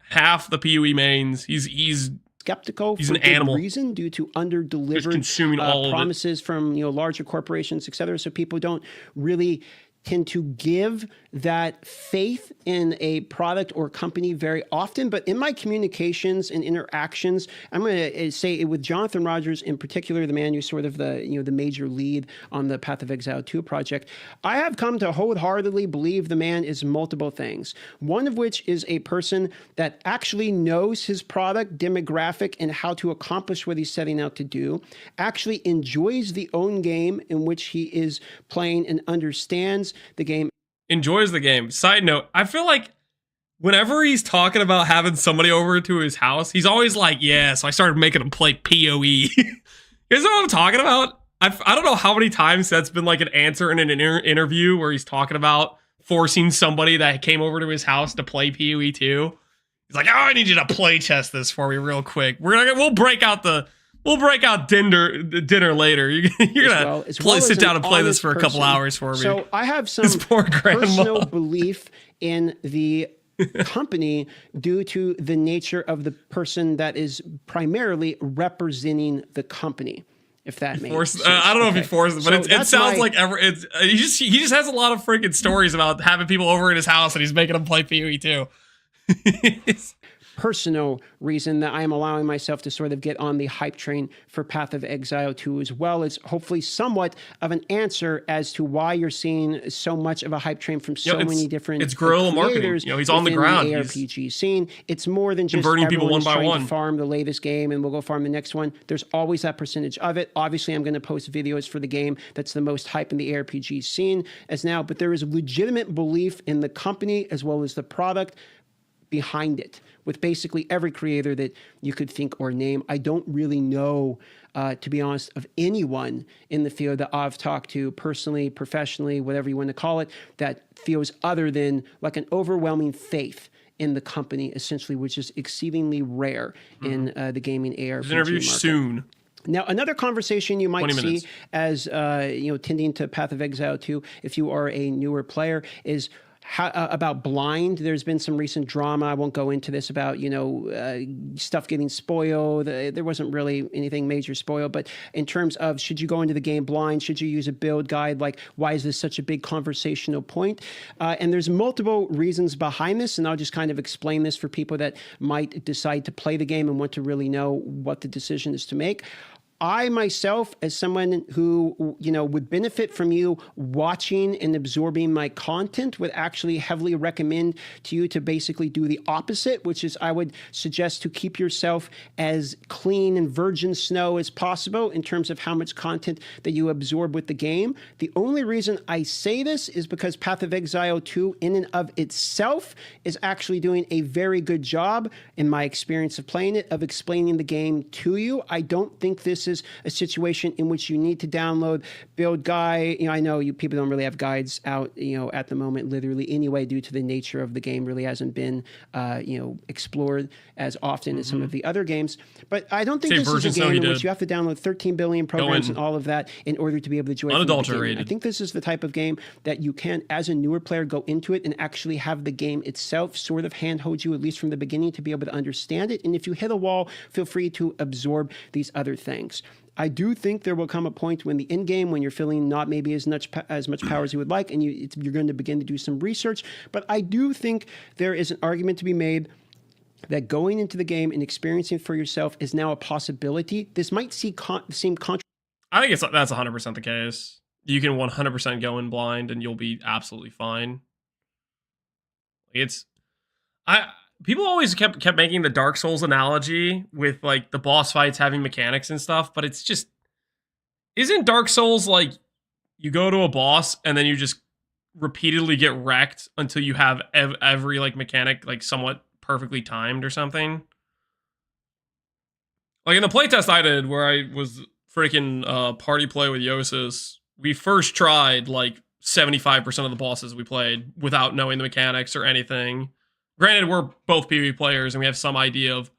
half the PoE mains. He's
skeptical
he's
for
an animal.
Good reason, due to under-delivered
consuming all
promises from larger corporations, etc. So people don't really tend to give that faith in a product or company very often. But in my communications and interactions, I'm going to say it with Jonathan Rogers in particular, the man who's sort of the major lead on the Path of Exile 2 project, I have come to wholeheartedly believe the man is multiple things. One of which is a person that actually knows his product demographic and how to accomplish what he's setting out to do, actually enjoys the own game in which he is playing and understands the game.
Enjoys the game. Side note, I feel like whenever he's talking about having somebody over to his house, he's always like, yeah, so I started making him play PoE. You guys know what I'm talking about? I don't know how many times that's been like an answer in an interview where he's talking about forcing somebody that came over to his house to play PoE 2. He's like, oh, I need you to play test this for me real quick. We'll break out dinner later. You're gonna sit down and play this for a couple hours for me.
So I have some personal belief in the company due to the nature of the person that is primarily representing the company. If that makes sense. I
don't know if he forced it, but it sounds like he just has a lot of freaking stories about having people over at his house and he's making them play PoE 2.
Personal reason that I am allowing myself to sort of get on the hype train for Path of Exile 2, as well as hopefully somewhat of an answer as to why you're seeing so much of a hype train from so many different
guerrilla marketing. He's on the ground.
The ARPG scene. It's more than just
converting people one by one.
To farm the latest game and we'll go farm the next one. There's always that percentage of it. Obviously, I'm going to post videos for the game that's the most hype in the ARPG scene as now, but there is legitimate belief in the company as well as the product behind it, with basically every creator that you could think or name. I don't really know, to be honest, of anyone in the field that I've talked to personally, professionally, whatever you want to call it, that feels other than like an overwhelming faith in the company, essentially, which is exceedingly rare in the gaming ARPG
interview
market.
Soon.
Now, another conversation you might see as tending to Path of Exile 2, if you are a newer player, is about blind. There's been some recent drama. I won't go into this about, stuff getting spoiled. There wasn't really anything major spoiled, but in terms of should you go into the game blind? Should you use a build guide? Like, why is this such a big conversational point? And there's multiple reasons behind this, and I'll just kind of explain this for people that might decide to play the game and want to really know what the decision is to make. I myself, as someone who, you know, would benefit from you watching and absorbing my content, would actually heavily recommend to you to basically do the opposite, which is I would suggest to keep yourself as clean and virgin snow as possible in terms of how much content that you absorb with the game. The only reason I say this is because Path of Exile 2 in and of itself is actually doing a very good job, in my experience of playing it, of explaining the game to you. I don't think this is a situation in which you need to download build guide. You know, I know you people don't really have guides out, you know, at the moment, literally anyway, due to the nature of the game really hasn't been, you know, explored as often as some of the other games. But I don't think this is a game in which you have to download 13 billion programs and all of that in order to be able to enjoy it. I think this is the type of game that you can, as a newer player, go into it and actually have the game itself sort of handhold you, at least from the beginning, to be able to understand it. And if you hit a wall, feel free to absorb these other things. I do think there will come a point when the end game, when you're feeling not maybe as much power as you would like, and you're going to begin to do some research. But I do think there is an argument to be made that going into the game and experiencing for yourself is now a possibility. This might seem controversial.
I think that's 100% the case. You can 100% go in blind and you'll be absolutely fine. People always kept making the Dark Souls analogy with like the boss fights having mechanics and stuff, but it's just, isn't Dark Souls like you go to a boss and then you just repeatedly get wrecked until you have every like mechanic like somewhat perfectly timed or something? Like in the playtest I did where I was freaking party play with Yosis, we first tried like 75% of the bosses we played without knowing the mechanics or anything. Granted, we're both PvE players and we have some idea of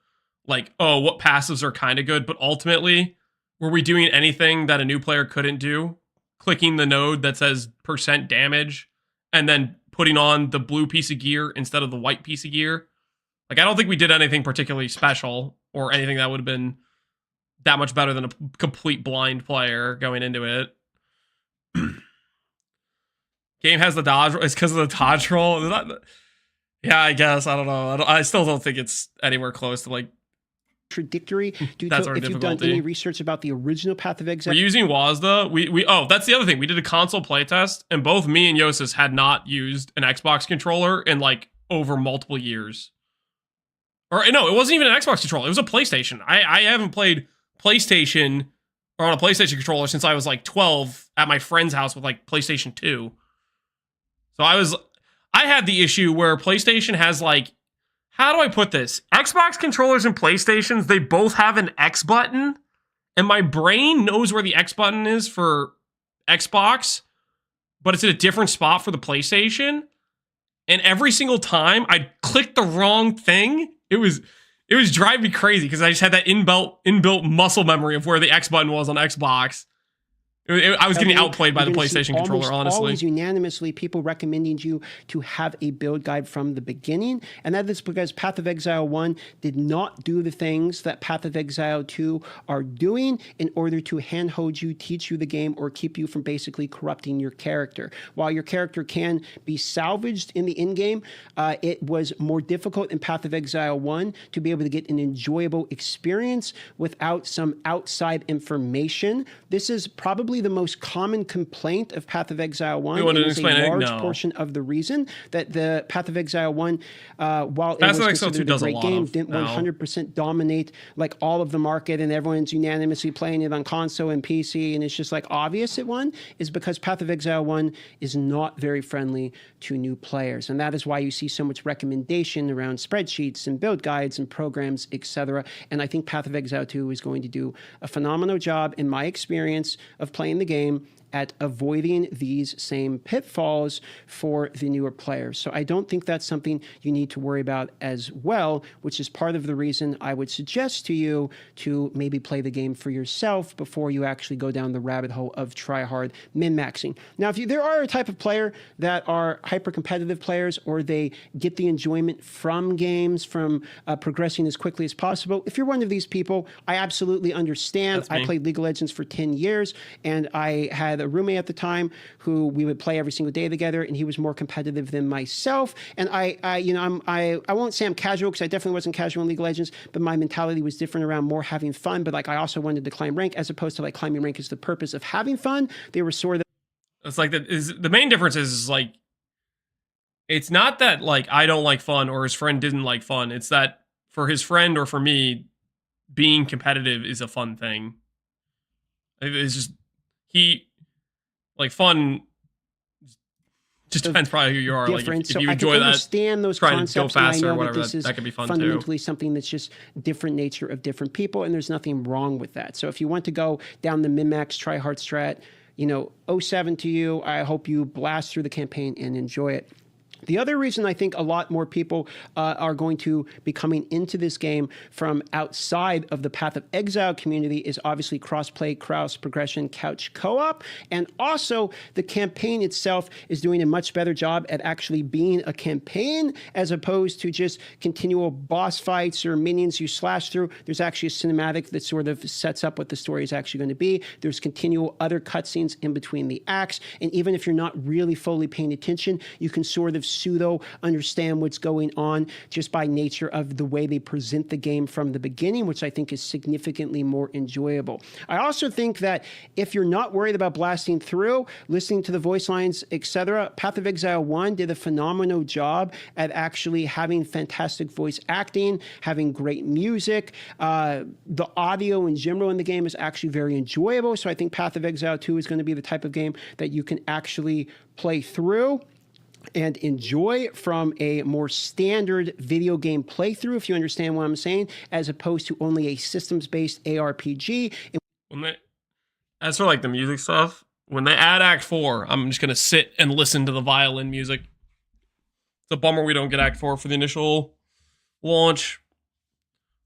like, oh, what passives are kind of good, but ultimately, were we doing anything that a new player couldn't do? Clicking the node that says % damage and then putting on the blue piece of gear instead of the white piece of gear? Like, I don't think we did anything particularly special or anything that would have been that much better than a complete blind player going into it. Game has the dodge. It's because of the dodge roll. Yeah, I guess. I don't know. I still don't think it's anywhere close to like
contradictory due to if you've done any research about the original Path of Exile.
We're using WASDA. Oh, that's the other thing. We did a console playtest, and both me and Yosis had not used an Xbox controller in like over multiple years. Or no, it wasn't even an Xbox controller. It was a PlayStation. I haven't played PlayStation or on a PlayStation controller since I was like 12 at my friend's house with like PlayStation 2. So I had the issue where PlayStation has like, how do I put this? Xbox controllers and PlayStations, they both have an X button, and my brain knows where the X button is for Xbox, but it's in a different spot for the PlayStation. And every single time I clicked the wrong thing, it was driving me crazy because I just had that inbuilt muscle memory of where the X button was on Xbox. I was getting outplayed by the PlayStation controller, honestly.
Always unanimously, people recommending you to have a build guide from the beginning. And that is because Path of Exile 1 did not do the things that Path of Exile 2 are doing in order to handhold you, teach you the game, or keep you from basically corrupting your character. While your character can be salvaged in the end game, it was more difficult in Path of Exile 1 to be able to get an enjoyable experience without some outside information. This is probably the most common complaint of Path of Exile 1. It is a large portion of the reason that the Path of Exile 1, while it was considered a great game, didn't 100% dominate like all of the market and everyone's unanimously playing it on console and PC, and it's just like obvious it won, is because Path of Exile 1 is not very friendly to new players. And that is why you see so much recommendation around spreadsheets and build guides and programs, etc. And I think Path of Exile 2 is going to do a phenomenal job, in my experience, of playing the game at avoiding these same pitfalls for the newer players. So I don't think that's something you need to worry about as well, which is part of the reason I would suggest to you to maybe play the game for yourself before you actually go down the rabbit hole of try-hard min-maxing. Now, if there are a type of player that are hyper-competitive players, or they get the enjoyment from games, from progressing as quickly as possible, if you're one of these people, I absolutely understand. I played League of Legends for 10 years, and I had a roommate at the time who we would play every single day together, and he was more competitive than myself. And I won't say I'm casual, because I definitely wasn't casual in League of Legends, but my mentality was different around more having fun. But like, I also wanted to climb rank, as opposed to like climbing rank is the purpose of having fun. They were sort of.
It's like the main difference is like, it's not that like I don't like fun or his friend didn't like fun. It's that for his friend or for me, being competitive is a fun thing. It's just fun. Just depends probably who you are. Like if
so
you enjoy
I can
that,
understand those
trying
concepts,
to go faster
and I
or
know
whatever,
that this is
that could be fun
fundamentally
too.
something that's just different nature of different people, and there's nothing wrong with that. So if you want to go down the min-max try-hard strat, 07 to you. I hope you blast through the campaign and enjoy it. The other reason I think a lot more people are going to be coming into this game from outside of the Path of Exile community is obviously cross-play, cross-progression, couch co-op, and also the campaign itself is doing a much better job at actually being a campaign as opposed to just continual boss fights or minions you slash through. There's actually a cinematic that sort of sets up what the story is actually going to be. There's continual other cutscenes in between the acts, and even if you're not really fully paying attention, you can sort of pseudo understand what's going on just by nature of the way they present the game from the beginning, which I think is significantly more enjoyable. I also think that if you're not worried about blasting through, listening to the voice lines, etc., Path of Exile 1 did a phenomenal job at actually having fantastic voice acting, having great music. The audio in general in the game is actually very enjoyable, so I think Path of Exile 2 is going to be the type of game that you can actually play through and enjoy from a more standard video game playthrough, if you understand what I'm saying, as opposed to only a systems-based ARPG.
As for like the music stuff, when they add Act 4, I'm just gonna sit and listen to the violin music. It's a bummer we don't get Act 4 for the initial launch.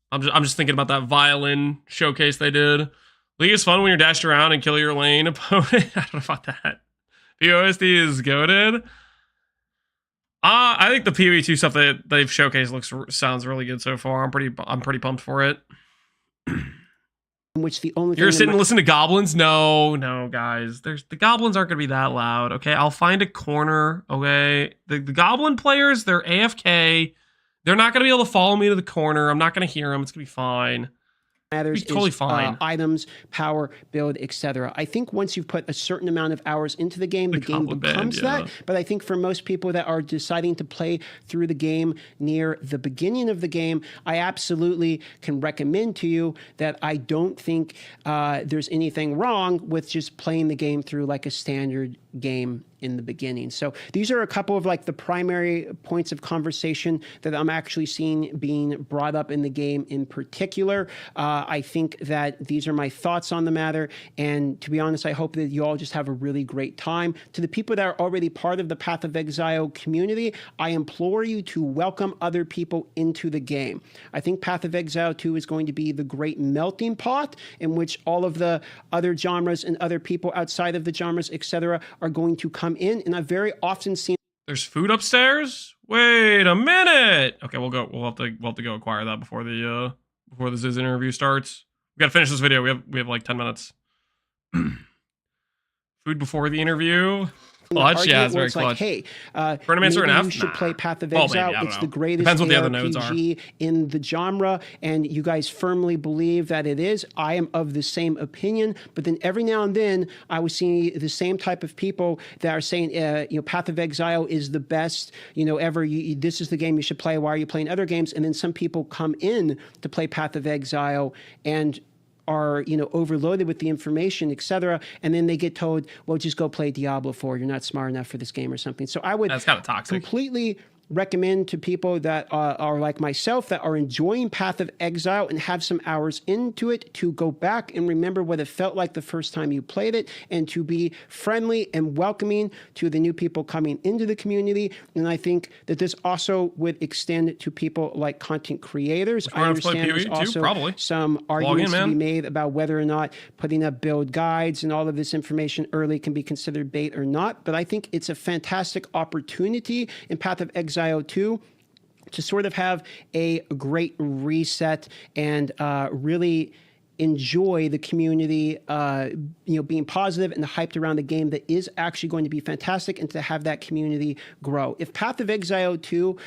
I'm just thinking about that violin showcase they did. League is fun when you're dashing around and kill your lane opponent. I don't know about that. The OSD is goated. I think the PvE2 stuff that they've showcased sounds really good so far. I'm pretty pumped for it.
Which the only
You're sitting and listen to goblins? No, guys. The goblins aren't gonna be that loud. Okay, I'll find a corner. Okay, the goblin players, they're AFK. They're not gonna be able to follow me to the corner. I'm not gonna hear them. It's gonna be fine.
Matters
totally fine.
Items, power, build, etc. I think once you've put a certain amount of hours into the game game becomes that. But I think for most people that are deciding to play through the game near the beginning of the game, I absolutely can recommend to you that I don't think there's anything wrong with just playing the game through like a standard game in the beginning. So these are a couple of like the primary points of conversation that I'm actually seeing being brought up in the game in particular. I think that these are my thoughts on the matter. And to be honest, I hope that you all just have a really great time. To the people that are already part of the Path of Exile community, I implore you to welcome other people into the game. I think Path of Exile 2 is going to be the great melting pot in which all of the other genres and other people outside of the genres, etc., are going to come in. And I've very often seen
there's food upstairs. Wait a minute. Okay, we'll have to go acquire that before the Ziz interview starts. We gotta finish this video. We have like 10 minutes. Food before the interview. Clutch, yeah, it's very clutch.
Like, hey,
tournaments are an F.
You should play Path of Exile. It's the greatest ARPG in the genre, and you guys firmly believe that it is. I am of the same opinion, but then every now and then I was seeing the same type of people that are saying, Path of Exile is the best, ever. This is the game you should play. Why are you playing other games? And then some people come in to play Path of Exile and are overloaded with the information, etc., and then they get told, well, just go play Diablo 4. You're not smart enough for this game or something. So I would
that's kind of toxic.
Completely recommend to people that are like myself, that are enjoying Path of Exile and have some hours into it, to go back and remember what it felt like the first time you played it, and to be friendly and welcoming to the new people coming into the community. And I think that this also would extend to people like content creators. I understand there's also some arguments to be made about whether or not putting up build guides and all of this information early can be considered bait or not. But I think it's a fantastic opportunity in Path of Exile 2 to sort of have a great reset and really enjoy the community, being positive and hyped around the game that is actually going to be fantastic, and to have that community grow. If Path of Exile 2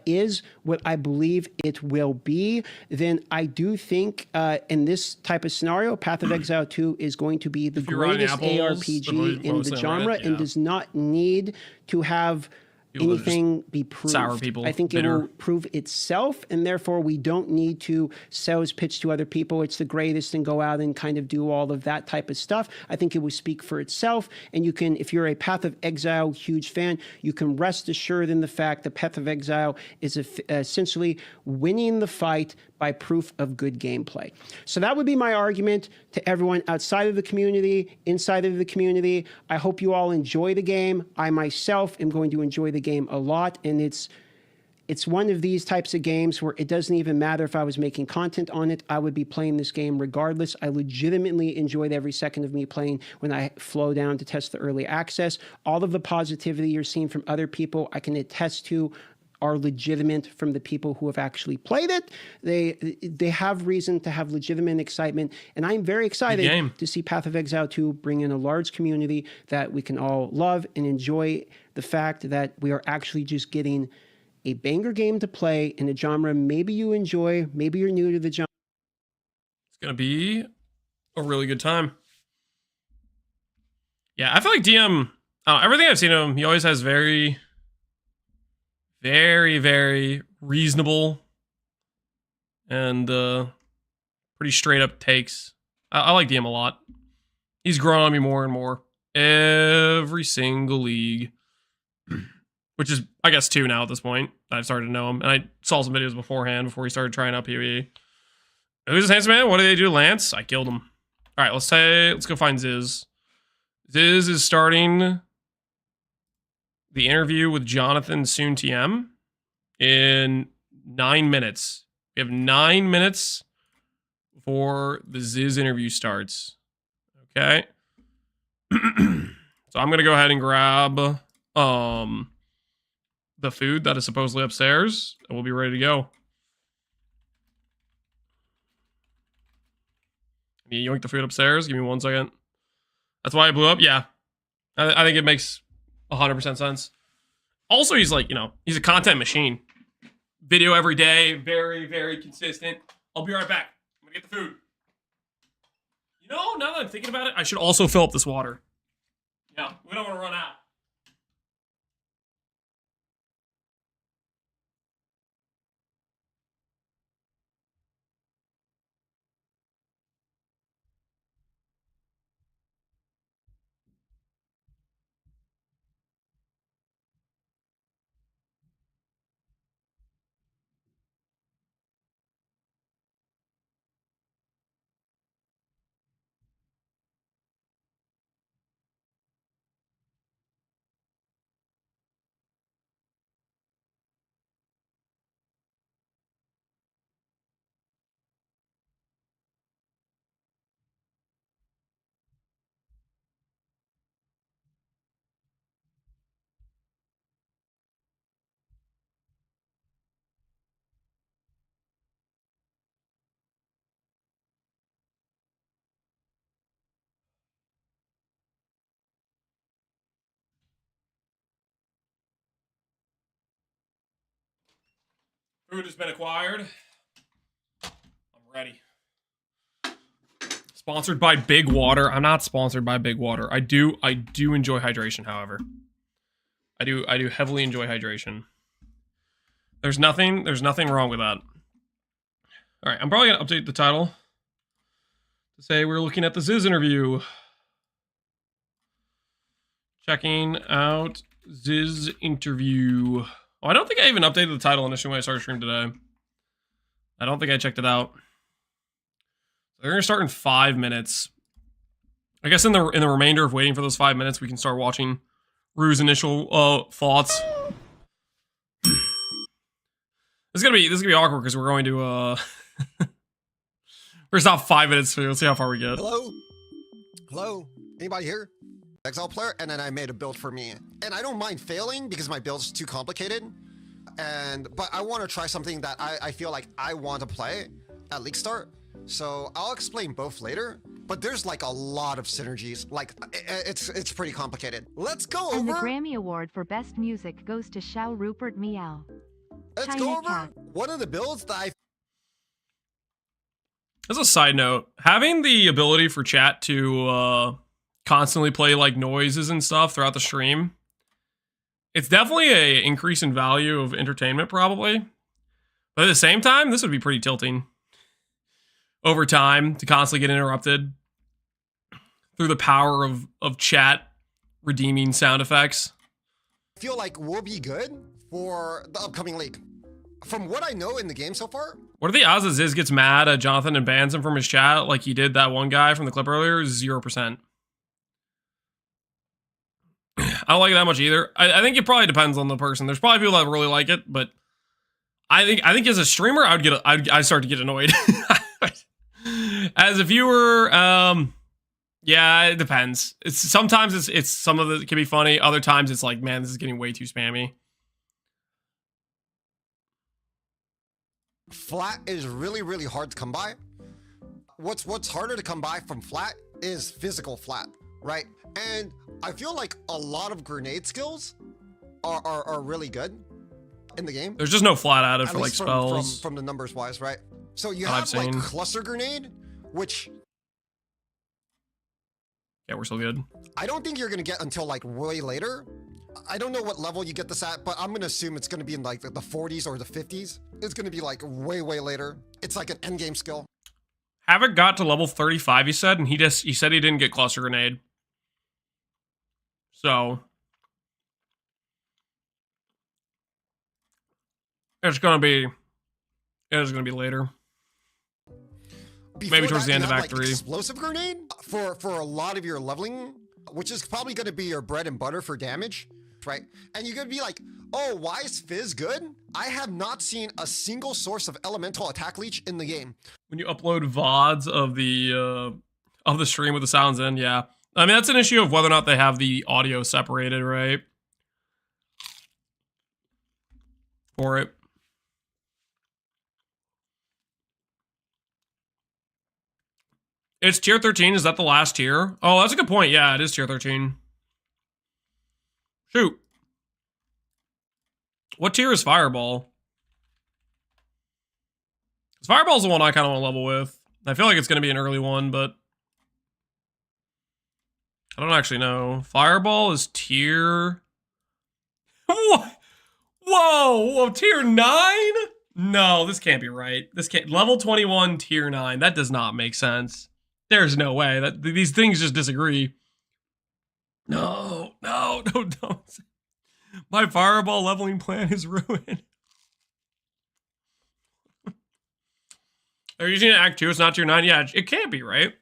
is what I believe it will be, then I do think in this type of scenario, Path of Exile 2 is going to be the greatest ARPG in the genre, and does not need to have anything be proved.
Sour people,
I think it will prove itself, and therefore we don't need to sales pitch to other people it's the greatest and go out and kind of do all of that type of stuff. I think it will speak for itself, and you can, if you're a Path of Exile huge fan, you can rest assured in the fact that Path of Exile is essentially winning the fight by proof of good gameplay. So that would be my argument to everyone outside of the community, inside of the community. I hope you all enjoy the game. I myself am going to enjoy the game a lot, and it's one of these types of games where it doesn't even matter if I was making content on it, I would be playing this game regardless. I legitimately enjoyed every second of me playing when I flow down to test the early access. All of the positivity you're seeing from other people, I can attest to, are legitimate from the people who have actually played it. They have reason to have legitimate excitement, and I'm very excited to see Path of Exile 2 bring in a large community that we can all love and enjoy the fact that we are actually just getting a banger game to play in a genre maybe you enjoy, maybe you're new to the genre.
It's gonna be a really good time. Yeah, I feel like DM, everything I've seen of him, he always has very, very reasonable and pretty straight up takes. I like DM a lot. He's grown on me more and more every single league, which is, I guess, 2 now at this point. I've started to know him, and I saw some videos beforehand before he started trying out PvE. Who's this handsome man? What did they do, Lance? I killed him. All right, let's go find Ziz. Ziz is starting the interview with Jonathan soon TM in 9 minutes. We have 9 minutes before the Ziz interview starts. Okay. So I'm going to go ahead and grab the food that is supposedly upstairs, and we'll be ready to go. You yoink the food upstairs? Give me 1 second. That's why I blew up? Yeah. I think it makes 100% sense. Also, he's like, he's a content machine. Video every day, very consistent. I'll be right back. I'm gonna get the food. Now that I'm thinking about it, I should also fill up this water. Yeah, we don't want to run out. Food has been acquired. I'm ready. Sponsored by Big Water. I'm not sponsored by Big Water. I do enjoy hydration, however. I do heavily enjoy hydration. There's nothing wrong with that. All right, I'm probably gonna update the title to say we're looking at the Ziz interview. Checking out Ziz interview. Oh, I don't think I even updated the title initially when I started stream today. I don't think I checked it out. So they're gonna start in 5 minutes. I guess in the remainder of waiting for those 5 minutes, we can start watching Rue's initial thoughts. This is gonna be awkward because we're going to we're gonna stop 5 minutes. So we'll see how far we get.
Hello, anybody here? Exile player, and then I made a build for me, and I don't mind failing because my build's too complicated, but I want to try something that I feel like I want to play at league start. So I'll explain both later, but there's like a lot of synergies. Like it's pretty complicated. Let's go
And the
over.
Grammy Award for Best Music goes to Shao Rupert Meow.
Let's
China
go over
Cat.
one of the builds that I.
As a side note, having the ability for chat to constantly play like noises and stuff throughout the stream, it's definitely a increase in value of entertainment probably. But at the same time, this would be pretty tilting over time to constantly get interrupted through the power of chat redeeming sound effects.
feel like will be good for the upcoming league. From what I know in the game so far.
What are the odds that Ziz gets mad at Jonathan and bans him from his chat like he did that one guy from the clip earlier? 0%. I don't like it that much either. I think it probably depends on the person. There's probably people that really like it, but I think as a streamer, I'd start to get annoyed. As a viewer, yeah, it depends. Sometimes it's some of it can be funny. Other times it's like, man, this is getting way too spammy.
Flat is really, really hard to come by. What's harder to come by from flat is physical flat, right? And I feel like a lot of grenade skills are really good in the game.
There's just no flat added
At
for like
least
spells.
from the numbers wise, right? So you
That
have
I've
like
seen.
cluster grenade, which
Yeah, we're still good.
I don't think you're gonna get until like way later. I don't know what level you get this at, but I'm gonna assume it's gonna be in like the 40s or the 50s. It's gonna be like way later. It's like an endgame skill.
Havoc got to level 35, he said, and he said he didn't get cluster grenade. So it's gonna be later.
Before
Maybe towards
that,
the end
you
of
have,
Act
like,
3.
Explosive grenade for a lot of your leveling, which is probably going to be your bread and butter for damage, right? And you're going to be like, oh, why is Fizz good? I have not seen a single source of elemental attack leech in the game.
When you upload VODs of the stream with the sounds in, yeah. I mean, that's an issue of whether or not they have the audio separated, right? For it. It's tier 13. Is that the last tier? Oh, that's a good point. Yeah, it is tier 13. Shoot. What tier is Fireball? 'Cause Fireball's the one I kind of want to level with. I feel like it's going to be an early one, but I don't actually know. Fireball is tier... What? Whoa, tier 9? No, this can't be right. This can't... Level 21, tier 9. That does not make sense. There's no way. That these things just disagree. No, don't. My Fireball leveling plan is ruined. Are you using Act 2? It's not tier 9? Yeah, it can't be, right?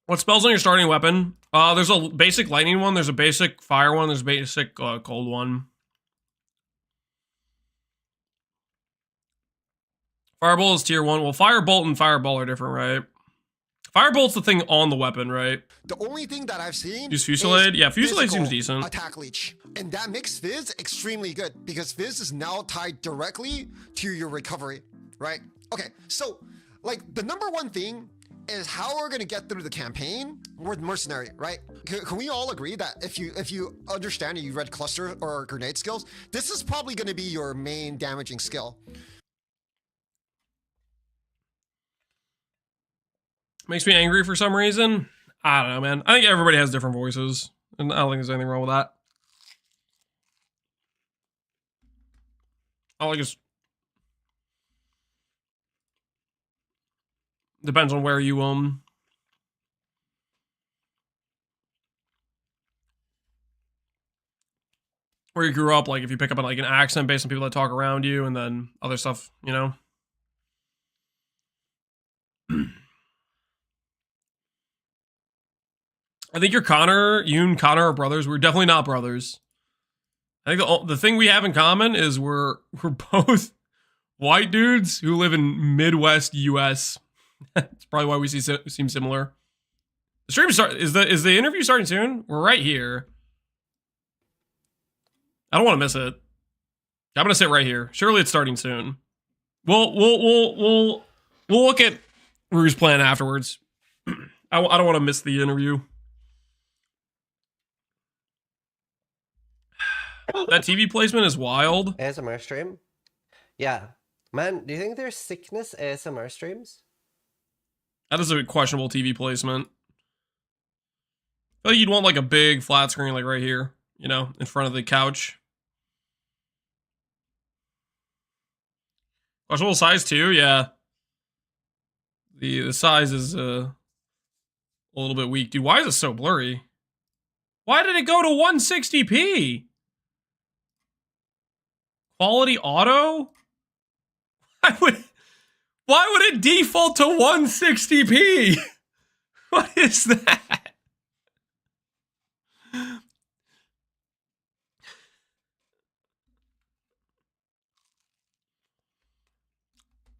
What spells on your starting weapon? There's a basic lightning one, there's a basic fire one, there's a basic cold one. Firebolt is tier 1. Well, Firebolt and Fireball are different, right? Firebolt's the thing on the weapon, right?
The only thing that I've seen
Use Fusillade?
is
Yeah, Fusillade
physical
seems decent.
Attack leech. And that makes Fizz extremely good because Fizz is now tied directly to your recovery, right? Okay, so like the number one thing is how we're gonna get through the campaign with Mercenary, right? Can we all agree that if you understand and you read cluster or grenade skills, this is probably gonna be your main damaging skill.
Makes me angry for some reason. I don't know, man. I think everybody has different voices, and I don't think there's anything wrong with that. I like it. Depends on where you where you grew up. Like if you pick up on like an accent based on people that talk around you, and then other stuff, you know. I think you and Connor are brothers. We're definitely not brothers. I think the thing we have in common is we're both white dudes who live in Midwest US. That's probably why we seem similar. The stream is the interview starting soon? We're right here. I don't want to miss it. I'm gonna sit right here. Surely it's starting soon. We'll look at Rue's plan afterwards. I don't want to miss the interview. That TV placement is wild.
ASMR stream? Yeah. Man, do you think there's sickness ASMR streams?
That is a questionable TV placement. I feel like you'd want like a big flat screen like right here, you know, in front of the couch. Questionable size too, yeah. The size is a little bit weak. Dude, why is it so blurry? Why did it go to 160p? Quality auto? Why would it default to 160p? What is that?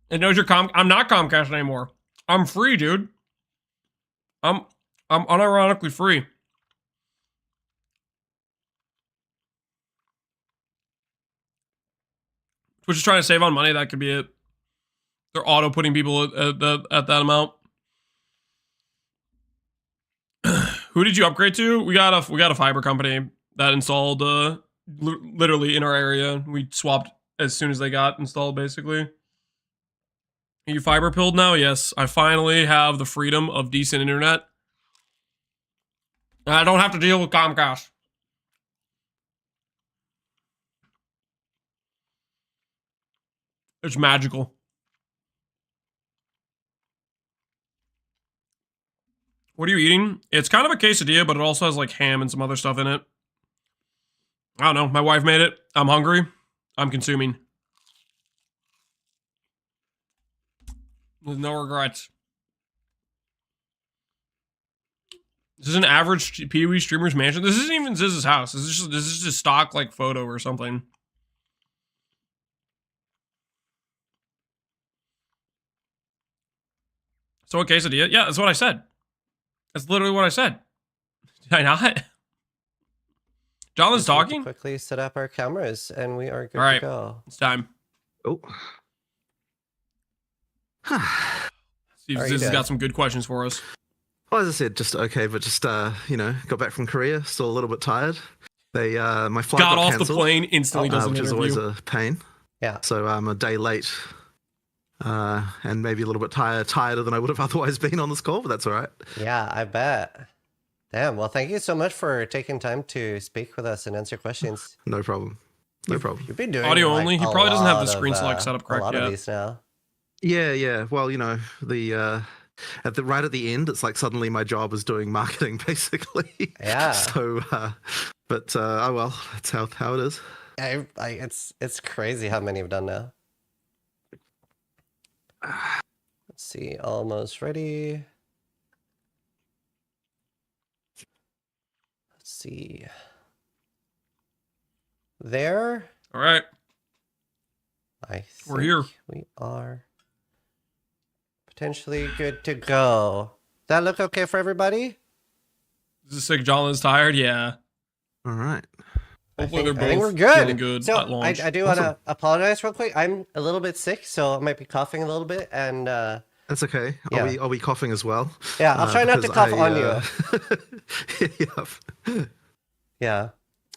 It knows your I'm not Comcast anymore. I'm free, dude. I'm unironically free. Twitch is trying to save on money. That could be it. They're auto putting people at that amount. Who did you upgrade to? We got a fiber company that installed literally in our area. We swapped as soon as they got installed, basically. Are you fiber pilled now? Yes. I finally have the freedom of decent internet. I don't have to deal with Comcast. It's magical. What are you eating? It's kind of a quesadilla, but it also has like ham and some other stuff in it. I don't know. My wife made it. I'm hungry. I'm consuming. With no regrets. This is an average PoE streamer's mansion. This isn't even Ziz's house. This is just stock like photo or something. So a quesadilla? Yeah, that's what I said. That's literally what I said. Did I not? Jonathan's talking?
Quickly set up our cameras and we are good
All right.
to go.
It's time.
Oh.
See if Ziz has got some good questions for us.
Well, as I said, just okay, but just you know, got back from Korea, still a little bit tired. They my flight got
off
cancelled,
the plane instantly,
which is always a pain.
Yeah.
So I'm a day late, and maybe a little bit tireder than I would have otherwise been on this call, but that's all right.
Yeah, I bet. Damn. Well, thank you so much for taking time to speak with us and answer questions.
No problem. No problem.
You've been doing
audio
like,
only. He probably doesn't have the screen select set up correct
a lot
yet.
of these now.
Yeah. Well, you know, the right at the end, it's like suddenly my job is doing marketing, basically.
Yeah.
So, but oh well, that's how it is.
It's crazy how many I've done now. Let's see, almost ready. Let's see. There.
All right. We're here.
We are potentially good to go. That look okay for everybody?
Is this sick? Jonathan's tired? Yeah.
All right.
Hopefully they're both
I think we're good.
feeling good
So
at launch.
I do want to apologize real quick. I'm a little bit sick, so I might be coughing a little bit, and
that's okay.
Yeah.
Are we coughing as well?
Yeah, I'll try not to cough on you. Yeah.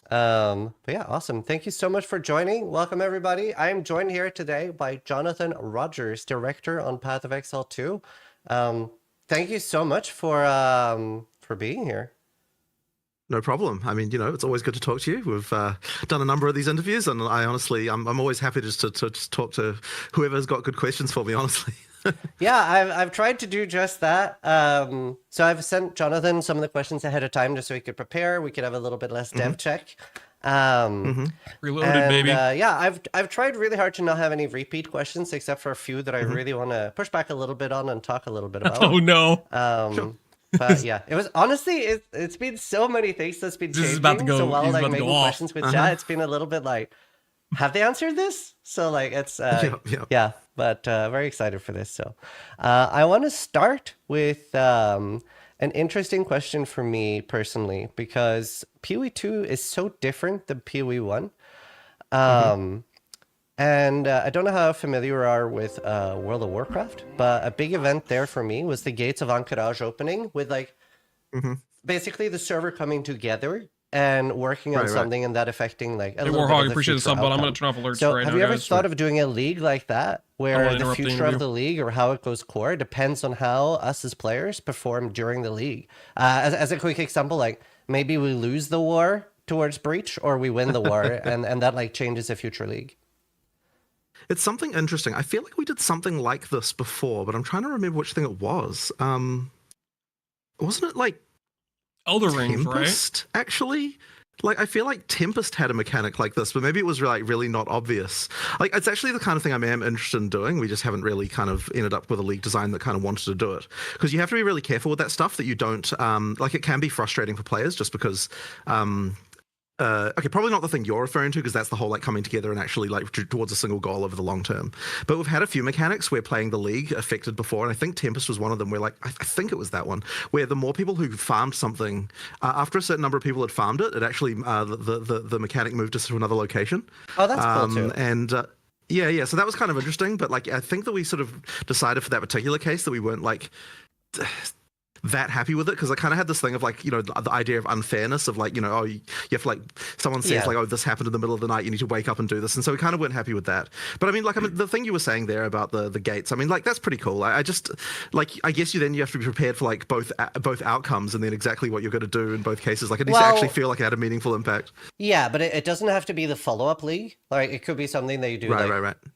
But yeah, awesome. Thank you so much for joining. Welcome everybody. I am joined here today by Jonathan Rogers, director on Path of Exile 2. Thank you so much for being here.
No problem. I mean, you know, it's always good to talk to you. We've done a number of these interviews, and I honestly, I'm always happy just to just talk to whoever's got good questions for me, honestly.
Yeah, I've tried to do just that. So I've sent Jonathan some of the questions ahead of time just so he could prepare. We could have a little bit less dev check.
Reloaded, baby.
Yeah, I've tried really hard to not have any repeat questions except for a few that I really want to push back a little bit on and talk a little bit about.
Oh no.
Sure. But yeah, it was honestly it's been so many things that's been changing.
This is about to go.
So while like making
off.
questions with chat, it's been a little bit like, have they answered this? So like it's yeah, but very excited for this. So I want to start with an interesting question for me personally because PoE 2 is so different than PoE 1. And I don't know how familiar you are with World of Warcraft, but a big event there for me was the Gates of Ahn'Qiraj opening with like basically the server coming together and working on something and that affecting like a little bit of the
appreciate the sub, but I'm going to turn off alerts right now,
have you ever
guys.
thought of doing a league like that where the future of the league or how it goes core depends on how us as players perform during the league? As a quick example, like maybe we lose the war towards Breach or we win the war and that like changes the future league.
It's something interesting. I feel like we did something like this before, but I'm trying to remember which thing it was. Wasn't it like
Elder Rings,
Tempest,
right?
Actually? Like, I feel like Tempest had a mechanic like this, but maybe it was like really not obvious. Like, it's actually the kind of thing I am interested in doing. We just haven't really kind of ended up with a league design that kind of wanted to do it. Because you have to be really careful with that stuff that you don't, like, it can be frustrating for players just because, okay, probably not the thing you're referring to because that's the whole like coming together and actually like towards a single goal over the long term. But we've had a few mechanics where playing the league affected before, and I think Tempest was one of them where like I think it was that one where the more people who farmed something after a certain number of people had farmed it, it actually the mechanic moved us to another location.
Oh, that's cool too.
And yeah, so that was kind of interesting. But like I think that we sort of decided for that particular case that we weren't like that happy with it because I kind of had this thing of like, you know, the idea of unfairness of like, you know, oh, you have to like, someone says like, oh, this happened in the middle of the night, you need to wake up and do this. And so we kind of weren't happy with that. But I mean, like, the thing you were saying there about the gates, I mean, like, that's pretty cool. I just, like, I guess you have to be prepared for like both outcomes and then exactly what you're going to do in both cases. Like, it needs to actually feel like it had a meaningful impact.
Yeah, but it doesn't have to be the follow-up league. Like, it could be something that you do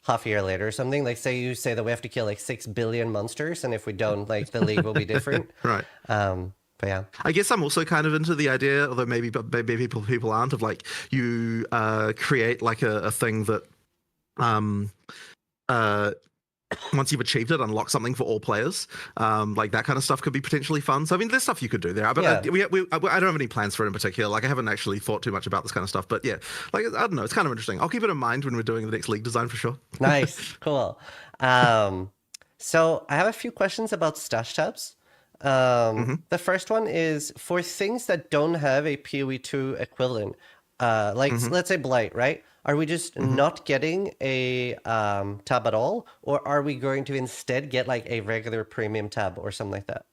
half a year later or something. Like, say you say that we have to kill like 6 billion monsters, and if we don't, like, the league will be different.
Right.
But yeah,
I guess I'm also kind of into the idea, although maybe people aren't, of like you create like a thing that once you've achieved it, unlock something for all players. Like that kind of stuff could be potentially fun. So I mean, there's stuff you could do there, but I don't have any plans for it in particular. Like I haven't actually thought too much about this kind of stuff, but yeah, like I don't know, it's kind of interesting. I'll keep it in mind when we're doing the next league design for sure.
Nice, cool. So I have a few questions about stash tabs. The first one is for things that don't have a PoE2 equivalent, like let's say Blight, right? Are we just not getting a tab at all, or are we going to instead get like a regular premium tab or something like that?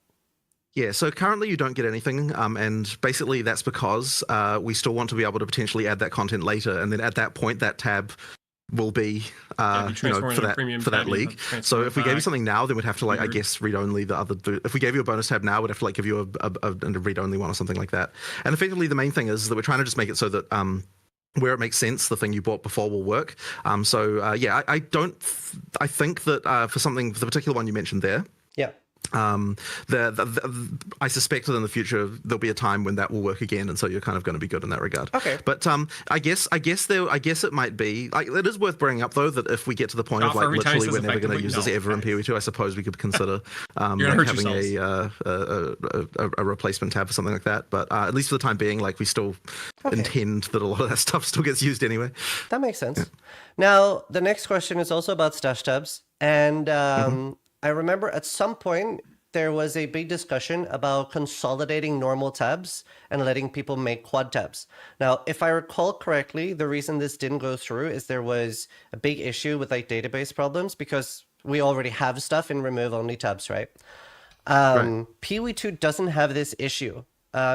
Yeah, so currently you don't get anything, and basically that's because we still want to be able to potentially add that content later, and then at that point that tab will be you know, for that league. So if we gave you something now, then we'd have to like I guess read only the other. If we gave you a bonus tab now, we'd have to like give you a read only one or something like that. And effectively, the main thing is that we're trying to just make it so that where it makes sense, the thing you bought before will work. Yeah, I think that for the particular one you mentioned there. Yeah. I suspect that in the future there'll be a time when that will work again, and so you're kind of going to be good in that regard. Okay. But I guess it might be like it is worth bringing up though that if we get to the point of like literally we're never going to use this ever in PoE2, I suppose we could consider like having a replacement tab for something like that. But at least for the time being, like we still intend that a lot of that stuff still gets used anyway.
That makes sense. Yeah. Now the next question is also about stash tabs, and I remember at some point there was a big discussion about consolidating normal tabs and letting people make quad tabs. Now, if I recall correctly, the reason this didn't go through is there was a big issue with like database problems because we already have stuff in remove only tabs, right? PoE2 doesn't have this issue.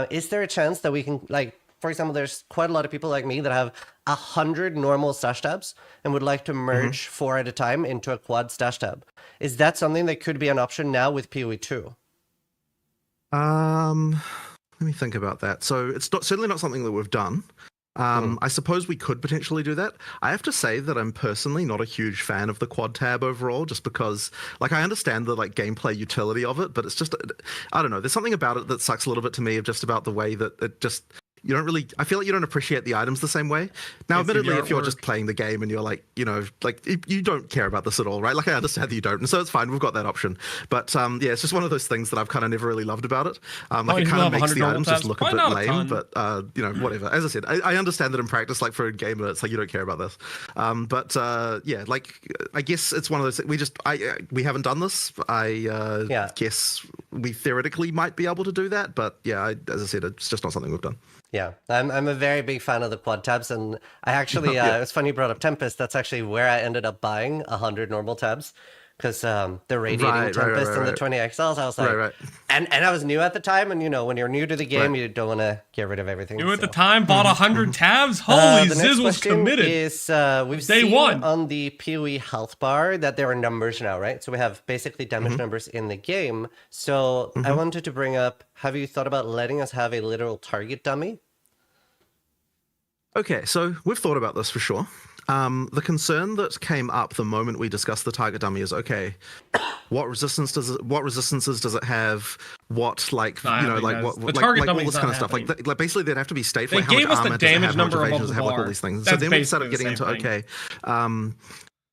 Is there a chance that we can like, for example, there's quite a lot of people like me that have 100 normal stash tabs and would like to merge 4 at a time into a quad stash tab. Is that something that could be an option now with PoE2?
Let me think about that. So it's certainly not something that we've done. I suppose we could potentially do that. I have to say that I'm personally not a huge fan of the quad tab overall, just because like I understand the like gameplay utility of it, but it's just I don't know. There's something about it that sucks a little bit to me of just about the way that it just you don't really, I feel like you don't appreciate the items the same way. Now, admittedly, if you're just playing the game and you're like, you know, like you don't care about this at all, right? Like I understand that you don't, and so it's fine. We've got that option. But yeah, it's just one of those things that I've kind of never really loved about it. Like it kind of makes the items just look a bit lame, but you know, whatever. As I said, I understand that in practice, like for a gamer, it's like you don't care about this. But yeah, like I guess it's one of those. We haven't done this. I guess we theoretically might be able to do that, but yeah, as I said, it's just not something we've done.
Yeah, I'm a very big fan of the quad tabs, and I actually it's funny you brought up Tempest. That's actually where I ended up buying 100 normal tabs, because the radiating Tempest and the 20 Exiles. I was like, and I was new at the time, and you know when you're new to the game, you don't want to get rid of everything.
New at the time, bought 100 tabs. Holy Ziz was committed.
Is we've seen on the PoE health bar that there are numbers now, right? So we have basically damage numbers in the game. So I wanted to bring up: have you thought about letting us have a literal target dummy?
Okay, so we've thought about this for sure. The concern that came up the moment we discussed the target dummy is, okay, what resistances does it have? What all this kind of stuff. Like basically they'd have to be stateful.
They gave us the damage number above the bar.
All these things. So then we started getting into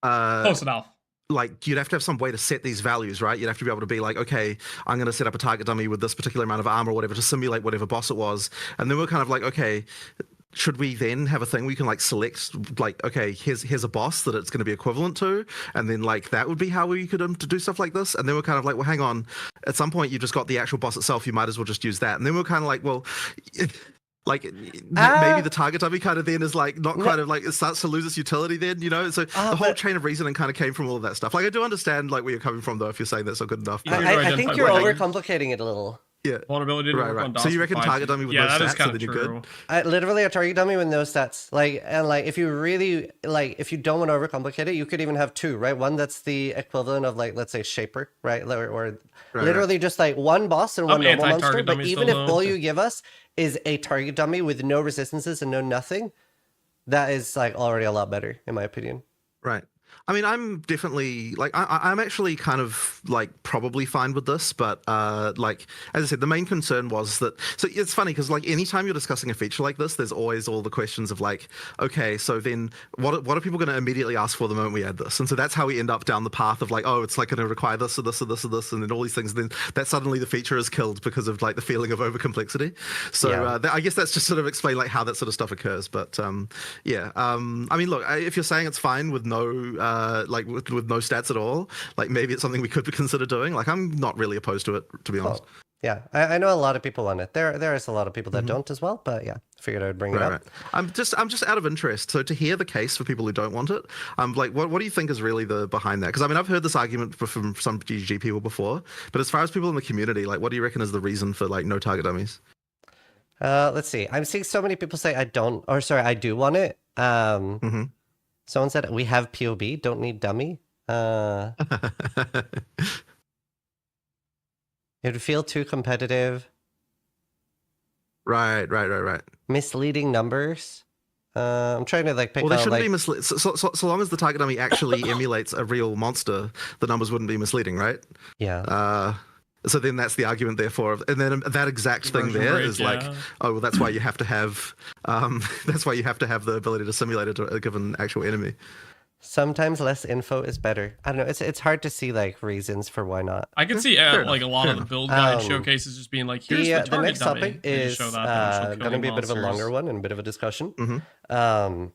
close enough.
Like you'd have to have some way to set these values, right? You'd have to be able to be like, okay, I'm going to set up a target dummy with this particular amount of armor or whatever to simulate whatever boss it was. And then we're kind of like, okay, should we then have a thing where you can like select like, okay, here's a boss that it's going to be equivalent to, and then like that would be how we could to do stuff like this. And then we're kind of like, well, hang on, at some point you just got the actual boss itself, you might as well just use that. And then we're kind of like, well, like maybe the target dummy kind of then is like not quite of like it starts to lose its utility then, you know. So the whole chain of reasoning kind of came from all of that stuff. Like I do understand like where you're coming from though, if you're saying that's not good enough.
I think you're overcomplicating it a little.
Yeah.
Vulnerability to work on
So you reckon target dummy with no stats, so then you're good?
Literally a target dummy with no stats. Like, and like if you really like, if you don't want to overcomplicate it, you could even have two, right? One that's the equivalent of like, let's say Shaper, right? Or literally just like one boss and one normal monster. But even if all you give us is a target dummy with no resistances and no nothing, that is like already a lot better in my opinion.
Right. I mean, I'm definitely like I'm actually kind of like probably fine with this, but like as I said, the main concern was that. So it's funny because like anytime you're discussing a feature like this, there's always all the questions of like, okay, so then what are people going to immediately ask for the moment we add this? And so that's how we end up down the path of like, oh, it's like going to require this or this or this or this, and then all these things. And then that suddenly the feature is killed because of like the feeling of over complexity. So I guess that's just sort of explain like how that sort of stuff occurs. But I mean, look, if you're saying it's fine with no. Like with no stats at all, like maybe it's something we could consider doing. Like I'm not really opposed to it, to be honest.
Yeah, I know a lot of people want it. There is a lot of people that don't as well, but yeah, I figured I would bring it up.
Right. I'm just out of interest. So to hear the case for people who don't want it, like what do you think is really the behind that? Because I mean I've heard this argument from some GG people before, but as far as people in the community, like what do you reckon is the reason for like no target dummies?
Let's see. I'm seeing so many people say I do want it. Someone said, we have POB, don't need dummy. It would feel too competitive.
Right.
Misleading numbers. I'm trying to like pick
they shouldn't
like...
be misleading. So long as the target dummy actually emulates a real monster, the numbers wouldn't be misleading, right?
Yeah.
So then that's the argument, therefore, and then that exact thing there is like, oh, well, that's why you have to have, the ability to simulate it to a given actual enemy.
Sometimes less info is better. I don't know. It's hard to see like reasons for why not.
I can see like a lot of the build guide showcases just being like, here's the target
the next
dummy.
topic is going to be a bit of a longer one and a bit of a discussion. I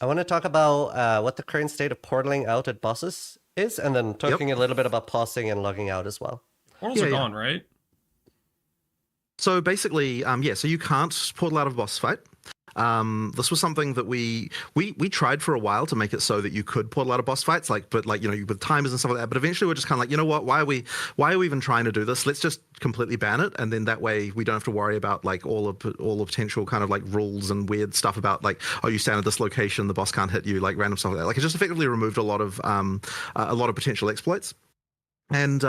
want to talk about what the current state of portaling out at bosses is, and then talking a little bit about pausing and logging out as well.
Portals are gone, right?
So basically, so you can't portal out of a boss fight. This was something that we tried for a while to make it so that you could portal out of boss fights, but with timers and stuff like that. But eventually we're just kind of like, you know what? Why are we even trying to do this? Let's just completely ban it, and then that way we don't have to worry about like all the potential kind of like rules and weird stuff about like, oh, you stand at this location, the boss can't hit you, like random stuff like that. Like it just effectively removed a lot of potential exploits. And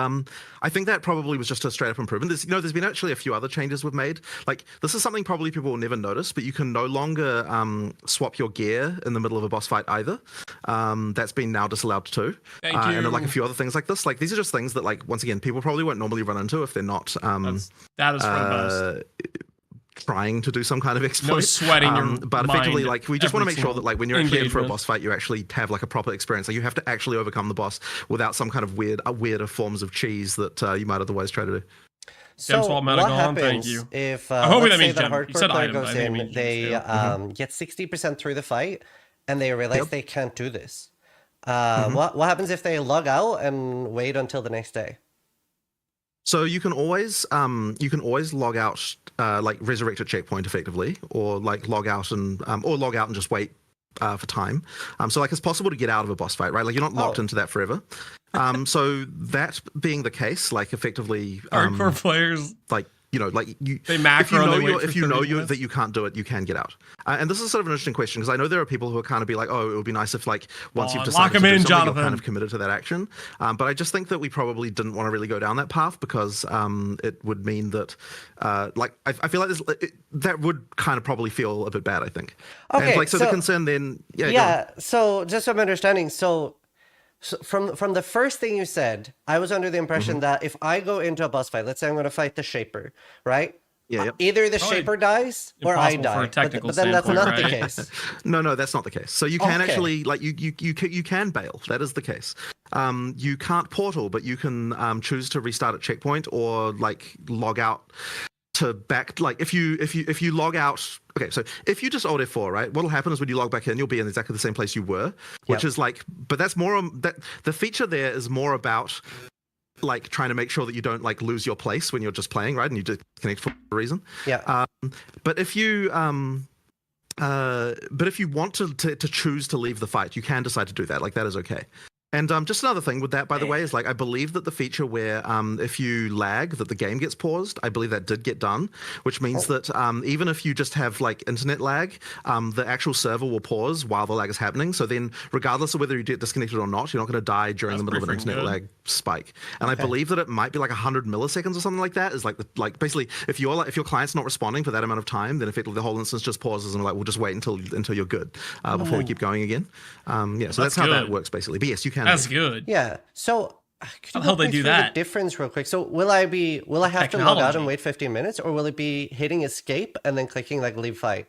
I think that probably was just a straight up improvement. There's been actually a few other changes we've made. Like this is something probably people will never notice, but you can no longer swap your gear in the middle of a boss fight either. That's been now disallowed too.
Thank you.
And like a few other things like this. Like these are just things that like once again people probably won't normally run into if they're not
that is for the best.
Trying to do some kind of exploit.
No sweating your
but effectively, like we just want to make sure that like when you're actually in for a
engagement.
boss fight, you actually have like a proper experience. Like you have to actually overcome the boss without some kind of weirder forms of cheese that you might otherwise try to do.
So what happens if let's say that hardcore player goes in, they get 60% through the fight, and they realize they can't do this? What happens if they log out and wait until the next day?
So you can always log out, like resurrect a checkpoint effectively, or like log out and just wait for time. So like it's possible to get out of a boss fight, right? Like you're not locked into that forever. So that being the case, like effectively,
hardcore players
like like
they macro.
If you know that you can't do it, you can get out. And this is sort of an interesting question because I know there are people who are kind of be like, oh, it would be nice if like once you've decided to do something, Jonathan, you're kind of committed to that action. But I just think that we probably didn't want to really go down that path because it would mean that like I feel like that would kind of probably feel a bit bad. I think.
Okay.
And like so the concern then.
Yeah. So just from understanding, so from the first thing you said, I was under the impression that if I go into a boss fight, let's say I'm going to fight the Shaper, right?
Yeah. Yep.
Either the Shaper dies or I die. But then that's not the case.
No, that's not the case. So you can actually like you can bail. That is the case. You can't portal, but you can choose to restart at checkpoint or like log out to back. Like if you log out. Okay, so if you just Alt F4, right, what'll happen is when you log back in, you'll be in exactly the same place you were, which is like, but that's more, that the feature there is more about like trying to make sure that you don't like lose your place when you're just playing, right, and you disconnect for a reason.
Yeah.
But if you want to choose to leave the fight, you can decide to do that. Like that is okay. And just another thing with that, by the way, is like I believe that the feature where if you lag, that the game gets paused, I believe that did get done, which means that even if you just have like internet lag, the actual server will pause while the lag is happening. So then, regardless of whether you get disconnected or not, you're not going to die during the middle of an internet lag spike. And I believe that it might be like 100 milliseconds or something like that. Is like basically if your client's not responding for that amount of time, then effectively the whole instance just pauses and like we'll just wait until you're good before we keep going again. So that's how that works basically. But yes, you can.
That's good.
Yeah. So
how the hell they do that?
The difference real quick. So will I have to log out and wait 15 minutes, or will it be hitting escape and then clicking like leave fight?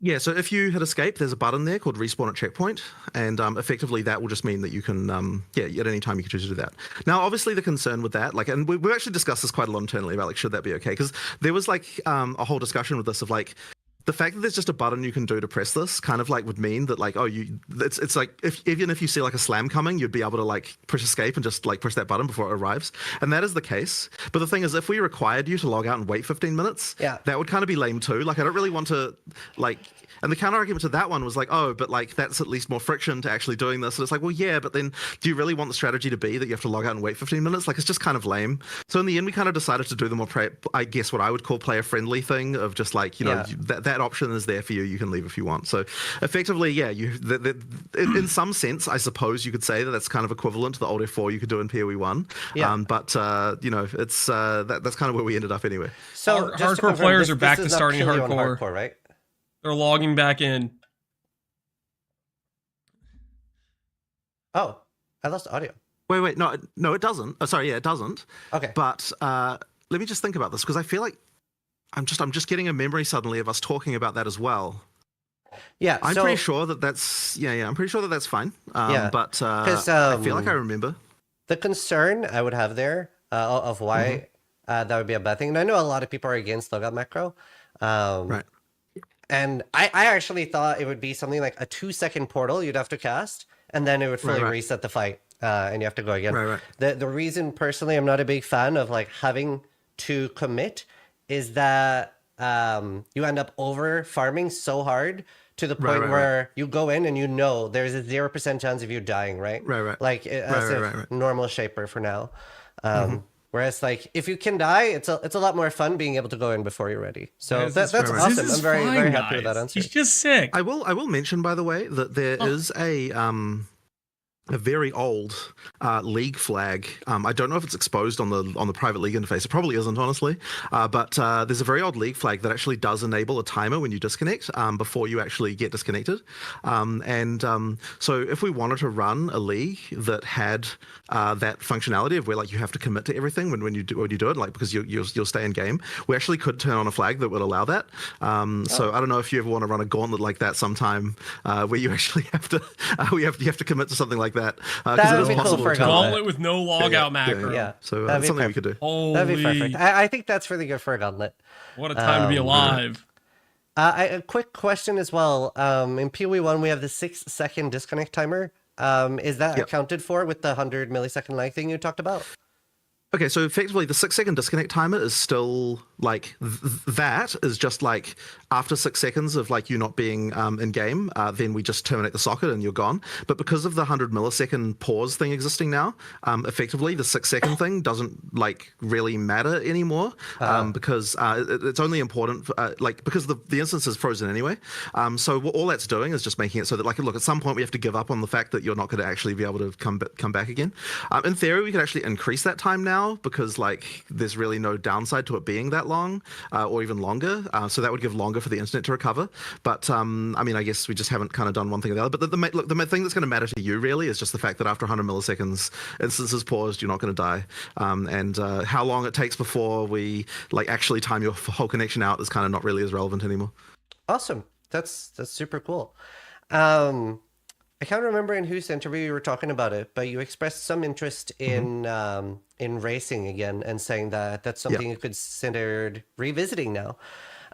Yeah, so if you hit escape, there's a button there called respawn at checkpoint, and effectively that will just mean that you can, at any time you can choose to do that. Now, obviously the concern with that, like, and we've actually discussed this quite a lot internally about like, should that be okay? Because there was like a whole discussion with this of like, the fact that there's just a button you can do to press this kind of like would mean that like, it's like even if you see like a slam coming, you'd be able to like push escape and just like push that button before it arrives. And that is the case. But the thing is, if we required you to log out and wait 15 minutes, that would kind of be lame too. Like I don't really want to like, and the counter argument to that one was like, oh, but like that's at least more friction to actually doing this. And it's like, well, yeah, but then do you really want the strategy to be that you have to log out and wait 15 minutes? Like it's just kind of lame. So in the end, we kind of decided to do the more, I guess what I would call player friendly thing of just like, you know, that option is there for you. You can leave if you want. So effectively, yeah, in some sense, I suppose you could say that that's kind of equivalent to the Alt F4 you could do in PoE 1. Yeah. But you know, it's that's kind of where we ended up anyway.
So hardcore players are back to starting hardcore,
right?
They're logging back in.
Oh, I lost audio.
Wait, no, it doesn't. Oh, sorry, yeah, it doesn't.
Okay.
But let me just think about this because I feel like I'm just getting a memory suddenly of us talking about that as well.
Yeah,
I'm pretty sure that that's I'm pretty sure that that's fine. But I feel like I remember
the concern I would have there of why that would be a bad thing. And I know a lot of people are against logout macro,
right?
And I actually thought it would be something like a 2-second portal you'd have to cast, and then it would fully reset the fight, and you have to go again.
Right.
The reason personally I'm not a big fan of like having to commit is that you end up over farming so hard to the point where you go in and you know there's a 0% chance of you dying, right?
Right.
Like as a normal shaper for now. Whereas, like, if you can die, it's a lot more fun being able to go in before you're ready. So that's awesome. I'm very happy with that answer.
He's just sick.
I will mention, by the way, that there is a very old league flag. I don't know if it's exposed on the private league interface. It probably isn't, honestly. But there's a very old league flag that actually does enable a timer when you disconnect before you actually get disconnected. So if we wanted to run a league that had that functionality of where like you have to commit to everything when you do it, like because you'll stay in game, we actually could turn on a flag that would allow that. So I don't know if you ever want to run a gauntlet like that sometime, where you actually have to you have to commit to something like that, because it is possible
to gauntlet with no logout macro.
Yeah.
So that's something we could do.
That'd be perfect. I think that's really good for a gauntlet.
What a time to be alive.
A quick question as well. In PoE 1, we have the 6-second disconnect timer. Is that accounted for with the 100 millisecond lag thing you talked about?
Okay, so effectively the 6-second disconnect timer is still like that is just like after 6 seconds of like you not being in game, then we just terminate the socket and you're gone. But because of the 100 millisecond pause thing existing now, effectively the 6-second thing doesn't like really matter anymore because it's only important for, like because the instance is frozen anyway. So all that's doing is just making it so that like look, at some point we have to give up on the fact that you're not going to actually be able to come back again. In theory, we could actually increase that time now because like there's really no downside to it being that long or even longer, so that would give longer for the internet to recover. But I mean, I guess we just haven't kind of done one thing or the other. But the thing that's going to matter to you really is just the fact that after 100 milliseconds instances paused, you're not going to die, and how long it takes before we like actually time your whole connection out is kind of not really as relevant anymore.
Awesome. That's super cool. I can't remember in whose interview you were talking about it, but you expressed some interest in racing again and saying that that's something you considered revisiting now.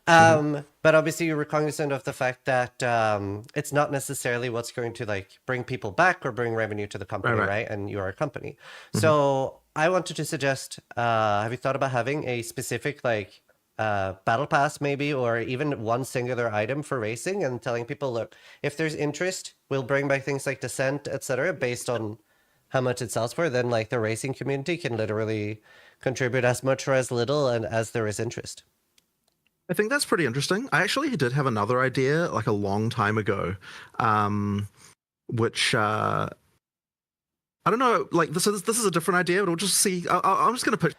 But obviously you were cognizant of the fact that it's not necessarily what's going to like bring people back or bring revenue to the company, right? And you are a company. So I wanted to suggest, have you thought about having a specific like battle pass maybe, or even one singular item for racing and telling people, look, if there's interest, we'll bring back things like Descent, etc., based on how much it sells for. Then like the racing community can literally contribute as much or as little and as there is interest.
I think that's pretty interesting. I actually did have another idea like a long time ago, which I don't know, like this is a different idea, but we'll just see. I'm just going to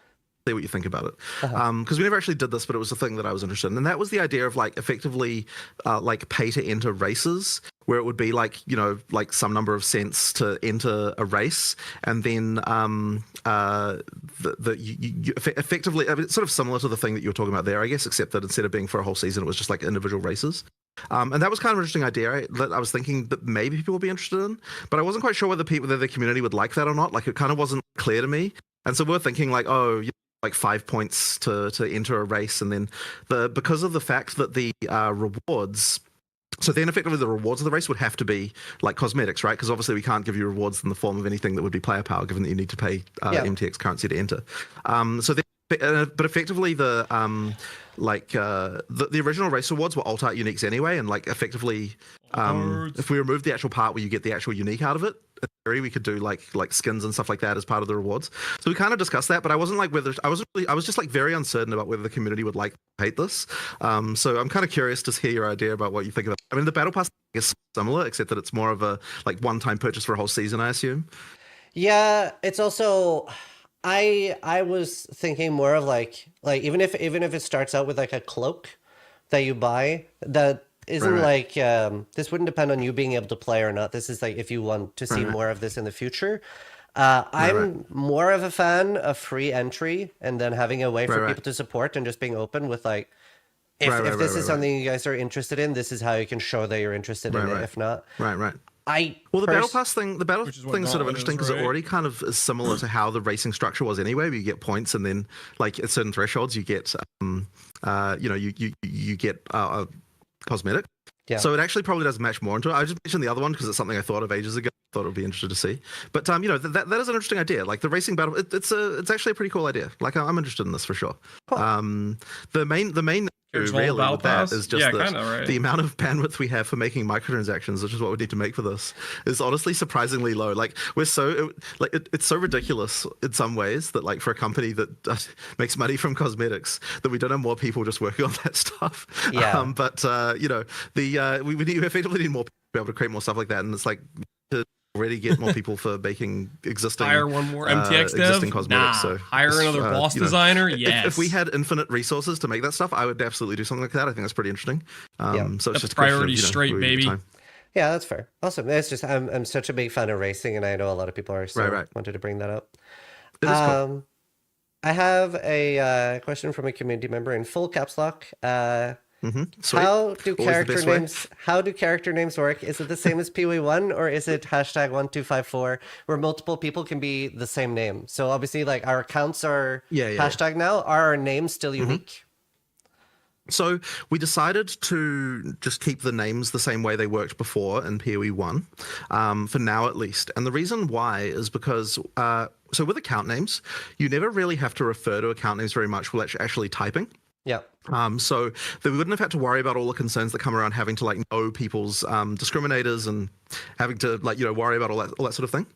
see what you think about it, because we never actually did this, but it was a thing that I was interested in, and that was the idea of like effectively like pay to enter races, where it would be like, you know, like some number of cents to enter a race, and then you effectively, I mean, it's sort of similar to the thing that you were talking about there, I guess, except that instead of being for a whole season, it was just like individual races. And that was kind of an interesting idea that I was thinking that maybe people would be interested in, but I wasn't quite sure whether the community would like that or not. Like it kind of wasn't clear to me, and so we were thinking like, oh, like 5 points to enter a race, and then because of the fact that the rewards, so then effectively the rewards of the race would have to be like cosmetics, right? Because obviously we can't give you rewards in the form of anything that would be player power, given that you need to pay MTX currency to enter. So then, but effectively the original race rewards were alt art uniques anyway, and like effectively if we remove the actual part where you get the actual unique out of it, in theory we could do like skins and stuff like that as part of the rewards. So we kind of discussed that, but I wasn't like whether I was just like very uncertain about whether the community would like hate this. So I'm kind of curious to hear your idea about what you think about it. I mean, the battle pass is similar, except that it's more of a like one-time purchase for a whole season, I assume.
Yeah, it's also I was thinking more of like even if it starts out with like a cloak that you buy that isn't like this wouldn't depend on you being able to play or not. This is like if you want to see more of this in the future. I'm more of a fan of free entry and then having a way for people to support and just being open with like if this is something you guys are interested in, this is how you can show that you're interested in it. If not,
the battle pass thing, thing's sort of interesting because it already kind of is similar to how the racing structure was anyway. Where you get points, and then like at certain thresholds, you get you get cosmetic. Yeah. So it actually probably does match more into it. I just mentioned the other one because it's something I thought of ages ago. Thought it would be interesting to see. But you know, that is an interesting idea. Like the racing battle, it's actually a pretty cool idea. Like I'm interested in this for sure. Cool. The main really with that is just the amount of bandwidth we have for making microtransactions, which is what we need to make for this, is honestly surprisingly low. Like we're so it's so ridiculous in some ways that like for a company that makes money from cosmetics that we don't have more people just working on that stuff. Yeah. But you know, we effectively need more people to be able to create more stuff like that, and it's like to already get more people for making existing
hire one more MTX dev.
Cosmetics. So
hire another boss designer. Yes.
If we had infinite resources to make that stuff, I would absolutely do something like that. I think that's pretty interesting. So it's just
priority straight, baby.
Yeah, that's fair. Awesome. It's just I'm such a big fan of racing, and I know a lot of people are. So wanted to bring that up.
It is cool.
I have a question from a community member in full caps lock. How do character names work? Is it the same as PW1, or is it #1254 where multiple people can be the same name? So obviously, like our accounts are hashtag now. Are our names still unique?
So we decided to just keep the names the same way they worked before in PoE 1, for now at least. And the reason why is because, so with account names, you never really have to refer to account names very much while actually typing.
Yeah.
So we wouldn't have had to worry about all the concerns that come around having to know people's discriminators and having to worry about all that sort of thing.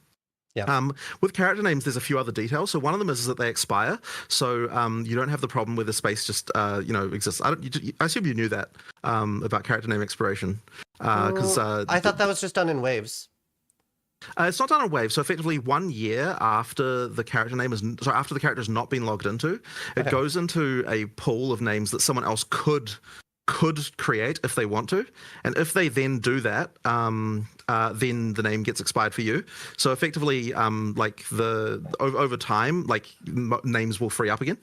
Yeah.
With character names, there's a few other details. So one of them is that they expire. So you don't have the problem where the space just exists. I assume you knew that about character name expiration. Because
I thought that was just done in waves.
It's not done in waves. So effectively, 1 year after the character name after the character has not been logged into, it goes into a pool of names that someone else could create if they want to, and if they then do that, then the name gets expired for you. So effectively, over time, names will free up again.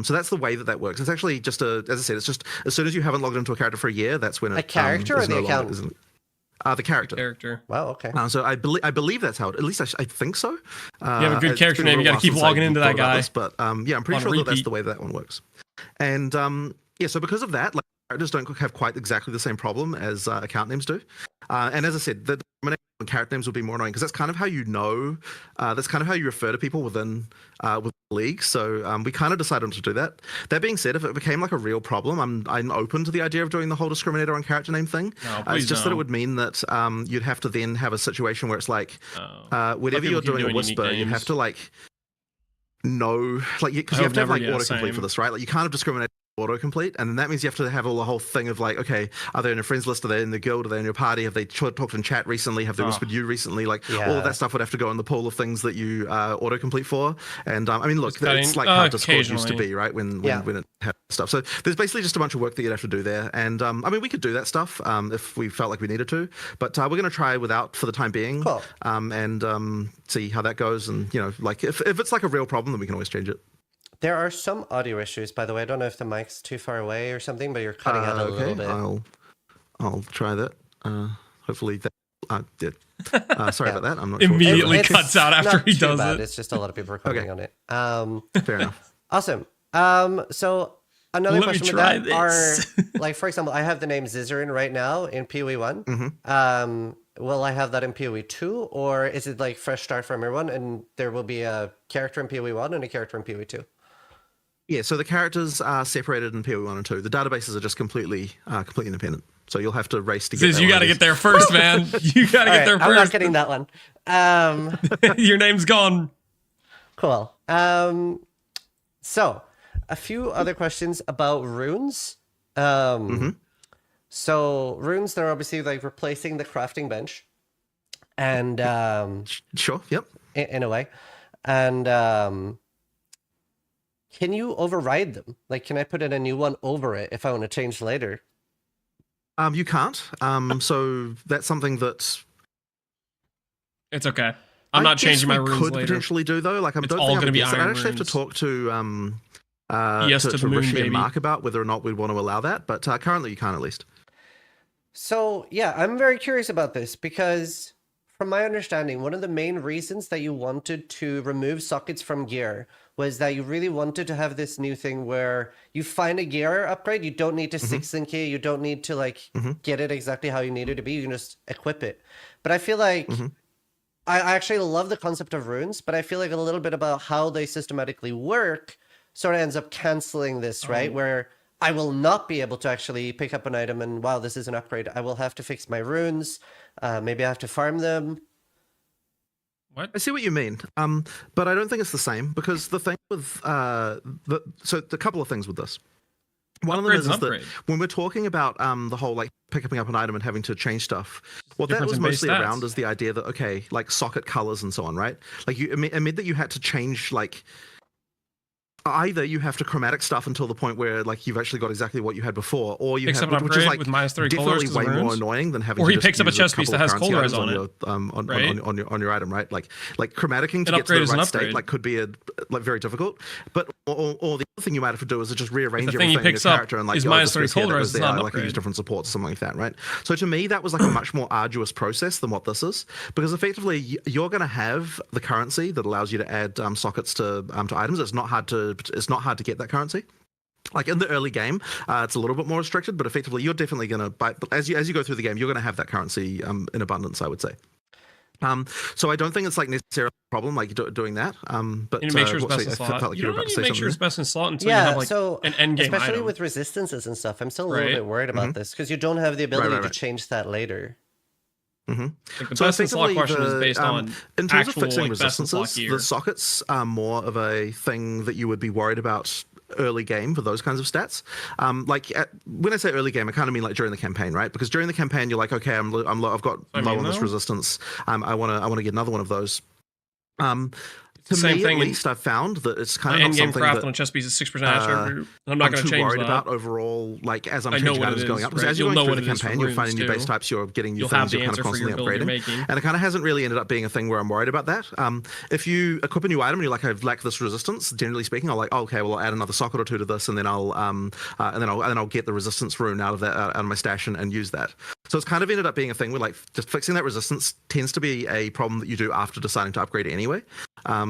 So that's the way that works. It's actually just as I said, it's just as soon as you haven't logged into a character for a year, that's when
a character or the account.
The character.
Wow. Okay.
So I believe that's how it. At least I think so.
You have a good character name. You got to keep logging into that guy.
But yeah, I'm pretty sure that's the way that one works. And yeah, so because of that, characters don't have quite exactly the same problem as account names do. And as I said, the domination on character names will be more annoying because that's kind of how that's kind of how you refer to people within the league. So we kind of decided not to do that. That being said, if it became a real problem, I'm open to the idea of doing the whole discriminator on character name thing.
No,
it's just that it would mean that you'd have to then have a situation where it's whenever you're doing a whisper, you have to know, because you have to have autocomplete for this, right? You can't have discriminate autocomplete, and that means you have to have the whole thing of okay, are they in a friends list, are they in the guild, are they in your party, have they talked in chat recently, have they whispered you recently, all of that stuff would have to go in the pool of things that you autocomplete for. And I mean, look, it's like how Discord used to be, right, when it had stuff. So there's basically just a bunch of work that you'd have to do there. And I mean, we could do that stuff if we felt like we needed to, but we're going to try without for the time being.
Cool.
And see how that goes, and if it's a real problem, then we can always change it.
There are some audio issues, by the way. I don't know if the mic's too far away or something, but you're cutting out a little bit.
I'll try that. Hopefully that. Sorry about that. I'm not
immediately
sure.
cuts out after he does it.
It's just a lot of people are commenting on it.
Fair enough.
Awesome. So another question with that for example, I have the name Zizarin right now in PoE 1.
Mm-hmm.
Will I have that in PoE 2, or is it fresh start from everyone, and there will be a character in PoE 1 and a character in PoE 2?
Yeah, so the characters are separated in PoE 1 and 2. The databases are just completely independent. So you'll have to race to get there.
You got to get there first, man. You got to get there first.
I'm not getting that one.
Your name's gone.
Cool. So, a few other questions about runes. So, runes, they're obviously replacing the crafting bench. And...
sure, yep.
In a way. And... can you override them? Can I put in a new one over it if I want to change later?
You can't. So that's something that...
It's okay. I'm not changing my runes later.
Could potentially do though.
It's all going to be iron
I actually have to talk to to Rishi and Mark about whether or not we'd want to allow that. But currently, you can't at least.
So yeah, I'm very curious about this because, from my understanding, one of the main reasons that you wanted to remove sockets from gear was that you really wanted to have this new thing where you find a gear upgrade, you don't need to 6-link it, you don't need to get it exactly how you need it to be, you can just equip it. But I feel like I actually love the concept of runes, but I feel like a little bit about how they systematically work sort of ends up canceling this, right? Where I will not be able to actually pick up an item and, wow, this is an upgrade. I will have to fix my runes. Maybe I have to farm them.
What? I see what you mean, but I don't think it's the same because the thing with so a couple of things with this. One of them is that when we're talking about the whole picking up an item and having to change stuff, what that was mostly around is the idea that socket colors and so on, right? It meant that you had to change either you have to chromatic stuff until the point where you've actually got exactly what you had before, or you have which is
with -3
definitely way more annoying than having.
Or he
to
picks up a chest piece that has colors on it,
on your item, right? Chromaticking to get to the right state could be very difficult. But or the other thing you might have to do is just rearrange everything in your character and
is -3 colors.
It's not use different supports or something like that, right? So to me, that was a much more arduous process than what this is, because effectively you're going to have the currency that allows you to add sockets to items. It's not hard to get that currency. Like in the early game, it's a little bit more restricted, but effectively you're definitely going to buy, as you go through the game, you're going to have that currency in abundance, I would say. So I don't think it's like necessarily a problem like doing that. But
you make sure it's best in
I
slot.
felt like
You
were
don't
about to
need to
say
make sure it's
something
best in slot until
Yeah,
you have like
so
an end game
especially
item.
with resistances and stuff, I'm still a little
Right.
bit worried about this because you don't have the ability to change that later.
Mm-hmm.
Like the
So
best in slot
effectively,
question is based on
in terms
actual
of fixing
like, best in slot
resistances,
gear.
the sockets are more of a thing that you would be worried about early game for those kinds of stats. When I say early game, I kind of mean like during the campaign, right? Because during the campaign, you're like, okay, I've got low on this resistance. I want to get another one of those. To
same
me,
thing
at least, I've found that it's kind of
end
not
game
something
craft
that
on a chess piece is 6% attribute. I'm not going to
too
change
worried
that.
about overall. Like as I'm
I know
changing
what
items
it
going
is,
up, because
right?
as you're
You'll
going
know
through the
what it is for
campaign, you're finding new
runes,
base
too.
types, you're getting new
You'll have
things,
the
you're kind of
answer for
constantly
your build you're
upgrading,
making.
and it kind of hasn't really ended up being a thing where I'm worried about that. If you equip a new item and you're like, I lack this resistance, generally speaking, I'll like, oh, okay, well, I'll add another socket or two to this, and then I'll get the resistance rune out of my stash and use that. So it's kind of ended up being a thing where like just fixing that resistance tends to be a problem that you do after deciding to upgrade anyway.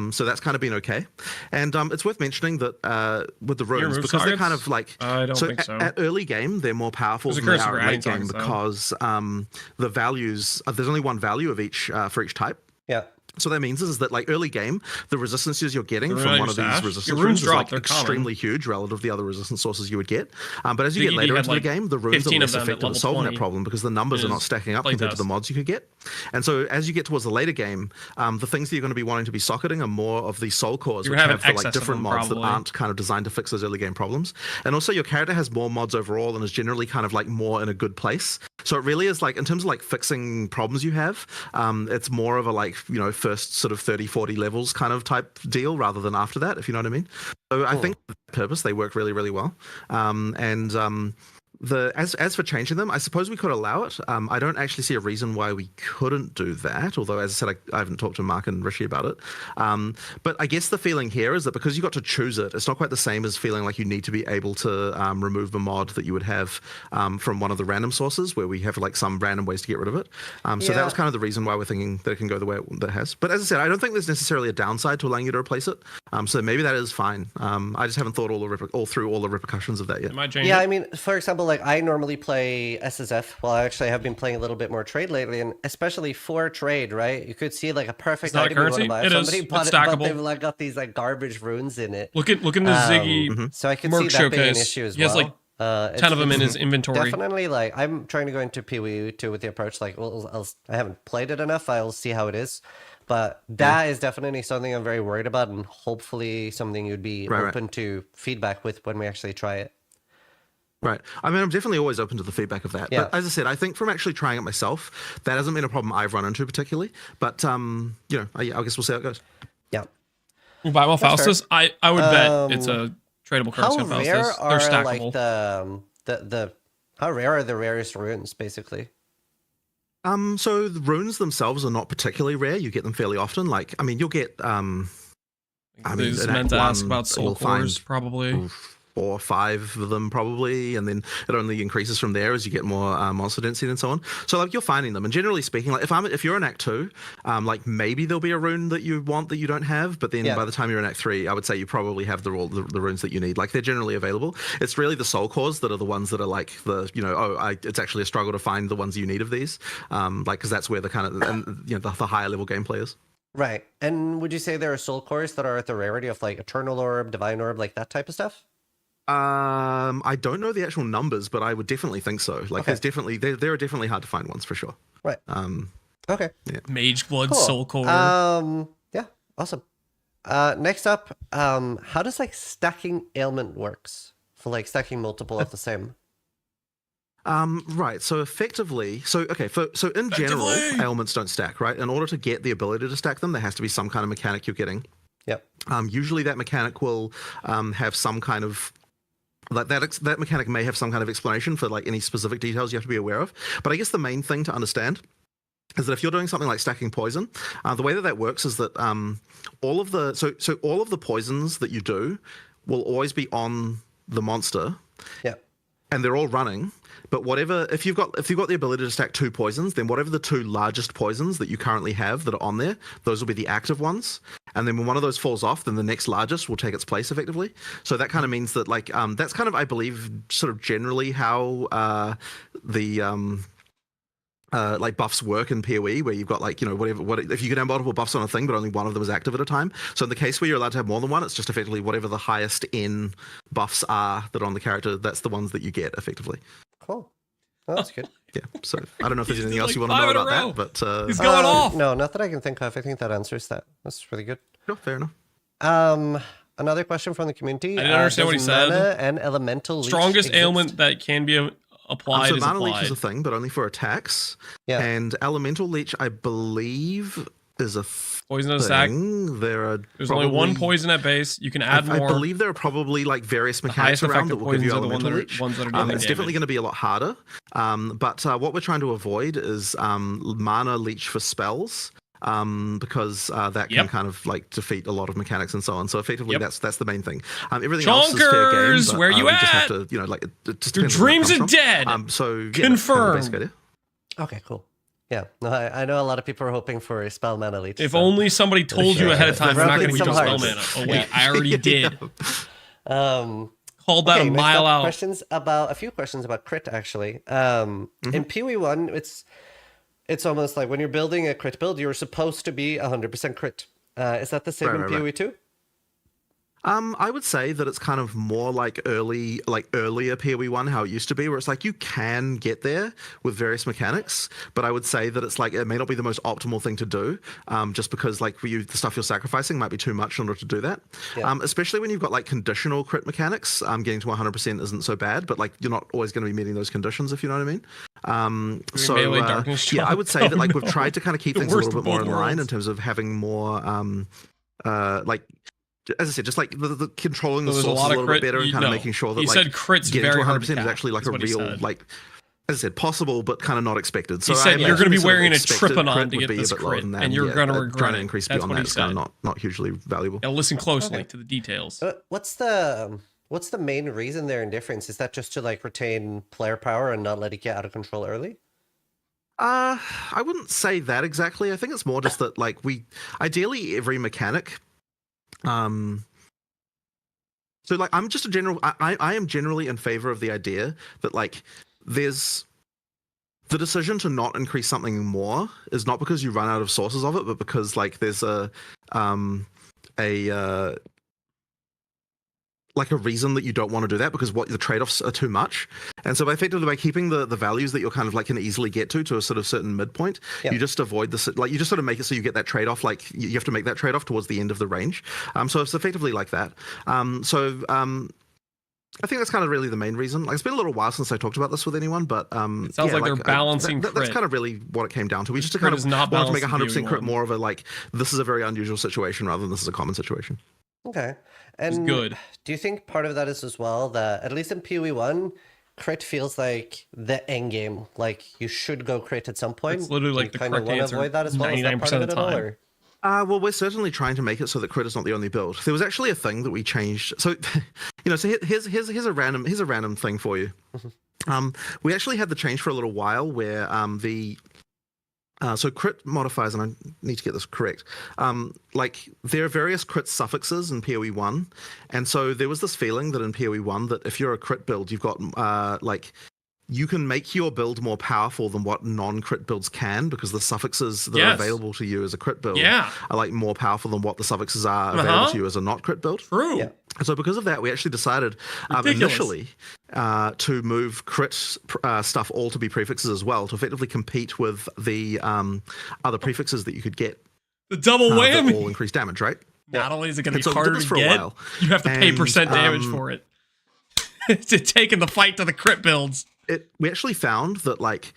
So that's kind of been okay. And it's worth mentioning that with the runes, because they're kind of like
I don't think so.
At early game they're more powerful than they are at late game because the values there's only one value of each for each type.
Yeah.
So that means is that like early game, the resistances you're getting
They're
from one of these resistance runes is like extremely huge relative to the other resistance sources you would get. But as you get later into the game, the runes are less effective at solving that problem because the numbers are not stacking up compared to the mods you could get. And so as you get towards the later game, the things that you're going to be wanting to be socketing are more of the soul cores, which have the like different mods that aren't kind of designed to fix those early game problems. And also your character has more mods overall and is generally kind of like more in a good place. So it really is like in terms of like fixing problems you have, it's more of a like, you know, first sort of 30-40 levels kind of type deal rather than after that, if you know what I mean. So I think for that purpose they work really, really well. As for changing them, I suppose we could allow it. I don't actually see a reason why we couldn't do that, although as I said, I haven't talked to Mark and Rishi about it. But I guess the feeling here is that because you got to choose it, it's not quite the same as feeling like you need to be able to remove a mod that you would have from one of the random sources where we have like some random ways to get rid of it. So that was kind of the reason why we're thinking that it can go the way it has. But as I said, I don't think there's necessarily a downside to allowing you to replace it. So maybe that is fine. I just haven't thought all through all the repercussions of that yet.
Yeah, I mean, for example, like I normally play SSF. Well, I actually have been playing a little bit more trade lately, and especially for trade, right? You could see like a perfect item you want to buy. Somebody bought it, but they've like got these like garbage runes in it.
Look in the Ziggy.
So I could see that being an issue as well.
He has like 10 of them in his inventory.
Definitely, like I'm trying to go into PoE too with the approach. Like, well, I haven't played it enough. I'll see how it is. But that is definitely something I'm very worried about, and hopefully something you'd be open to feedback with when we actually try it.
Right. I mean, I'm definitely always open to the feedback of that. Yeah. But as I said, I think from actually trying it myself, that hasn't been a problem I've run into particularly. But, you know, I guess we'll see how it goes.
Yeah.
We'll buy more Faustus. I would bet it's a tradable currency on Faustus. They're stackable.
Like how rare are the rarest runes, basically?
So the runes themselves are not particularly rare. You get them fairly often. Like, I mean, you'll get, I mean,
meant to ask about soul cores, probably.
4 or 5 of them probably, and then it only increases from there as you get more monster density and so on. So like you're finding them, and generally speaking, like if you're in Act 2, like maybe there'll be a rune that you want that you don't have, but then by the time you're in Act 3, I would say you probably have the runes that you need. Like they're generally available. It's really the soul cores that are the ones that are like the, you know, it's actually a struggle to find the ones you need of these, like because that's where the kind of the higher level gameplay is.
Right. And would you say there are soul cores that are at the rarity of like Eternal Orb, Divine Orb, like that type of stuff?
I don't know the actual numbers, but I would definitely think so. Like, there's definitely there are definitely hard to find ones for sure.
Right. Okay.
Yeah.
Mage Blood Soul Core.
Yeah. Awesome. Next up, how does like stacking ailment works for like stacking multiple of the same?
Right. So effectively, so in general, ailments don't stack, right? In order to get the ability to stack them, there has to be some kind of mechanic you're getting.
Yep.
Usually that mechanic will have some kind of like that mechanic may have some kind of explanation for like any specific details you have to be aware of. But I guess the main thing to understand is that if you're doing something like stacking poison, the way that works is that all of the poisons that you do will always be on the monster.
Yeah.
and they're all running. But if you've got the ability to stack 2 poisons, then whatever the 2 largest poisons that you currently have that are on there, those will be the active ones. And then when one of those falls off, then the next largest will take its place effectively. So that kind of means that like that's kind of, I believe, sort of generally how the like buffs work in PoE, where you've got like, you know, what if you can have multiple buffs on a thing, but only one of them is active at a time. So in the case where you're allowed to have more than one, it's just effectively whatever the highest N buffs are that are on the character, that's the ones that you get effectively.
Cool. Well, that's good.
Yeah. So I don't know if there's anything else you want to know about that, but
he's going off.
No, not that I can think of. I think that answers that. That's really good.
Sure, fair enough.
Another question from the community.
I didn't understand what he said.
Mana and elemental leech
Strongest
exist?
ailment that can be applied
so
is
mana
applied.
leech is a thing, but only for attacks.
Yeah.
And elemental leech, I believe, is a
Poison at a stack. There's only one poison at base. You can add more.
I believe there are probably like various mechanics around that will give you elemental leech.
It's
definitely going to be a lot harder. But what we're trying to avoid is mana leech for spells. Because that can kind of like defeat a lot of mechanics and so on. So effectively, that's the main thing. Everything else is fair game. But,
where you at?
Just have to, you know, like it just
your dreams are dead.
So yeah,
confirm.
Kind of
okay, cool. Yeah, no, I know a lot of people are hoping for a spell mana leech.
If only somebody told you ahead of time, we're not going to use spell mana. Oh wait, I already did. Called that a mile out.
A few questions about crit actually. In PoE 1, it's almost like when you're building a crit build, you're supposed to be 100% crit. Is that the same in PoE 2?
I would say that it's kind of more like earlier PoE 1, how it used to be, where it's like you can get there with various mechanics, but I would say that it's like it may not be the most optimal thing to do, just because like the stuff you're sacrificing might be too much in order to do that. Yeah. Especially when you've got like conditional crit mechanics, getting to 100% isn't so bad, but like you're not always going to be meeting those conditions, if you know what I mean. Yeah, I would say that like we've tried to kind of keep things a little bit more in line in terms of having more like. As I said, just like the controlling the source a little bit better and kind of making sure that
he
like
said crits
getting
very
to 100%
hard to
is actually like a real like, as I said, possible but kind of not expected. So
he said you're going to be wearing a Trypanon to
get
this crit, and you're going to regret
trying to increase beyond that is kind of not hugely valuable.
Now listen closely to the details.
What's the main reason they're indifference? Is that just to like retain player power and not let it get out of control early?
I wouldn't say that exactly. I think it's more just that like ideally every mechanic. So like I'm just I am generally in favor of the idea that like there's the decision to not increase something more is not because you run out of sources of it, but because like there's a reason that you don't want to do that because the trade-offs are too much. And so effectively by keeping the values that you're kind of like can easily get to a sort of certain midpoint, you just avoid this, like you just sort of make it so you get that trade-off, like you have to make that trade-off towards the end of the range. So it's effectively like that. I think that's kind of really the main reason. Like it's been a little while since I talked about this with anyone, but
it sounds like they're balancing crit.
That's kind of really what it came down to. We just kind of wanted to make 100% crit more of a like this is a very unusual situation rather than this is a common situation.
Okay. And
good.
Do you think part of that is as well that at least in PoE 1, crit feels like the end game? Like you should go crit at some point.
It's literally like the correct answer.
Avoid that as well?
99% of the time.
Well, we're certainly trying to make it so that crit is not the only build. There was actually a thing that we changed. So, so here's a random thing for you. We actually had the change for a little while where so crit modifiers, and I need to get this correct. Like there are various crit suffixes in PoE 1, and so there was this feeling that in PoE 1 that if you're a crit build, you've got like you can make your build more powerful than what non-crit builds can because the suffixes that are available to you as a crit build are like more powerful than what the suffixes are available to you as a not crit build.
True. Yeah.
So because of that, we actually decided initially to move crit stuff all to be prefixes as well to effectively compete with the other prefixes that you could get.
The double whammy.
That all increase damage, right?
Not only is it going to be harder to get, you have to pay percent damage for it. It's taking the fight to the crit builds.
We actually found that like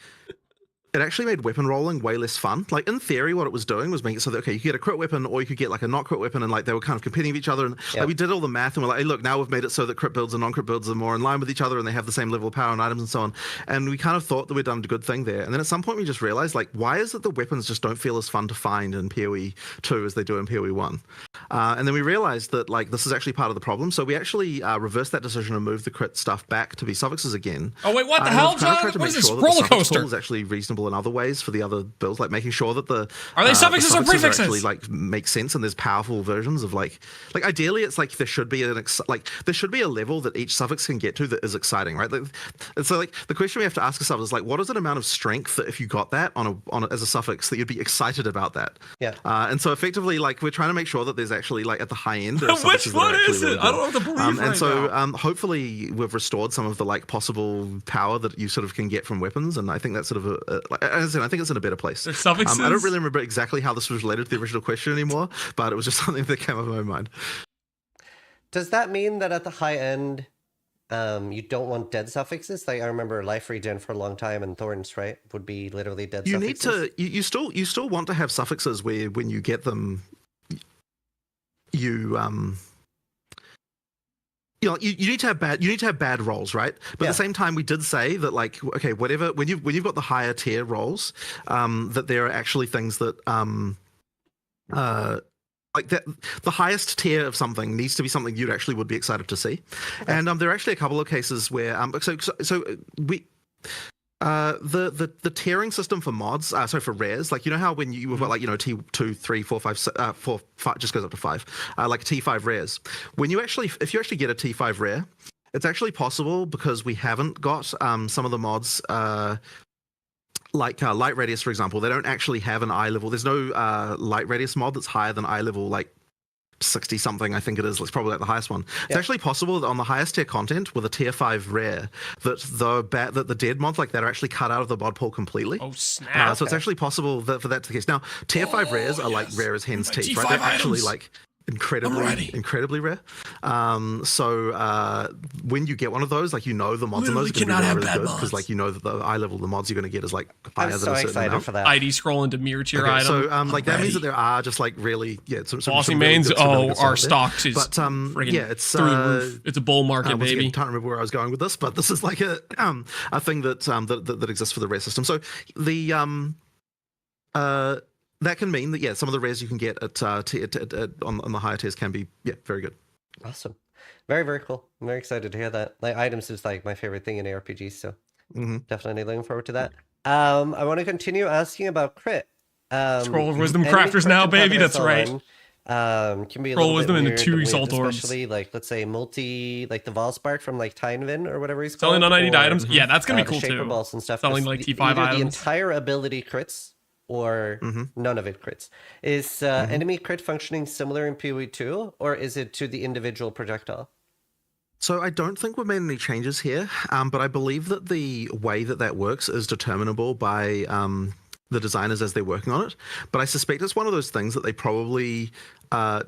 it actually made weapon rolling way less fun. Like in theory, what it was doing was making it so that okay, you could get a crit weapon or you could get like a not crit weapon, and like they were kind of competing with each other. And like we did all the math, and we're like, hey, look, now we've made it so that crit builds and non crit builds are more in line with each other, and they have the same level of power and items and so on. And we kind of thought that we'd done a good thing there. And then at some point, we just realized like, why is it the weapons just don't feel as fun to find in PoE 2 as they do in PoE 1? And then we realized that like this is actually part of the problem. So we actually reversed that decision and moved the crit stuff back to be suffixes again.
Oh wait, what the hell, John?
What is this roller coaster? Is actually reasonable in other ways for the other builds, like making sure that the
are they suffixes or prefixes
actually like make sense, and there's powerful versions of like ideally it's like there should be there should be a level that each suffix can get to that is exciting, right? Like, and so like the question we have to ask ourselves is like, what is an amount of strength that if you got that on a as a suffix that you'd be excited about that?
Yeah.
And so effectively like we're trying to make sure that there's actually like at the high end
which one is it? I don't know what to believe
and so hopefully we've restored some of the like possible power that you sort of can get from weapons, and I think that's sort of like as I said, I think it's in a better place. I don't really remember exactly how this was related to the original question anymore, but it was just something that came up in my mind.
Does that mean that at the high end, you don't want dead suffixes? Like I remember life regen for a long time, and thorns, right, would be literally dead suffixes.
You still want to have suffixes where when you get them, you need to have bad rolls, right? But at the same time, we did say that like, okay, whatever, when you've got the higher tier rolls, that there are actually things that like that the highest tier of something needs to be something you'd actually would be excited to see. Okay. And there are actually a couple of cases where the tiering system for mods, for rares, like you know how when you've got like T2, 3, 4, 5, 4, 5 just goes up to 5, like T5 rares. When if you actually get a T5 rare, it's actually possible because we haven't got some of the mods. Like light radius, for example, they don't actually have an eye level. There's no light radius mod that's higher than eye level, like 60 something, I think it is. It's probably like the highest one. It's actually possible that on the highest tier content with a tier 5 rare, that the dead mods like that are actually cut out of the mod pool completely.
Oh snap!
So it's actually possible for that to be the case. Now, tier 5 rares are like rare as hen's teeth, right? They're actually like incredibly rare. So when you get one of those, like the mods on those are going to be really good because like that the eye level of the mods you're going to get is like higher than a certain
excited
amount.
for that.
ID scroll into mirror tier item.
So like that means that there are just like really
bossy mains. Our stocks is
it's
through the roof. It's a bull market, baby.
Again, can't remember where I was going with this, but this is like a thing that exists for the rare system. So the that can mean that some of the rares you can get at on the higher tiers can be very good.
Awesome, very very cool. I'm very excited to hear that. Like items is like my favorite thing in ARPGs, so definitely looking forward to that. I want to continue asking about crit.
Scroll of Wisdom crafters now, baby. That's right.
Can be a
Scroll
little
Wisdom
bit
into 2 Exalt Orbs.
Especially like let's say like the Valspark from like Tynvin or whatever he's
selling
called.
Selling unID'd items. Yeah, that's gonna be cool
Shaper
too.
Balls and stuff.
Selling like T5 items.
The entire ability crits or none of it crits. Is enemy crit functioning similar in PoE 2, or is it to the individual projectile?
So I don't think we've made any changes here, but I believe that the way that works is determinable by the designers as they're working on it. But I suspect it's one of those things that they probably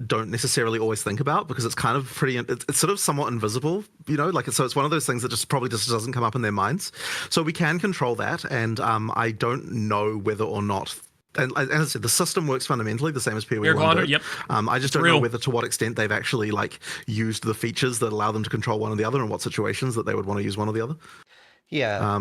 don't necessarily always think about because it's kind of it's sort of somewhat invisible, so it's one of those things that just probably just doesn't come up in their minds. So we can control that, and I don't know whether or not. And as I said, the system works fundamentally the same as PoE 1 did.
Yep.
I just don't know whether to what extent they've actually like used the features that allow them to control one or the other, and what situations that they would want to use one or the other.
Yeah.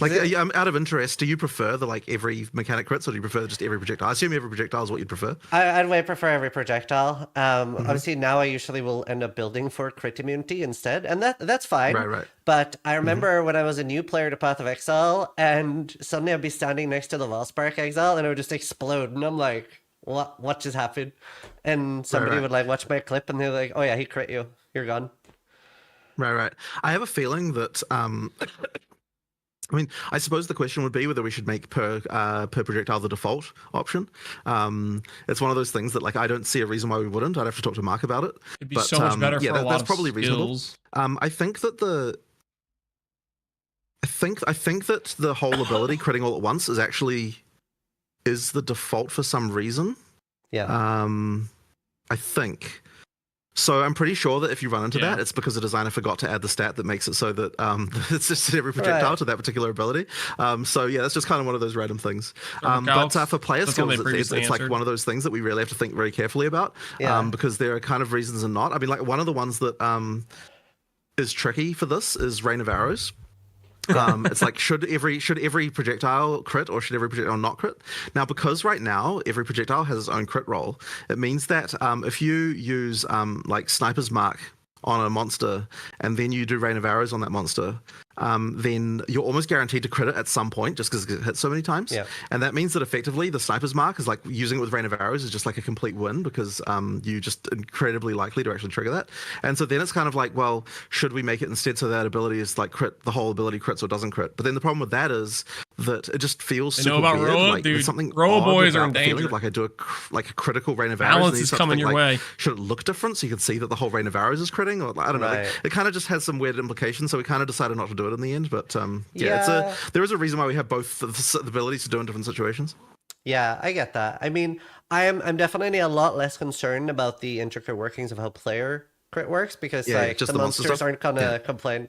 Out of interest, do you prefer the like every mechanic crits, or do you prefer just every projectile? I assume every projectile is what you'd prefer.
I'd way prefer every projectile. Obviously now I usually will end up building for crit immunity instead, and that's fine.
Right.
But I remember when I was a new player to Path of Exile, and suddenly I'd be standing next to the Valspark Exile, and it would just explode, and I'm like, what just happened? And somebody would like watch my clip, and they're like, oh yeah, he crit you, you're gone. Right.
I have a feeling that I mean, I suppose the question would be whether we should make per projectile the default option. It's one of those things that like I don't see a reason why we wouldn't. I'd have to talk to Mark about it.
It'd be so much better for a lot
that's
of
probably
skills.
reasonable. I think that I think that the whole ability critting all at once is the default for some reason.
Yeah.
I think. So I'm pretty sure that if you run into
Yeah.
that, it's because the designer forgot to add the stat that makes it so that it's just every projectile to that particular ability. So yeah, that's just kind of one of those random things. But for player skills, it's like one of those things that we really have to think very carefully about, because there are kind of reasons and not. I mean, like one of the ones that is tricky for this is Rain of Arrows. It's like should every projectile crit or should every projectile not crit? Now, because right now every projectile has its own crit roll, it means that if you use like Sniper's Mark on a monster and then you do Rain of Arrows on that monster, then you're almost guaranteed to crit it at some point just because it hits so many times. And that means that effectively the Sniper's Mark is like using it with Rain of Arrows is just like a complete win because you just incredibly likely to actually trigger that. And so then it's kind of like, well, should we make it instead so that ability is like crit, the whole ability crits or doesn't crit? But then the problem with that is that it just feels super weird.
Like,
there's something
Roa boys are in
danger.
danger.
Of, like I do a critical Rain of Arrows.
Balance is coming your way.
Should it look different so you can see that the whole Rain of Arrows is critting? Or I don't know. Like, it kind of just has some weird implications. So we kind of decided not to do it in the end. But there is a reason why we have both the abilities to do in different situations.
Yeah, I get that. I mean, I'm definitely a lot less concerned about the intricate workings of how player crit works because like the monsters aren't gonna complain.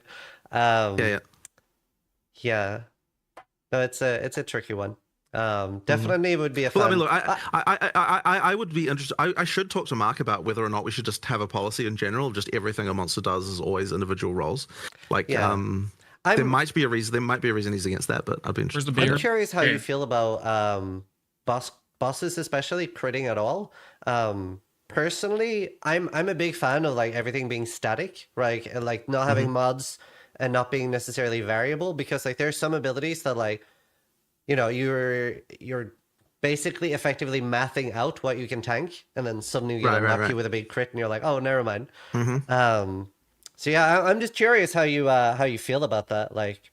Yeah. No, it's a tricky one. Definitely would be a fun.
Well, I mean, look, I would be interested. I should talk to Mark about whether or not we should just have a policy in general. Just everything a monster does is always individual rolls. Like, there might be a reason. There might be a reason he's against that, but I'd be interested.
I'm curious how you feel about bosses, especially critting at all. Personally, I'm a big fan of like everything being static, right? And like not having mods and not being necessarily variable, because like there's some abilities that like, you know, you're basically effectively mathing out what you can tank, and then suddenly you get unlucky with a big crit, and you're like, oh, never mind. So yeah, I'm just curious how you feel about that, like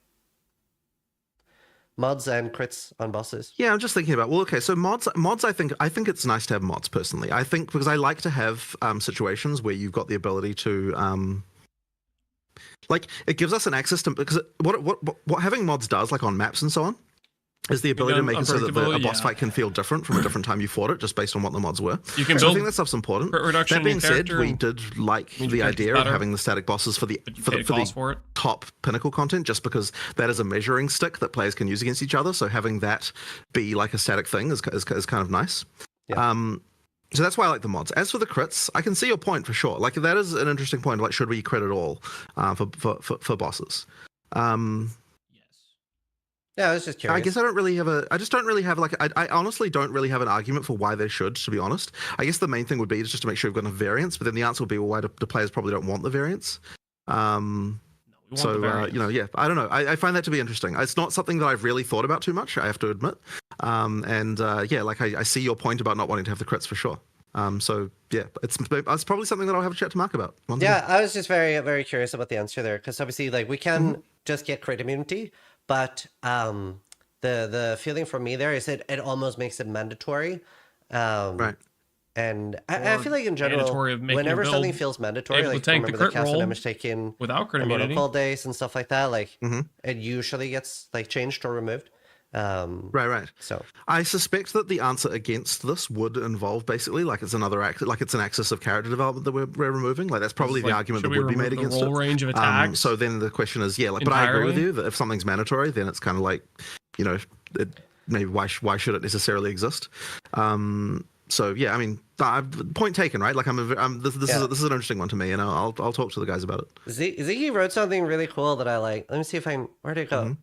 mods and crits on bosses.
Yeah, I'm just thinking about, well, okay, so mods. I think it's nice to have mods personally. I think because I like to have situations where you've got the ability to like it gives us an access to, because what having mods does, like on maps and so on, is the ability to make it so that a boss fight can feel different from a different time you fought it, just based on what the mods were.
You can
so I think that stuff's important. That being said, we did like the idea of having the static bosses for the top pinnacle content, just because that is a measuring stick that players can use against each other. So having that be like a static thing is kind of nice. So that's why I like the mods. As for the crits, I can see your point for sure. Like that is an interesting point. Like, should we crit at all for bosses?
Yeah, I was just curious.
I guess I just don't really have I honestly don't really have an argument for why they should, to be honest. I guess the main thing would be just to make sure we've got enough variance, but then the answer would be, well, why do the players probably don't want the variance? You know, yeah, I don't know. I find that to be interesting. It's not something that I've really thought about too much, I have to admit. Yeah, like I see your point about not wanting to have the crits for sure. So yeah, it's probably something that I'll have a chat to Mark about.
I was just very, very curious about the answer there, because obviously, like, we can just get crit immunity, but the feeling for me there is it almost makes it mandatory.
Right.
And I feel like in general, whenever something feels mandatory, like remember the cast damage taken
without crit immunity,
cold days and stuff like that, like it usually gets like changed or removed.
Right.
So
I suspect that the answer against this would involve basically like it's another like it's an axis of character development that we're removing. Like that's probably the argument that would be made against it.
Range of attacks.
So then the question is, but I agree with you that if something's mandatory, then it's kind of like, you know, maybe why should it necessarily exist? So yeah, I mean, point taken, right? Like this is an interesting one to me, and I'll talk to the guys about it.
Ziggy wrote something really cool that I like. Let me see if where'd it go?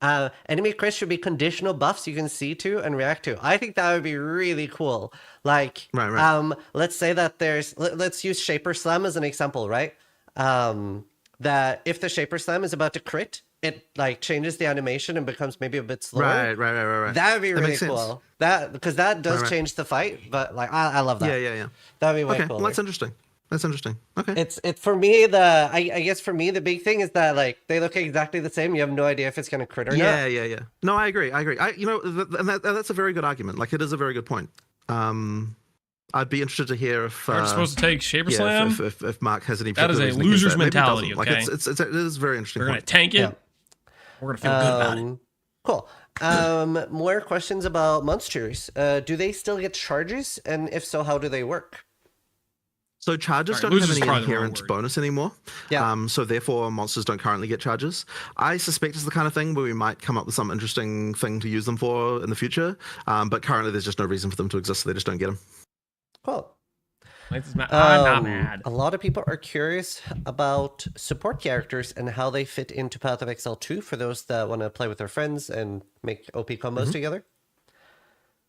Enemy crits should be conditional buffs you can see to and react to. I think that would be really cool. Like, let's say that let's use Shaper Slam as an example, right? That if the Shaper Slam is about to crit, it like changes the animation and becomes maybe a bit slower.
Right.
That would be really cool. Because that does change the fight, but like I love that.
Yeah.
That would be way cool.
Well, that's interesting. Okay.
It's for me I guess for me the big thing is that like they look exactly the same. You have no idea if it's gonna crit or not.
Yeah. No, I agree. You know, that's a very good argument. Like it is a very good point. I'd be interested to hear if
we're supposed to take Shaper Slam.
If Mark has any.
That is a loser's mentality.
Like it is very interesting.
We're gonna tank it. Yeah. We're gonna feel good about
it. Cool. More questions about monsters. Do they still get charges? And if so, how do they work?
So charges
Sorry,
don't
lose
have
is
any
probably the wrong
inherent
word.
bonus anymore.
Yeah.
So therefore, monsters don't currently get charges. I suspect it's the kind of thing where we might come up with some interesting thing to use them for in the future. But currently, there's just no reason for them to exist, so they just don't get them.
Cool.
I'm not mad.
A lot of people are curious about support characters and how they fit into Path of Exile 2 for those that want to play with their friends and make OP combos together.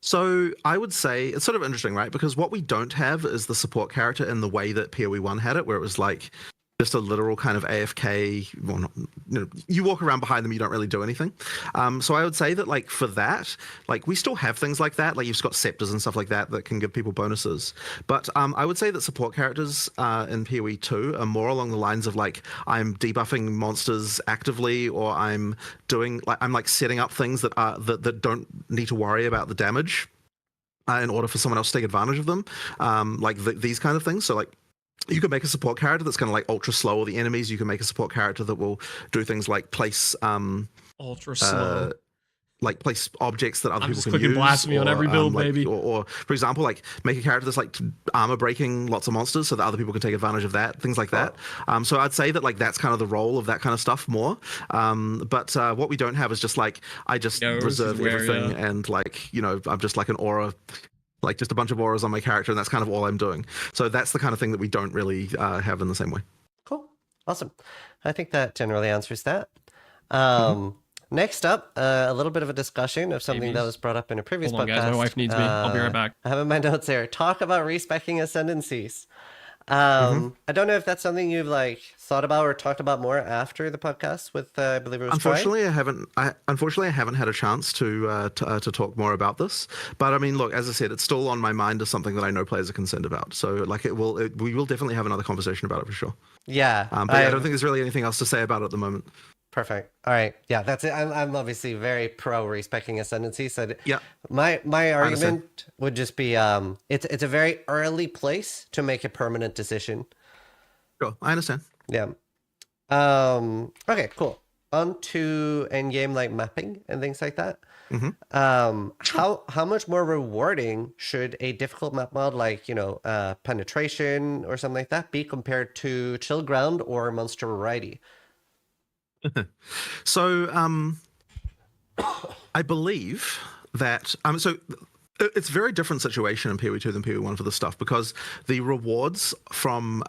So I would say it's sort of interesting, right? Because what we don't have is the support character in the way that PoE 1 had it, where it was like just a literal kind of AFK. Well, not, you walk around behind them, you don't really do anything. So I would say that like for that, like we still have things like that. Like you've got scepters and stuff like that that can give people bonuses. But I would say that support characters in PoE 2 are more along the lines of like I'm debuffing monsters actively, or I'm setting up things that are that don't need to worry about the damage in order for someone else to take advantage of them. These kind of things. So like, you can make a support character that's going to like ultra slow all the enemies. You can make a support character that will do things like place
ultra slow,
like place objects that other people
just
can
clicking
use.
blasphemy on every build, baby.
Or for example, like make a character that's like armor breaking lots of monsters so that other people can take advantage of that. Things like that. So I'd say that like that's kind of the role of that kind of stuff more. But what we don't have is just like I just reserve everything and like I'm just like an aura. Like just a bunch of auras on my character, and that's kind of all I'm doing. So that's the kind of thing that we don't really have in the same way.
Cool. Awesome. I think that generally answers that. Next up, a little bit of a discussion of something that was brought up in a previous
Hold on,
podcast.
guys. My wife needs me. I'll be right back.
I have in my notes here. Talk about respecking ascendancies. I don't know if that's something you've like thought about or talked about more after the podcast with I believe it was
Unfortunately, I haven't had a chance to talk more about this. But I mean, look, as I said, it's still on my mind as something that I know players are concerned about. So like we will definitely have another conversation about it for sure.
Yeah.
But I don't think there's really anything else to say about it at the moment.
Perfect. All right. Yeah, that's it. I'm obviously very pro respecting ascendancy. So
yeah,
my argument would just be it's a very early place to make a permanent decision.
Sure, I understand.
Yeah. Okay. Cool. On to endgame like mapping and things like that. How much more rewarding should a difficult map mod like penetration or something like that be compared to chill ground or monster variety?
So I believe that so it's a very different situation in PoE 2 than PoE 1 for this stuff, because the rewards from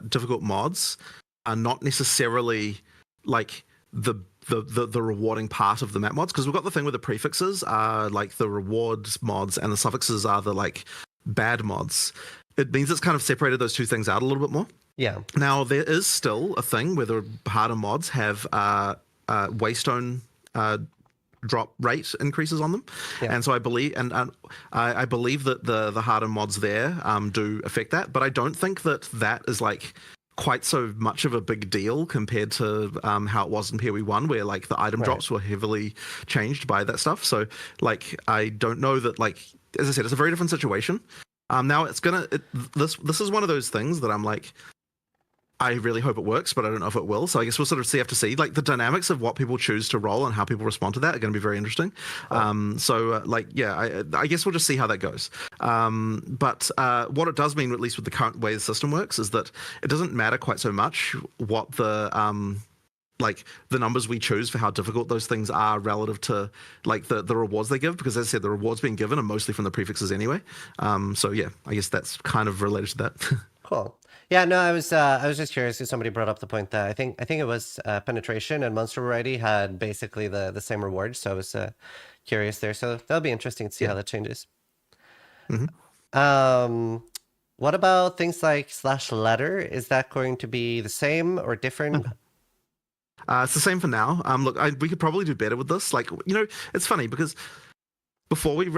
difficult mods are not necessarily like the rewarding part of the map mods, because we've got the thing with the prefixes are like the rewards mods and the suffixes are the like bad mods. It means it's kind of separated those two things out a little bit more.
Yeah.
Now there is still a thing where the harder mods have waystone drop rate increases on them, and so I believe I believe that the harder mods there do affect that, but I don't think that is like quite so much of a big deal compared to how it was in PoE 1, where like the item drops were heavily changed by that stuff. So like I don't know that, like as I said, it's a very different situation. Now it's this is one of those things that I'm like, I really hope it works, but I don't know if it will. So I guess we'll sort of have to see. Like the dynamics of what people choose to roll and how people respond to that are going to be very interesting. I guess we'll just see how that goes. But what it does mean, at least with the current way the system works, is that it doesn't matter quite so much what the the numbers we choose for how difficult those things are relative to like the rewards they give, because as I said, the rewards being given are mostly from the prefixes anyway. So yeah, I guess that's kind of related to that.
Cool. Yeah, no, I was just curious because somebody brought up the point that I think it was penetration and monster variety had basically the same rewards. So I was curious there. So that'll be interesting to see how that changes. What about things like /letter? Is that going to be the same or different?
It's the same for now. Look, we could probably do better with this. Like, it's funny because before we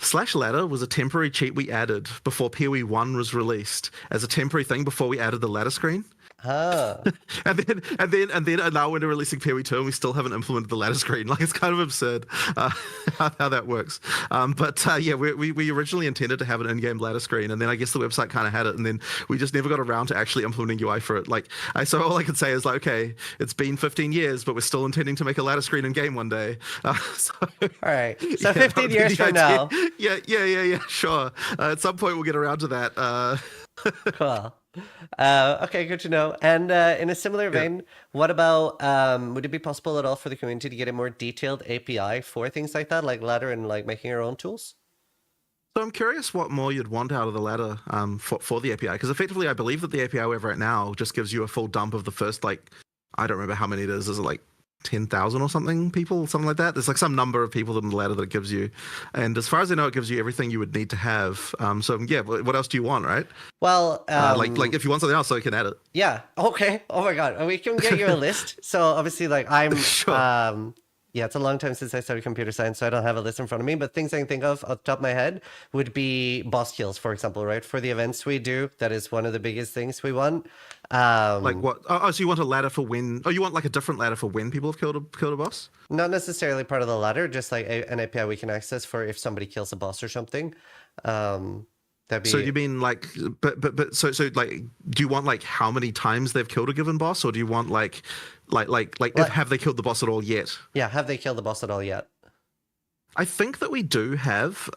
/ladder was a temporary cheat we added before PoE 1 was released as a temporary thing before we added the ladder screen.
Huh.
and then now when we're releasing PoE2 and we still haven't implemented the ladder screen. Like, it's kind of absurd how that works. But yeah, we originally intended to have an in-game ladder screen, and then I guess the website kind of had it, and then we just never got around to actually implementing UI for it. Like, so all I could say is like, okay, it's been 15 years, but we're still intending to make a ladder screen in game one day. So,
all right. So 15 years from now.
Yeah, sure. At some point we'll get around to that.
Cool. Okay, good to know. And in a similar vein, what about would it be possible at all for the community to get a more detailed API for things like that, like ladder and like making your own tools?
So I'm curious what more you'd want out of the ladder for the API, because effectively I believe that the API we have right now just gives you a full dump of the first, like, I don't remember how many it is. Is it like 10,000 or something people, something like that? There's like some number of people in the ladder that it gives you, and as far as I know, it gives you everything you would need to have. So yeah, what else do you want, right?
Well,
like if you want something else, so I can add it.
Yeah. Okay. Oh my God, we can get you a list. So obviously, like I'm,
Sure.
Yeah, it's a long time since I started computer science, so I don't have a list in front of me. But things I can think of off the top of my head would be boss kills, for example, right? For the events we do, that is one of the biggest things we want.
Like what? Oh, so you want a ladder for when? Oh, you want like a different ladder for when people have killed a boss?
Not necessarily part of the ladder, just like an API we can access for if somebody kills a boss or something. That'd be...
So you mean like, but so like, do you want like how many times they've killed a given boss, or do you want like have they killed the boss at all yet?
Yeah, have they killed the boss at all yet?
I think that we do have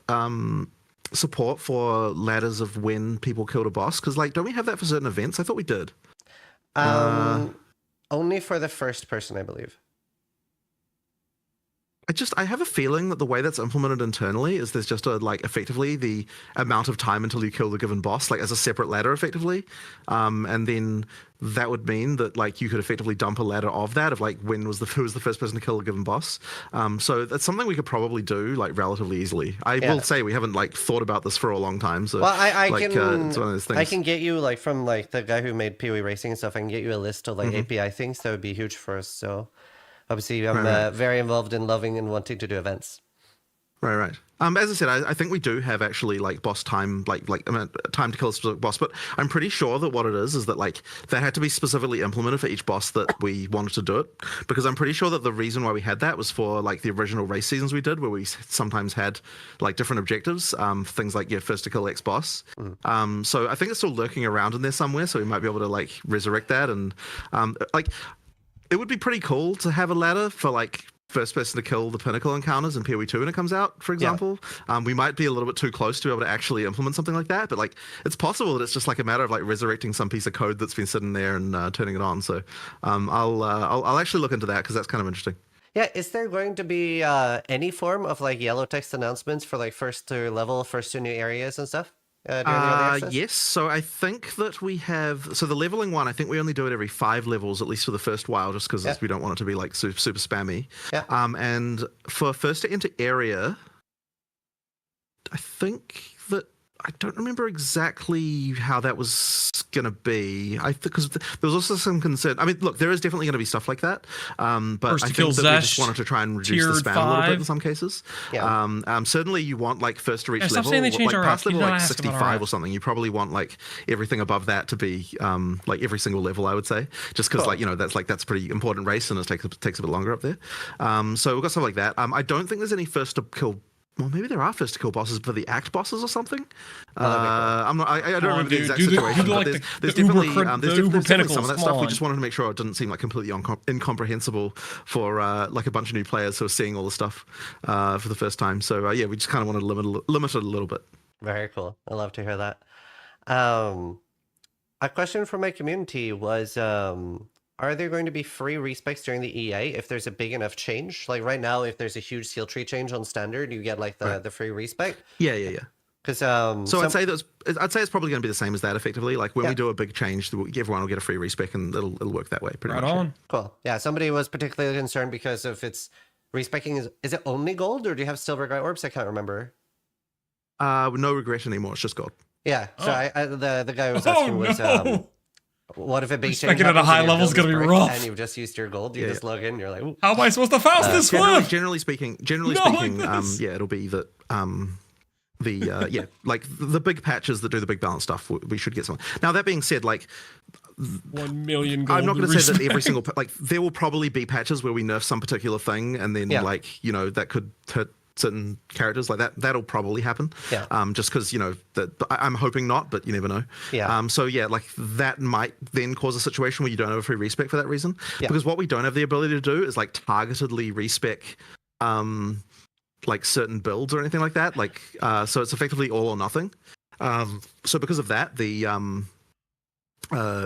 support for ladders of when people killed a boss, because like, don't we have that for certain events? I thought we did.
Only for the first person, I believe.
I have a feeling that the way that's implemented internally is there's just effectively the amount of time until you kill the given boss, like as a separate ladder effectively. And then that would mean that like you could effectively dump a ladder of that, of like who was the first person to kill a given boss. So that's something we could probably do like relatively easily. I will say we haven't like thought about this for a long time. So
well, I
like,
can,
it's one of those things.
I can get you like from like the guy who made PoE Racing and stuff, I can get you a list of like API things that would be huge for us. So obviously, I'm very involved in loving and wanting to do events.
Right. As I said, I think we do have actually like boss time, time to kill a specific boss, but I'm pretty sure that what it is that like that had to be specifically implemented for each boss that we wanted to do it, because I'm pretty sure that the reason why we had that was for like the original race seasons we did, where we sometimes had like different objectives, things like first to kill X boss. So I think it's still lurking around in there somewhere, so we might be able to like resurrect that, and like it would be pretty cool to have a ladder for like first person to kill the pinnacle encounters in PoE2 when it comes out, for example. We might be a little bit too close to be able to actually implement something like that, but like it's possible that it's just like a matter of like resurrecting some piece of code that's been sitting there and turning it on. So I'll actually look into that, because that's kind of interesting.
Yeah, is there going to be any form of like yellow text announcements for like first to level, first to new areas and stuff?
Yes, so I think that we have, so the leveling one, I think we only do it every 5 levels, at least for the first while, just because we don't want it to be like super spammy. And for first to enter area, I think that I don't remember exactly how that was going to be. Because there was also some concern. I mean, look, there is definitely going to be stuff like that. But
first
I think that we just wanted to try and reduce the spam a little bit in some cases. Certainly you want like first to reach level, like past level like 65 or something. You probably want like everything above that to be like every single level, I would say, just because like, you know, that's pretty important race, and it takes a bit longer up there. So we've got stuff like that. I don't think there's any first to kill. Well, maybe there are first to kill bosses for the act bosses or something. I'm not. I don't remember the exact situation. But there's definitely some of that stuff. We just wanted to make sure it didn't seem like completely incomprehensible for like a bunch of new players who are seeing all the stuff for the first time. So yeah, we just kind of wanted to limit it a little bit.
Very cool. I love to hear that. A question from my community was, are there going to be free respecs during the EA if there's a big enough change? Like right now, if there's a huge skill tree change on standard, you get like the free respec.
Yeah.
Because
I'd say it's probably going to be the same as that effectively. Like when we do a big change, everyone will get a free respec, and it'll work that way pretty much.
On.
Cool. Yeah. Somebody was particularly concerned because of its respecing. Is it only gold, or do you have silver gray orbs? I can't remember.
No regret anymore. It's just gold.
Yeah. So the guy was asking was. What if a big change
at a high level is going to be rough,
and you've just used your gold? You just log in, you're like, ooh.
How am I supposed to fast this one?
Generally speaking, it'll be that like the big patches that do the big balance stuff, we should get some. Now that being said, like
1 million gold.
I'm not going to say that every
respect.
single like there will probably be patches where we nerf some particular thing, and then like you know that could hurt certain characters like that. That'll probably happen.
Yeah.
Just because you know that I'm hoping not, but you never know.
Yeah.
So yeah, like that might then cause a situation where you don't have a free respec for that reason.
Yeah.
Because what we don't have the ability to do is like targetedly respec, like certain builds or anything like that. Like so it's effectively all or nothing. So because of that, the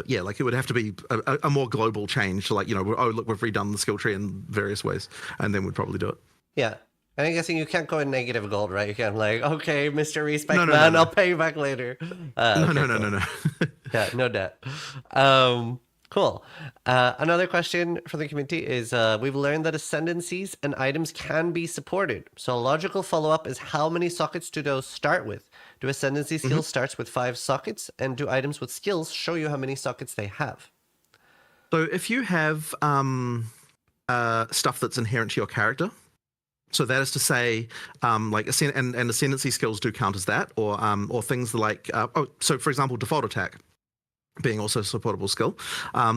yeah, like it would have to be a more global change to like, you know, look, we've redone the skill tree in various ways, and then we'd probably do it.
Yeah. And I'm guessing you can't go in negative gold, right? You can't like, okay, Mr. Respect
No,
Man, I'll pay you back later.
No.
Yeah, no debt. Cool. Another question from the community is we've learned that ascendancies and items can be supported. So a logical follow-up is how many sockets do those start with? Do ascendancy skills starts with 5 sockets, and do items with skills show you how many sockets they have?
So if you have stuff that's inherent to your character, so that is to say, like and ascendancy skills do count as that, or things like so for example, default attack being also a supportable skill.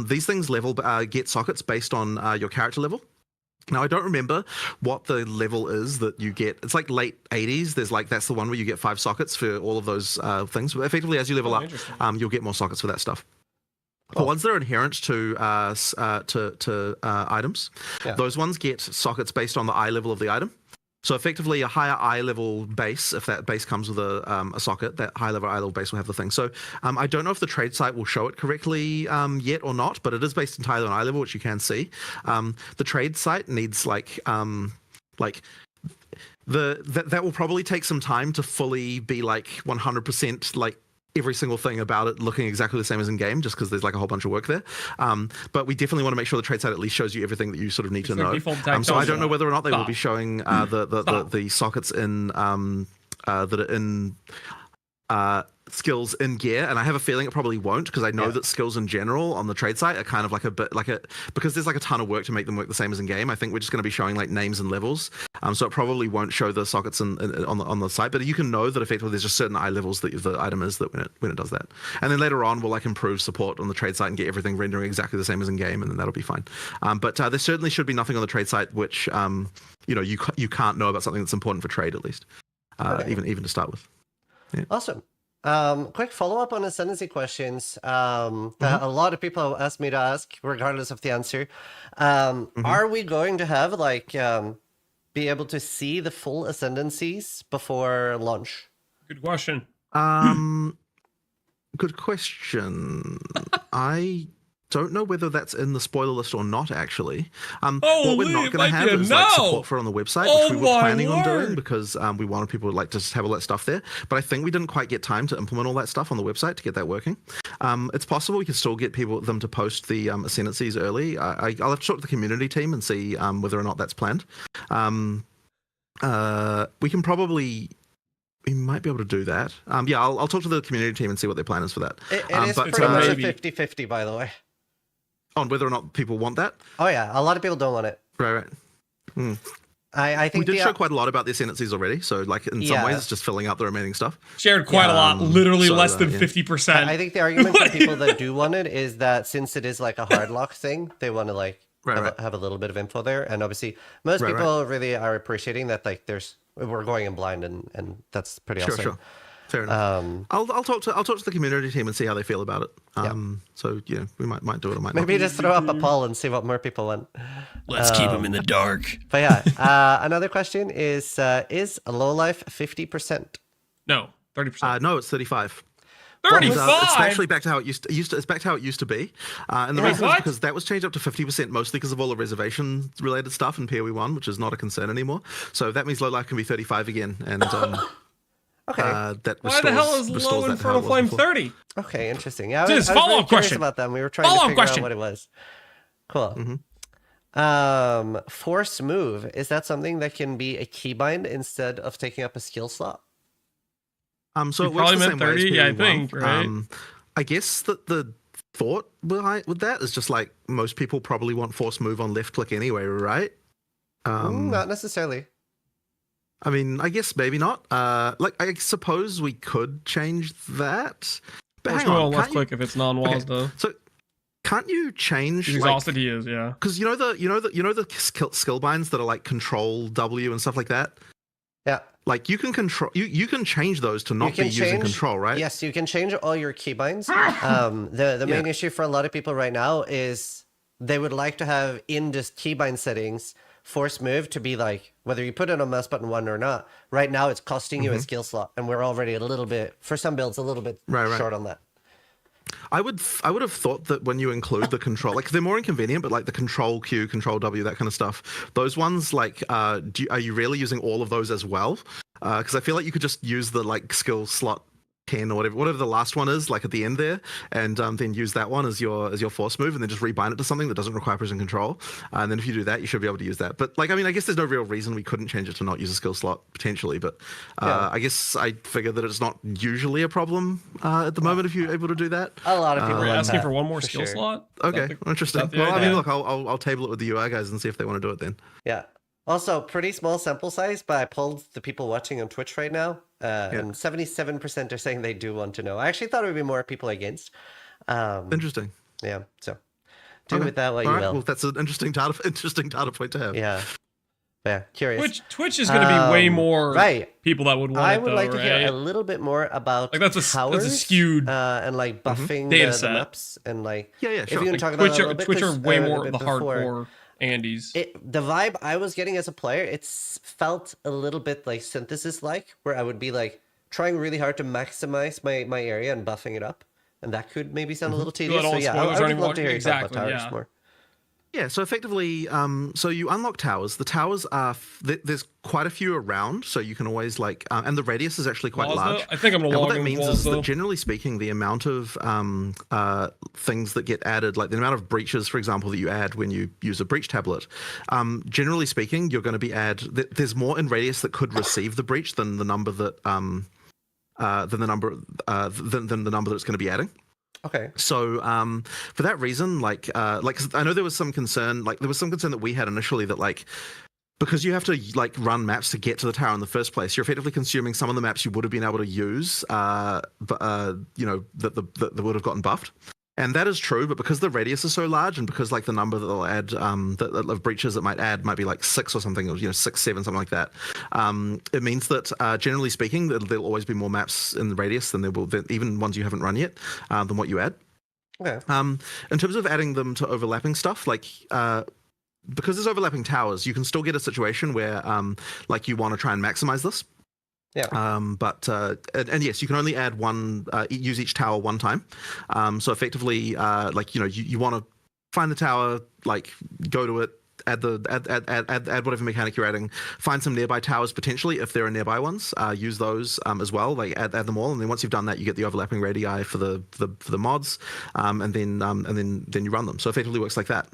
These things get sockets based on your character level. Now I don't remember what the level is that you get. It's like late 80s. There's like that's the one where you get 5 sockets for all of those things. But effectively, as you level up, you'll get more sockets for that stuff. The ones that are inherent to items, those ones get sockets based on the eye level of the item. So effectively, a higher eye level base, if that base comes with a socket, that high level eye level base will have the thing. So I don't know if the trade site will show it correctly yet or not, but it is based entirely on eye level, which you can see. The trade site needs that will probably take some time to fully be like 100% like every single thing about it looking exactly the same as in game, just because there's like a whole bunch of work there. But we definitely want to make sure the trade site at least shows you everything that you sort of need to know. So I don't know whether or not they will be showing the sockets in that are in skills in gear, and I have a feeling it probably won't, because I know that skills in general on the trade site are kind of like because there's like a ton of work to make them work the same as in game. I think we're just going to be showing like names and levels, so it probably won't show the sockets on the site, but you can know that effectively there's just certain eye levels that the item is that when it does that, and then later on we'll like improve support on the trade site and get everything rendering exactly the same as in game, and then that'll be fine. But there certainly should be nothing on the trade site which you know you can't know about something that's important for trade, at least even to start with.
Awesome. Quick follow-up on ascendancy questions that a lot of people asked me to ask, regardless of the answer. Are we going to have like be able to see the full ascendancies before launch?
Good question.
Good question. I don't know whether that's in the spoiler list or not, actually. What we're not going to have is like support for it on the website, which we were planning on doing, because we wanted people to like just have all that stuff there. But I think we didn't quite get time to implement all that stuff on the website to get that working. It's possible we can still get them to post the ascendancies early. I'll have to talk to the community team and see whether or not that's planned. We can probably... We might be able to do that. Yeah, I'll talk to the community team and see what their plan is for that.
It is pretty much a 50-50, by the way.
On whether or not people want that?
Oh yeah, a lot of people don't want it.
Right.
I think
we did show quite a lot about the ascendancies already, so like in some ways it's just filling out the remaining stuff.
Shared quite a lot, literally less than 50%.
I think the argument for people that do want it is that since it is like a hard lock thing, they want to like have a little bit of info there, and obviously most people really are appreciating that like we're going in blind, and that's pretty awesome.
Sure. Fair enough. I'll talk to the community team and see how they feel about it. So yeah, we might do it. Or might
maybe just throw up a poll and see what more people want.
Let's keep them in the dark.
But yeah, another question is a low life 50%?
No, 30%.
No, it's 35.
35.
It's actually back to how it used to. It's back to how it used to be, and the reason is because that was changed up to 50%, mostly because of all the reservation-related stuff in PoE1, which is not a concern anymore. So that means low life can be 35 again, and
okay.
Why the hell is low Infernal Flame 30?
Okay, interesting. Yeah,
I was
follow-up
question
about them. We were trying to figure out what it was. Cool. Force move, is that something that can be a keybind instead of taking up a skill slot?
So it
probably
works the
meant
same
30,
way as
yeah, I
PoE1.
think, right?
I guess that the thought with that is just like most people probably want force move on left click anyway, right?
Not necessarily.
I mean, I guess maybe not. Like, I suppose we could change that. But hang on,
left click if it's non-walls though.
So can't you change?
He's exhausted. He is, yeah.
Because you know the skill binds that are like Control W and stuff like that.
Yeah.
Like you can control, you can change those to not be using Control, right?
Yes, you can change all your keybinds. The main issue for a lot of people right now is they would like to have in this keybind settings force move to be like, whether you put it on mouse button 1 or not, right now it's costing you a skill slot, and we're already a little bit, for some builds, a little bit short on that.
I would have thought that when you include the control, like they're more inconvenient, but like the Control Q, Control W, that kind of stuff, those ones, like, are you really using all of those as well? Because I feel like you could just use the like skill slot 10 or whatever the last one is, like at the end there, and then use that one as your force move, and then just rebind it to something that doesn't require precision control. And then if you do that, you should be able to use that. But like, I mean, I guess there's no real reason we couldn't change it to not use a skill slot potentially. But I guess I figure that it's not usually a problem at the moment if you're able to do that.
A lot of people
Are
are
asking for one more skill slot.
Okay, interesting. Well, I mean, look, I'll table it with the UI guys and see if they want to do it then.
Yeah. Also, pretty small sample size, but I polled the people watching on Twitch right now, and 77% are saying they do want to know. I actually thought it would be more people against.
Interesting.
Yeah, so do with that what you will.
Well, that's an interesting data point to have.
Yeah, curious.
Twitch is going to be way more people that would want
I
it,
would
though,
like to hear
right?
a little bit more about
Like that's a skewed
and like buffing
data
the
set.
maps and like
sure.
If you can
Like
talk about that a little bit,
Twitch are way more the
before,
hardcore Andes.
The vibe I was getting as a player, it felt a little bit like Synthesis like, where I would be like trying really hard to maximize my area and buffing it up, and that could maybe sound a little tedious. So yeah, I would love to hear you talk about towers more.
Yeah, so effectively, so you unlock towers. The towers are there's quite a few around, so you can always like, and the radius is actually quite large.
I think I'm gonna
and
log
what that
in
means
walls,
is that generally speaking, the amount of things that get added, like the amount of breaches, for example, that you add when you use a breach tablet, generally speaking, you're going to be there's more in radius that could receive the breach than the number that than the number that it's going to be adding.
Okay.
So for that reason, like I know there was some concern that we had initially that like, because you have to like run maps to get to the tower in the first place, you're effectively consuming some of the maps you would have been able to use, that would have gotten buffed. And that is true, but because the radius is so large, and because like the number that they'll add, of breaches that might add might be like 6 or something, or 6, 7, something like that. It means that generally speaking, there'll always be more maps in the radius than there will, even ones you haven't run yet, than what you add.
Okay.
In terms of adding them to overlapping stuff, like because there's overlapping towers, you can still get a situation where like you want to try and maximize this.
Yeah.
But yes, you can only add one, use each tower one time. So effectively, like you want to find the tower, like go to it, add whatever mechanic you're adding, find some nearby towers potentially if there are nearby ones. Use those as well. Like add them all, and then once you've done that, you get the overlapping radii for the mods, and then you run them. So effectively works like that.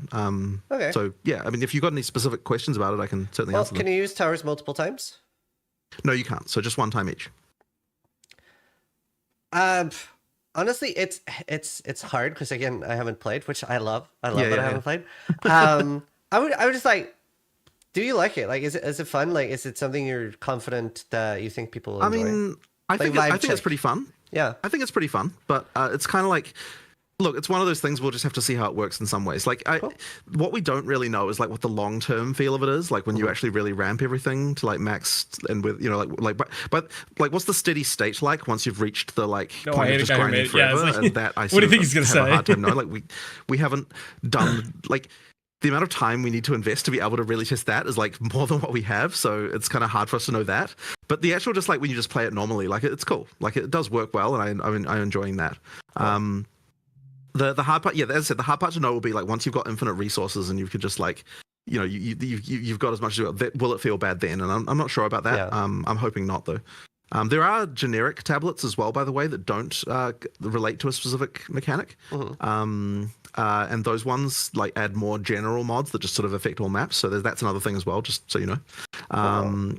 Okay.
So yeah, I mean, if you've got any specific questions about it, I can certainly answer them.
Can you use towers multiple times?
No, you can't. So just one time each.
Honestly, it's hard because again, I haven't played, which I love. I haven't played. I would just like, do you like it? Like, is it fun? Like, is it something you're confident that you think people will enjoy?
I mean, I think it's pretty fun.
Yeah,
I think it's pretty fun, but it's kind of like, look, it's one of those things we'll just have to see how it works in some ways. Like, what we don't really know is like what the long-term feel of it is, like when you actually really ramp everything to like max, and with but like what's the steady state like once you've reached the like point of just grinding forever?
Like,
and that I
what do you think he's gonna say?
A hard time knowing. Like we haven't done like. The amount of time we need to invest to be able to really test that is like more than what we have, so it's kind of hard for us to know that. But the actual, just like when you just play it normally, like it's cool, like it does work well, and I'm enjoying that. The hard part, yeah, as I said, the hard part to know will be like once you've got infinite resources and you could just like, you've got as much as will it feel bad then? And I'm not sure about that.
Yeah.
I'm hoping not though. There are generic tablets as well, by the way, that don't relate to a specific mechanic. And those ones like add more general mods that just sort of affect all maps. So that's another thing as well, just so you know.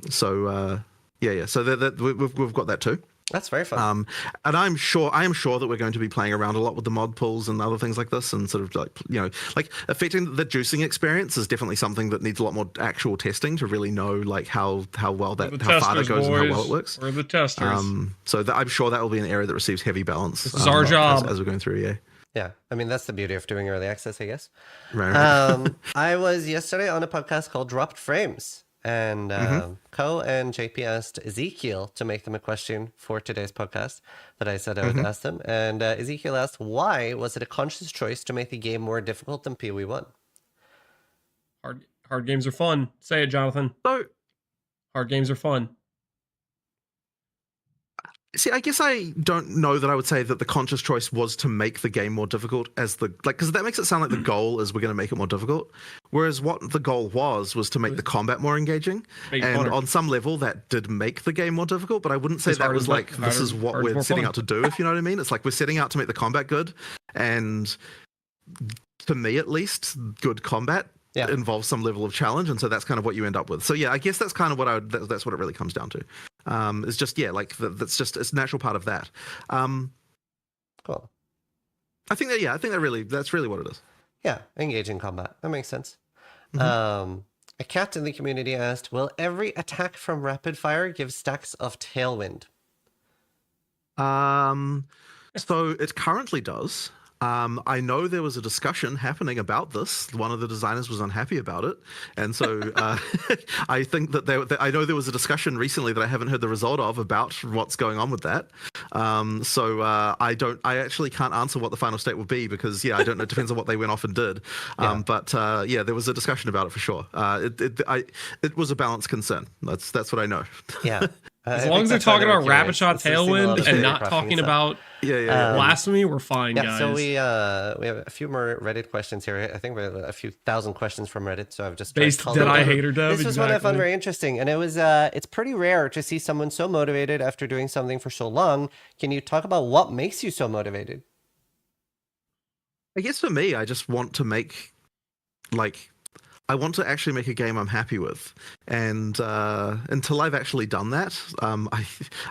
So we've got that too.
That's very fun.
And I am sure that we're going to be playing around a lot with the mod pools and other things like this, and sort of like affecting the juicing experience is definitely something that needs a lot more actual testing to really know like how far that goes and how well it works.
We're the testers.
So I'm sure that will be an area that receives heavy balance.
This is our job
as we're going through. Yeah.
Yeah, I mean that's the beauty of doing early access, I guess.
Right.
I was yesterday on a podcast called Dropped Frames, and Ko and JP asked Ezekiel to make them a question for today's podcast that I said I would ask them. And Ezekiel asked, why was it a conscious choice to make the game more difficult than PoE1?
Hard games are fun. Say it, Jonathan.
So,
hard games are fun.
see, I guess I don't know that I would say that the conscious choice was to make the game more difficult as the, like, because that makes it sound like the goal is we're going to make it more difficult. Whereas what the goal was to make the combat more engaging. And on some level that did make the game more difficult, but I wouldn't say that was like, this is what we're setting out to do, if you know what I mean. It's like we're setting out to make the combat good. And to me, at least, good combat involves some level of challenge, and so that's kind of what you end up with. So yeah, I guess that's kind of what I would. That's what it really comes down to. It's just like that's just it's a natural part of that.
Cool.
I think that that's really what it is.
Yeah, engaging combat. That makes sense. A cat in the community asked, "Will every attack from rapid fire give stacks of tailwind?"
So it currently does. I know there was a discussion happening about this. One of the designers was unhappy about it, and so I think that I know there was a discussion recently that I haven't heard the result of about what's going on with that. I actually can't answer what the final state will be because I don't know. It depends on what they went off and did. But there was a discussion about it for sure. It was a balanced concern. That's what I know.
Yeah.
As long as they're talking about rapid shot tailwind and not talking about blasphemy, we're fine, guys.
So we have a few more Reddit questions here. I think we have a few thousand questions from Reddit. So I've just
based did I hate or dub.
This was one I found very interesting, and it was it's pretty rare to see someone so motivated after doing something for so long. Can you talk about what makes you so motivated?
I guess for me, I just want to make I want to actually make a game I'm happy with, and until I've actually done that, I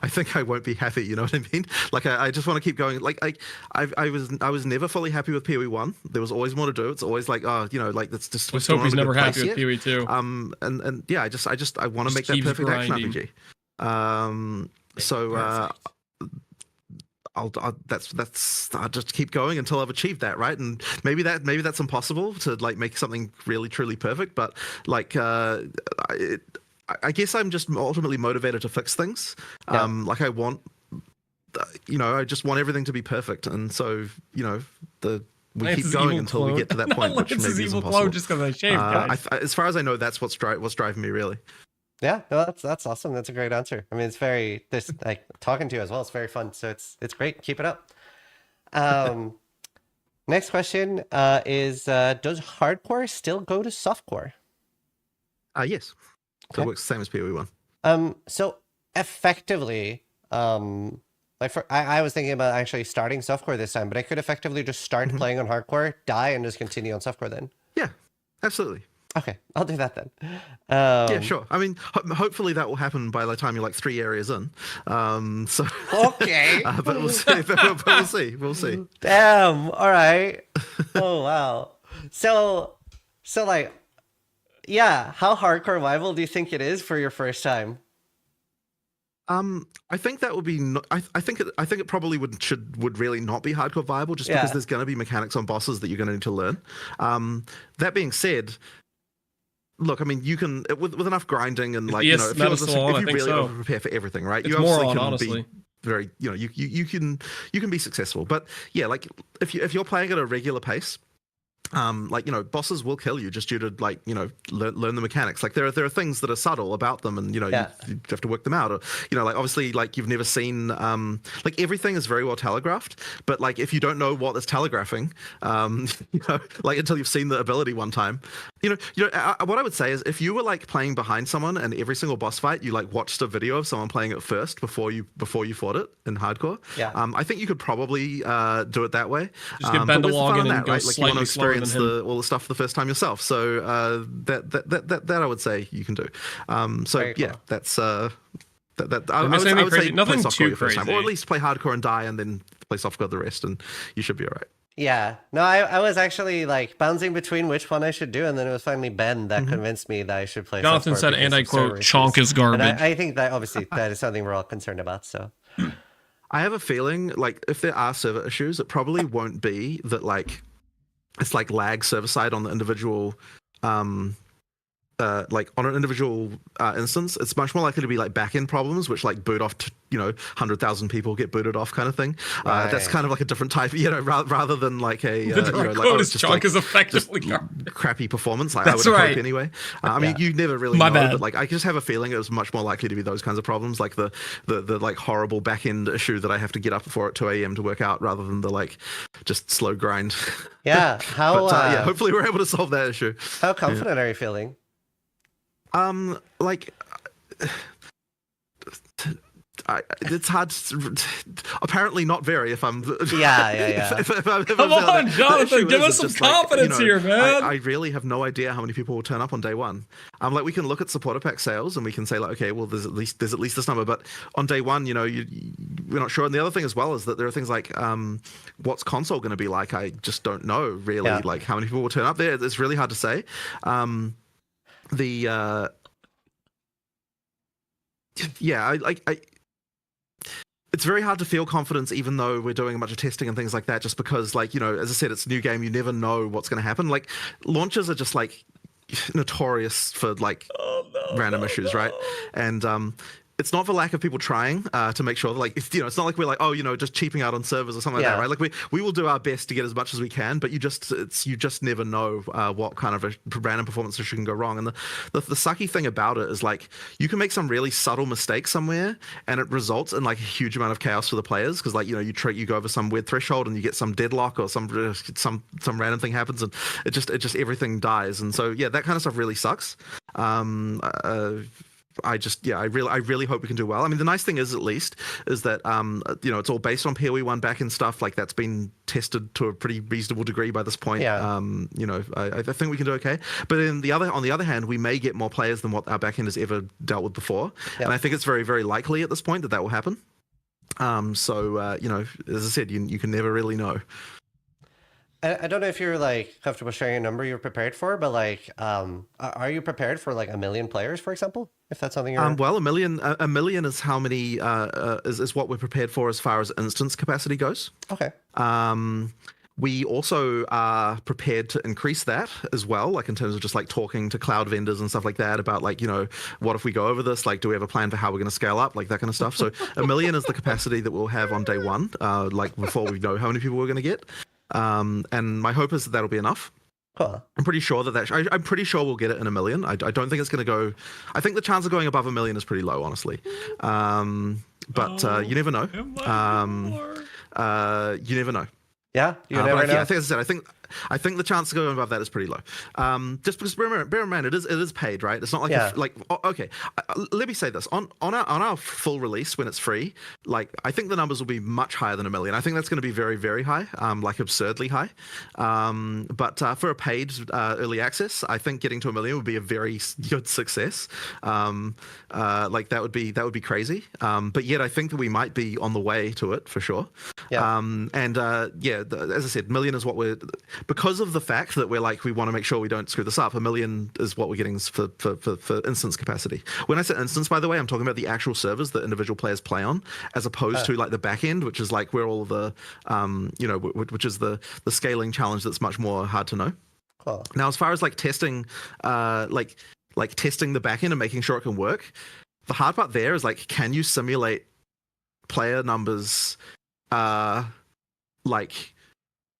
think I won't be happy. You know what I mean? Like I just want to keep going. Like I was never fully happy with PoE1. There was always more to do. It's always like that's just.
Let's hope he's never happy with PoE2.
I want to make that perfect action RPG. I'll just keep going until I've achieved that, right? And maybe that's impossible to make something really truly perfect, but I guess I'm just ultimately motivated to fix things. I want, I just want everything to be perfect, and so we keep going until we get to that point, which maybe is impossible.
Just because I shaved, guys.
As far as I know, that's what's driving me really.
Yeah, no, that's awesome. That's a great answer. I mean, it's very talking to you as well. It's very fun. So it's great. Keep it up. Next question is does hardcore still go to softcore?
Yes. So it works the same as PoE1.
So effectively, I was thinking about actually starting softcore this time, but I could effectively just start playing on hardcore, die, and just continue on softcore then.
Yeah, absolutely.
Okay, I'll do that then.
Yeah, sure. I mean, hopefully that will happen by the time you're 3 areas in.
Okay.
But we'll see. We'll see.
Damn. All right. Oh wow. So how hardcore rival do you think it is for your first time?
I think that would be. I think it probably would really not be hardcore viable, just because there's going to be mechanics on bosses that you're going to need to learn. That being said. Look, I mean, you can with enough grinding and if you really over prepare for everything, right?
It's
you obviously
honestly.
Be very, you can be successful. But yeah, if you're playing at a regular pace, bosses will kill you just due to learn the mechanics. There are things that are subtle about them, and you have to work them out. Or obviously you've never seen everything is very well telegraphed, but if you don't know what it's telegraphing, until you've seen the ability one time, what I would say is if you were playing behind someone and every single boss fight you watched a video of someone playing it first before you fought it in hardcore, I think you could probably do it that way.
Just get Ben to log in and go slightly slower than him.
All the stuff the first time yourself. So that I would say you can do. That's I would say
nothing
play softcore
too
your first
crazy.
time, or at least play hardcore and die, and then play softcore the rest, and you should be all right.
Yeah. No, I was actually bouncing between which one I should do, and then it was finally Ben that convinced me that I should play.
Jonathan said, and I quote, "Chonk is garbage."
And I think that obviously that is something we're all concerned about. So,
I have a feeling like if there are server issues, it probably won't be that like it's like lag server side on the individual like on an individual instance. It's much more likely to be like back-end problems, which like boot off, 100,000 people get booted off kind of thing. That's kind of like a different type, rather than like a
chunk is effectively
crappy performance. I would
right.
hope anyway. I mean, you never really know, but like I just have a feeling it was much more likely to be those kinds of problems, like the like horrible back-end issue that I have to get up for at 2 a.m. to work out, rather than the like just slow grind.
Yeah. How?
But, hopefully we're able to solve that issue.
How confident are you feeling?
Like, it's hard. Apparently, not very. If I'm,
yeah.
Come on, Jonathan, give us some confidence here, man.
I really have no idea how many people will turn up on day one. Like, we can look at supporter pack sales and we can say like, okay, well, there's at least this number. But on day one, we're not sure. And the other thing as well is that there are things like, what's console going to be like? I just don't know really. Like, how many people will turn up there? It's really hard to say. It's very hard to feel confidence even though we're doing a bunch of testing and things like that, just because like, as I said, it's a new game, you never know what's going to happen. Like, launches are just like notorious for like random issues, right? And it's not for lack of people trying to make sure that, like, it's not like we're like, just cheaping out on servers or something like that, right? Like we will do our best to get as much as we can, but you just never know what kind of a random performance issue can go wrong. And the sucky thing about it is like you can make some really subtle mistake somewhere, and it results in like a huge amount of chaos for the players because like you go over some weird threshold and you get some deadlock or some random thing happens and it just everything dies. And so that kind of stuff really sucks. I really hope we can do well. I mean, the nice thing is, at least, is that it's all based on PoE1 backend stuff. Like, that's been tested to a pretty reasonable degree by this point. I think we can do okay. But on the other hand, we may get more players than what our backend has ever dealt with before, and I think it's very, very likely at this point that will happen. As I said, you can never really know.
I don't know if you're like comfortable sharing a number you're prepared for, but like, are you prepared for like 1 million players, for example? If that's something you're...
well, a million is how many is what we're prepared for as far as instance capacity goes.
Okay.
We also are prepared to increase that as well, like in terms of just like talking to cloud vendors and stuff like that about like, what if we go over this? Like, do we have a plan for how we're going to scale up? Like that kind of stuff. So 1 million is the capacity that we'll have on day one, like before we know how many people we're going to get. And my hope is that that'll be enough.
Cool.
I'm pretty sure I'm pretty sure we'll get it in 1 million. I don't think it's going to go. I think the chance of going above 1 million is pretty low, honestly. But you never know. You never know.
Yeah, you never know.
I think, as I said, I think the chance of going above that is pretty low. Just because bear in mind it is paid, right? It's not like okay. Let me say this on our full release when it's free. Like, I think the numbers will be much higher than 1 million. I think that's going to be very, very high, like absurdly high. But for a paid early access, I think getting to 1 million would be a very good success. Like that would be crazy. But yet I think that we might be on the way to it for sure.
Yeah.
As I said, 1 million is what we're, because of the fact that we want to make sure we don't screw this up. 1 million is what we're getting for instance capacity. When I say instance, by the way, I'm talking about the actual servers that individual players play on, as opposed to like the back end, which is like where all the which is the scaling challenge that's much more hard to know.
Cool.
Now, as far as like testing, like testing the back end and making sure it can work, the hard part there is like, can you simulate player numbers like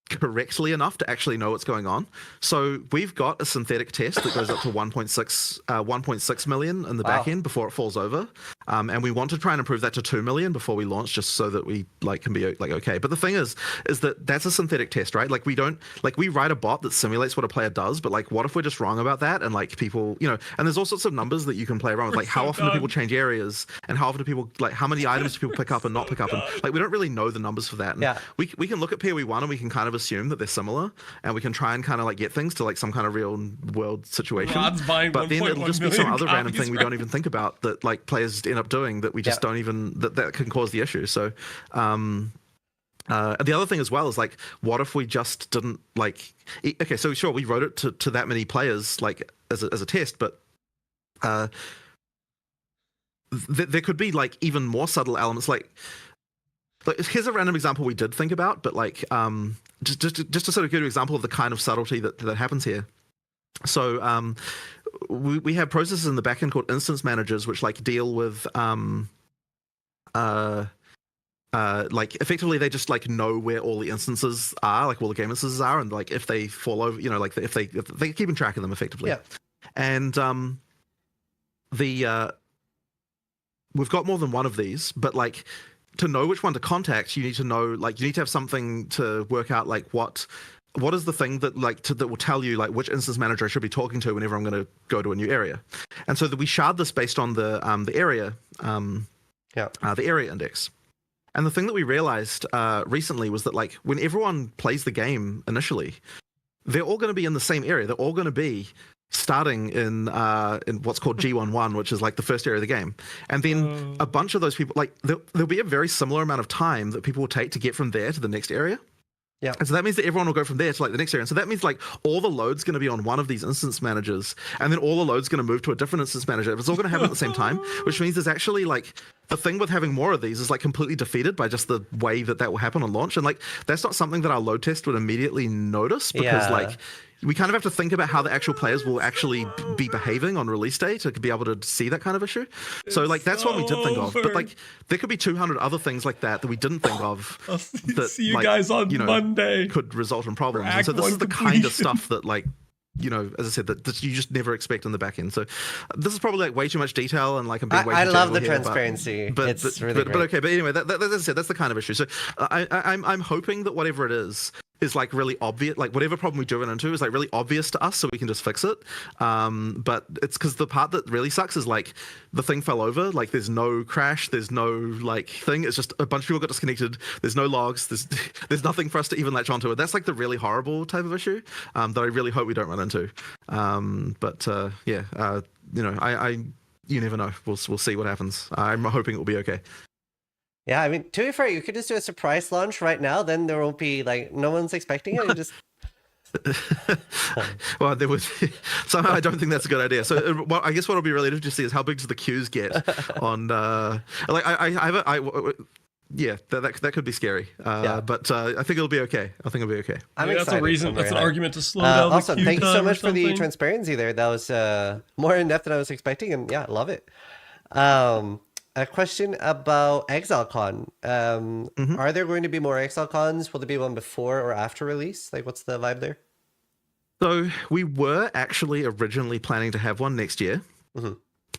correctly enough to actually know what's going on? So we've got a synthetic test that goes up to 1.6 million in the back end before it falls over, and we want to try and improve that to 2 million before we launch, just so that we like can be like okay. But the thing is that that's a synthetic test, right? Like, we don't, like, we write a bot that simulates what a player does, but like, what if we're just wrong about that? And like, people, and there's all sorts of numbers that you can play around with, like how often do people change areas, and how often do people, like, how many items do people pick up and not pick up, and like, we don't really know the numbers for that. And we can look at PoE1 and we can kind of assume that they're similar, and we can try and kind of like get things to like some kind of real world situation. But then it'll just be some other random thing we don't even think about that like players end up doing that we just don't even, that can cause the issue. So the other thing as well is like, what if we just didn't like, okay, so sure, we wrote it to that many players like as a test, but there could be like even more subtle elements. Like, like, here's a random example we did think about, but like just to sort of give you an example of the kind of subtlety that happens here. So we have processes in the backend called instance managers, which like deal with like effectively they just like know where all the instances are, like all the game instances are, and like if they fall over, you know, like if they're keeping track of them effectively.
Yeah.
And we've got more than one of these, but like to know which one to contact, you need to know, like you need to have something to work out like what is the thing that like that will tell you like which instance manager I should be talking to whenever I'm going to go to a new area. And so that we shard this based on the area the area index. And the thing that we realized recently was that like when everyone plays the game initially, they're all going to be in the same area. They're all going to be starting in what's called G11, which is like the first area of the game. And then a bunch of those people, like there'll be a very similar amount of time that people will take to get from there to the next area.
Yeah.
And so that means that everyone will go from there to like the next area. And so that means like all the load's going to be on one of these instance managers, and then all the load's going to move to a different instance manager. It's all going to happen at the same time, which means there's actually like the thing with having more of these is like completely defeated by just the way that will happen on launch. And like that's not something that our load test would immediately notice, because like we kind of have to think about how the actual players will actually be behaving on release day to be able to see that kind of issue. So like that's what we did think of, but like there could be 200 other things like that we didn't think of.
I'll
that,
see you
like,
guys on
you know,
Monday.
Could result in problems.
For
And so
Act
this is
One
the kind
completion.
of stuff that like, you know, as I said, that you just never expect in the back end. So this is probably like way too much detail, and like I'm being way too
I love the
technical here,
transparency.
But
It's really great.
but okay. But anyway, as I said, that's the kind of issue. So I'm hoping that whatever it is like really obvious, like whatever problem we do run into is like really obvious to us, so we can just fix it. But it's because the part that really sucks is like the thing fell over, like there's no crash, there's no like thing, it's just a bunch of people got disconnected, there's no logs, there's nothing for us to even latch onto it. That's like the really horrible type of issue that I really hope we don't run into. You know, you never know. We'll see what happens. I'm hoping it will be okay.
Yeah, I mean, to be fair, you could just do a surprise launch right now. Then there will be like no one's expecting it. You just
well, there was somehow I don't think that's a good idea. So, I guess what will be really interesting to see is how big do the queues get on. Like yeah, that could be scary. But I think it'll be okay. I think it'll be okay.
I'm
Maybe that's a
excited.
reason. That's an argument to slow down the
Awesome.
queue
Thank you so
time or
much for the
something.
transparency there. That was more in depth than I was expecting, and yeah, love it. A question about ExileCon. Are there going to be more ExileCons? Will there be one before or after release? Like, what's the vibe there?
So we were actually originally planning to have one next year,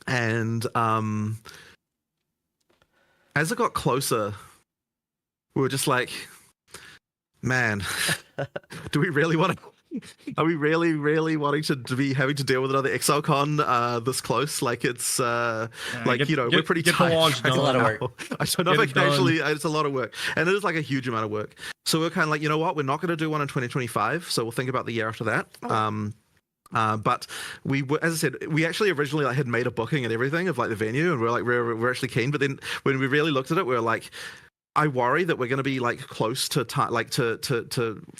and as it got closer, we were just like, man, do we really want to? Are we really wanting to be having to deal with another ExileCon this close? Like it's like, you know, we're pretty tired.
It's
a lot of work.
I don't know if I can actually. It's a lot of work, and it is like a huge amount of work. So we're kind of like, you know what, we're not going to do one in 2025. So we'll think about the year after that. But we were, as I said, we actually originally like had made a booking and everything of like the venue, and we're actually keen. But then when we really looked at it, we were like, I worry that we're going to be like close to like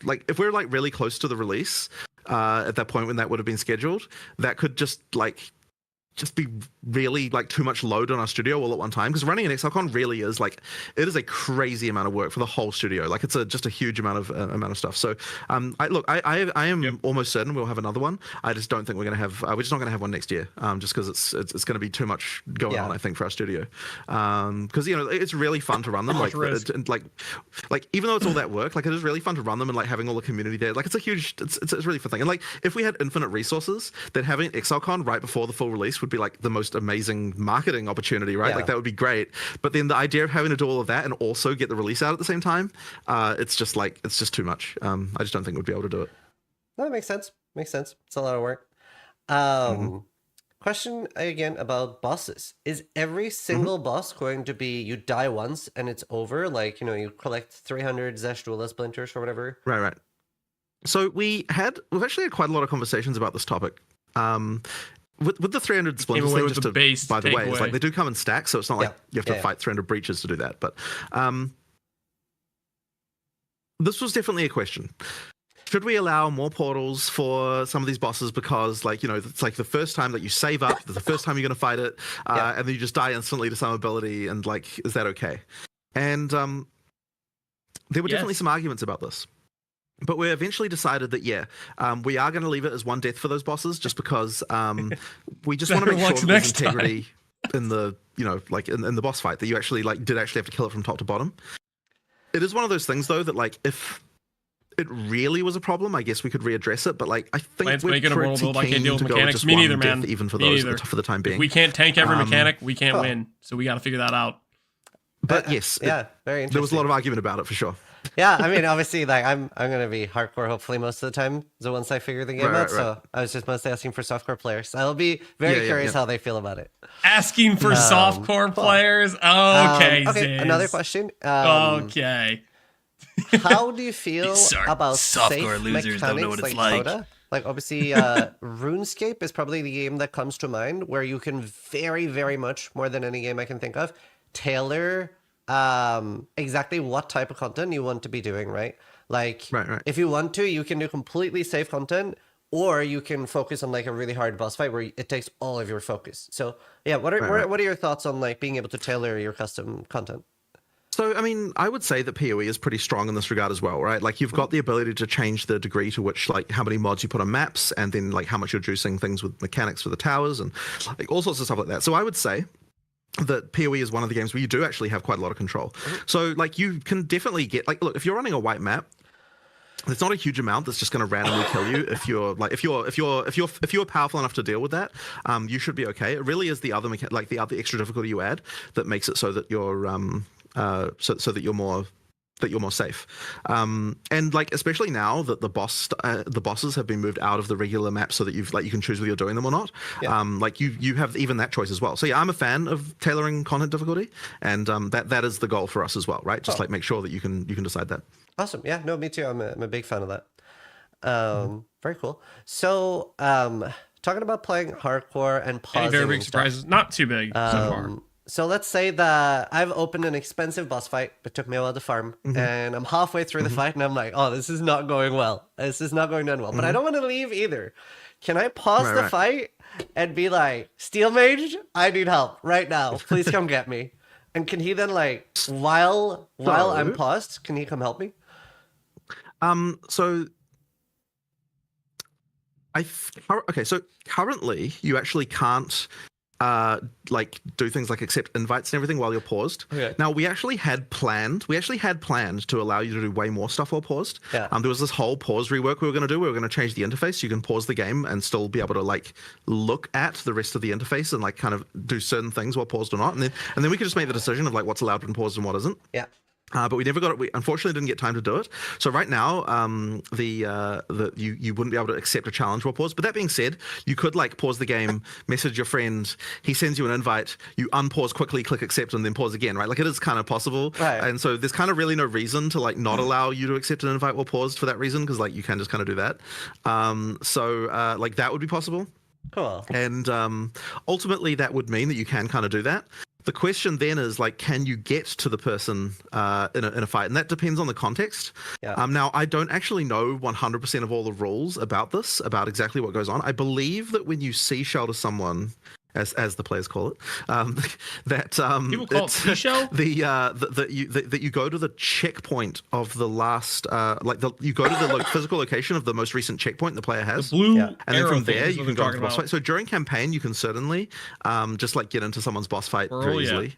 like if we're like really close to the release at that point when that would have been scheduled, that could just be really like too much load on our studio all at one time, because running an ExileCon really is like, it is a crazy amount of work for the whole studio. Like it's just a huge amount of stuff. So I am almost certain we'll have another one. I just don't think we're gonna have we're just not gonna have one next year, just because it's gonna be too much going on, I think, for our studio. Because you know, it's really fun to run them, like even though it's all that work, like it is really fun to run them, and like having all the community there, like it's a really fun thing. And like if we had infinite resources, then having ExileCon right before the full release would be like the most amazing marketing opportunity, right? Like that would be great. But then the idea of having to do all of that and also get the release out at the same time, it's just too much. I just don't think we'd be able to do it.
No, that makes sense. It's a lot of work. Question again about bosses. Is every single boss going to be you die once and it's over? Like, you know, you collect 300 Zesh Duelist splinters or whatever?
Right. So we've actually had quite a lot of conversations about this topic. With the 300 splinters thing, just to, by the way, it's like they do come in stacks, so it's not like you have to fight 300 breaches to do that. But this was definitely a question. Should we allow more portals for some of these bosses? Because, like, you know, it's like the first time that you save up, the first time you're going to fight it, and then you just die instantly to some ability, and like, is that okay? And there were definitely some arguments about this. But we eventually decided that, we are going to leave it as one death for those bosses, just because we just want to make sure that there's integrity in the, like in the boss fight, that you actually did have to kill it from top to bottom. It is one of those things, though, that like if it really was a problem, I guess we could readdress it. But like I think
Lance,
we're
make it a
pretty
world build. I can't
keen
deal with
to go with
mechanics.
just
Me
one
neither,
death,
man.
even for
Me
those
neither.
for the time being.
If we can't tank every mechanic, we can't win. So we got to figure that out.
But yes,
very interesting.
There was a lot of argument about it for sure.
Yeah, I mean, obviously, like I'm gonna be hardcore hopefully most of the time. So once I figure the game out, so I was just mostly asking for softcore players. I'll be very curious how they feel about it.
Asking for softcore players. Okay,
okay. Another question.
Okay.
How do you feel about
softcore
safe
losers?
mechanics
Don't know what it's
like Coda? Like obviously, RuneScape is probably the game that comes to mind where you can very, very much more than any game I can think of tailor exactly what type of content you want to be doing, right? Like if you want to, you can do completely safe content, or you can focus on like a really hard boss fight where it takes all of your focus. So yeah, what are your thoughts on like being able to tailor your custom content?
So, I mean, I would say that PoE is pretty strong in this regard as well, right? Like, you've got the ability to change the degree to which, like, how many mods you put on maps, and then, like, how much you're juicing things with mechanics for the towers, and, like, all sorts of stuff like that. So I would say that PoE is one of the games where you do actually have quite a lot of control. So, like, you can definitely get, like, look, if you're running a white map, it's not a huge amount that's just going to randomly kill you. If you're powerful enough to deal with that, you should be okay. It really is the other extra difficulty you add that makes it so that you're so that you're more safe. And like especially now that the bosses have been moved out of the regular map, so that you can choose whether you're doing them or not. Like you have even that choice as well. So yeah, I'm a fan of tailoring content difficulty, and that is the goal for us as well, right? Just like make sure that you can decide that.
Awesome. Yeah, no, me too. I'm a big fan of that. Very cool. So talking about playing hardcore and pausing.
Any very big surprises? Not too big so far.
So let's say that I've opened an expensive boss fight. It took me a while to farm, and I'm halfway through the fight, and I'm like, "Oh, this is not going well. This is not going down well." But I don't want to leave either. Can I pause the fight and be like, "Steel Mage, I need help right now. Please come get me." And can he then like while I'm paused, can he come help me?
So so currently you actually can't like do things like accept invites and everything while you're paused. Now we actually had planned to allow you to do way more stuff while paused. There was this whole pause rework we were going to do. We were going to change the interface so you can pause the game and still be able to like look at the rest of the interface and like kind of do certain things while paused or not, and then we could just make the decision of like what's allowed when paused and what isn't. But we never got it. We unfortunately didn't get time to do it. So right now, you wouldn't be able to accept a challenge while paused. But that being said, you could like pause the game, message your friend, he sends you an invite, you unpause quickly, click accept, and then pause again, right? Like it is kind of possible. And so there's kind of really no reason to like not allow you to accept an invite while paused for that reason, because like you can just kind of do that. Like that would be possible.
Cool.
And ultimately that would mean that you can kind of do that. The question then is like, can you get to the person in a fight? And that depends on the context. Now, I don't actually know 100% of all the rules about this, about exactly what goes on. I believe that when you seashell someone, as the players call it, that
people call it seashell.
That you go to the checkpoint of the last, you go to the physical location of the most recent checkpoint the player has.
The blue
and then from there you can go into the boss
about.
fight. So during campaign, you can certainly just like get into someone's boss fight very easily.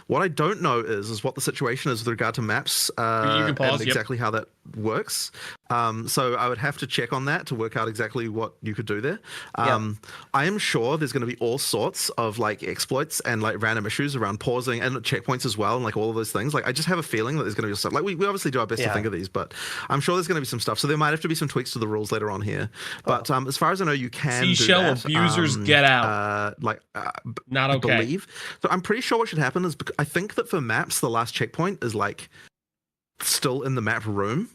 What I don't know is what the situation is with regard to maps
you can pause,
and exactly how that works. So I would have to check on that to work out exactly what you could do there. I am sure there's going to be all sorts of like exploits and like random issues around pausing and checkpoints as well, and like all of those things. Like I just have a feeling that there's going to be stuff. Like we obviously do our best to think of these, but I'm sure there's going to be some stuff. So there might have to be some tweaks to the rules later on here. But as far as I know, you can
seashell
do that.
Abusers get out. Not okay.
I believe. So I'm pretty sure what should happen is I think that for maps, the last checkpoint is like still in the map room.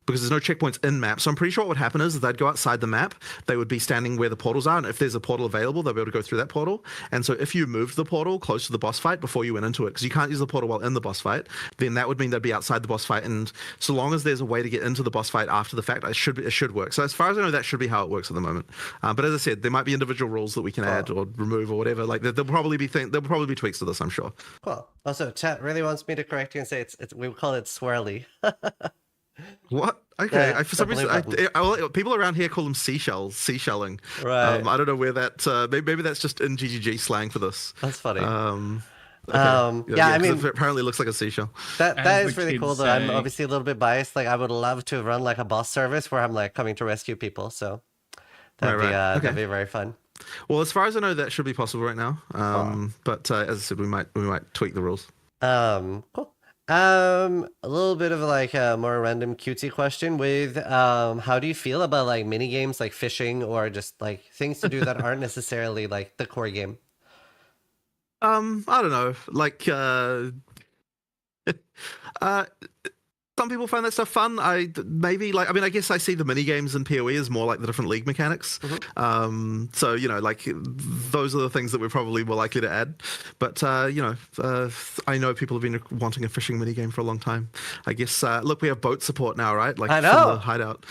because there's no checkpoints in map. So I'm pretty sure what would happen is they'd go outside the map. They would be standing where the portals are, and if there's a portal available, they'll be able to go through that portal. And so if you moved the portal close to the boss fight before you went into it, because you can't use the portal while in the boss fight, then that would mean they'd be outside the boss fight. And so long as there's a way to get into the boss fight after the fact, it should work. So as far as I know, that should be how it works at the moment. But as I said, there might be individual rules that we can add or remove or whatever. Like there'll probably be tweaks to this, I'm sure.
Cool. Also, chat really wants me to correct you and say it's we call it swirly.
What? Okay.
Yeah,
For some reason, people around here call them seashelling.
Right.
I don't know where that. Maybe that's just in GGG slang for this.
That's funny.
Okay.
Yeah, I mean,
it apparently looks like a seashell.
That is really cool. Though I'm obviously a little bit biased. Like, I would love to run like a boss service where I'm like coming to rescue people. So that'd be very fun.
Well, as far as I know, that should be possible right now. But as I said, we might tweak the rules.
Cool. A little bit of like a more random cutesy question with how do you feel about like mini games like fishing or just like things to do that aren't necessarily like the core game?
I don't know. Like some people find that stuff fun. I guess I see the mini games in PoE as more like the different league mechanics. So like those are the things that we're probably more likely to add. But I know people have been wanting a fishing mini game for a long time. I guess look, we have boat support now, right? Like
I know.
from the hideout.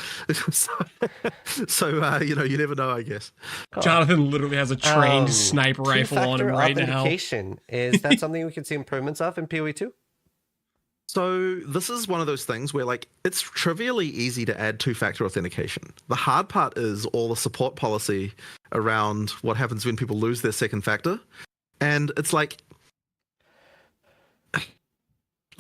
so you never know, I guess.
Jonathan literally has a trained sniper rifle on him right now.
Is that something we can see improvements of in PoE 2?
So this is one of those things where like it's trivially easy to add two-factor authentication. The hard part is all the support policy around what happens when people lose their second factor. And it's like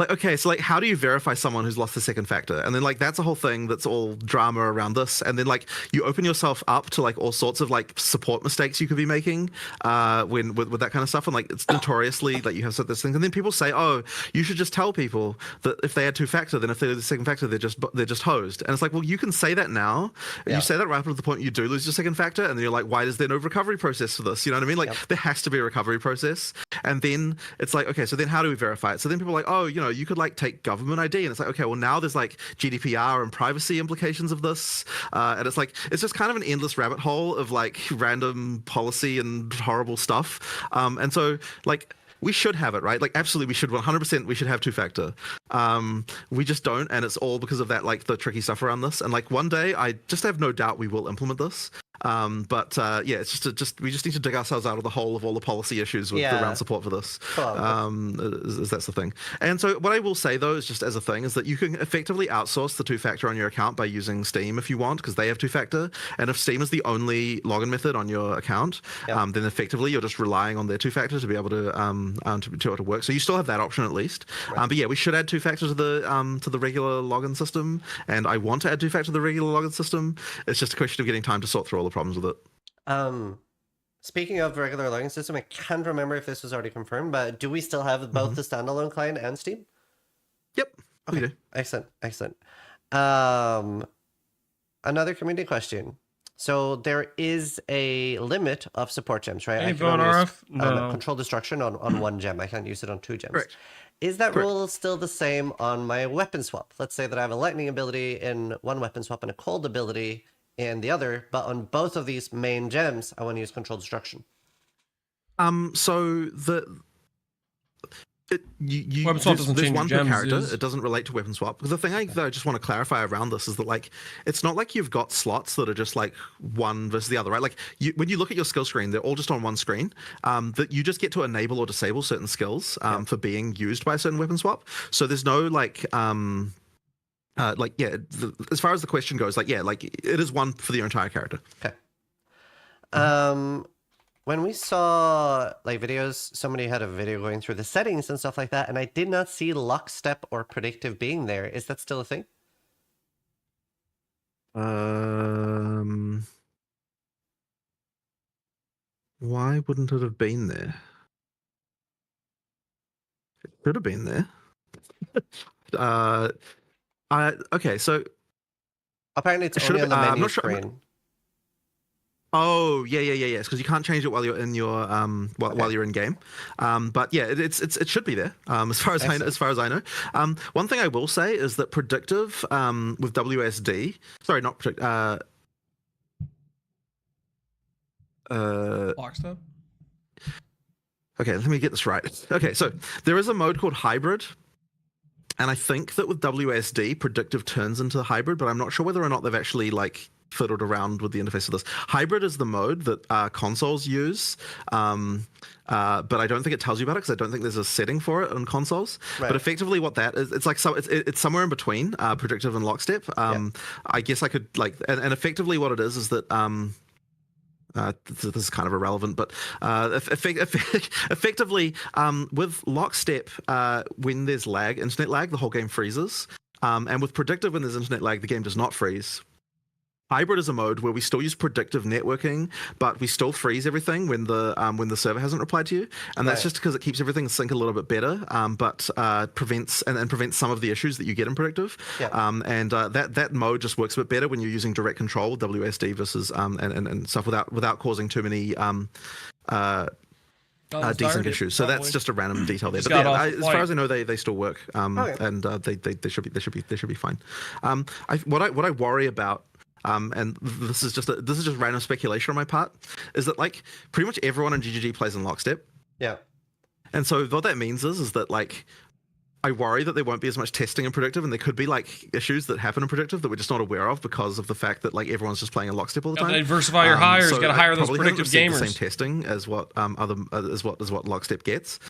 okay, so like how do you verify someone who's lost the second factor? And then like that's a whole thing that's all drama around this. And then like you open yourself up to like all sorts of like support mistakes you could be making when with that kind of stuff. And like it's notoriously like you have this thing. And then people say, oh, you should just tell people that if they had two-factor, then if they lose the second factor, they're just hosed. And it's like, well, you can say that now. Yeah. You say that right up to the point you do lose your second factor, and then you're like, why is there no recovery process for this? You know what I mean? Like there has to be a recovery process. And then it's like, okay, so then how do we verify it? So then people are like, oh, you could like take government ID, and it's like, okay, well now there's like GDPR and privacy implications of this, and it's like it's just kind of an endless rabbit hole of like random policy and horrible stuff, and so like we should have it, right? Like absolutely we should 100% we should have two-factor. We just don't, and it's all because of that, like the tricky stuff around this. And like one day I just have no doubt we will implement this. It's just we just need to dig ourselves out of the hole of all the policy issues with around support for this. That's the thing. And so what I will say though is just as a thing is that you can effectively outsource the two-factor on your account by using Steam if you want, because they have two-factor. And if Steam is the only login method on your account, then effectively you're just relying on their two-factor to be able to work. So you still have that option at least. Right. But yeah, we should add two-factor to the regular login system, and I want to add two-factor to the regular login system. It's just a question of getting time to sort through all the problems with it.
Speaking of regular login system, I can't remember if this was already confirmed, but do we still have both the standalone client and Steam?
Yep.
Okay.
We do.
Excellent. Another community question. So there is a limit of support gems, right? I can only use control destruction on one gem. I can't use it on two gems.
Correct.
Is that rule still the same on my weapon swap? Let's say that I have a lightning ability in one weapon swap and a cold ability in the other, but on both of these main gems, I want to use control destruction.
So
weapon swap doesn't
there's
change
one
gems,
per character. It doesn't relate to weapon swap. Because the thing I just want to clarify around this is that like it's not like you've got slots that are just like one versus the other, right? Like when you look at your skill screen, they're all just on one screen. That you just get to enable or disable certain skills for being used by a certain weapon swap. So there's no as far as the question goes, it is one for your entire character.
Okay. When we saw like videos, somebody had a video going through the settings and stuff like that, and I did not see lockstep or predictive being there. Is that still a thing?
Why wouldn't it have been there? It could have been there. Okay, so
apparently it's only on the menu screen.
Oh yeah. Because you can't change it while you're in your while you're in game. But yeah, it should be there. As far as I know. One thing I will say is that predictive with WSD. Sorry, not predict.
Lockstep.
Okay, let me get this right. Okay, so there is a mode called hybrid. And I think that with WSD, predictive turns into hybrid, but I'm not sure whether or not they've actually like fiddled around with the interface of this. Hybrid is the mode that consoles use, but I don't think it tells you about it because I don't think there's a setting for it on consoles. Right. But effectively, what that is, it's like it's somewhere in between predictive and lockstep. I guess I could like, and effectively, what it is that. This is kind of irrelevant, but effectively, with lockstep, when there's lag, internet lag, the whole game freezes. And with predictive, when there's internet lag, the game does not freeze. Hybrid is a mode where we still use predictive networking, but we still freeze everything when the server hasn't replied to you, and that's just because it keeps everything sync a little bit better, but prevents some of the issues that you get in predictive. And that mode just works a bit better when you're using direct control with WSD versus and stuff without causing too many desync issues. So that's just a random detail there. But yeah, as far as I know, they still work, and they should be fine. What I worry about. And this is just random speculation on my part, is that like pretty much everyone in GGG plays in lockstep.
Yeah.
And so what that means is that like I worry that there won't be as much testing in predictive, and there could be like issues that happen in predictive that we're just not aware of because of the fact that like everyone's just playing in lockstep all the time.
Diversify your hires.
So
got to hire those predictive gamers.
The same testing as what what lockstep gets.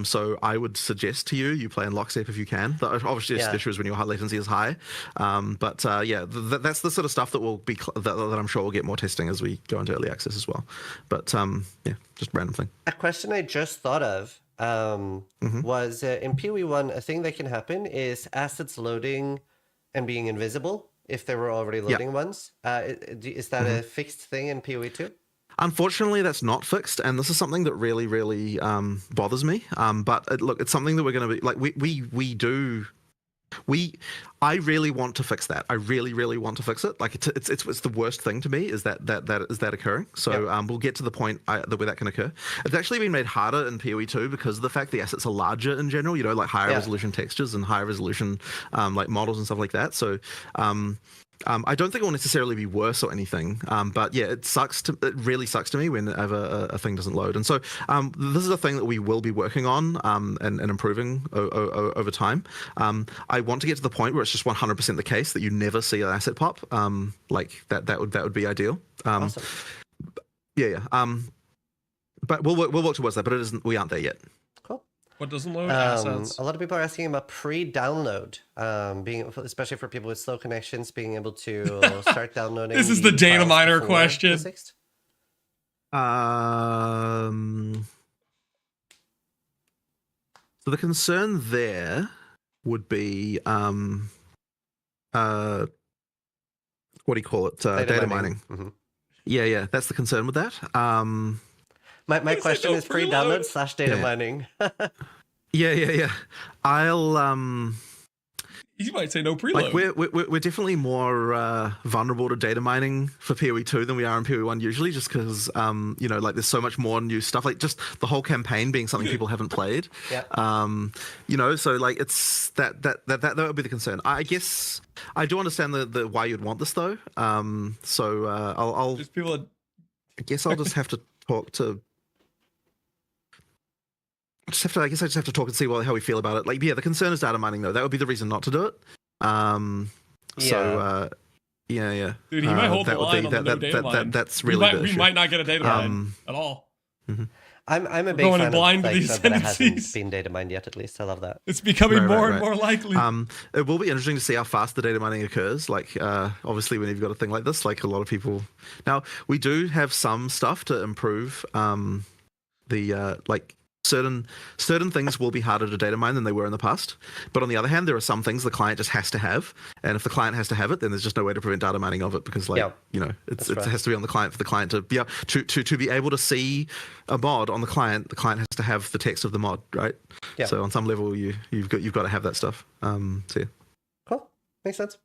So I would suggest to you play in lockstep if you can. Obviously, the issue is when your high latency is high. But that's the sort of stuff that will be that I'm sure we'll get more testing as we go into early access as well. But yeah, just random thing.
A question I just thought of was in PoE1, a thing that can happen is assets loading and being invisible if there were already loading ones. Is that a fixed thing in PoE2?
Unfortunately, that's not fixed, and this is something that really, really bothers me. But look, it's something that we're going to be like I really want to fix that. I really, really want to fix it. Like it's the worst thing to me is that occurring. So we'll get to the point where that can occur. It's actually been made harder in PoE2 because of the fact the assets are larger in general. You know, like higher resolution textures and higher resolution like models and stuff like that. So. I don't think it will necessarily be worse or anything, but yeah, it really sucks to me whenever a thing doesn't load. And so this is a thing that we will be working on and improving over time. I want to get to the point where it's just 100% the case that you never see an asset pop. Like that would be ideal.
Awesome.
Yeah. But we'll work towards that. But it isn't. We aren't there yet.
What doesn't load? Assets.
A lot of people are asking about pre-download, especially for people with slow connections, being able to start downloading.
This is the data miner question.
So the concern there would be what do you call it? Data mining. Yeah, that's the concern with that.
My question is pre-download / data mining.
Yeah. I'll
You might say no preload.
Like we're definitely more vulnerable to data mining for PoE2 than we are in PoE1 usually, just because like there's so much more new stuff. Like just the whole campaign being something people haven't played. So like it's that would be the concern. I guess I do understand the why you'd want this though. I'll
just people.
I guess I'll just have to talk to. I guess I just have to talk and see how we feel about it. Like, yeah, the concern is data mining, though. That would be the reason not to do it. Yeah.
Dude, he might hold the line on the no data mine.
That's really
we might not get a data mine at all.
I'm a big
going
fan
blind
of
to these
that it hasn't been data mined yet, at least. I love that.
It's becoming more and more likely.
It will be interesting to see how fast the data mining occurs. Like, obviously, when you've got a thing like this, like a lot of people... Now, we do have some stuff to improve certain things will be harder to data mine than they were in the past. But on the other hand, there are some things the client just has to have. And if the client has to have it, then there's just no way to prevent data mining of it because it has to be on the client for the client to be able to be able to see a mod on the client has to have the text of the mod, right? Yeah. So on some level you've got to have that stuff. Yeah.
Cool. Makes sense.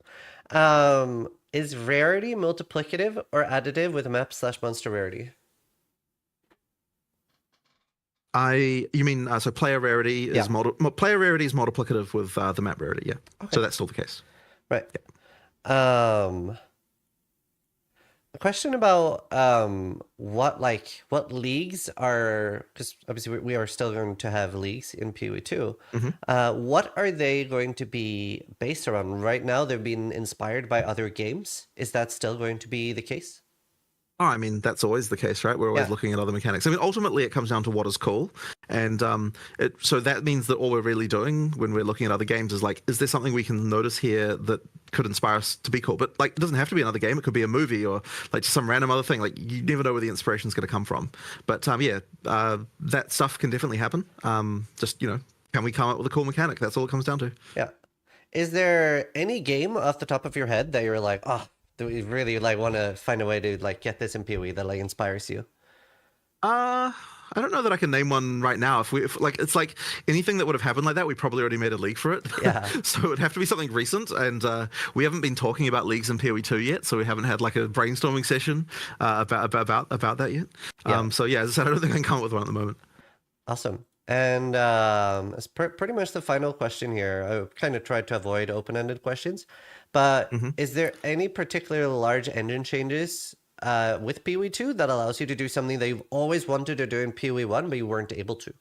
Is rarity multiplicative or additive with map/monster rarity?
You mean so player rarity is player rarity is multiplicative with the map rarity, yeah.
Okay.
So that's still the case.
Right. Yeah. A question about what leagues are, because obviously we are still going to have leagues in PoE 2. What are they going to be based around? Right now they're being inspired by other games. Is that still going to be the case?
Oh, I mean, that's always the case, right? We're always looking at other mechanics. I mean, ultimately, it comes down to what is cool. And so that means that all we're really doing when we're looking at other games is like, is there something we can notice here that could inspire us to be cool? But like, it doesn't have to be another game. It could be a movie or like some random other thing. Like, you never know where the inspiration is going to come from. But that stuff can definitely happen. Just, can we come up with a cool mechanic? That's all it comes down to.
Yeah. Is there any game off the top of your head that you're like, oh, do we really want to find a way to get this in PoE that inspires you?
I don't know that I can name one right now. If it's like anything that would have happened like that, we probably already made a league for it.
Yeah.
So it would have to be something recent, and we haven't been talking about leagues in PoE 2 yet, so we haven't had like a brainstorming session about that yet.
Yeah.
So yeah, as I said, I don't think I can come up with one at the moment.
Awesome. And it's pretty much the final question here. I kind of tried to avoid open-ended questions, but is there any particular large engine changes with PoE 2 that allows you to do something that you've always wanted to do in PoE 1, but you weren't able to?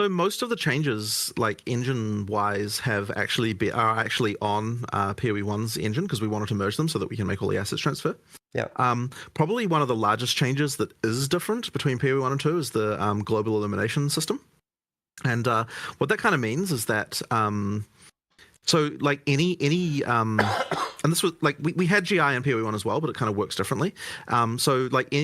So most of the changes, like engine-wise, are actually on PoE 1's engine because we wanted to merge them so that we can make all the assets transfer.
Yeah.
Probably one of the largest changes that is different between PoE 1 and 2 is the global illumination system. And what that kind of means is that so like any and this was like we had GI in PoE 1 as well, but it kind of works differently. So like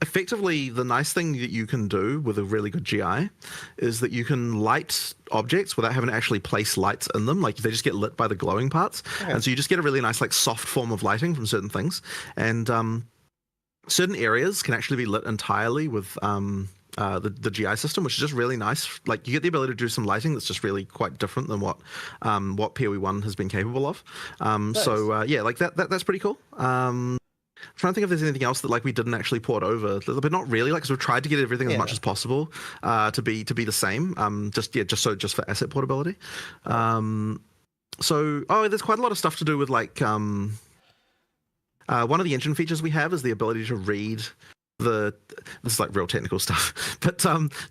effectively, the nice thing that you can do with a really good GI is that you can light objects without having to actually place lights in them. Like they just get lit by the glowing parts. Okay. And so you just get a really nice like soft form of lighting from certain things. And certain areas can actually be lit entirely with the GI system, which is just really nice. Like you get the ability to do some lighting that's just really quite different than what PoE 1 has been capable of. Nice. So yeah, like that's pretty cool. I'm trying to think if there's anything else that like we didn't actually port over, but not really. Like, because we've tried to get everything as much as possible to be the same. Just for asset portability. There's quite a lot of stuff to do with like one of the engine features we have is the ability to read this is like real technical stuff, but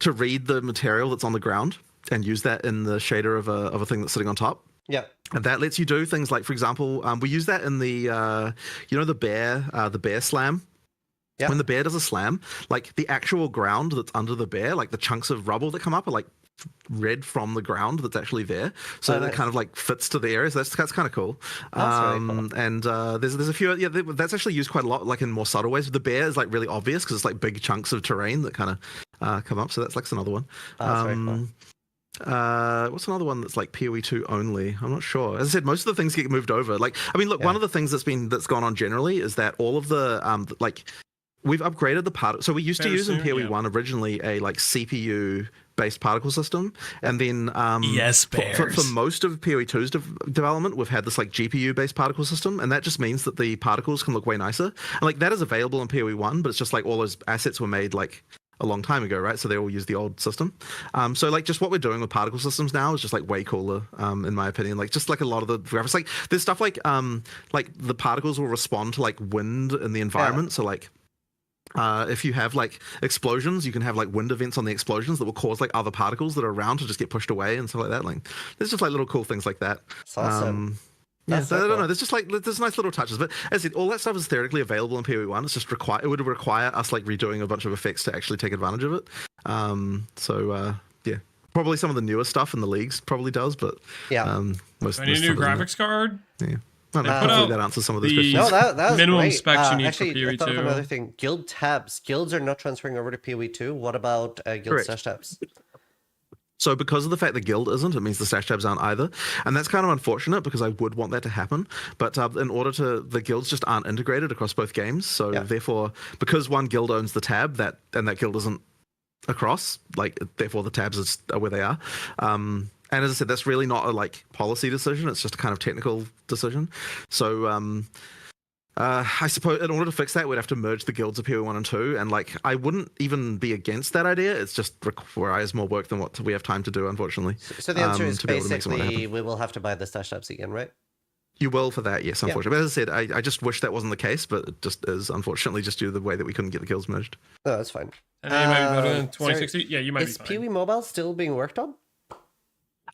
to read the material that's on the ground and use that in the shader of a thing that's sitting on top.
Yeah.
And that lets you do things like, for example, we use that in the, the bear slam. Yeah. When the bear does a slam, like the actual ground that's under the bear, like the chunks of rubble that come up are like red from the ground that's actually there. So that kind of like fits to the area. So that's kind of cool.
That's very cool.
And there's a few, that's actually used quite a lot, like in more subtle ways. The bear is like really obvious because it's like big chunks of terrain that kind of come up. So that's like another one.
That's very cool.
What's another one that's like PoE 2 only? I'm not sure. As I said, most of the things get moved over. Like, I mean, look, one of the things that's gone on generally is that all of the we've upgraded the particle. So we used to use in PoE 1 originally a like CPU based particle system, and then for most of PoE 2's development, we've had this like GPU based particle system, and that just means that the particles can look way nicer. And like that is available in PoE 1, but it's just like all those assets were made like a long time ago, right? So they all use the old system. So like just what we're doing with particle systems now is just like way cooler, in my opinion. Like just like a lot of the graphics, like there's stuff like the particles will respond to like wind in the environment. So like if you have like explosions, you can have like wind events on the explosions that will cause like other particles that are around to just get pushed away and stuff like that. Like there's just like little cool things like that.
That's awesome.
Yeah, so I don't know. There's just like there's nice little touches, but as I said, all that stuff is theoretically available in PoE 1. It's just it would require us like redoing a bunch of effects to actually take advantage of it. Yeah, probably some of the newer stuff in the leagues probably does, but
most. I need a new graphics card.
Yeah. I don't know, hopefully that answers some of those questions.
No, that was
minimum
great.
specs you need
actually,
for PoE 2.
I thought of another thing. Guild tabs. Guilds are not transferring over to PoE 2. What about guild stash tabs?
So because of the fact the guild isn't, it means the stash tabs aren't either. And that's kind of unfortunate because I would want that to happen. But in order to, the guilds just aren't integrated across both games. So therefore, because one guild owns the tab, and that guild isn't across, like therefore the tabs are where they are. And as I said, that's really not a like policy decision. It's just a kind of technical decision. So I suppose in order to fix that, we'd have to merge the guilds of PoE1 and 2. And like, I wouldn't even be against that idea. It's just requires more work than what we have time to do, unfortunately.
So the answer is basically we will have to buy the stash tabs again, right?
You will for that, yes, unfortunately. But as I said, I just wish that wasn't the case, but it just is, unfortunately, just due to the way that we couldn't get the guilds merged.
No, that's fine.
And you might be better in 2060. Yeah, you might be fine.
Is PoE Mobile still being worked on?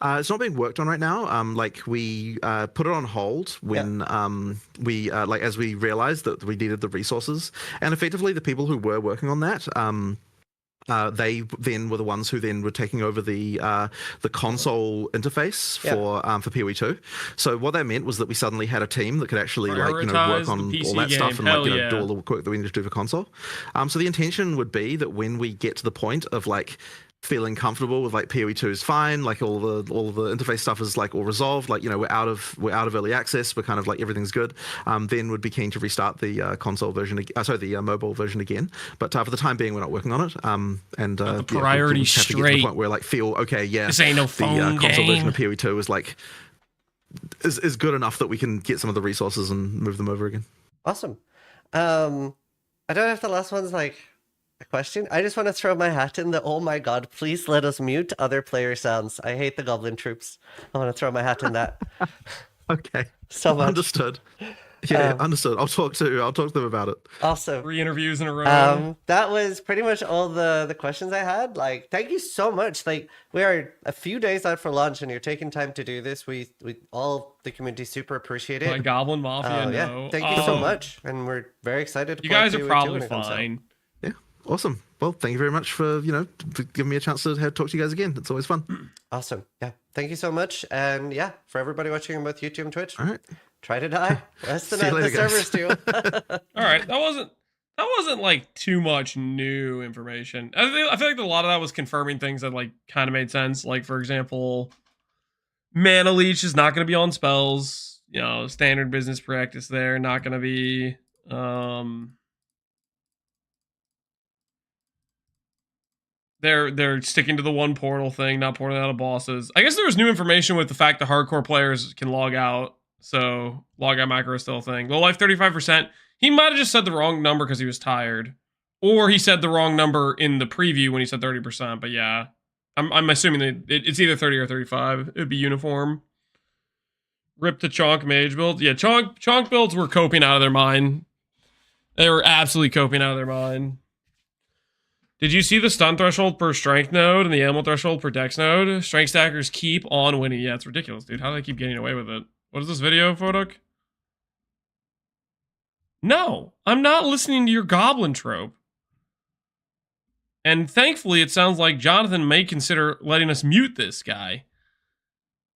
It's not being worked on right now. Like we put it on hold when we like as we realized that we needed the resources, and effectively the people who were working on that. They then were the ones who then were taking over the console interface for PoE2. So what that meant was that we suddenly had a team that could actually like work on all that stuff and like do all the work that we needed to do for console. So the intention would be that when we get to the point of like feeling comfortable with like PoE2 is fine, like all the interface stuff is like all resolved, like we're out of early access, we're kind of like everything's good, then would be keen to restart the console version the mobile version again, but for the time being we're not working on it, and
the priority straight
to get to the point where like feel okay,
this ain't no phone
the console version of PoE2 is like is good enough that we can get some of the resources and move them over again.
Awesome. I don't know if the last one's like a question. I just want to throw my hat in the oh my god, please let us mute other player sounds. I hate the goblin troops. I want to throw my hat in that.
Okay.
So much.
Understood. Yeah, understood. I'll talk to them about it.
Awesome.
3 interviews in a row.
That was pretty much all the questions I had. Like, thank you so much. Like, we are a few days out for launch and you're taking time to do this. We all the community super appreciate it.
My Goblin Mafia,
yeah. Thank you so much. And we're very excited to
you guys are probably fine.
Yeah. Awesome. Well, thank you very much for giving me a chance to talk to you guys again. It's always fun.
Awesome. Yeah. Thank you so much. And yeah, for everybody watching on both YouTube and Twitch.
All right.
Try to die. Less than the servers do.
All right. That wasn't like too much new information. I feel like a lot of that was confirming things that like kind of made sense. Like for example, Mana Leech is not going to be on spells. Standard business practice there. Not going to be. They're sticking to the one portal thing, not portaling out of bosses. I guess there was new information with the fact that hardcore players can log out. So log out macro is still a thing. Low life 35%. He might have just said the wrong number because he was tired. Or he said the wrong number in the preview when he said 30%. But yeah, I'm assuming that it's either 30 or 35. It would be uniform. Rip to Chonk mage build. Yeah, Chonk builds were coping out of their mind. They were absolutely coping out of their mind. Did you see the stun threshold per strength node and the animal threshold per dex node? Strength stackers keep on winning. Yeah, it's ridiculous, dude. How do they keep getting away with it? What is this video, Photok? No, I'm not listening to your goblin trope. And thankfully, it sounds like Jonathan may consider letting us mute this guy.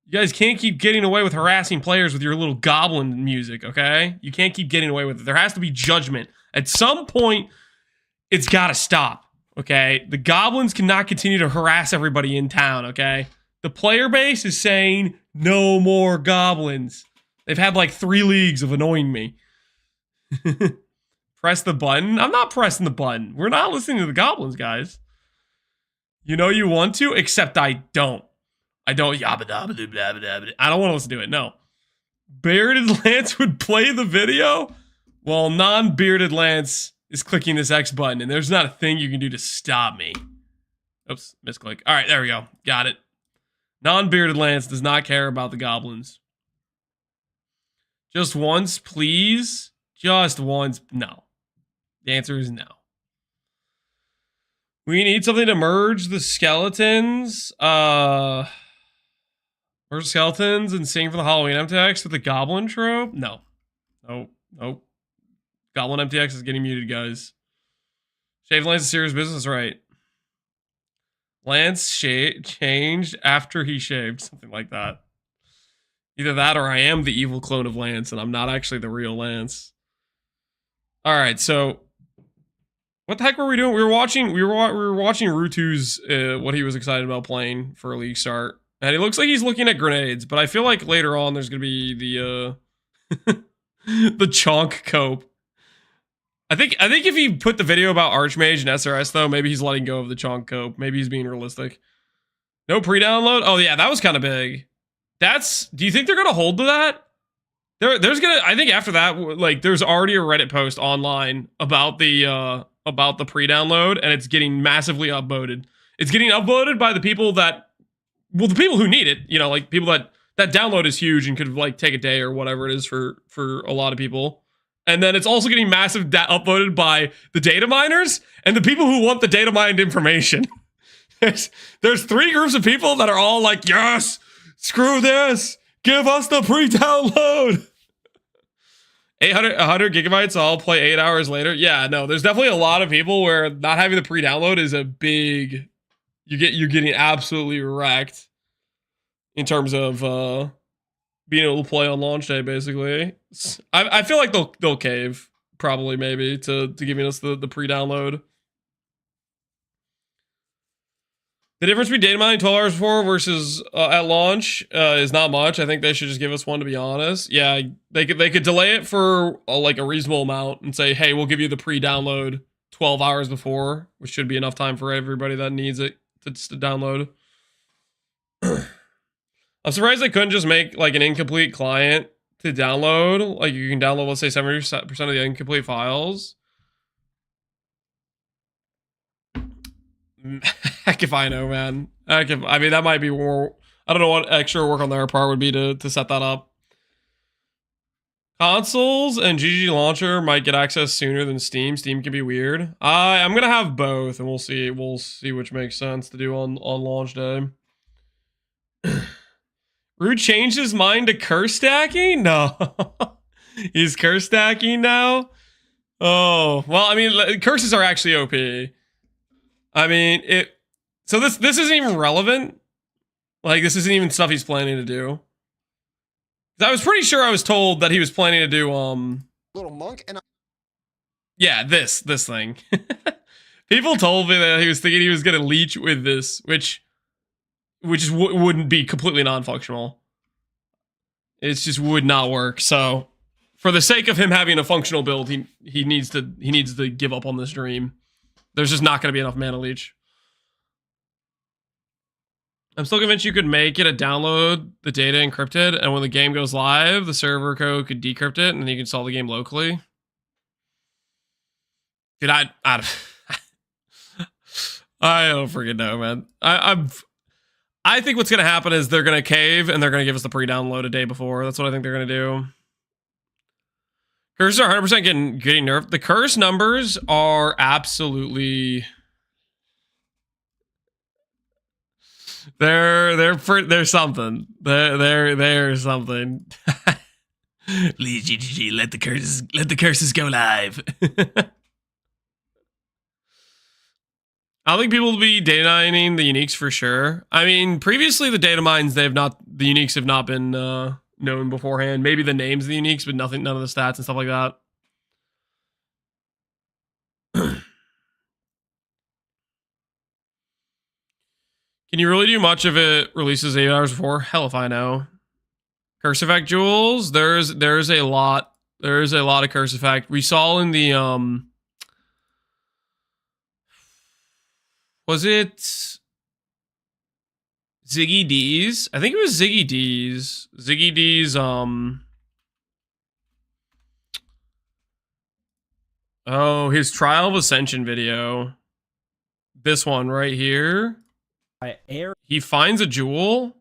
You guys can't keep getting away with harassing players with your little goblin music, okay? You can't keep getting away with it. There has to be judgment. At some point, it's got to stop, okay? The goblins cannot continue to harass everybody in town, okay? The player base is saying, no more goblins. They've had like 3 leagues of annoying me. Press the button? I'm not pressing the button. We're not listening to the goblins, guys. You know you want to, except I don't. I don't. I don't want to listen to it, no. Bearded Lance would play the video while non-bearded Lance is clicking this X button, and there's not a thing you can do to stop me. Oops, misclick. All right, there we go. Got it. Non-bearded Lance does not care about the goblins. Just once, please? Just once? No. The answer is no. We need something to merge the skeletons. Merge skeletons and sing for the Halloween MTX with the goblin trope? No. Nope. Goblin MTX is getting muted, guys. Shave Lance is serious business, right? Lance changed after he shaved, something like that. Either that or I am the evil clone of Lance and I'm not actually the real Lance. All right, so what the heck were we doing? We were watching Rutu's what he was excited about playing for a league start. And it looks like he's looking at grenades, but I feel like later on there's going to be the the chonk cope. I think if he put the video about Archmage and SRS though, maybe he's letting go of the chonk cope. Maybe he's being realistic. No pre-download? Oh yeah, that was kind of big. Do you think they're gonna hold to that? There's gonna, I think after that, like, there's already a Reddit post online about the pre-download, and it's getting massively upvoted. It's getting upvoted by the people that, well, the people who need it, you know, like people that download is huge and could like take a day or whatever it is for a lot of people. And then it's also getting massive upvoted by the data miners and the people who want the data mined information. There's 3 groups of people that are all like, yes, screw this, give us the pre-download. 100 gigabytes, I'll play 8 hours later. Yeah, no, there's definitely a lot of people where not having the pre-download is a big, you're getting absolutely wrecked in terms of being able to play on launch day, basically. I feel like they'll cave, probably, maybe, to giving us the pre-download. The difference between data mining 12 hours before versus at launch is not much. I think they should just give us one, to be honest. Yeah, they could delay it for like a reasonable amount and say, hey, we'll give you the pre-download 12 hours before, which should be enough time for everybody that needs it to download. I'm surprised they couldn't just make like an incomplete client to download. Like you can download, let's say 70% of the incomplete files. Heck if I know, man. I mean, that might be more. I don't know what extra work on their part would be to set that up. Consoles and GG Launcher might get access sooner than Steam. Steam can be weird. I'm gonna have both, and we'll see. We'll see which makes sense to do on launch day. Rude changed his mind to curse stacking? No, he's curse stacking now. Oh well, I mean, curses are actually OP. I mean, so this isn't even relevant. Like, this isn't even stuff he's planning to do. I was pretty sure I was told that he was planning to do,
Little monk and
yeah, this thing. People told me that he was thinking he was going to leech with this, which wouldn't be completely non-functional. It just would not work. So, for the sake of him having a functional build, he needs to give up on this dream. There's just not going to be enough mana leech. I'm still convinced you could make it a download the data encrypted, and when the game goes live, the server code could decrypt it, and then you can install the game locally. Dude, I don't freaking know, man. I think what's going to happen is they're going to cave, and they're going to give us the pre-download a day before. That's what I think they're going to do. Curses are 100% getting nerfed. The curse numbers are absolutely... They're something. They're something. Please, GGG, let the curses go live. I don't think people will be data mining the uniques for sure. I mean, previously the data mines, the uniques have not been known beforehand. Maybe the names of the uniques, but none of the stats and stuff like that. Can you really do much if it releases 8 hours before? Hell if I know. Curse effect jewels, there's a lot. There's a lot of curse effect. We saw in the was it Ziggy D's? I think it was Ziggy D's. Ziggy D's oh, his Trial of Ascension video. This one right here. He finds a jewel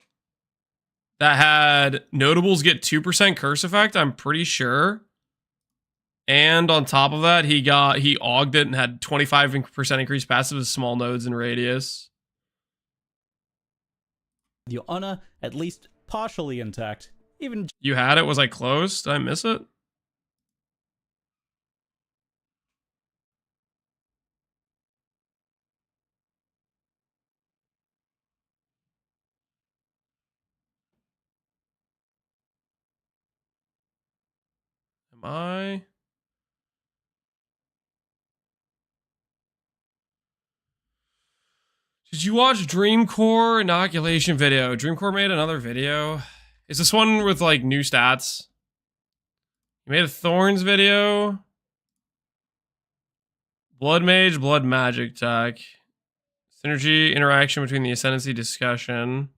that had notables get 2% curse effect, I'm pretty sure. And on top of that, he augged it and had 25% increased passive with small nodes in radius.
Your honor, at least partially intact. Even
you had it? Was I close? Did I miss it? Am I? Did you watch Dreamcore inoculation video? Dreamcore made another video. Is this one with like new stats? He made a Thorns video. Blood Mage, Blood Magic tech. Synergy interaction between the Ascendency discussion.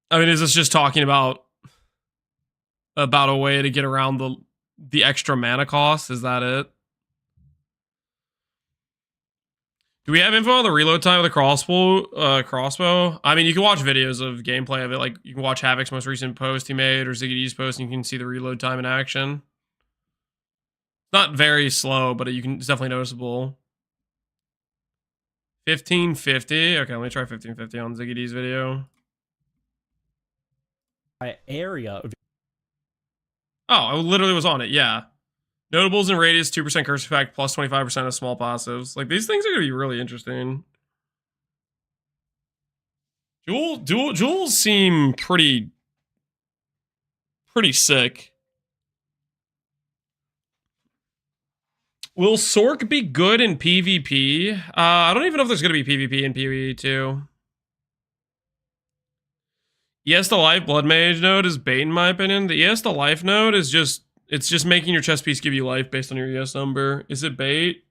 I mean, is this just talking about a way to get around the extra mana cost? Is that it? Do we have info on the reload time of the crossbow? I mean, you can watch videos of gameplay of it. Like, you can watch Havoc's most recent post he made, or ZiggyD's post, and you can see the reload time in action. Not very slow, but it's definitely noticeable. 1550. Okay, let me try 1550 on ZiggyD's video.
Area.
Oh, I literally was on it, yeah. Notables and radius, 2% curse effect, plus 25% of small passives. Like, these things are going to be really interesting. Jewels seem pretty sick. Will Sork be good in PvP? I don't even know if there's going to be PvP in PvE too. Yes, the Life Blood Mage node is bait in my opinion. The ES the Life node is just... It's just making your chess piece give you life based on your ES number. Is it bait?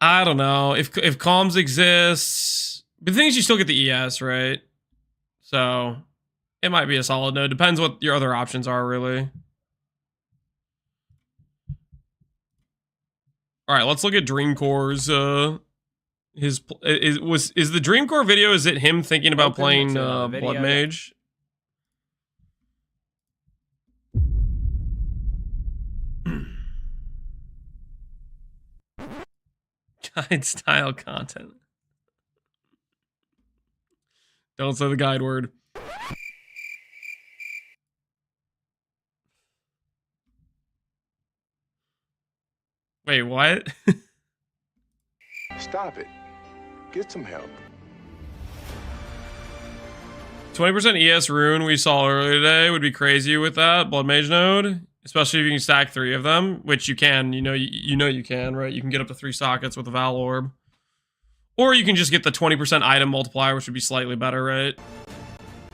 I don't know. If comms exists... But the thing is you still get the ES, right? So, it might be a solid node. Depends what your other options are, really. Alright, let's look at Dreamcore's... Is the Dreamcore video, is it him thinking about playing Blood Mage? Guide style content. Don't say the guide word. Wait, what?
Stop it. Get some help.
20% ES rune we saw earlier today would be crazy with that Blood Mage node. Especially if you can stack 3 of them, which you can, you know you can, right? You can get up to 3 sockets with a Val Orb. Or you can just get the 20% item multiplier, which would be slightly better, right?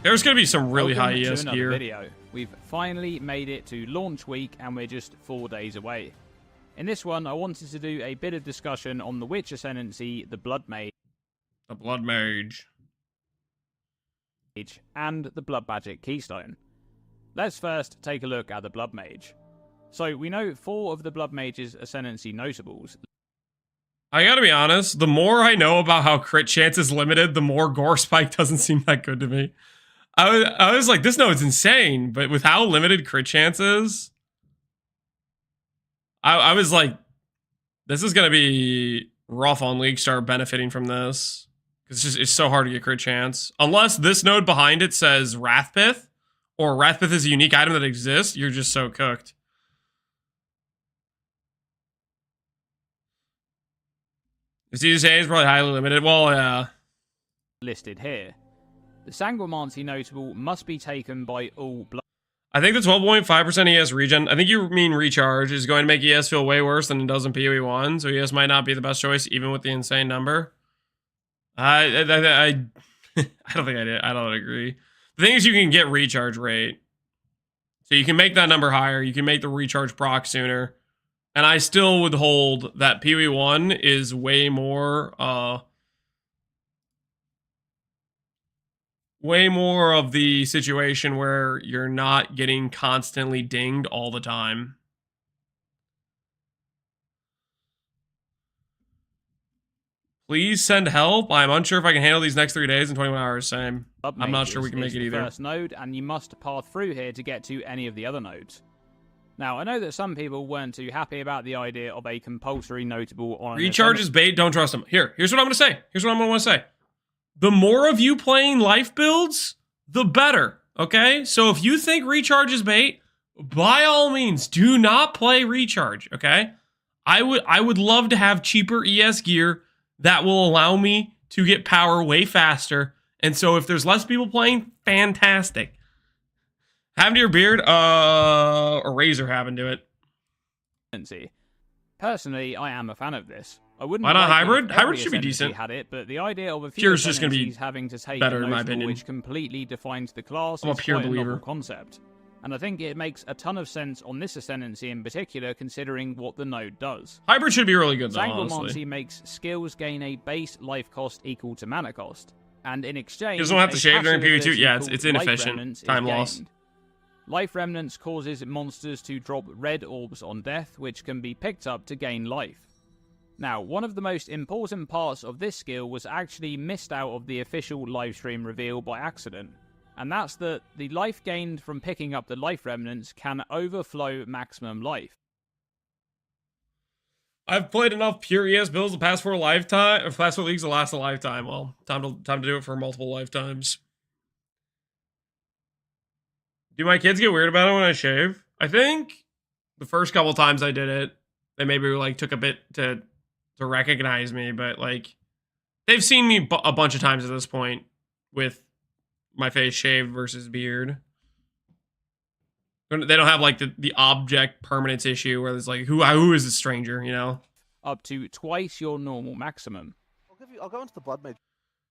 There's going to be some really high ES gear.
Video. We've finally made it to launch week, and we're just 4 days away. In this one, I wanted to do a bit of discussion on the Witch Ascendancy, the Blood Mage.
The Blood Mage.
And the Blood Magic Keystone. Let's first take a look at the Blood Mage. So, we know 4 of the Blood Mage's Ascendancy notables.
I gotta be honest, the more I know about how crit chance is limited, the more Gore Spike doesn't seem that good to me. I was like, this node's insane, but with how limited crit chance is, I was like, this is gonna be rough on League Star benefiting from this. Because it's so hard to get crit chance. Unless this node behind it says Wrathpith, or Wrathpith is a unique item that exists, you're just so cooked. The CSA is probably highly limited. Well, yeah.
Listed here. The Sanguimancy notable must be taken by all blood.
I think the 12.5% ES regen, I think you mean recharge, is going to make ES feel way worse than it does in PoE 1, so ES might not be the best choice, even with the insane number. I don't think I did. I don't agree. The thing is, you can get recharge rate. So you can make that number higher. You can make the recharge proc sooner. And I still would hold that PoE 1 is way more of the situation where you're not getting constantly dinged all the time. Please send help. I'm unsure if I can handle these next 3 days in 21 hours. Same. I'm not sure we can make it either.
First node, and you must path through here to get to any of the other nodes. Now, I know that some people weren't too happy about the idea of a compulsory notable on
recharge is bait. Don't trust them. Here's what I'm going to say. Here's what I'm going to want to say. The more of you playing life builds, the better. Okay? So if you think recharge is bait, by all means, do not play recharge. Okay? I would love to have cheaper ES gear that will allow me to get power way faster. And so if there's less people playing, fantastic. Have to your beard, a razor having to it.
Personally, I am a fan of this. I wouldn't.
Why not
like
hybrid? Hybrid should be decent.
Had it, but the idea of a few
Pure's just gonna be
having to take
better
a
in my opinion.
which completely defines the class
I'm a
is
pure
quite a
believer.
novel concept. And I think it makes a ton of sense on this Ascendency in particular, considering what the node does.
Hybrid should be really good though,
Sanguimoncy
honestly.
makes skills gain a base life cost equal to mana cost. And in exchange,
You just don't have to
a
shave during
passive
PvE2.
ability
Yeah,
called
it's
Life
inefficient.
Remnants is
Time loss.
gained. Life Remnants causes monsters to drop red orbs on death, which can be picked up to gain life. Now, one of the most important parts of this skill was actually missed out of the official livestream reveal by accident, and that's that the life gained from picking up the Life Remnants can overflow maximum life.
I've played enough pure ES builds the past 4 leagues to last a lifetime. Well, time to do it for multiple lifetimes. Do my kids get weird about it when I shave? I think the first couple times I did it, they maybe like took a bit to recognize me, but like they've seen me a bunch of times at this point with my face shaved versus beard. They don't have like the object permanence issue where it's like who is this stranger, you know?
Up to twice your normal maximum.
I'll go into the Blood Mage.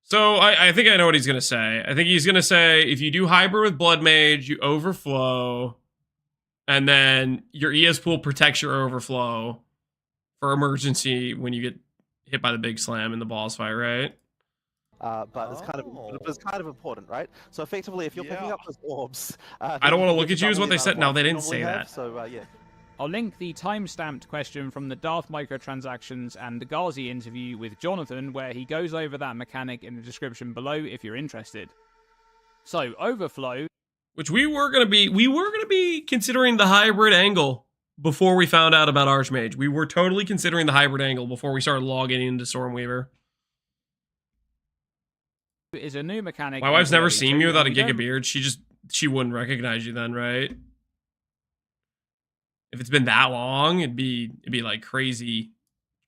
So I think I know what he's gonna say. I think he's gonna say if you do hybrid with Blood Mage, you overflow, and then your ES pool protects your overflow for emergency when you get hit by the big slam in the boss fight, right?
But it's kind of important, right? So effectively, if you're picking up those orbs,
I don't want to look at you is what they said. No, they didn't say that.
So yeah.
I'll link the time-stamped question from the Darth Microtransactions and Ghazi interview with Jonathan, where he goes over that mechanic in the description below if you're interested. So, overflow,
which we were gonna be considering the hybrid angle before we found out about Archmage. We were totally considering the hybrid angle before we started logging into Stormweaver.
is a new mechanic.
My wife's never seen me without a giga beard. She wouldn't recognize you then, right? If it's been that long, it'd be like crazy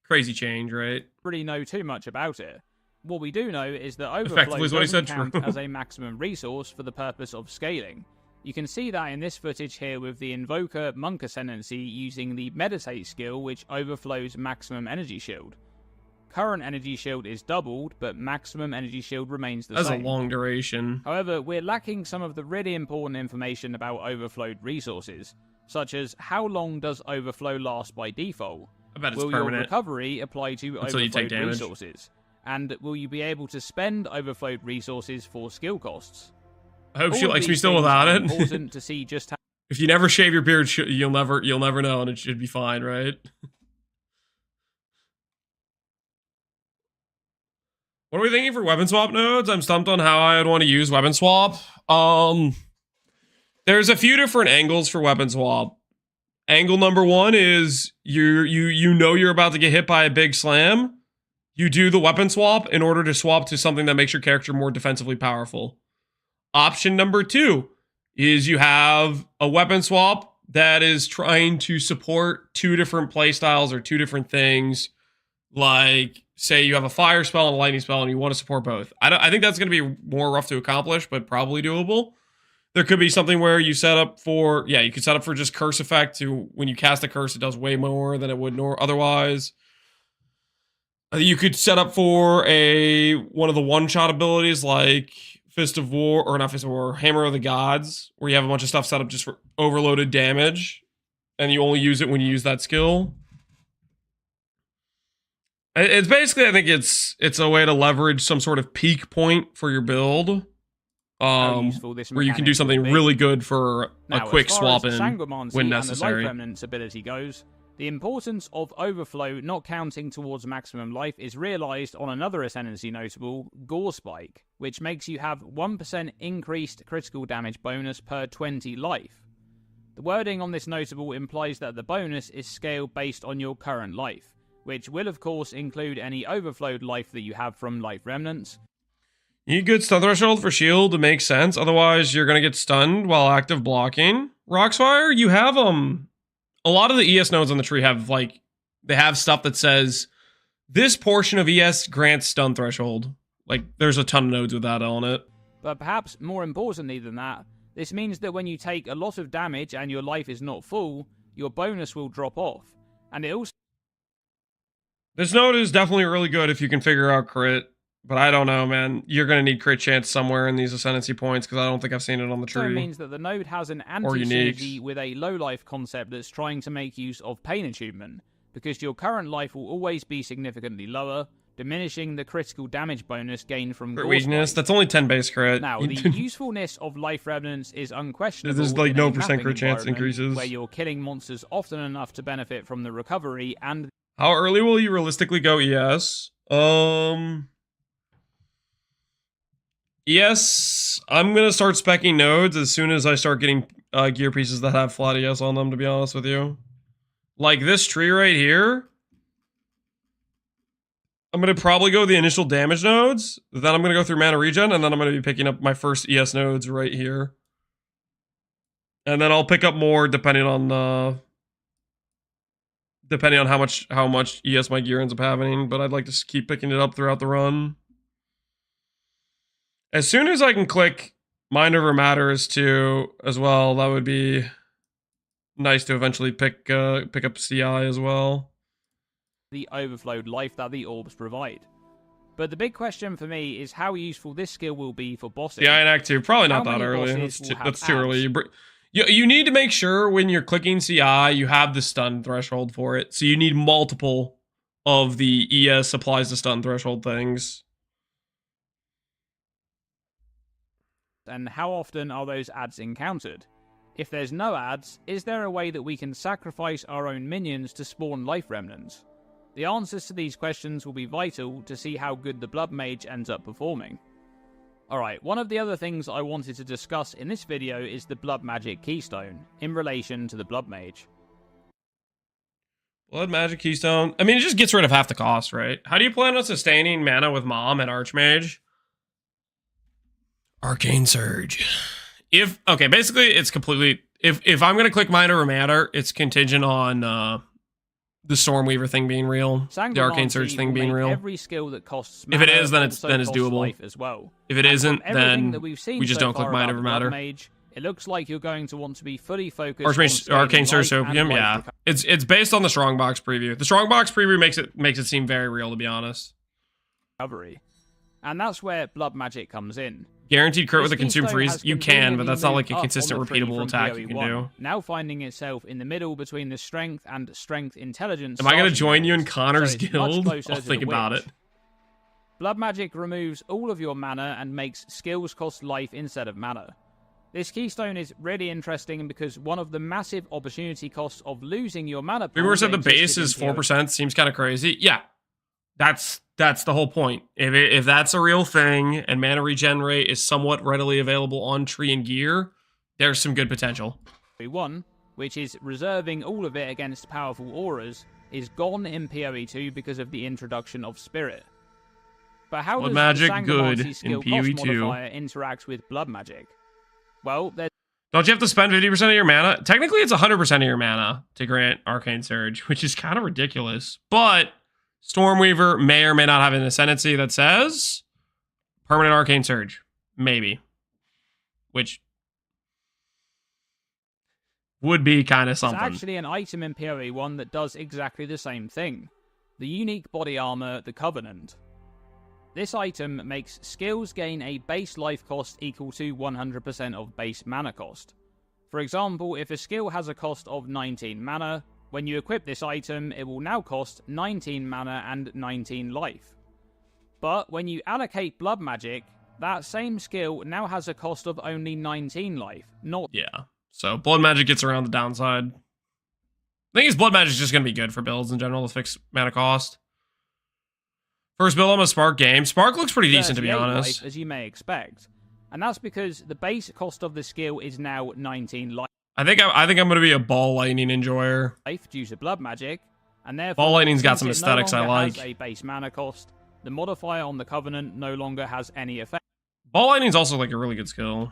change, right?
Really know too much about it. What we do know is that overflow doesn't count as a maximum resource for the purpose of scaling. You can see that in this footage here with the Invoker Monk Ascendancy using the Meditate skill, which overflows maximum energy shield. Current energy shield is doubled, but maximum energy shield remains the same.
That's a long duration.
However, we're lacking some of the really important information about overflowed resources, such as how long does overflow last by default?
I bet it's
will
permanent.
Your recovery apply to
Until you take
overflowed
damage.
resources? And will you be able to spend overflowed resources for skill costs?
I hope
All
she
of
likes me
these
still
things
without
are
it.
Important to see just how.
If you never shave your beard, you'll never know, and it should be fine, right? What are we thinking for weapon swap nodes? I'm stumped on how I'd want to use weapon swap. There's a few different angles for weapon swap. Angle number one is you know you're about to get hit by a big slam. You do the weapon swap in order to swap to something that makes your character more defensively powerful. Option number two is you have a weapon swap that is trying to support 2 different playstyles or 2 different things. Like, say you have a fire spell and a lightning spell and you want to support both. I think that's going to be more rough to accomplish, but probably doable. There could be something where you set up for, you could set up for just curse effect to when you cast a curse, it does way more than it would otherwise. You could set up for one of the one-shot abilities like Fist of War, or not Fist of War, Hammer of the Gods, where you have a bunch of stuff set up just for overloaded damage, and you only use it when you use that skill. It's basically, I think it's a way to leverage some sort of peak point for your build, where you can do something really good for a quick swap in when necessary.
And the Life Remnants ability goes, the importance of overflow not counting towards maximum life is realized on another Ascendancy notable, Gore Spike, which makes you have 1% increased critical damage bonus per 20 life. The wording on this notable implies that the bonus is scaled based on your current life, which will of course include any overflowed life that you have from Life Remnants.
You need good stun threshold for shield to make sense, otherwise you're going to get stunned while active blocking. Roxfire, you have a lot of the ES nodes on the tree have they have stuff that says this portion of ES grants stun threshold. Like there's a ton of nodes with that on it.
But perhaps more importantly than that, this means that when you take a lot of damage and your life is not full, your bonus will drop off. And it also...
This node is definitely really good if you can figure out crit, But I don't know, man. You're going to need crit chance somewhere in these Ascendency points because I don't think I've seen it on the
So
tree.
it means that the node has an anti-synergy with a low-life concept that's trying to make use of Pain Attunement, because your current life will always be significantly lower, diminishing the critical damage bonus gained from
Crit weakness, that's only 10 base crit.
Now, the usefulness of Life Remnants is unquestionable.
There's like
in
no
a
percent crit
mapping
chance
environment
increases.
where you're killing monsters often enough to benefit from the recovery and...
How early will you realistically go ES? ES, I'm going to start speccing nodes as soon as I start getting gear pieces that have flat ES on them, to be honest with you. Like this tree right here, I'm going to probably go the initial damage nodes, then I'm going to go through mana regen, and then I'm going to be picking up my first ES nodes right here. And then I'll pick up more depending on how much ES my gear ends up having, but I'd like to keep picking it up throughout the run. As soon as I can click Mind Over Matters too, as well, that would be nice to eventually pick up CI as well.
The overflowed life that the orbs provide. But the big question for me is how useful this skill will be for bosses.
Yeah, in Act 2, probably not that early. That's too early. You need to make sure when you're clicking CI, you have the stun threshold for it. So you need multiple of the ES applies to stun threshold things.
And how often are those ads encountered? If there's no ads, is there a way that we can sacrifice our own minions to spawn life remnants? The answers to these questions will be vital to see how good the Blood Mage ends up performing. Alright, one of the other things I wanted to discuss in this video is the Blood Magic Keystone, in relation to the Blood Mage.
Blood Magic Keystone, I mean, it just gets rid of half the cost, right? How do you plan on sustaining mana with Mom and Archmage? Arcane Surge. Okay, basically it's completely, if I'm gonna click Mind Over Matter, it's contingent on the Stormweaver thing being real, the Arcane Surge thing being real.
Every skill that costs
if it is, then it's doable.
As well.
If it isn't, then
we
just don't click Mind Over Matter.
Mage, it looks like you're going to want to be fully focused.
Arcane Surge Opium, yeah. It's based on the Strongbox preview. The Strongbox preview makes it seem very real, to be honest.
Recovery, and that's where Blood Magic comes in.
Guaranteed crit with a Consume Freeze? You can, but that's not like a consistent repeatable attack you can do.
Now finding itself in the middle between the Strength and Strength Intelligence.
Am I going to join you in Connor's guild? I'll think about it.
Blood Magic removes all of your mana and makes skills cost life instead of mana. This keystone is really interesting because one of the massive opportunity costs of losing your mana...
Remember said the base is 4%, seems kind of crazy. Yeah, that's the whole point. If that's a real thing and mana regen rate is somewhat readily available on tree and gear, there's some good potential.
One, which is reserving all of it against powerful auras, is gone in PoE2 because of the introduction of Spirit. But how does
magic
the Sanguinary skill cost modifier interact with Blood Magic? Well,
don't you have to spend 50% of your mana? Technically, it's 100% of your mana to grant Arcane Surge, which is kind of ridiculous. But Stormweaver may or may not have an Ascendency that says permanent Arcane Surge. Maybe. Which would be kind of something.
It's actually an item in PoE 1 that does exactly the same thing. The unique body armor, the Covenant. This item makes skills gain a base life cost equal to 100% of base mana cost. For example, if a skill has a cost of 19 mana, when you equip this item, it will now cost 19 mana and 19 life. But when you allocate Blood Magic, that same skill now has a cost of only 19 life, not...
Yeah, so Blood Magic gets around the downside. The thing is, Blood Magic is just going to be good for builds in general to fix mana cost. First build on a Spark game. Spark looks pretty decent, to be honest.
Life, as you may expect. And that's because the base cost of the skill is now 19 life.
I think I'm going to be a Ball Lightning enjoyer.
Life due to Blood Magic, and therefore
Ball Lightning's got some aesthetics I like.
Has a base mana cost. The modifier on the Covenant no longer has any effect.
Ball Lightning's also like a really good skill.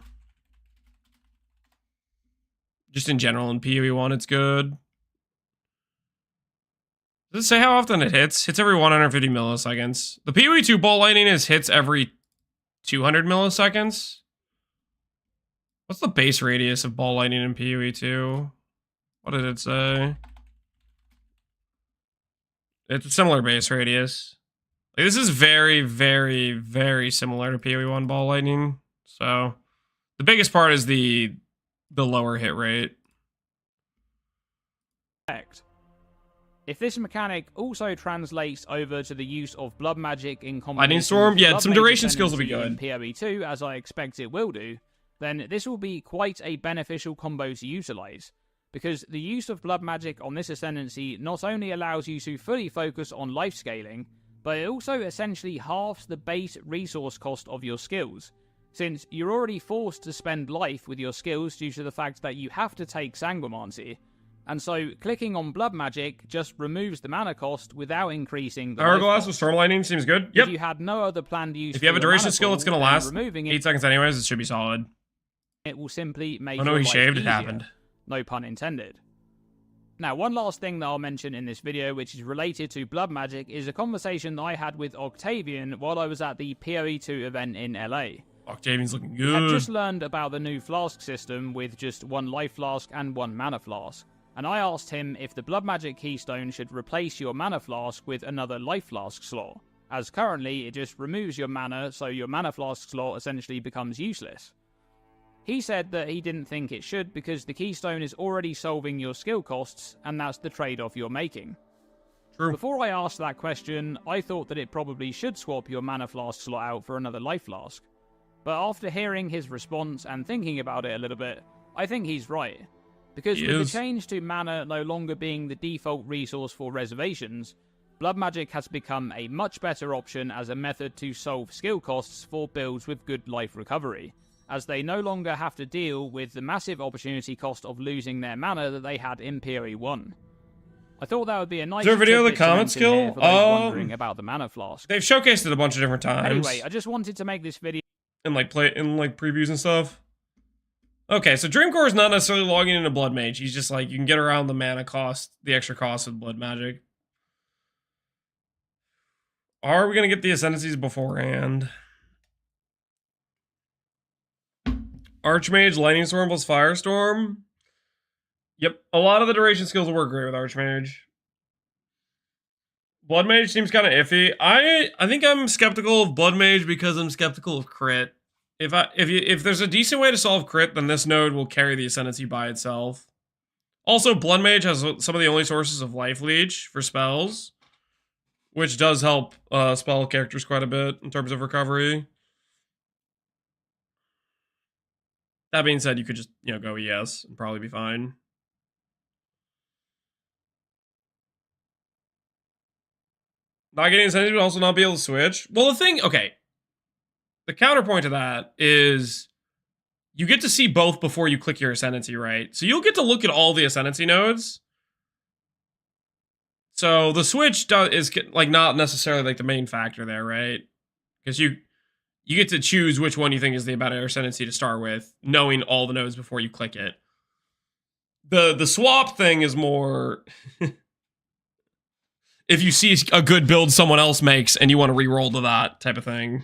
Just in general in PoE 1, it's good. Does it say how often it hits? Hits every 150 milliseconds. The PoE 2 Ball Lightning is hits every 200 milliseconds. What's the base radius of Ball Lightning in PoE 2? What did it say? It's a similar base radius. Like, this is very, very, very similar to PoE1 Ball Lightning. So the biggest part is the lower hit rate.
If this mechanic also translates over to the use of blood magic in combination
Lightning Storm,
with
yeah,
Blood
some
Mage
duration skills will be
Ascendancy
good.
in PoE2, as I expect it will do, then this will be quite a beneficial combo to utilize, because the use of blood magic on this Ascendancy not only allows you to fully focus on life scaling, but it also essentially halves the base resource cost of your skills, since you're already forced to spend life with your skills due to the fact that you have to take Sanguimancy. And so, clicking on Blood Magic just removes the mana cost without increasing the
Hourglass with Storm Lightning seems good. Yep.
If you had no other planned use
if you have a duration skill, it's going to last
removing
8 seconds anyways. It should be solid.
It will simply make
Oh no,
your
he
life
shaved. It
easier.
happened.
No pun intended. Now, one last thing that I'll mention in this video, which is related to Blood Magic, is a conversation that I had with Octavian while I was at the PoE2 event in LA.
Octavian's looking
I
good.
just learned about the new flask system with just 1 life flask and 1 mana flask, and I asked him if the Blood Magic Keystone should replace your mana flask with another life flask slot, as currently it just removes your mana, so your mana flask slot essentially becomes useless. He said that he didn't think it should because the Keystone is already solving your skill costs, and that's the trade-off you're making.
True.
Before I asked that question, I thought that it probably should swap your mana flask slot out for another life flask. But after hearing his response and thinking about it a little bit, I think he's right. Because with the change to mana no longer being the default resource for reservations, Blood Magic has become a much better option as a method to solve skill costs for builds with good life recovery, as they no longer have to deal with the massive opportunity cost of losing their mana that they had in PoE1. I thought that would be a nice
Is there a video of the
tidbit to
comment
mention
skill?
here for those wondering about the mana flask.
They've showcased it a bunch of different times.
Anyway, I just wanted to make this video
in like previews and stuff. Okay, so Dreamcore is not necessarily logging into Blood Mage. He's just like, you can get around the mana cost, the extra cost of Blood Magic. Are we going to get the Ascendancies beforehand? Archmage, Lightning Storm plus Firestorm. Yep, a lot of the duration skills will work great with Archmage. Blood Mage seems kind of iffy. I think I'm skeptical of Blood Mage because I'm skeptical of crit. If there's a decent way to solve crit, then this node will carry the Ascendancy by itself. Also, Blood Mage has some of the only sources of Life Leech for spells, which does help spell characters quite a bit in terms of recovery. That being said, you could just, go ES and probably be fine. Not getting Ascendancy would also not be able to switch. Well, the counterpoint to that is you get to see both before you click your Ascendancy, right? So you'll get to look at all the Ascendancy nodes. So the switch is not necessarily the main factor there, right? Because you get to choose which one you think is the better Ascendancy to start with, knowing all the nodes before you click it. The swap thing is more if you see a good build someone else makes and you want to re-roll to that type of thing.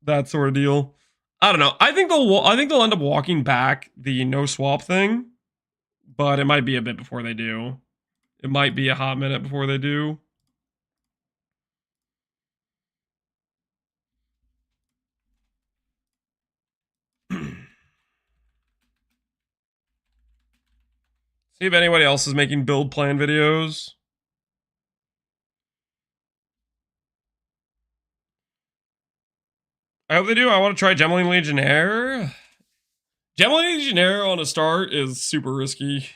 That sort of deal. I don't know. I think they'll end up walking back the no swap thing, but it might be a bit before they do. It might be a hot minute before they do. See if anybody else is making build plan videos. I hope they do. I want to try Gemeline Legionnaire. Gemeline Legionnaire on a start is super risky.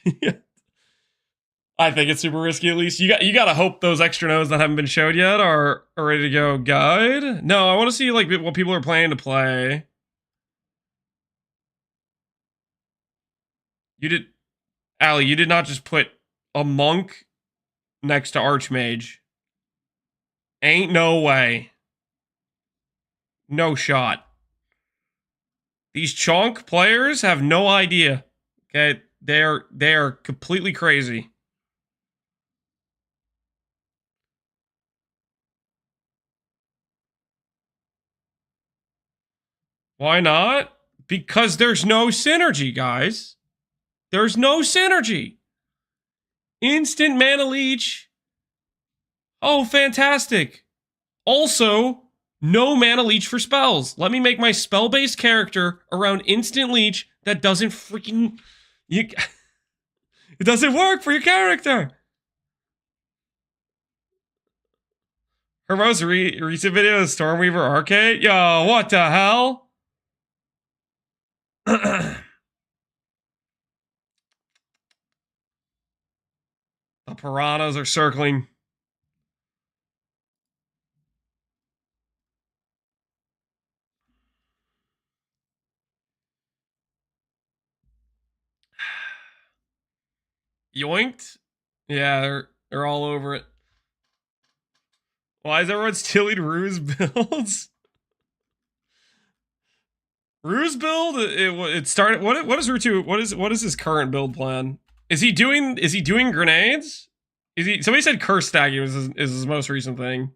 I think it's super risky, at least. You got to hope those extra nodes that haven't been showed yet are ready to go. Guide? No, I want to see what people are planning to play. Allie, you did not just put a monk next to Archmage. Ain't no way. No shot. These chonk players have no idea. Okay, they are completely crazy. Why not? Because there's no synergy, guys. There's no synergy. Instant mana leech. Oh, fantastic. Also, no mana leech for spells. Let me make my spell-based character around instant leech that doesn't freaking... it doesn't work for your character. Her most recent video is Stormweaver Arcade? Yo, what the hell? The piranhas are circling. Yoinked? Yeah, they're all over it. Why is everyone stealing Ruse builds? Ruse build? It started. What is Rue 2? What is his current build plan? Is he doing grenades? Is he? Somebody said curse stacking is his most recent thing.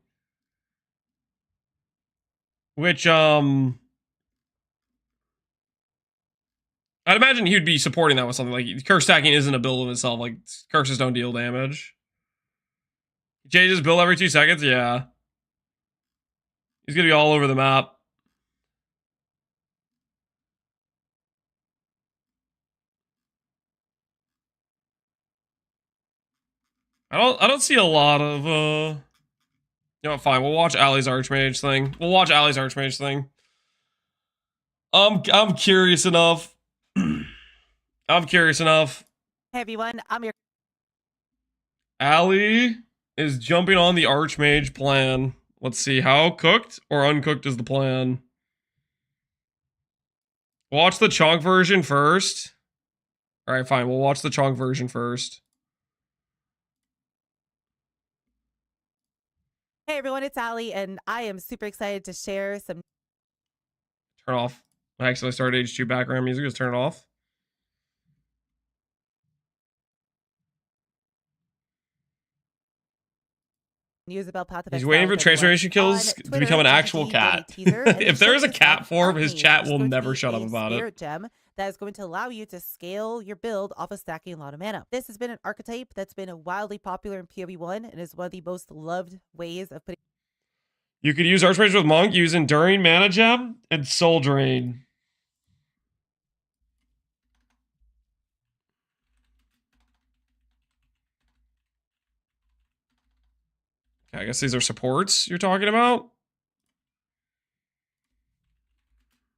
Which I'd imagine he would be supporting that with something like curse stacking isn't a build of itself. Like curses don't deal damage. He changes build every 2 seconds. Yeah, he's gonna be all over the map. I don't see a lot of you know what, fine, we'll watch Ali's Archmage thing. I'm curious enough. I'm curious enough.
Hey everyone, I'm your
Ali is jumping on the Archmage plan. Let's see, how cooked or uncooked is the plan? Watch the chunk version first. Alright, fine, we'll watch the chunk version first.
Hey everyone, it's Ali, and I am super excited to share some.
Turn off. I accidentally started H2 background music. Just turn it off.
News about Path of
He's
Exile
waiting for
with
transformation
everyone.
kills
On
to
Twitter,
become an
ChatGPT
actual
did a
cat.
teaser, and it
If there is a
showcased
cat form, his
Arcane,
chat
which is
will
going to
never
be
shut up
a
about
spirit
it.
gem that is going to allow you to scale your build off of stacking a lot of mana. This has been an archetype that's been wildly popular in PoE1 and is one of the most loved ways of putting.
You could use Archmage with Monk, use Enduring Mana Gem, and Soul Drain. I guess these are supports you're talking about.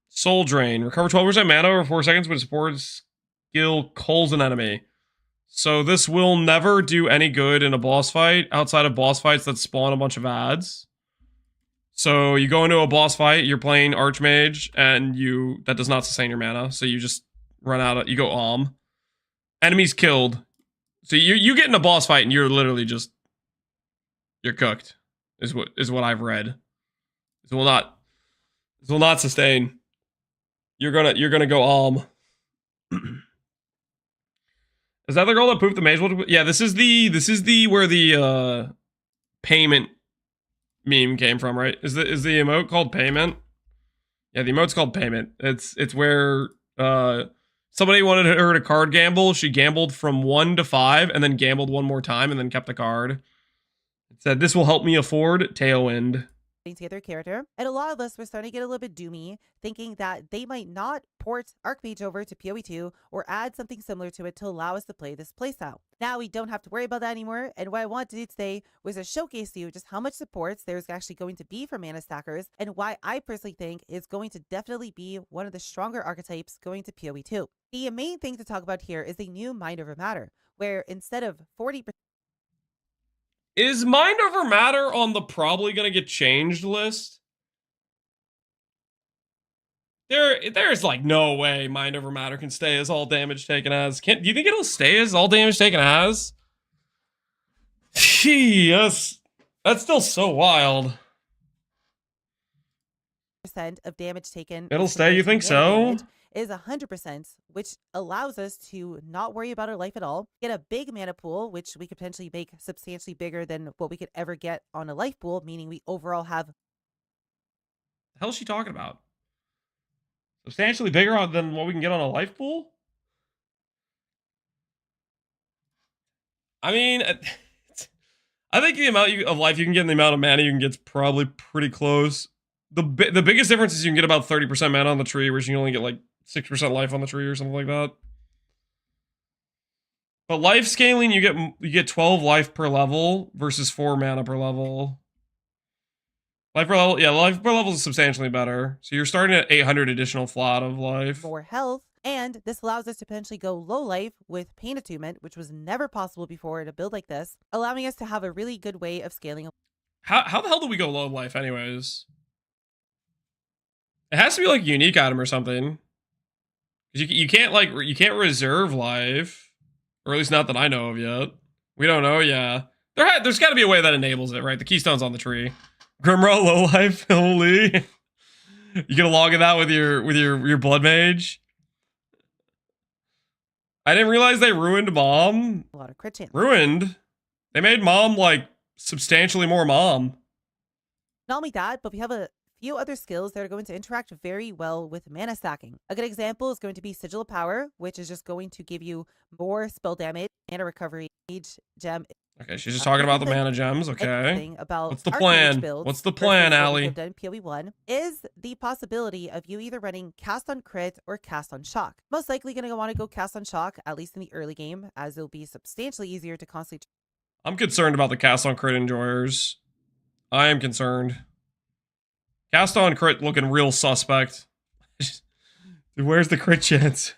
Soul Drain. Recover 12% mana over 4 seconds when supports skill culls an enemy. So this will never do any good in a boss fight outside of boss fights that spawn a bunch of ads. So you go into a boss fight, you're playing Archmage, and that does not sustain your mana. So you just run out of, you go enemies killed. So you get in a boss fight and you're literally just, you're cooked. Is what I've read. This will not sustain. You're gonna go Is that the girl that pooped the mage? Yeah, this is the where the payment meme came from, right? Is the emote called payment? Yeah, the emote's called payment. It's where somebody wanted her to card gamble. She gambled from 1 to 5 and then gambled one more time and then kept the card. It said, "This will help me afford Tailwind."
Together a character, and a lot of us were starting to get a little bit doomy, thinking that they might not port Archmage over to PoE2 or add something similar to it to allow us to play this playstyle. Now we don't have to worry about that anymore, and what I wanted to do today was to showcase to you just how much supports there's actually going to be for mana stackers, and why I personally think is going to definitely be one of the stronger archetypes going to PoE2. The main thing to talk about here is the new Mind Over Matter, where instead of 40%.
Is Mind Over Matter on the probably gonna get changed list? There's like no way Mind Over Matter can stay as all damage taken as. Do you think it'll stay as all damage taken as? Gee, that's still so wild.
Percent of damage taken.
It'll stay, you think so?
Is 100%, which allows us to not worry about our life at all, get a big mana pool, which we could potentially make substantially bigger than what we could ever get on a life pool, meaning we overall have.
The hell is she talking about? Substantially bigger than what we can get on a life pool? I mean, I think the amount of life you can get and the amount of mana you can get is probably pretty close. The biggest difference is you can get about 30% mana on the tree, whereas you can only get like 6% life on the tree or something like that. But life scaling, you get 12 life per level versus 4 mana per level. Life per level, yeah, life per level is substantially better. So you're starting at 800 additional flat of life.
More health, and this allows us to potentially go low life with Pain Attunement, which was never possible before in a build like this, allowing us to have a really good way of scaling.
How the hell do we go low life anyways? It has to be like a unique item or something. You can't reserve life. Or at least not that I know of yet. We don't know, yeah. There's got to be a way that enables it, right? The keystone's on the tree. Grimrow low life, holy. You gonna log in that with your blood mage? I didn't realize they ruined Mom.
A lot of crit chance.
Ruined? They made Mom like substantially more Mom.
Not only that, but we have a few other skills that are going to interact very well with mana stacking. A good example is going to be Sigil of Power, which is just going to give you more spell damage, mana recovery, mage gem.
Okay, she's just talking about the mana gems. Okay.
About
what's the plan? What's the plan, Allie?
What we've done in PoE1 is the possibility of you either running Cast on Crit or Cast on Shock. Most likely going to want to go Cast on Shock, at least in the early game, as it'll be substantially easier to constantly.
I'm concerned about the Cast on Crit enjoyers. I am concerned. Cast on Crit looking real suspect. Dude, where's the crit chance?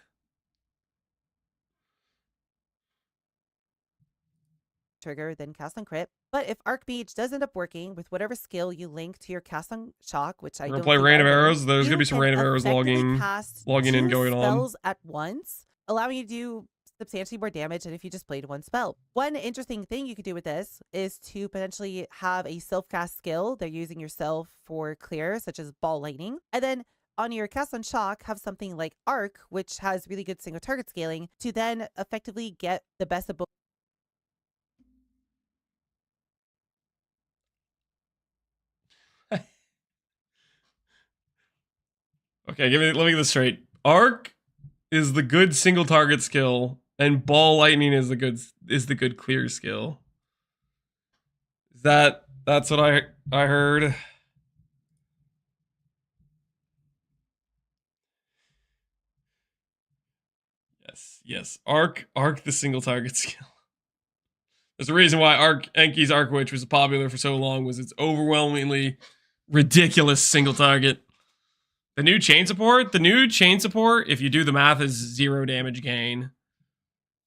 Trigger, then Cast on Crit. But if Archmage does end up working with whatever skill you link to your Cast on Shock, which I don't
play Rain of Arrows. There's gonna be some Rain of Arrows logging in going on.
Spells at once, allowing you to do substantially more damage than if you just played one spell. One interesting thing you could do with this is to potentially have a self-cast skill. They're using yourself for clear, such as Ball Lightning. And then on your Cast on Shock, have something like Arc, which has really good single target scaling, to then effectively get the best of both.
Okay, let me get this straight. Arc is the good single target skill, and Ball Lightning is the good clear skill. That's what I heard. Yes. Arc the single target skill. There's a reason why Enki's Arc Witch was popular for so long, was its overwhelmingly ridiculous single target. The new chain support, if you do the math, is 0 damage gain.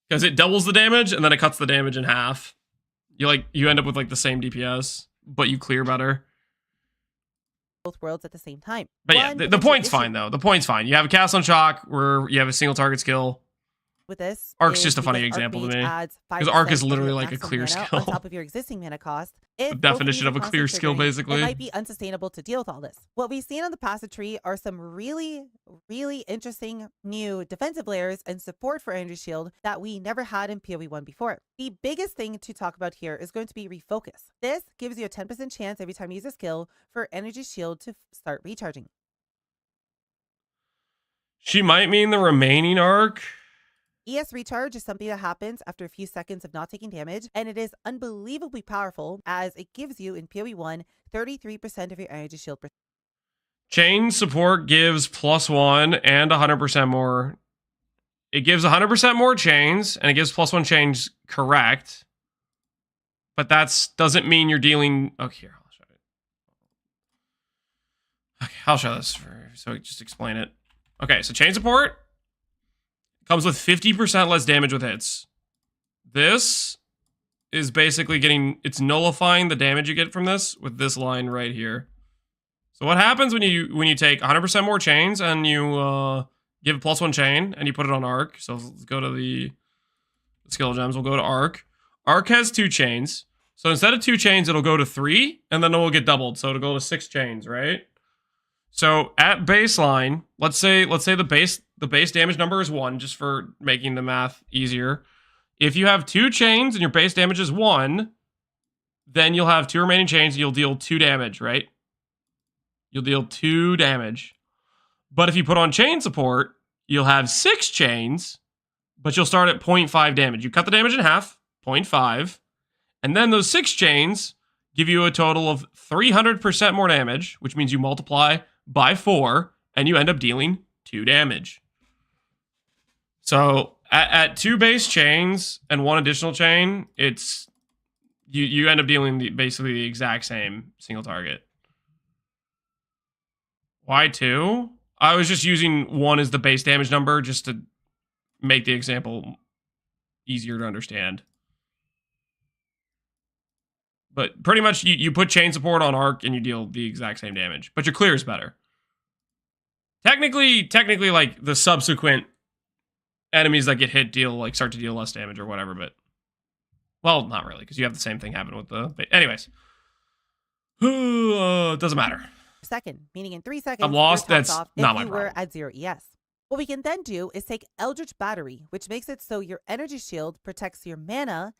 Because it doubles the damage and then it cuts the damage in half. You end up with like the same DPS, but you clear better.
Both worlds at the same time.
But yeah, the point's fine though. The point's fine. You have a Cast on Shock where you have a single target skill.
With this,
Arc's just a funny example to me, because Arc is literally like a clear skill
on top of your existing mana cost.
The definition of a clear skill, basically.
It might be unsustainable to deal with all this. What we've seen on the passive tree are some really, really interesting new defensive layers and support for Energy Shield that we never had in PoE1 before. The biggest thing to talk about here is going to be Refocus. This gives you a 10% chance every time you use a skill for Energy Shield to start recharging.
She might mean the remaining Arc.
ES Recharge is something that happens after a few seconds of not taking damage, and it is unbelievably powerful as it gives you in PoE1 33% of your energy shield.
Chain support gives +1 and 100% more. It gives 100% more chains, and it gives +1 chains correct. But that doesn't mean you're dealing... Okay, here, I'll show it. Okay, I'll show this so just explain it. Okay, so chain support comes with 50% less damage with hits. This is basically it's nullifying the damage you get from this with this line right here. So what happens when you take 100% more chains and you give a +1 chain and you put it on Arc? So let's go to the skill gems. We'll go to Arc. Arc has 2 chains. So instead of 2 chains, it'll go to 3, and then it will get doubled. So it'll go to 6 chains, right? So at baseline, let's say the base damage number is 1, just for making the math easier. If you have 2 chains and your base damage is 1, then you'll have 2 remaining chains and you'll deal 2 damage, right? You'll deal 2 damage. But if you put on chain support, you'll have 6 chains, but you'll start at 0.5 damage. You cut the damage in half, 0.5, And then those 6 chains give you a total of 300% more damage, which means you multiply by 4, and you end up dealing 2 damage. So at 2 base chains and 1 additional chain, it's you end up dealing basically the exact same single target. Why 2? I was just using 1 as the base damage number just to make the example easier to understand. But pretty much you put chain support on arc and you deal the exact same damage. But your clear is better. Technically, like the subsequent enemies that get hit start to deal less damage or whatever, but well, not really, because you have the same thing happen with the anyways. It doesn't matter.
Second, meaning in 3 seconds.
I'm lost.
You're
That's
topped off
not
if
my
you
problem.
were at 0 ES. What we can then do is take Eldritch Battery, which makes it so your energy shield protects your mana.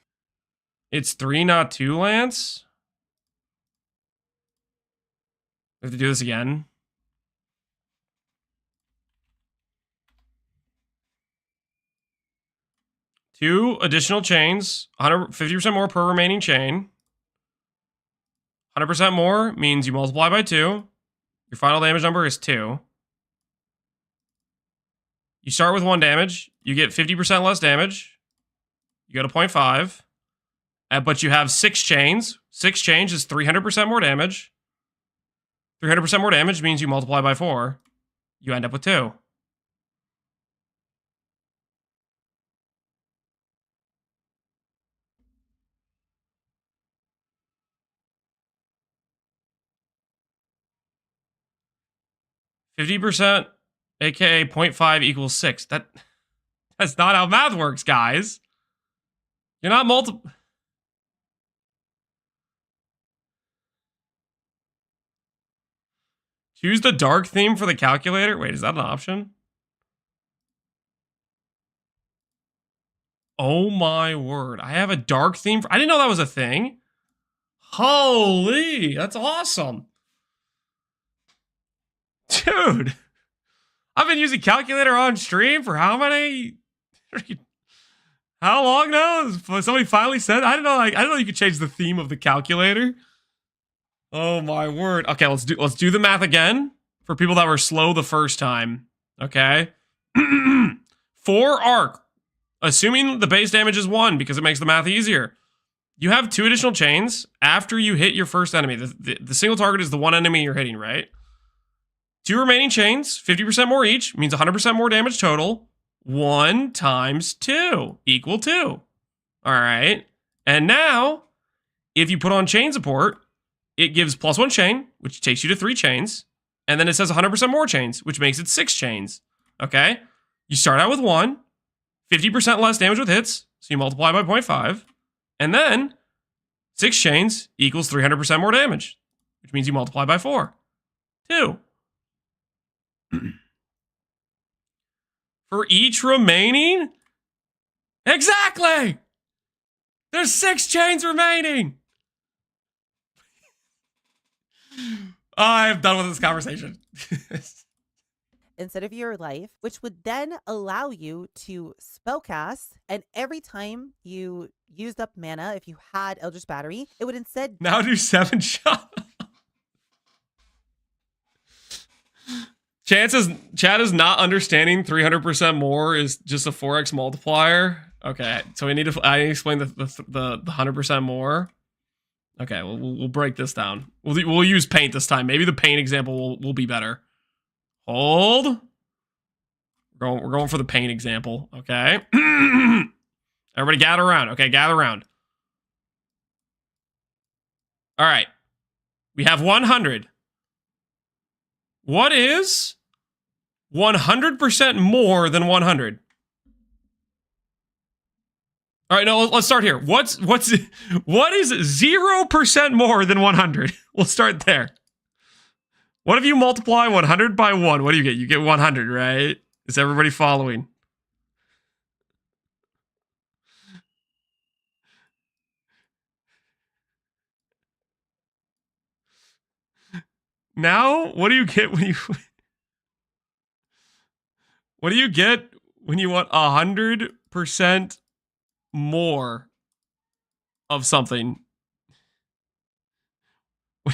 It's 3, not 2, Lance. We have to do this again. Two additional chains, 150% more per remaining chain. 100% more means you multiply by 2. Your final damage number is 2. You start with 1 damage. You get 50% less damage. You go to 0.5. But you have 6 chains. 6 chains is 300% more damage. 300% more damage means you multiply by 4. You end up with 2. %, aka 0.5 equals 6. That's not how math works, guys. You're not Choose the dark theme for the calculator. Wait, is that an option? Oh my word. I have a dark theme. I didn't know that was a thing. Holy, that's awesome. Dude. I've been using calculator on stream for how many? How long now? Somebody finally said. I don't know you could change the theme of the calculator. Oh my word. Okay, let's do the math again for people that were slow the first time. Okay. For arc, assuming the base damage is 1 because it makes the math easier. You have 2 additional chains after you hit your first enemy. The single target is the 1 enemy you're hitting, right? 2 remaining chains, 50% more each, means 100% more damage total. 1 times 2 equal 2. All right. And now, if you put on chain support, it gives +1 chain, which takes you to 3 chains. And then it says 100% more chains, which makes it 6 chains. Okay? You start out with 1, 50% less damage with hits, so you multiply by 0.5. And then 6 chains equals 300% more damage, which means you multiply by 4. 2. For each remaining? Exactly! There's 6 chains remaining! I'm done with this conversation.
Instead of your life, which would then allow you to spellcast, and every time you used up mana, if you had Eldritch Battery, it would instead
now do 7 shots. Chad is not understanding 300% more is just a 4x multiplier. Okay, so I need to explain the 100% more. Okay, we'll break this down. We'll use paint this time. Maybe the paint example will be better. Hold. We're going for the paint example. Okay. Everybody gather around. Okay, gather around. All right. We have 100. What is 100% more than 100? All right, no, let's start here. What is 0% more than 100? We'll start there. What if you multiply 100 by 1? What do you get? You get 100, right? Is everybody following? Now, what do you get when you... What do you get when you want 100% more? of something,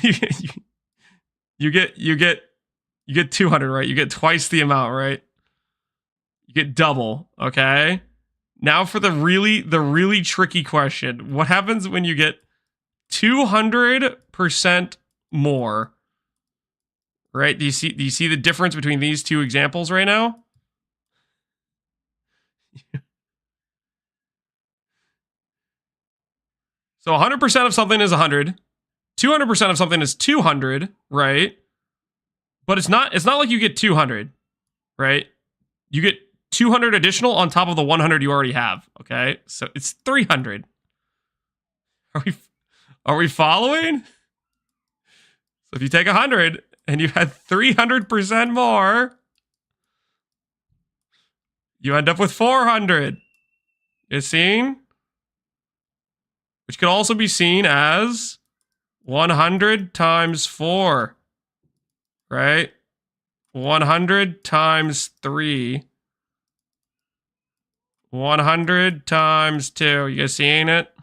you get 200, right? You get twice the amount, right? You get double, okay? Now for the really tricky question. What happens when you get 200% more? Right? Do you see the difference between these two examples right now? So 100% of something is 100. 200% of something is 200, right? But it's not like you get 200, right? You get 200 additional on top of the 100 you already have, okay? So it's 300. Are we following? So if you take 100 and you had 300% more, you end up with 400. You seeing? Which could also be seen as 100 times 4, right? 100 times 3. 100 times 2. You guys seeing it?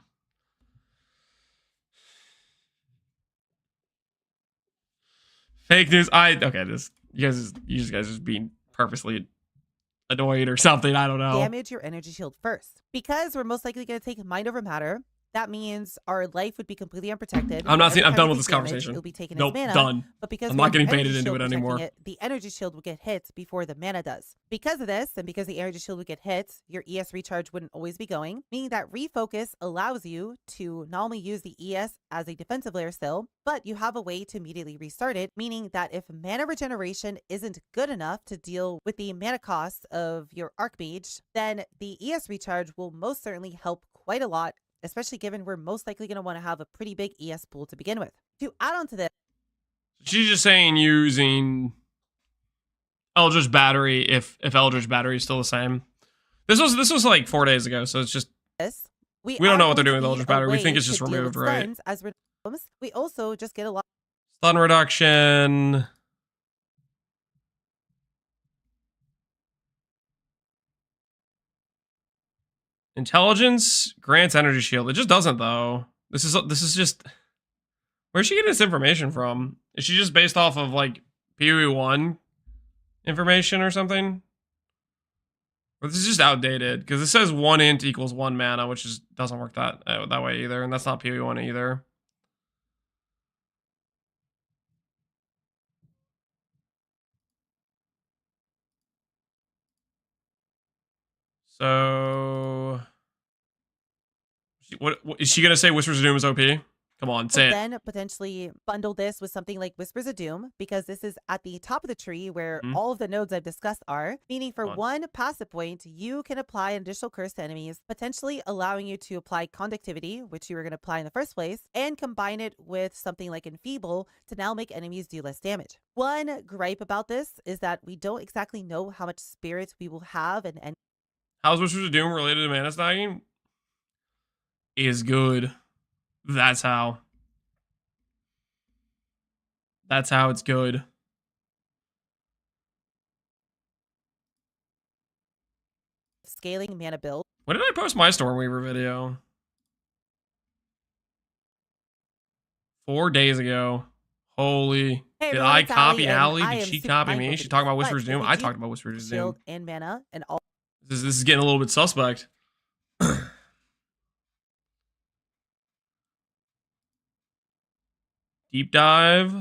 Fake news. Okay, you guys just being purposely annoyed or something. I don't know.
Damage your energy shield first. Because we're most likely going to take mind over matter, that means our life would be completely unprotected.
I'm done with this
damage,
conversation.
It'll be taken
Nope,
as mana,
done.
But because
I'm
we
not
have
getting
the
baited
energy
into
shield
it anymore.
protecting it, the energy shield would get hit before the mana does. Because of this, and because the energy shield would get hit, your ES recharge wouldn't always be going, meaning that refocus allows you to not only use the ES as a defensive layer still, but you have a way to immediately restart it, meaning that if mana regeneration isn't good enough to deal with the mana cost of your Archmage, then the ES recharge will most certainly help quite a lot, especially given we're most likely going to want to have a pretty big ES pool to begin with. To add on to this,
She's just saying using Eldritch Battery if Eldritch Battery is still the same. This was like 4 days ago, so it's just we don't know what they're doing with Eldritch Battery. We think it's just removed, right?
As we also just get a lot
Stun reduction. Intelligence grants energy shield. It just doesn't though. This is just where's she getting this information from? Is she just based off of like PoE1 information or something? Or this is just outdated because it says 1 int equals 1 mana, which just doesn't work that way either, and that's not PoE1 either. So, what is she gonna say? Whispers of Doom is OP? Come on, say it.
Then potentially bundle this with something like Whispers of Doom, because this is at the top of the tree where all of the nodes I've discussed are, meaning for one passive point, you can apply an additional curse to enemies, potentially allowing you to apply conductivity, which you were going to apply in the first place, and combine it with something like Enfeeble to now make enemies do less damage. One gripe about this is that we don't exactly know how much spirit we will have and
how's Whispers of Doom related to mana stacking? Is good. That's how. That's how it's good.
Scaling mana build.
When did I post my Stormweaver video? 4 days ago. Holy.
Hey,
did
everyone,
I
it's
copy
Allie,
Allie? Did she copy me? She talking about Whispers of Doom? I talked about Whispers of Doom.
Shield and mana and all.
This is getting a little bit suspect. Deep dive.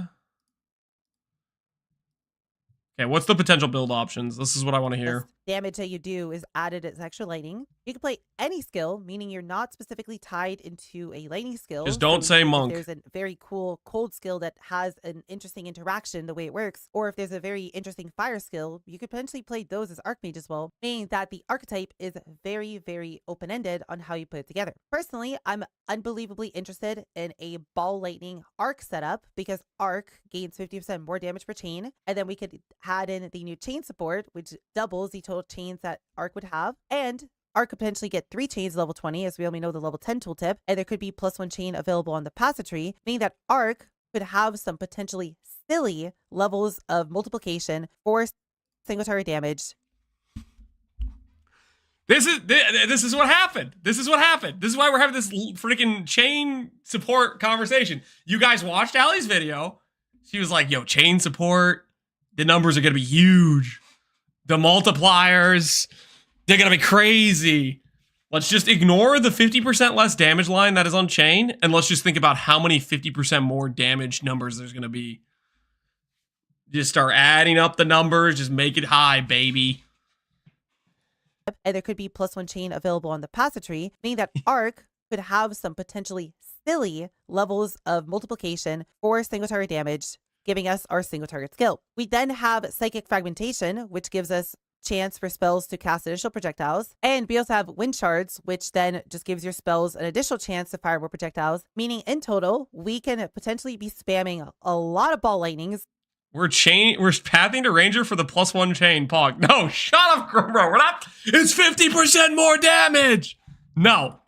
Okay, what's the potential build options? This is what I want to hear.
Damage that you do is added as extra lightning. You can play any skill, meaning you're not specifically tied into a lightning skill.
Just don't say monk.
If there's a very cool cold skill that has an interesting interaction the way it works, or if there's a very interesting fire skill, you could potentially play those as Archmage as well, meaning that the archetype is very, very open-ended on how you put it together. Personally, I'm unbelievably interested in a ball lightning arc setup because arc gains 50% more damage per chain, and then we could add in the new chain support, which doubles the total chains that arc would have, and arc could potentially get 3 chains level 20, as we only know the level 10 tooltip, and there could be +1 chain available on the passive tree, meaning that arc could have some potentially silly levels of multiplication for single target damage.
This is what happened. This is what happened. This is why we're having this freaking chain support conversation. You guys watched Allie's video. She was like, yo, chain support, the numbers are going to be huge. The multipliers, they're going to be crazy. Let's just ignore the 50% less damage line that is on chain, and let's just think about how many 50% more damage numbers there's going to be. Just start adding up the numbers. Just make it high, baby.
And there could be +1 chain available on the passive tree, meaning that Arc could have some potentially silly levels of multiplication for single target damage, giving us our single target skill. We then have Psychic Fragmentation, which gives us chance for spells to cast additional projectiles. And we also have Wind Shards, which then just gives your spells an additional chance to fire more projectiles, meaning in total, we can potentially be spamming a lot of ball lightnings.
We're pathing to Ranger for the +1 chain, Pog. No, shut up, bro. We're not. It's 50% more damage. No.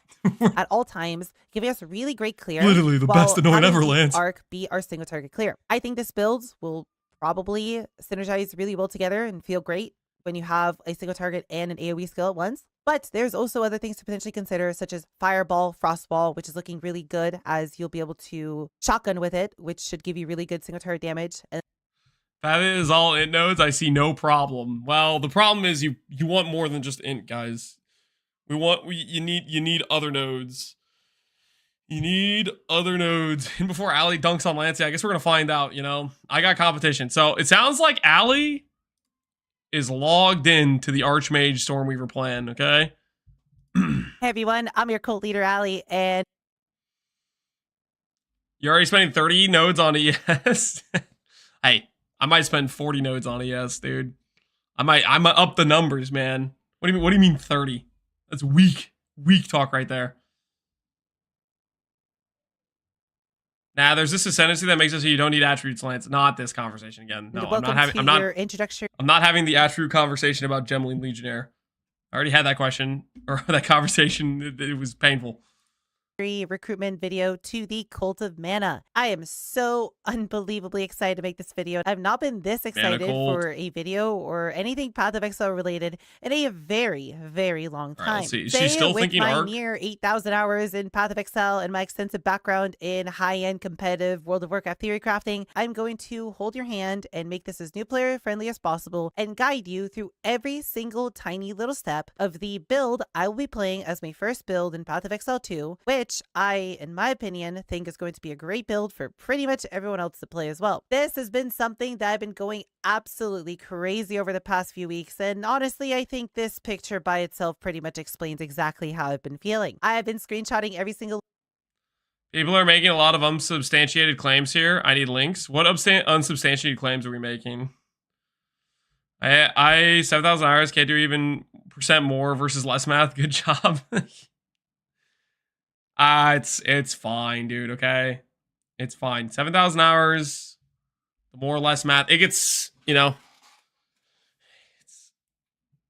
At all times, giving us really great clear.
Literally the best annoying ever, Lance.
Arc be our single target clear. I think this build will probably synergize really well together and feel great when you have a single target and an AoE skill at once. But there's also other things to potentially consider, such as Fireball, Frostball, which is looking really good as you'll be able to shotgun with it, which should give you really good single target damage. And
that is all int nodes. I see no problem. Well, the problem is you want more than just int, guys. You need other nodes. You need other nodes. And before Allie dunks on Lancey, I guess we're gonna find out. You know, I got competition. So it sounds like Allie is logged in to the Archmage Stormweaver plan. Okay.
Hey everyone, I'm your cult leader, Allie, and
you're already spending 30 nodes on ES. Hey. I might spend 40 nodes on ES, dude. I might up the numbers, man. What do you mean 30? That's weak talk right there. Nah, there's this ascendancy that makes it so you don't need attributes, Lance. Not this conversation again. No, I'm not having the attribute conversation about Gemling Legionnaire. I already had that question or that conversation. It was painful.
Recruitment video to the Cult of Mana. I am so unbelievably excited to make this video. I've not been this excited for a video or anything Path of Exile related in a very, very long time.
Right, let's see. She's still thinking
with my near 8,000 hours in Path of Exile and my extensive background in high-end competitive World of Warcraft theory crafting, I'm going to hold your hand and make this as new player friendly as possible and guide you through every single tiny little step of the build I will be playing as my first build in Path of Exile 2, which I, in my opinion, think is going to be a great build for pretty much everyone else to play as well. This has been something that I've been going absolutely crazy over the past few weeks, and honestly, I think this picture by itself pretty much explains exactly how I've been feeling. I have been screenshotting every single...
People are making a lot of unsubstantiated claims here. I need links. What unsubstantiated claims are we making? I 7,000 hours can't do even % more versus less math. Good job. It's fine, dude, okay? It's fine. 7,000 hours, the more or less math. It gets, you know...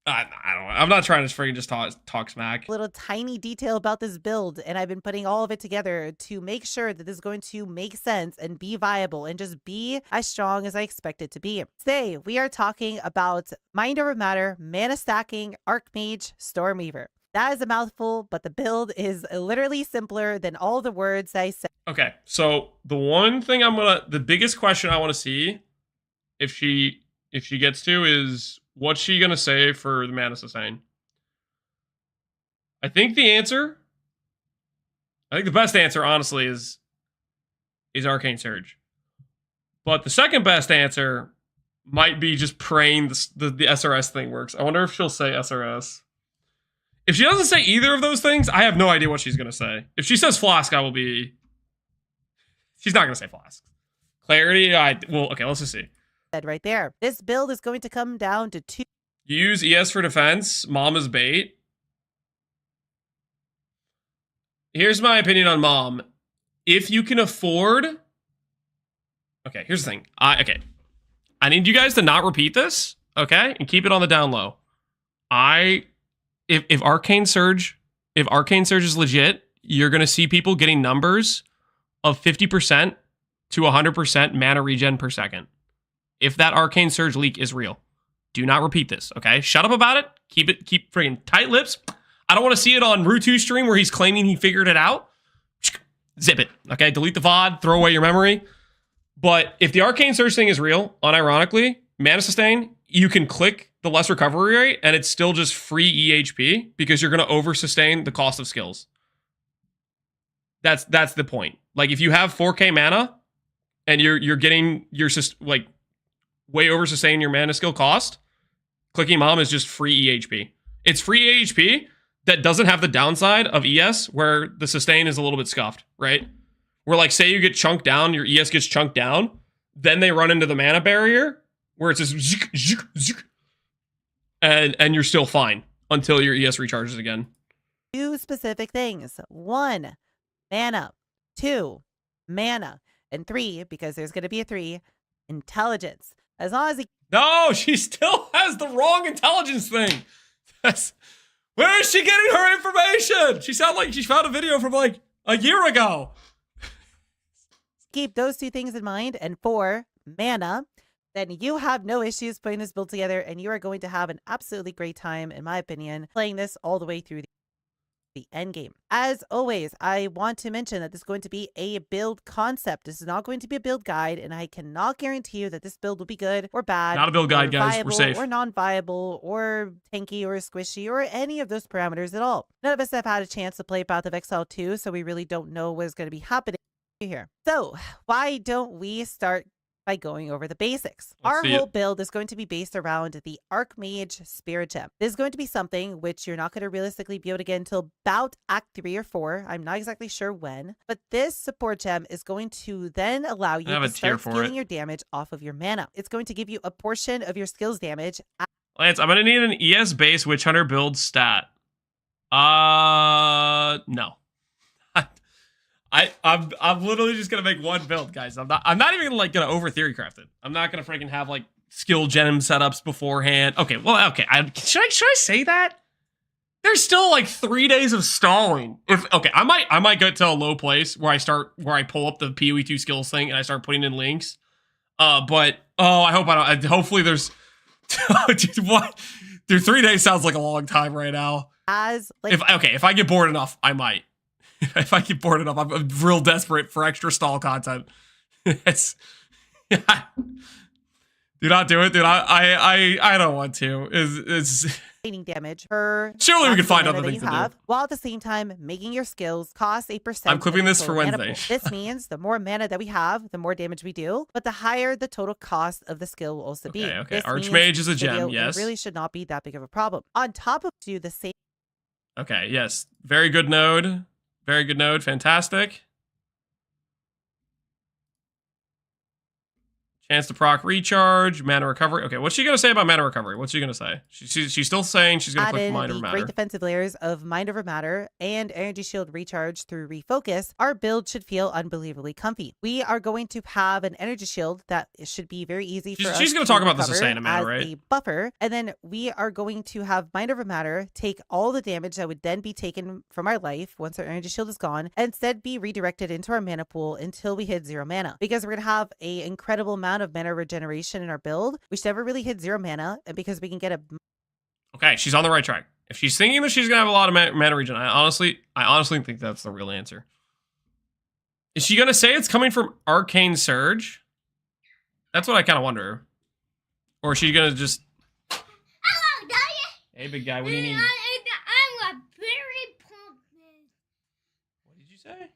I don't know. I'm not trying to freaking just talk smack.
Little tiny detail about this build, and I've been putting all of it together to make sure that this is going to make sense and be viable and just be as strong as I expect it to be. Today, we are talking about Mind Over Matter, Mana Stacking, Archmage, Stormweaver. That is a mouthful, but the build is literally simpler than all the words I said.
Okay, so the one thing the biggest question I want to see if she gets to is what's she gonna say for the Mana Sustain? I think the best answer, honestly, is Arcane Surge. But the second best answer might be just praying the SRS thing works. I wonder if she'll say SRS. If she doesn't say either of those things, I have no idea what she's going to say. If she says Flask, I will be... She's not going to say Flask. Clarity, okay, let's just see.
Right there. This build is going to come down to 2...
You use ES for defense. Mom is bait. Here's my opinion on Mom. If you can afford... Okay, here's the thing. Okay. I need you guys to not repeat this, okay? And keep it on the down low. If Arcane Surge is legit, you're going to see people getting numbers of 50% to 100% mana regen per second. If that Arcane Surge leak is real. Do not repeat this, okay? Shut up about it. Keep freaking tight lips. I don't want to see it on Rutu's stream where he's claiming he figured it out. Zip it. Okay, delete the VOD, throw away your memory. But if the Arcane Surge thing is real, unironically, Mana Sustain, you can click the less recovery rate and it's still just free EHP because you're going to over sustain the cost of skills. That's the point. Like if you have 4K mana and you're getting your like way over sustain your mana skill cost, clicking Mom is just free EHP. It's free EHP that doesn't have the downside of ES where the sustain is a little bit scuffed, right? Where like say you get chunked down, your ES gets chunked down, then they run into the mana barrier where it's just zik, zik, zik, and you're still fine until your ES recharges again.
2 specific things. 1, mana. 2, mana. And 3, because there's going to be a 3, intelligence. As long as he...
No, she still has the wrong intelligence thing. Where is she getting her information? She sounded like she found a video from like a year ago.
Keep those 2 things in mind. And 4, mana. Then you have no issues putting this build together, and you are going to have an absolutely great time, in my opinion, playing this all the way through the end game. As always, I want to mention that this is going to be a build concept. This is not going to be a build guide, and I cannot guarantee you that this build will be good or bad.
Not a build guide, guys.
Viable,
we're safe.
Or non-viable, or tanky, or squishy, or any of those parameters at all. None of us have had a chance to play Path of Exile 2, so we really don't know what is going to be happening here. So why don't we start by going over the basics? Our whole build is going to be based around the Archmage Spirit Gem. This is going to be something which you're not going to realistically be able to get until about Act 3 or 4. I'm not exactly sure when, but this support gem is going to then allow you to start scaling your damage off of your mana. It's going to give you a portion of your skills damage.
Lance, I'm going to need an ES base Witch Hunter build stat. No. I'm literally just gonna make one build, guys. I'm not even like gonna over theorycraft it. I'm not gonna freaking have like skill gem setups beforehand. Okay, well, okay. Should I say that? There's still like 3 days of stalling. I might get to a low place where I pull up the PoE2 skills thing and I start putting in links. But I hope I don't. Hopefully there's. Dude, what? Dude, 3 days sounds like a long time right now. If I get bored enough, I might. If I get bored enough, I'm real desperate for extra stall content. It's, do not do it, dude. I don't want to. It's
damage per
surely we can find other things to do,
while at the same time making your skills cost 8%.
I'm clipping this for Wednesday.
This means the more mana that we have, the more damage we do, but the higher the total cost of the skill will also be.
Okay. Archmage is a gem. Yes,
it really should not be that big of a problem. On top of do the same.
Okay. Yes. Very good node. Very good node. Fantastic. Chance to proc recharge, mana recovery. Okay, what's she gonna say about mana recovery? What's she gonna say? She's still saying she's gonna click Mind Over Matter.
Great defensive layers of Mind Over Matter and Energy Shield recharge through refocus. Our build should feel unbelievably comfy. We are going to have an Energy Shield that should be very easy for us.
She's gonna talk about the sustain amount, right?
A buffer, and then we are going to have Mind Over Matter take all the damage that would then be taken from our life once our Energy Shield is gone, and instead be redirected into our mana pool until we hit 0 mana. Because we're gonna have an incredible amount of mana regeneration in our build, which never really hit 0 mana, and because we can get a...
Okay, she's on the right track. If she's thinking that she's gonna have a lot of mana regen, I honestly think that's the real answer. Is she gonna say it's coming from Arcane Surge? That's what I kind of wonder. Or is she gonna just...
Hello, Daddy.
Hey, big guy, what do you need?
I'm a very pumped.
What did you say?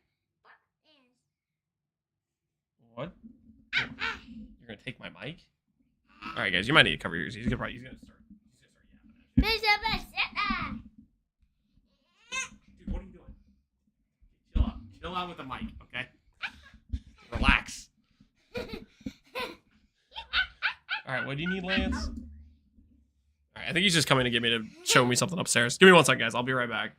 What? You're gonna take my mic? All right, guys, you might need to cover yours. He's gonna start. Dude, what are you doing? Chill out. Chill out with the mic, okay? Relax. All right, what do you need, Lance? All right, I think he's just coming to get me to show me something upstairs. Give me 1 sec, guys. I'll be right back.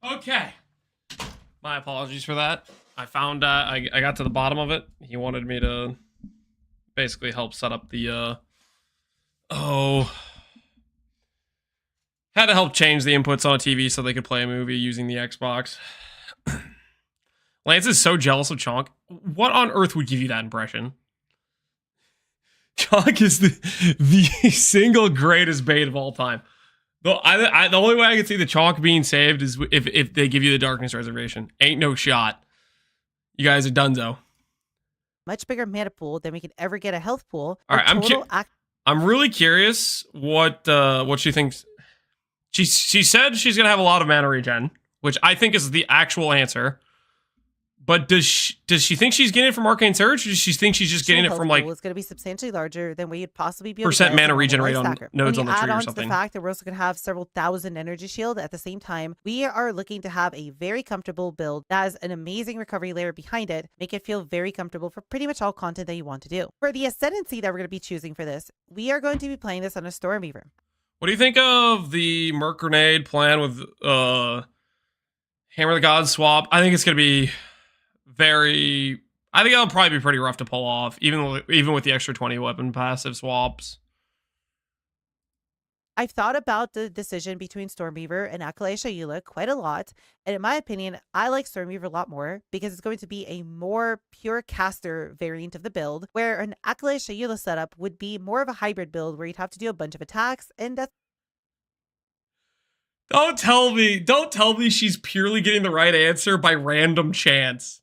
Okay. My apologies for that. I found I got to the bottom of it. He wanted me to basically help set up the had to help change the inputs on a TV so they could play a movie using the Xbox. Lance is so jealous of Chonk. What on earth would give you that impression? Chonk is the single greatest bait of all time. The only way I can see the Chonk being saved is if they give you the Darkness Reservation. Ain't no shot. You guys are donezo.
Much bigger mana pool than we could ever get a health pool.
All right, I'm really curious what she thinks. She said she's gonna have a lot of mana regen, which I think is the actual answer. But does she think she's getting it from Arcane Surge, or does she think she's just getting it from like?
It's going to be substantially larger than we would possibly be able
percent
to get
mana regen rate on nodes on the tree or
add on to
something.
the fact that we're also going to have several thousand energy shield at the same time. We are looking to have a very comfortable build that has an amazing recovery layer behind it, make it feel very comfortable for pretty much all content that you want to do. For the Ascendency that we're going to be choosing for this, we are going to be playing this on a Stormweaver.
What do you think of the Merc Grenade plan with Hammer of the Gods swap? I think it's going to be I think that'll probably be pretty rough to pull off, even with the extra 20 weapon passive swaps.
I've thought about the decision between Stormweaver and Acolyte Shayula quite a lot, and in my opinion, I like Stormweaver a lot more because it's going to be a more pure caster variant of the build, where an Acolyte Shayula setup would be more of a hybrid build where you'd have to do a bunch of attacks, and that's
Don't tell me she's purely getting the right answer by random chance.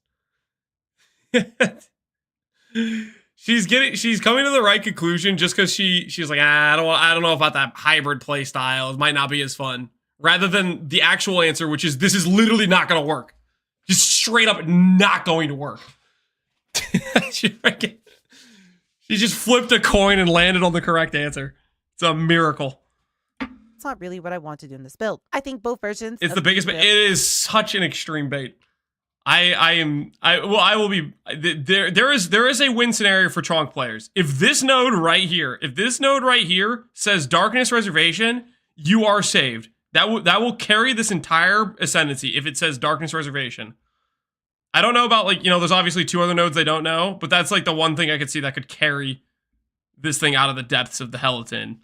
She's coming to the right conclusion just because she's like, I don't know about that hybrid play style. It might not be as fun. Rather than the actual answer, which is this is literally not gonna work. Just straight up not going to work. She just flipped a coin and landed on the correct answer. It's a miracle.
It's not really what I want to do in this build. I think both versions.
It's the biggest bait. It is such an extreme bait. I will be there is a win scenario for Chonk players. If this node right here says Darkness Reservation, you are saved. That will carry this entire Ascendancy if it says Darkness Reservation. I don't know about there's obviously two other nodes they don't know, but that's like the one thing I could see that could carry this thing out of the depths of the hell it's in.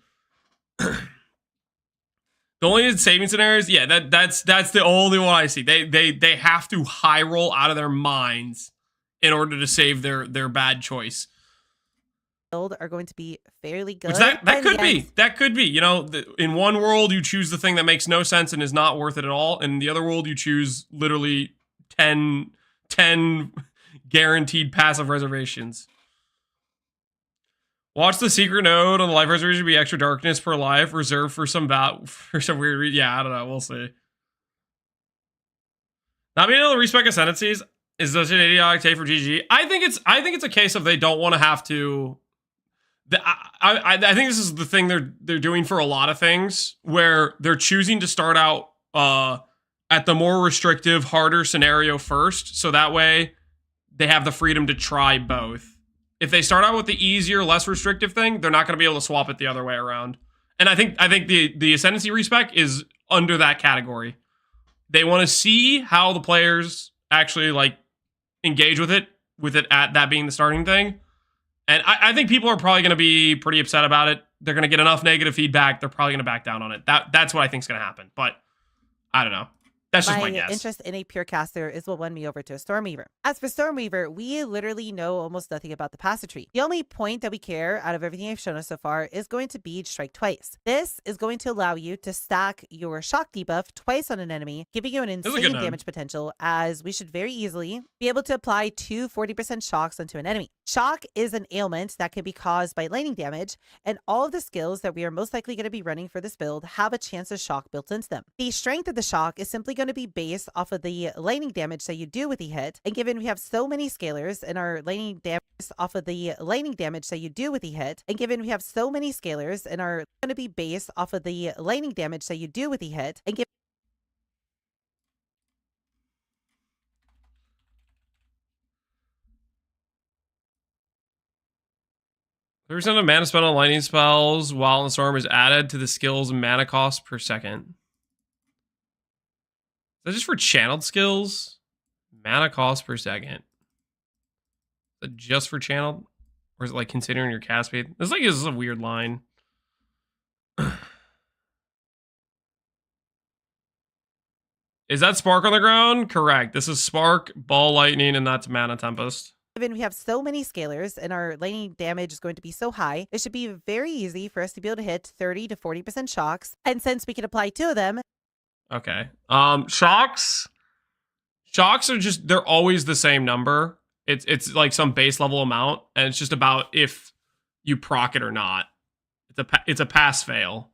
The only saving scenarios, yeah, that's the only one I see. They have to high roll out of their minds in order to save their bad choice.
Are going to be fairly good.
Which that could be. In one world you choose the thing that makes no sense and is not worth it at all. In the other world you choose literally 10 guaranteed passive reservations. Watch the secret node on the life reservation be extra darkness per life reserved for some weird reason. Yeah, I don't know. We'll see. Not being able to respec Ascendancies is such an idiotic take for GG. I think it's a case of they don't want to have to. I think this is the thing they're doing for a lot of things where they're choosing to start out at the more restrictive, harder scenario first, so that way they have the freedom to try both. If they start out with the easier, less restrictive thing, they're not going to be able to swap it the other way around. And I think the Ascendancy respec is under that category. They want to see how the players actually engage with it at that being the starting thing. And I think people are probably going to be pretty upset about it. They're going to get enough negative feedback. They're probably going to back down on it. That's what I think is going to happen. But I don't know. That's just my guess.
Interest in a pure caster is what won me over to a Stormweaver. As for Stormweaver, we literally know almost nothing about the passive tree. The only point that we care out of everything I've shown us so far is going to be strike twice. This is going to allow you to stack your shock debuff twice on an enemy, giving you an insane damage potential, as we should very easily be able to apply 2 40% shocks onto an enemy. Shock is an ailment that can be caused by lightning damage, and all of the skills that we are most likely going to be running for this build have a chance of shock built into them. The strength of the shock is simply going to be based off of the lightning damage that you do with the hit, and given we have so many scalars in our lightning damage off of the lightning damage that you do with the hit, and given we have so many scalars and are going to be based off of the lightning damage that you do with the hit, and given
The percent of mana spent on lightning spells while in the storm is added to the skill's mana cost per second. that just for channeled skills? Mana cost per second. Is that just for channeled? Or is it like considering your cast speed? This is a weird line. Is that Spark on the ground? Correct. This is Spark, Ball Lightning, and that's Mana Tempest.
Given we have so many scalers and our lightning damage is going to be so high, it should be very easy for us to be able to hit 30 to 40% shocks. And since we can apply 2 of them.
Okay. Shocks are just, they're always the same number. It's like some base level amount, and it's just about if you proc it or not. It's a pass fail.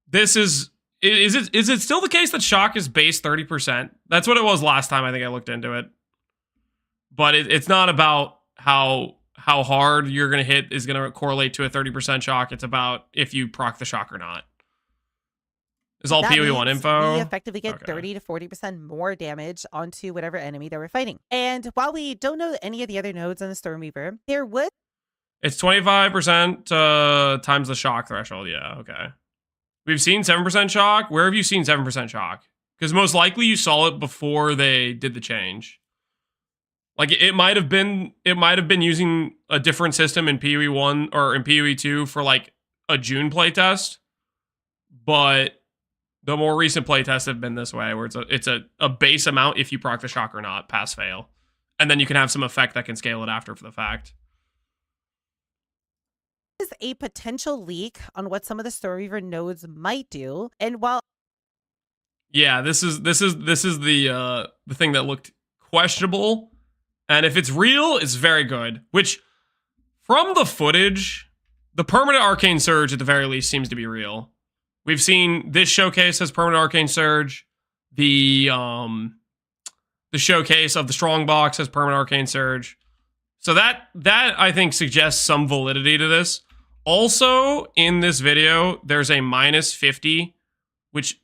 This is it still the case that shock is base 30%? That's what it was last time I think I looked into it. But it's not about how hard you're going to hit is going to correlate to a 30% shock. It's about if you proc the shock or not. Is all PoE1 info.
We effectively get 30 to 40% more damage onto whatever enemy that we're fighting. And while we don't know any of the other nodes on the Stormweaver, there would...
It's 25% times the shock threshold. Yeah, okay. We've seen 7% shock. Where have you seen 7% shock? Because most likely you saw it before they did the change. Like it might have been using a different system in PoE1 or in PoE2 for like a June playtest, but the more recent playtests have been this way, where it's a base amount if you proc the shock or not, pass fail, and then you can have some effect that can scale it after for the fact.
Is a potential leak on what some of the Stormweaver nodes might do, and while
this is the thing that looked questionable. And if it's real, it's very good. Which, from the footage, the permanent Arcane Surge at the very least seems to be real. We've seen this showcase has permanent Arcane Surge. The showcase of the Strongbox has permanent Arcane Surge. So that I think suggests some validity to this. Also, in this video, there's a minus 50, which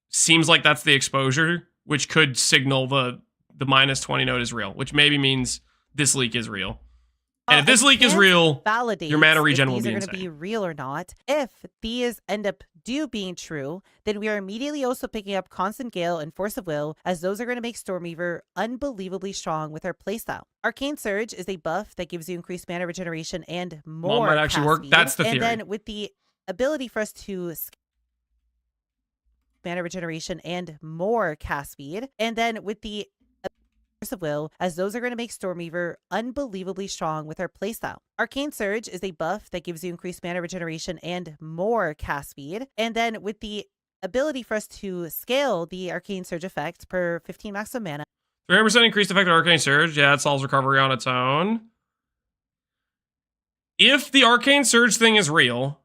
seems like that's the exposure, which could signal the minus 20 node is real, which maybe means this leak is real. And if this leak is real, your mana regen will be insane.
These are going to be real or not. If these end up being true, then we are immediately also picking up Constant Gale and Force of Will, as those are going to make Stormweaver unbelievably strong with our playstyle. Arcane Surge is a buff that gives you increased mana regeneration and more.
Might actually work. That's the theory.
And then with the ability for us to mana regeneration and more cast speed, and then with the Force of Will, as those are going to make Stormweaver unbelievably strong with our playstyle. Arcane Surge is a buff that gives you increased mana regeneration and more cast speed, and then with the ability for us to scale the Arcane Surge effect per 15 maximum mana.
300% increased effect of Arcane Surge. Yeah, it solves recovery on its own. If the Arcane Surge thing is real,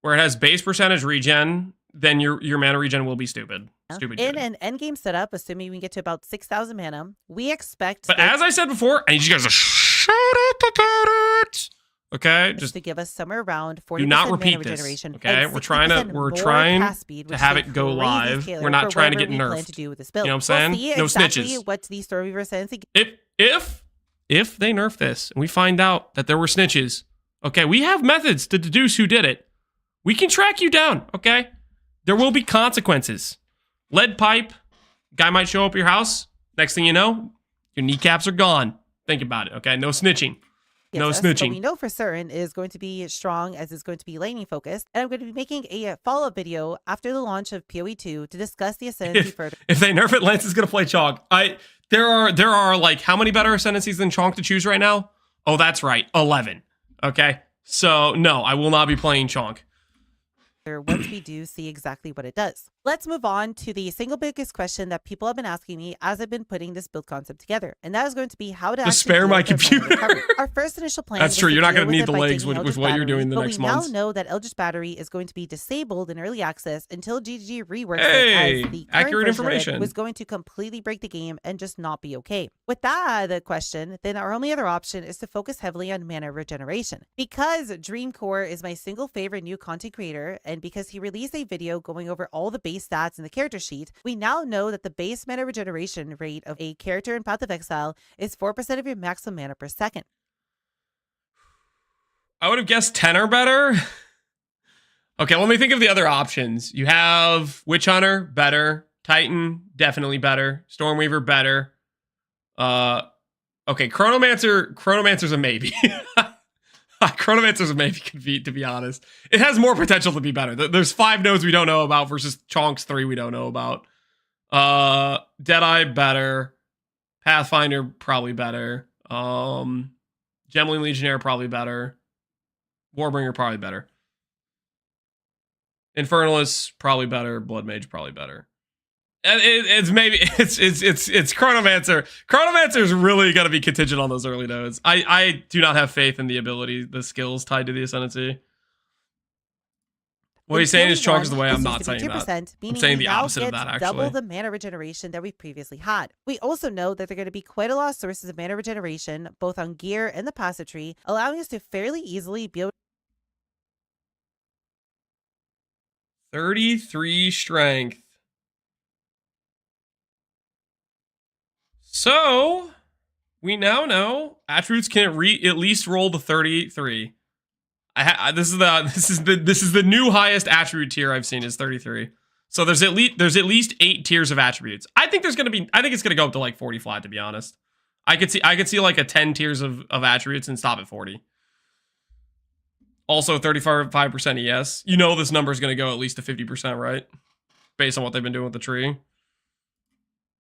where it has base percentage regen, then your mana regen will be stupid. Stupid
in
good.
an endgame setup, assuming we can get to about 6,000 mana, we expect...
But as I said before, I need you guys to shut up about it. Okay? Just
to give us somewhere around 40%
do not repeat
mana
this.
regeneration.
Okay? We're trying to have it go live. We're not trying to get nerfed.
To do with this build.
You know what I'm saying?
See
no
exactly
snitches.
What the Stormweaver Ascendency...
If they nerf this and we find out that there were snitches, okay, we have methods to deduce who did it. We can track you down, okay? There will be consequences. Lead pipe, guy might show up at your house. Next thing you know, your kneecaps are gone. Think about it, okay? No snitching. No snitching.
What we know for certain is going to be strong, as is going to be lightning focused. And I'm going to be making a follow-up video after the launch of PoE2 to discuss the Ascendency further.
If they nerf it, Lance is going to play Chonk. There are like, how many better Ascendancies than Chonk to choose right now? Oh, that's right, 11. Okay? So, no, I will not be playing Chonk.
Once we do see exactly what it does. Let's move on to the single biggest question that people have been asking me as I've been putting this build concept together. And that is going to be how to
spare my computer.
Our first initial plan.
That's true. You're not going to need the legs with what you're doing the next month.
We now know that Eldritch Battery is going to be disabled in early access until GG reworks
it,
as the
accurate information
was going to completely break the game and just not be okay. With that the question, then our only other option is to focus heavily on mana regeneration. Because Dreamcore is my single favorite new content creator, and because he released a video going over all the base stats in the character sheet, we now know that the base mana regeneration rate of a character in Path of Exile is 4% of your maximum mana per second.
I would have guessed 10 or better. Okay, let me think of the other options. You have Witch Hunter, better. Titan, definitely better. Stormweaver, better. Okay, Chronomancer's a maybe. Chronomancer's a maybe, to be honest. It has more potential to be better. There's 5 nodes we don't know about versus Chonk's 3 we don't know about. Deadeye, better. Pathfinder, probably better. Gemling Legionnaire, probably better. Warbringer, probably better. Infernalist, probably better. Blood Mage, probably better. And it's Chronomancer. Chronomancer is really going to be contingent on those early nodes. I do not have faith in the ability, the skills tied to the Ascendency. What he's saying is Chonk is the way. I'm not saying that. I'm saying the opposite of that, actually.
Double the mana regeneration that we previously had. We also know that there are going to be quite a lot of sources of mana regeneration, both on gear and the passive tree, allowing us to fairly easily be able
33 strength. So, we now know attributes can at least roll the 33. This is the new highest attribute tier I've seen is 33. So there's at least 8 tiers of attributes. I think it's gonna go up to like 40 flat, to be honest. I could see like a 10 tiers of attributes and stop at 40. Also 35% ES. You know this number is gonna go at least to 50%, right? Based on what they've been doing with the tree.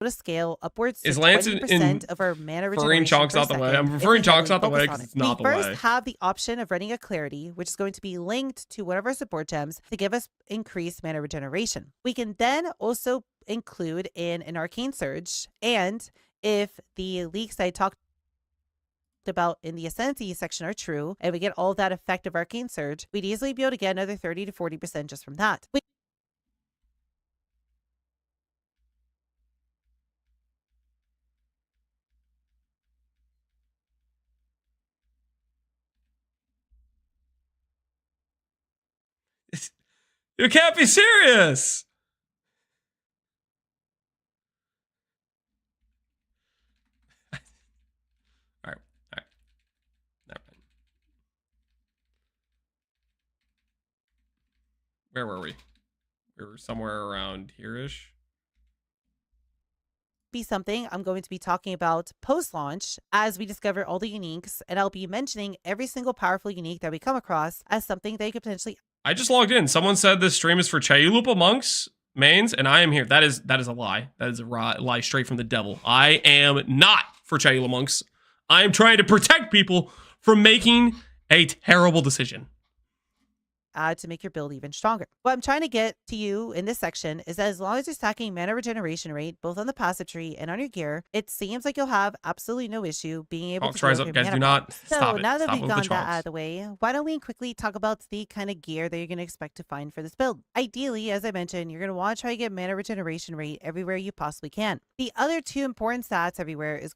to scale upwards to
Is Lance
20% of our mana
referring
regeneration
chunks
per
out the way?
second
I'm
if
referring
we
chunks
heavily
out the way
focus on
because
it.
it's not the
We
way.
first have the option of running a clarity, which is going to be linked to one of our support gems to give us increased mana regeneration. We can then also include in an arcane surge, and if the leaks I talked about in the Ascendency section are true, and we get all that effective arcane surge, we'd easily be able to get another 30 to 40% just from that.
You can't be serious. All right. Never mind. Where were we? We were somewhere around here-ish.
Be something I'm going to be talking about post-launch as we discover all the uniques, and I'll be mentioning every single powerful unique that we come across as something that you could potentially.
I just logged in. Someone said this stream is for Chayulupa monks mains, and I am here. That is a lie. That is a lie straight from the devil. I am not for Chayula monks. I am trying to protect people from making a terrible decision.
Add to make your build even stronger. What I'm trying to get to you in this section is that as long as you're stacking mana regeneration rate both on the passive tree and on your gear, it seems like you'll have absolutely no issue being able to
Tries up, guys. Do not stop
So
it.
now that
Stop
we've
with the
gone that
chonks.
out of the way, why don't we quickly talk about the kind of gear that you're going to expect to find for this build? Ideally, as I mentioned, you're going to want to try to get mana regeneration rate everywhere you possibly can. The other two important stats everywhere is.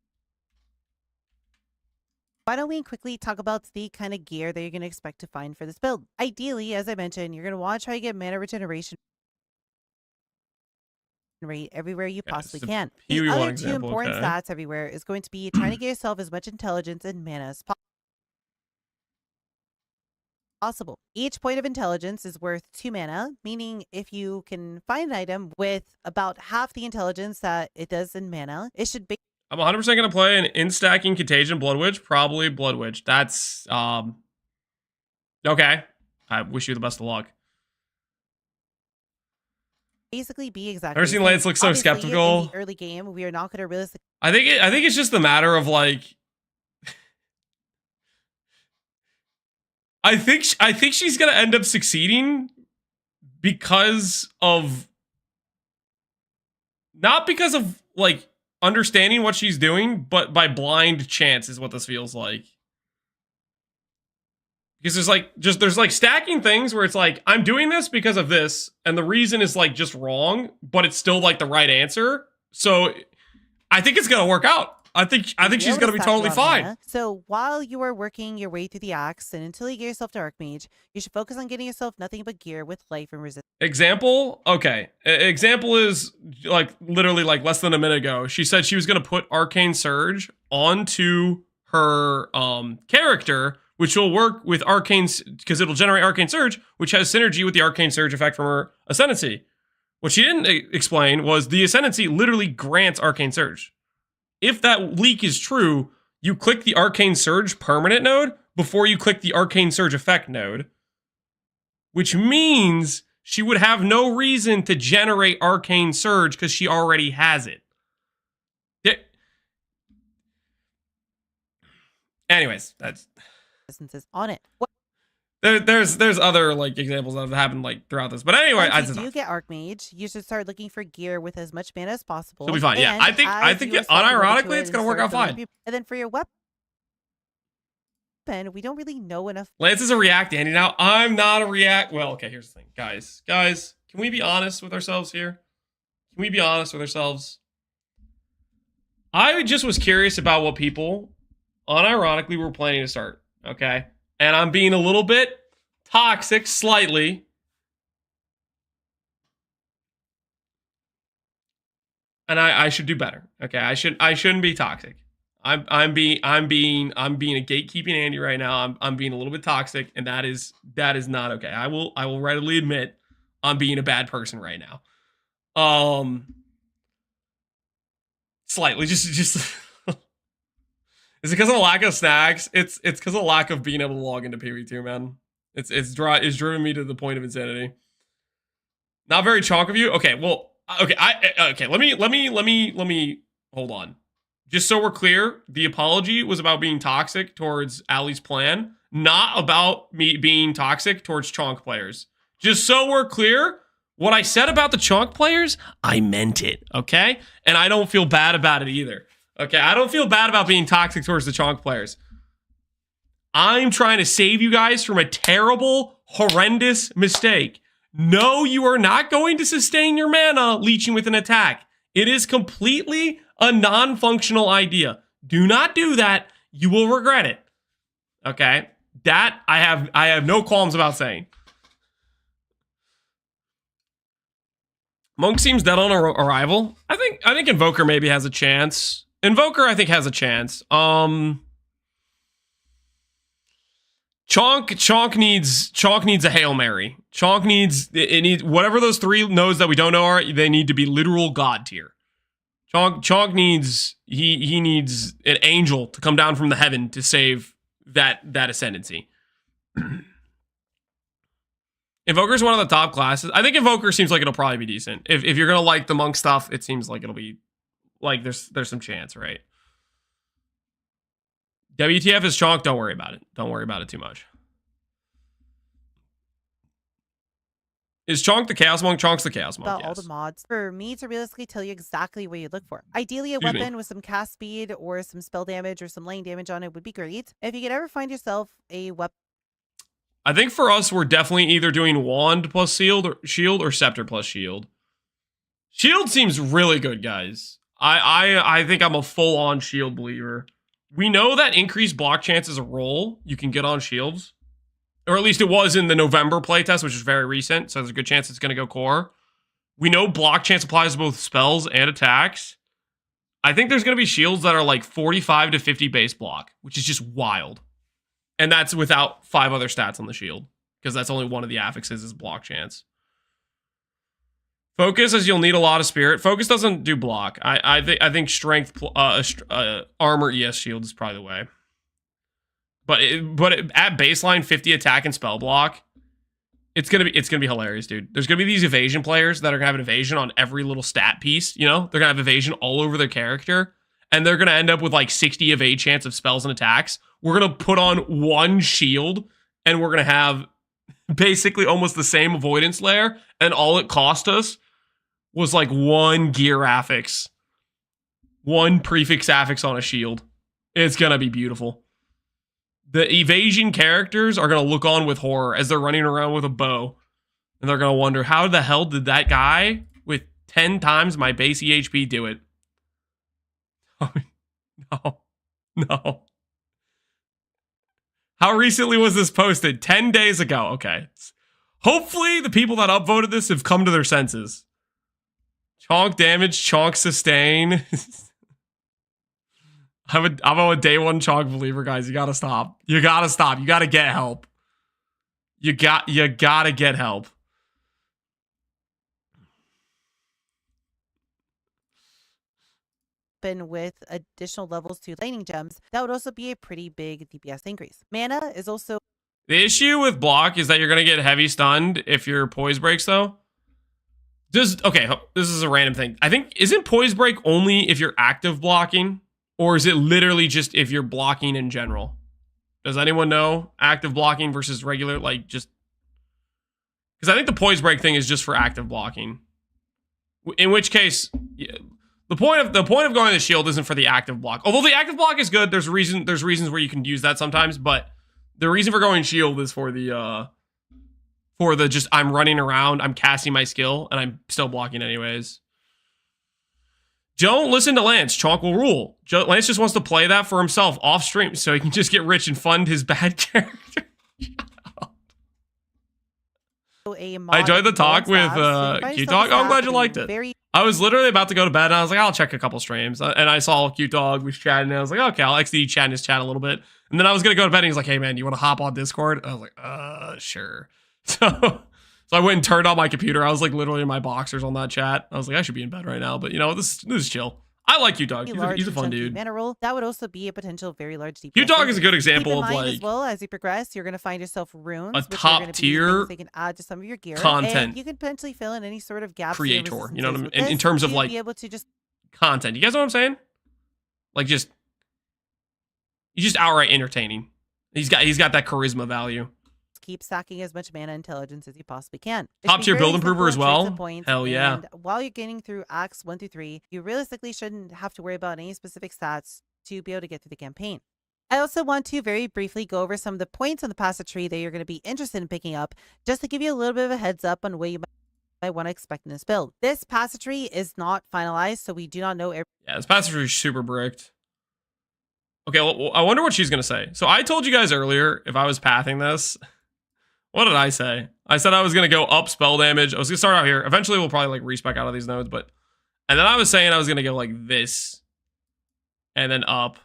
Why don't we quickly talk about the kind of gear that you're going to expect to find for this build? Ideally, as I mentioned, you're going to want to try to get mana regeneration rate everywhere you possibly can. The other two important stats everywhere is going to be trying to get yourself as much intelligence and mana as possible. Each point of intelligence is worth 2 mana, meaning if you can find an item with about half the intelligence that it does in mana, it should be.
I'm 100% going to play an in-stacking Contagion Blood Witch. Probably Blood Witch. That's, okay. I wish you the best of luck.
Basically be exactly.
Never seen Lance look so skeptical.
In the early game, we are not going to realistically.
I think it's just a matter of like. I think she's gonna end up succeeding because of. Not because of like understanding what she's doing, but by blind chance is what this feels like. Because there's like stacking things where it's like, I'm doing this because of this, and the reason is like just wrong, but it's still like the right answer. So I think it's gonna work out. I think she's gonna be totally fine.
Mana. So while you are working your way through the axe, and until you get yourself to Archmage, you should focus on getting yourself nothing but gear with life and resistance.
Example, okay. Example is like literally like less than a minute ago. She said she was gonna put Arcane Surge onto her character, which will work with Arcane because it'll generate Arcane Surge, which has synergy with the Arcane Surge effect from her Ascendency. What she didn't explain was the Ascendency literally grants Arcane Surge. If that leak is true, you click the Arcane Surge permanent node before you click the Arcane Surge effect node, which means she would have no reason to generate Arcane Surge because she already has it. Anyways, that's
on it.
There's other like examples that have happened like throughout this, but anyway,
Once you do get Archmage, you should start looking for gear with as much mana as possible.
It'll be fine. Yeah,
And
I think
as you assign
unironically,
to it
it's gonna
and
work
start
out
building
fine.
people- And then for your weapon, we don't really know enough.
Lance is a React Andy now. I'm not a React. Well, okay, here's the thing. Guys, can we be honest with ourselves here? Can we be honest with ourselves? I just was curious about what people unironically were planning to start, okay? And I'm being a little bit toxic, slightly. And I should do better, okay? I shouldn't be toxic. I'm being a gatekeeping Andy right now. I'm being a little bit toxic, and that is not okay. I will readily admit I'm being a bad person right now. Slightly, just is it because of the lack of snacks? It's because of the lack of being able to log into PvP, man. It's driven me to the point of insanity. Not very chalk of you. Okay, well, okay, let me hold on. Just so we're clear, the apology was about being toxic towards Ali's plan, not about me being toxic towards chonk players. Just so we're clear, what I said about the chonk players, I meant it, okay? And I don't feel bad about it either. Okay, I don't feel bad about being toxic towards the chonk players. I'm trying to save you guys from a terrible, horrendous mistake. No, you are not going to sustain your mana leeching with an attack. It is completely a non-functional idea. Do not do that. You will regret it. Okay? That I have no qualms about saying. Monk seems dead on arrival. I think Invoker maybe has a chance. Invoker, I think, has a chance. Chonk needs a Hail Mary. Chonk needs whatever those three nodes that we don't know are, they need to be literal god tier. Chonk needs he needs an angel to come down from the heaven to save that ascendancy. Invoker's one of the top classes. I think Invoker seems like it'll probably be decent. If you're gonna like the monk stuff, it seems like it'll be like there's some chance, right? WTF is Chonk, don't worry about it. Don't worry about it too much. Is Chonk the Chaos Monk? Chonk's the Chaos Monk,
About
yes.
all the mods for me to realistically tell you exactly what you'd look for. Ideally, a
Excuse me.
weapon with some cast speed or some spell damage or some lane damage on it would be great. If you could ever find yourself a weapon.
I think for us, we're definitely either doing Wand plus shield or Scepter plus shield. Shield seems really good, guys. I think I'm a full-on shield believer. We know that increased block chance is a role you can get on shields. Or at least it was in the November playtest, which is very recent, so there's a good chance it's going to go core. We know block chance applies to both spells and attacks. I think there's going to be shields that are like 45 to 50 base block, which is just wild. And that's without 5 other stats on the shield, because that's only one of the affixes is block chance. Focus, as you'll need a lot of spirit. Focus doesn't do block. I think strength, armor, ES shield is probably the way. But at baseline 50 attack and spell block, it's gonna be hilarious, dude. There's gonna be these evasion players that are gonna have an evasion on every little stat piece. You know, they're gonna have evasion all over their character, and they're gonna end up with like 60 evade chance of spells and attacks. We're gonna put on one shield, and we're gonna have basically almost the same avoidance layer, and all it cost us was like one gear affix, one prefix affix on a shield. It's gonna be beautiful. The evasion characters are going to look on with horror as they're running around with a bow. And they're going to wonder, how the hell did that guy with 10 times my base EHP do it? Oh, no. How recently was this posted? 10 days ago. Okay. Hopefully the people that upvoted this have come to their senses. Chonk damage, chonk sustain. I'm a day one Chonk believer, guys. You gotta stop. You gotta stop. You gotta get help. You gotta get help.
And with additional levels to lightning gems, that would also be a pretty big DPS increase. Mana is also...
The issue with block is that you're going to get heavy stunned if your poise breaks, though. Okay, this is a random thing. I think, isn't poise break only if you're active blocking? Or is it literally just if you're blocking in general? Does anyone know? Active blocking versus regular, like, just... Because I think the poise break thing is just for active blocking. In which case... Yeah, The point of going to the shield isn't for the active block. Although the active block is good, there's reasons where you can use that sometimes, but the reason for going shield is for the just I'm running around, I'm casting my skill, and I'm still blocking anyways. Don't listen to Lance. Chonk will rule. Lance just wants to play that for himself off stream so he can just get rich and fund his bad character. I enjoyed the talk with Q-Talk. Oh, I'm glad you liked it. I was literally about to go to bed, and I was like, I'll check a couple streams. And I saw Q-Dog was chatting, and I was like, okay, I'll XD chat in his chat a little bit. And then I was going to go to bed, and he's like, hey, man, you want to hop on Discord? I was like, sure. So I went and turned on my computer. I was like literally in my boxers on that chat. I was like, I should be in bed right now. But, you know, this is chill. I like Q-Dog. He's a fun dude.
Mana roll, that would also be a potential very large DPS.
Q-Dog is a good example of, like...
as well, as you progress, you're going to find yourself runes.
A top-tier
they can add to some of your gear.
Content.
And you can potentially fill in any sort of gaps.
Creator. You know what I mean? In terms of, like...
Be able to just...
Content. You guys know what I'm saying? Like, just... He's just outright entertaining. He's got that charisma value.
Keep stacking as much mana intelligence as you possibly can.
Top tier build improver as well. Hell yeah.
And while you're getting through acts 1 through 3, you realistically shouldn't have to worry about any specific stats to be able to get through the campaign. I also want to very briefly go over some of the points on the passage tree that you're going to be interested in picking up, just to give you a little bit of a heads up on what you might want to expect in this build. This passage tree is not finalized, so we do not know everything.
Yeah, this passage tree is super bricked. Okay, well, I wonder what she's going to say. So I told you guys earlier, if I was pathing this... What did I say? I said I was going to go up spell damage. I was going to start out here. Eventually, we'll probably like respec out of these nodes, but... And then I was saying I was going to go like this. And then up.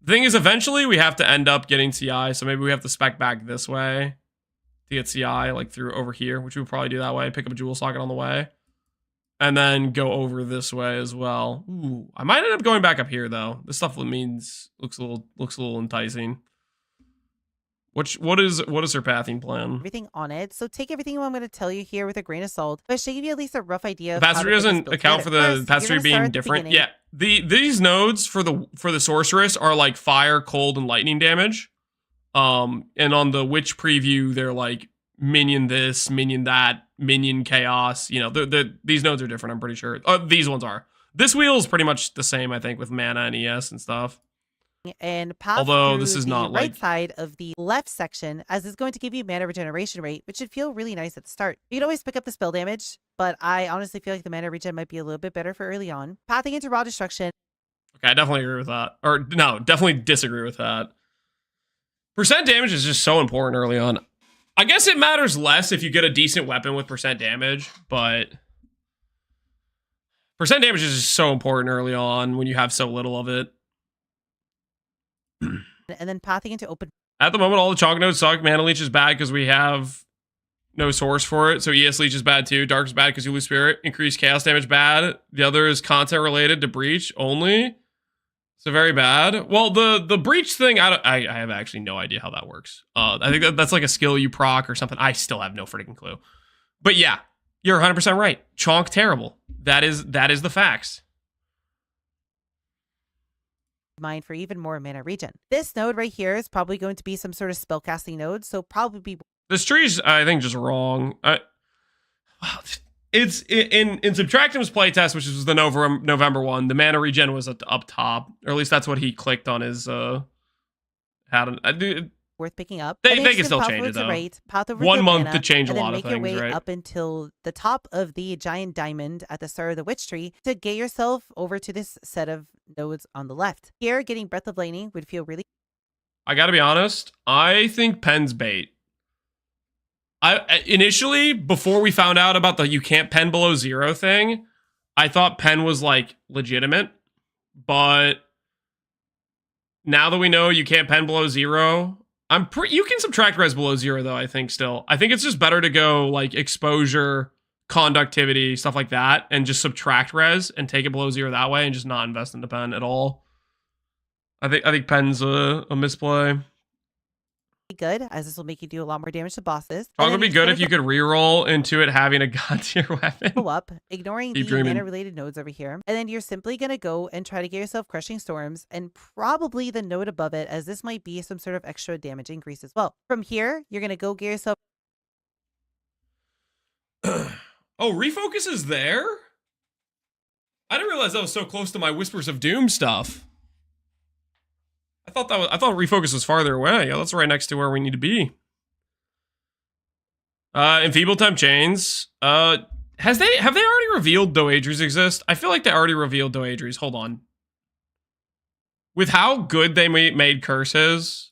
The thing is, eventually, we have to end up getting CI, so maybe we have to spec back this way to get CI, like through over here, which we would probably do that way. Pick up a jewel socket on the way. And then go over this way as well. Ooh, I might end up going back up here, though. This stuff looks a little enticing. What is her pathing plan?
Everything on it. So take everything I'm going to tell you here with a grain of salt, but I should give you at least a rough idea.
The path tree doesn't account for the path tree being different. Yeah, these nodes for the sorceress are like fire, cold, and lightning damage. And on the witch preview, they're like minion this, minion that, minion chaos. You know, these nodes are different. I'm pretty sure. These ones are. This wheel is pretty much the same, I think, with mana and ES and stuff.
And path
although this is not
right
like
side of the left section, as it's going to give you mana regeneration rate, which should feel really nice at the start. You can always pick up the spell damage, but I honestly feel like the mana regen might be a little bit better for early on. Pathing into raw destruction.
Okay, I definitely agree with that. Or no, definitely disagree with that. Percent damage is just so important early on. I guess it matters less if you get a decent weapon with percent damage, but percent damage is just so important early on when you have so little of it.
And then pathing into open.
At the moment, all the chalk nodes suck. Mana Leech is bad because we have no source for it. So ES Leech is bad too. Dark is bad because you lose Spirit. Increased Chaos damage bad. The other is content related to Breach only. So very bad. Well, the Breach thing, I have actually no idea how that works. I think that's like a skill you proc or something. I still have no freaking clue. But yeah, you're 100% right. Chonk terrible. That is the facts.
Mine for even more mana regen. This node right here is probably going to be some sort of spellcasting node, so probably be...
This tree's, I think, just wrong. It's in Subtractium's playtest, which was the November one, the mana regen was up top, or at least that's what he clicked on his
worth picking up.
They can still change it though.
Right, path over
1 month
mana,
to change a lot
make
of things,
your way
right?
up until the top of the giant diamond at the start of the witch tree to get yourself over to this set of nodes on the left. Here, getting Breath of Lightning would feel really...
I gotta be honest, I think Pen's bait. I initially, before we found out about the you can't pen below 0 thing, I thought Pen was like legitimate, but now that we know you can't pen below 0, you can subtract res below 0 though, I think still. I think it's just better to go like exposure, conductivity, stuff like that, and just subtract res and take it below 0 that way and just not invest into pen at all. I think pen's a misplay.
Good, as this will make you do a lot more damage to bosses.
Strong would be good if you could reroll into it having a god tier weapon.
Go up, ignoring
Keep
the
dreaming.
mana related nodes over here. And then you're simply going to go and try to get yourself Crushing Storms and probably the node above it, as this might be some sort of extra damage increase as well. From here, you're going to go get yourself.
Oh, refocus is there? I didn't realize that was so close to my Whispers of Doom stuff. I thought refocus was farther away. Yeah, that's right next to where we need to be. Enfeeble Temp Chains. Have they already revealed Doadries exist? I feel like they already revealed Doadries. Hold on. With how good they made curses,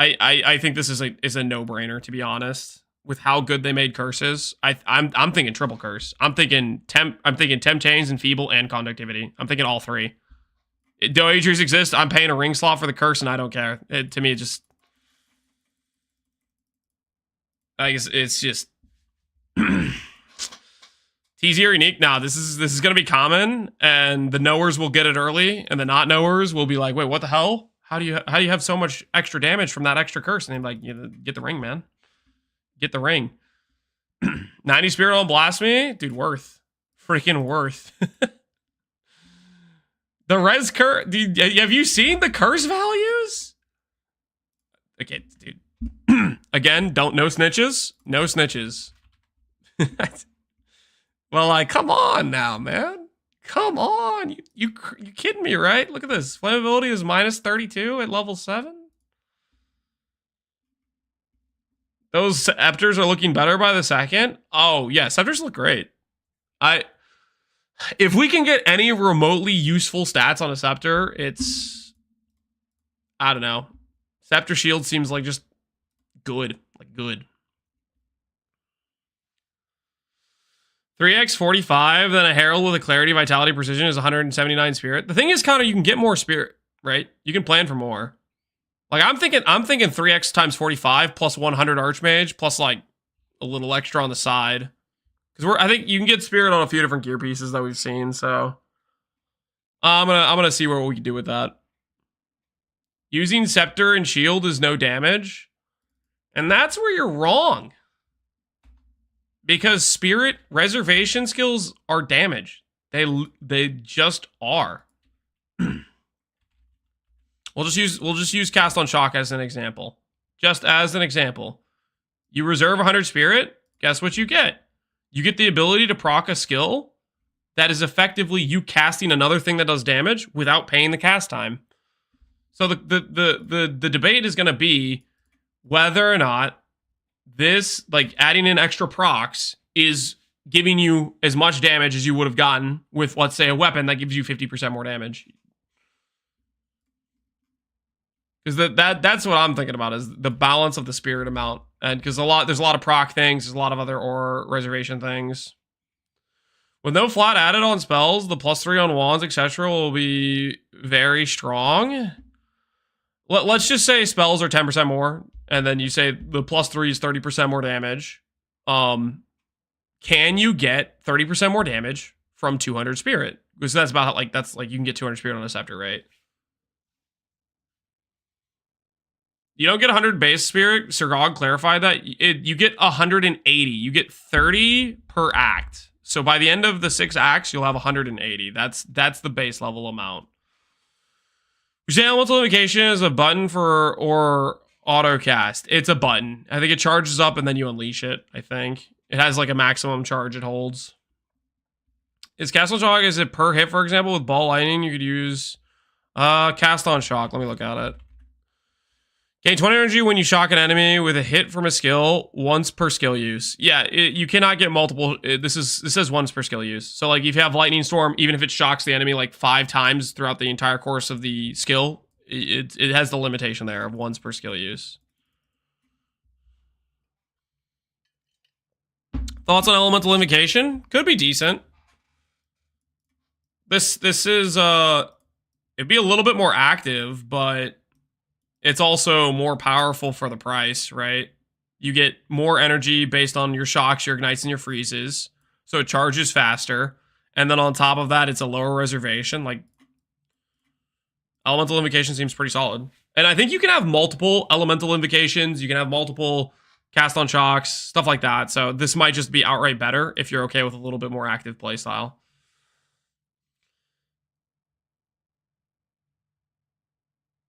I think this is a no-brainer, to be honest. With how good they made curses, I'm thinking triple curse. I'm thinking temp chains, enfeeble, and conductivity. I'm thinking all three. Doadries exist. I'm paying a ring slot for the curse, and I don't care. To me, it just, I guess it's just easier unique. Nah, this is gonna be common, and the knowers will get it early, and the not knowers will be like, wait, what the hell? How do you have so much extra damage from that extra curse? And they're like, get the ring, man. Get the ring. 90 spirit on blasphemy, dude. Worth, freaking worth. The res curse. Have you seen the curse values? Okay, dude. Again, no snitches. No snitches. Well, like, come on now, man. Come on. You kidding me, right? Look at this. Flammability is minus 32 at level 7. Those scepters are looking better by the second. Oh, yeah, scepters look great. If we can get any remotely useful stats on a scepter, it's, I don't know. Scepter shield seems like just good, like good. 3x 45, then a herald with a clarity, vitality, precision is 179 spirit. The thing is, Connor, you can get more spirit, right? You can plan for more. Like I'm thinking 3x times 45 plus 100 archmage plus like a little extra on the side. Because I think you can get spirit on a few different gear pieces that we've seen, so I'm gonna see what we can do with that. Using scepter and shield is no damage, and that's where you're wrong. Because spirit reservation skills are damage. They just are. We'll just use cast on shock as an example. Just as an example. You reserve 100 spirit, guess what you get? You get the ability to proc a skill that is effectively you casting another thing that does damage without paying the cast time. So the debate is going to be whether or not this, like adding in extra procs, is giving you as much damage as you would have gotten with, let's say, a weapon that gives you 50% more damage. Because that's what I'm thinking about, is the balance of the spirit amount. And because there's a lot of proc things, there's a lot of other or reservation things. With no flat added on spells, the +3 on wands, etc. will be very strong. Let's just say spells are 10% more, and then you say the +3 is 30% more damage. Can you get 30% more damage from 200 spirit? Because that's about like you can get 200 spirit on a scepter, right? You don't get 100 base spirit. Sirgog clarified that. You get 180. You get 30 per act. So by the end of the 6 acts, you'll have 180. That's the base level amount. Elemental Invocation is a button for or auto cast. It's a button. I think it charges up and then you unleash it, I think. It has like a maximum charge it holds. Is Cast on Shock, is it per hit, for example? With Ball Lightning, you could use Cast on Shock. Let me look at it. Gain 20 energy when you shock an enemy with a hit from a skill once per skill use. Yeah, you cannot get multiple. This says once per skill use. So like if you have Lightning Storm, even if it shocks the enemy like 5 times throughout the entire course of the skill, it has the limitation there of once per skill use. Thoughts on Elemental Invocation? Could be decent. This is it'd be a little bit more active, but it's also more powerful for the price, right? You get more energy based on your shocks, your ignites, and your freezes. So it charges faster. And then on top of that, it's a lower reservation. Like, elemental invocation seems pretty solid. And I think you can have multiple elemental invocations. You can have multiple cast on shocks, stuff like that. So this might just be outright better if you're okay with a little bit more active playstyle.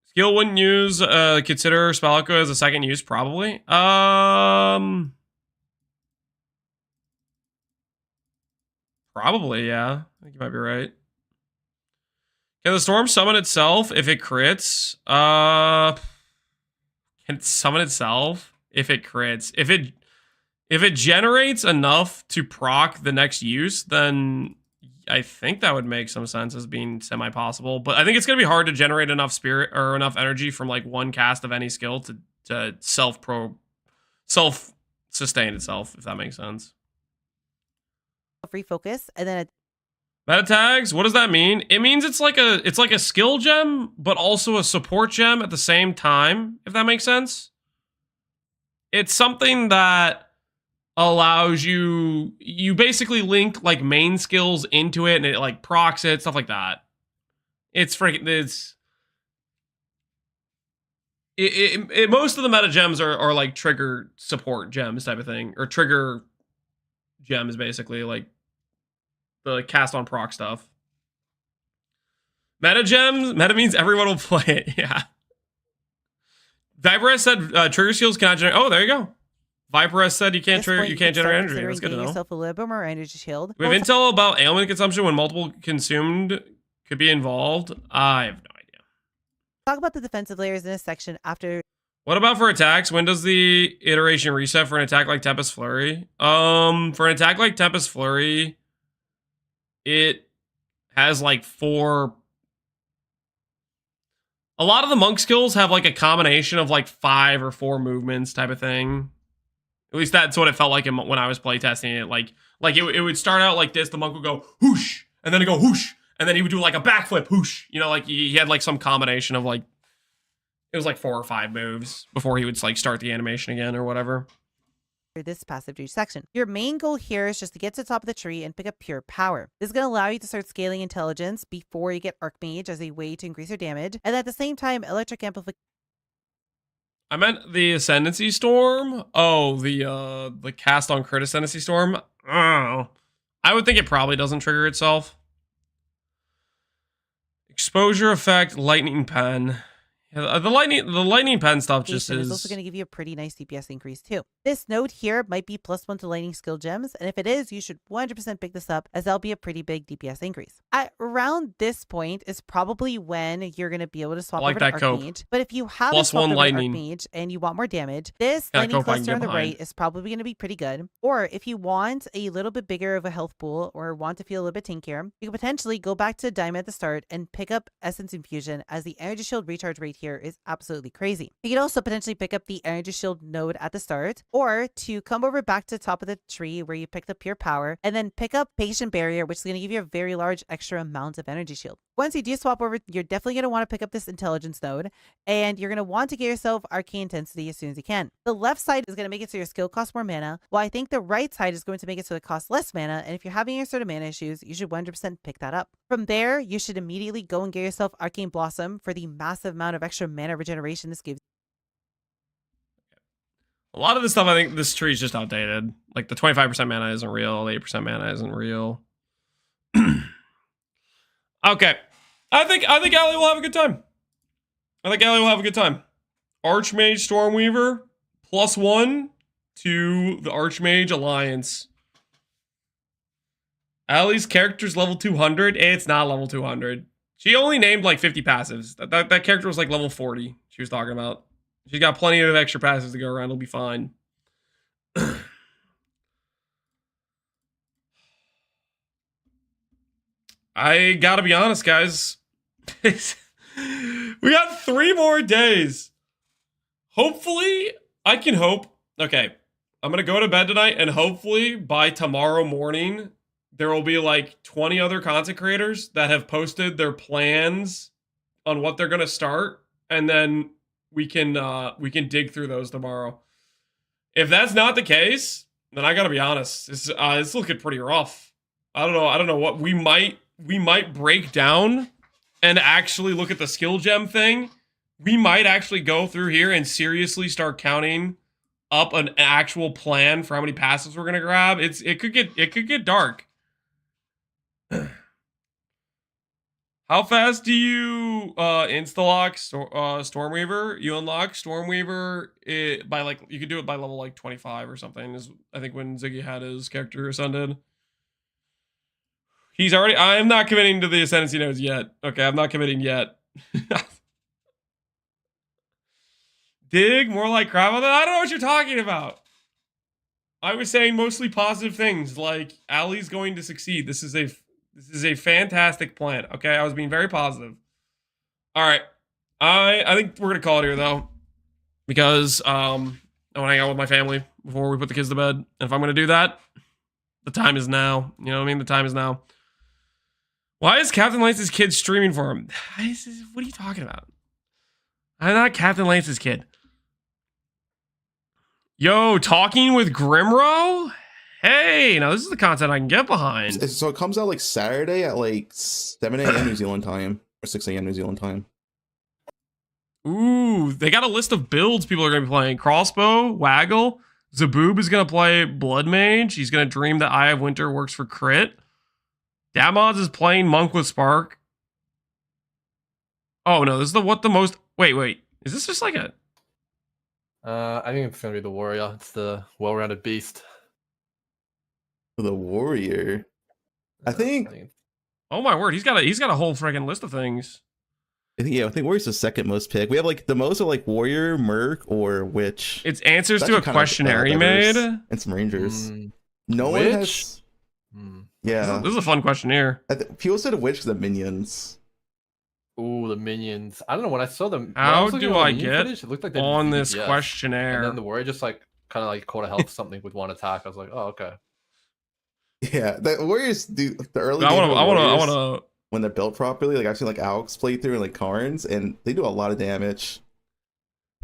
Skill wouldn't use, consider spell echo as a second use, probably. Probably, yeah. I think you might be right. Can the storm summon itself if it crits? Can it summon itself if it crits? If it generates enough to proc the next use, then I think that would make some sense as being semi-possible. But I think it's gonna be hard to generate enough spirit or enough energy from like one cast of any skill to self-sustain itself, if that makes sense.
Free focus, and then
meta tags, what does that mean? It means it's like a skill gem, but also a support gem at the same time, if that makes sense. It's something that allows you basically link like main skills into it, and it like procs it, stuff like that. It's freaking most of the meta gems are like trigger support gems type of thing, or trigger gems, basically, like the cast on proc stuff. Meta gems, meta means everyone will play it. Yeah. Viper said trigger skills cannot generate. Oh, there you go. Viper said you can't trigger, you can't generate energy. That's good to know.
Yourself a little bit more energy shield.
We have intel about ailment consumption when multiple consumed could be involved. I have no idea.
Talk about the defensive layers in this section after.
What about for attacks? When does the iteration reset for an attack like Tempest Flurry? For an attack like Tempest Flurry, it has like 4. A lot of the monk skills have like a combination of like 5 or 4 movements type of thing. At least that's what it felt like when I was playtesting it. Like it would start out like this. The monk would go whoosh, and then it'd go whoosh, and then he would do like a backflip whoosh. You know, like he had like some combination of like, it was like 4 or 5 moves before he would like start the animation again or whatever.
This passive tree section. Your main goal here is just to get to the top of the tree and pick up pure power. This is going to allow you to start scaling intelligence before you get Archmage as a way to increase your damage, and at the same time, electric amplification.
I meant the Ascendency Storm. Oh, the cast on crit Ascendency Storm. Oh, I would think it probably doesn't trigger itself. Exposure effect, lightning pen. Yeah, the lightning pen stuff just is
also going to give you a pretty nice DPS increase too. This node here might be +1 to lightning skill gems, and if it is, you should 100% pick this up, as that'll be a pretty big DPS increase. At around this point is probably when you're going to be able to swap over to Archmage. But if you haven't swapped over to Archmage and you want more damage, this lightning cluster on the right is probably going to be pretty good. Or if you want a little bit bigger of a health pool or want to feel a little bit tankier, you can potentially go back to Diamond at the start and pick up Essence Infusion, as the energy shield recharge rate here is absolutely crazy. You can also potentially pick up the energy shield node at the start, or to come over back to the top of the tree where you picked up pure power, and then pick up patient barrier, which is going to give you a very large extra amount of energy shield. Once you do swap over, you're definitely going to want to pick up this intelligence node, and you're going to want to get yourself arcane intensity as soon as you can. The left side is going to make it so your skill costs more mana, while I think the right side is going to make it so it costs less mana, and if you're having your sort of mana issues, you should 100% pick that up. From there, you should immediately go and get yourself Arcane Blossom for the massive amount of extra mana regeneration this gives.
A lot of this stuff, I think this tree is just outdated. Like the 25% mana isn't real, the 8% mana isn't real. Okay. I think Ali will have a good time. Archmage Stormweaver, +1 to the Archmage Alliance. Ali's character's level 200. It's not level 200. She only named like 50 passives. That character was like level 40 she was talking about. She's got plenty of extra passives to go around. It'll be fine. I gotta be honest, guys. We got 3 more days. Hopefully, I can hope. Okay, I'm gonna go to bed tonight, and hopefully by tomorrow morning, there will be like 20 other content creators that have posted their plans on what they're gonna start, and then we can dig through those tomorrow. If that's not the case, then I gotta be honest. It's looking pretty rough. I don't know what we might break down and actually look at the skill gem thing. We might actually go through here and seriously start counting up an actual plan for how many passes we're gonna grab. It could get dark. How fast do you insta-lock Stormweaver? You unlock Stormweaver by like, you could do it by level like 25 or something, is I think when Ziggy had his character ascended. He's already, I am not committing to the Ascendency nodes yet. Okay, I'm not committing yet. Dig, more like crap on that? I don't know what you're talking about. I was saying mostly positive things, like Ali's going to succeed. This is a fantastic plan. Okay, I was being very positive. All right, I think we're gonna call it here though, because I want to hang out with my family before we put the kids to bed. And if I'm gonna do that, the time is now. You know what I mean? The time is now. Why is Captain Lance's kid streaming for him? What are you talking about? I'm not Captain Lance's kid. Yo, talking with Grimro? Hey, now this is the content I can get behind.
So it comes out like Saturday at like 7 a.m. New Zealand time, or 6 a.m. New Zealand time.
Ooh, they got a list of builds people are going to be playing. Crossbow, Waggle. Zaboob is going to play Blood Mage. He's going to dream that Eye of Winter works for crit. Damods is playing Monk with Spark. Oh, no, this is the most... Wait. Is this just like a...
I think it's going to be the Warrior. It's the well-rounded beast.
The Warrior? I think...
Oh my word, he's got a whole freaking list of things.
I think Warrior's the second most pick. We have like the most are like Warrior, Merc, or Witch.
It's answers to a questionnaire he made.
And some Rangers. No
Witch?
one has... Yeah.
This is a fun questionnaire.
People said Witch because of Minions.
Ooh, the Minions. I don't know, when I saw them...
How do I get
footage, it looked like they
on
did
this
DPS,
questionnaire?
And then the Warrior just like kind of like caught a health something with one attack. I was like, oh, okay.
Yeah, the Warriors do the early.
I want to.
When they're built properly, like I've seen like Alex play through and like Karns, and they do a lot of damage.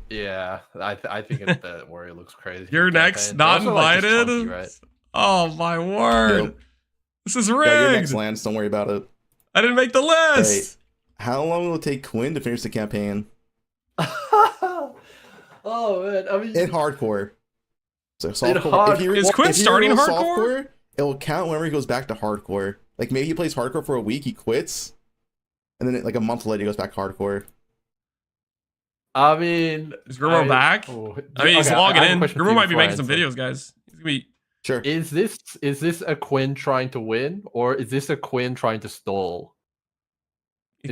Yeah, I think the Warrior looks crazy.
You're next, not invited.
Chunky, right?
Oh my word!
Yep.
This is
Yeah,
rigged.
you're next, Lance. Don't worry about it.
I didn't make the list.
Hey, how long will it take Quinn to finish the campaign?
Oh man, I mean,
in hardcore. So
Is Quinn starting hardcore?
It will count whenever he goes back to hardcore. Like maybe he plays hardcore for a week, he quits, and then like a month later he goes back hardcore.
I mean,
is Grimmo back? I mean, he's logging in. Grimmo might be making some videos, guys. He's gonna be
sure.
Is this a Quinn trying to win, or is this a Quinn trying to stall?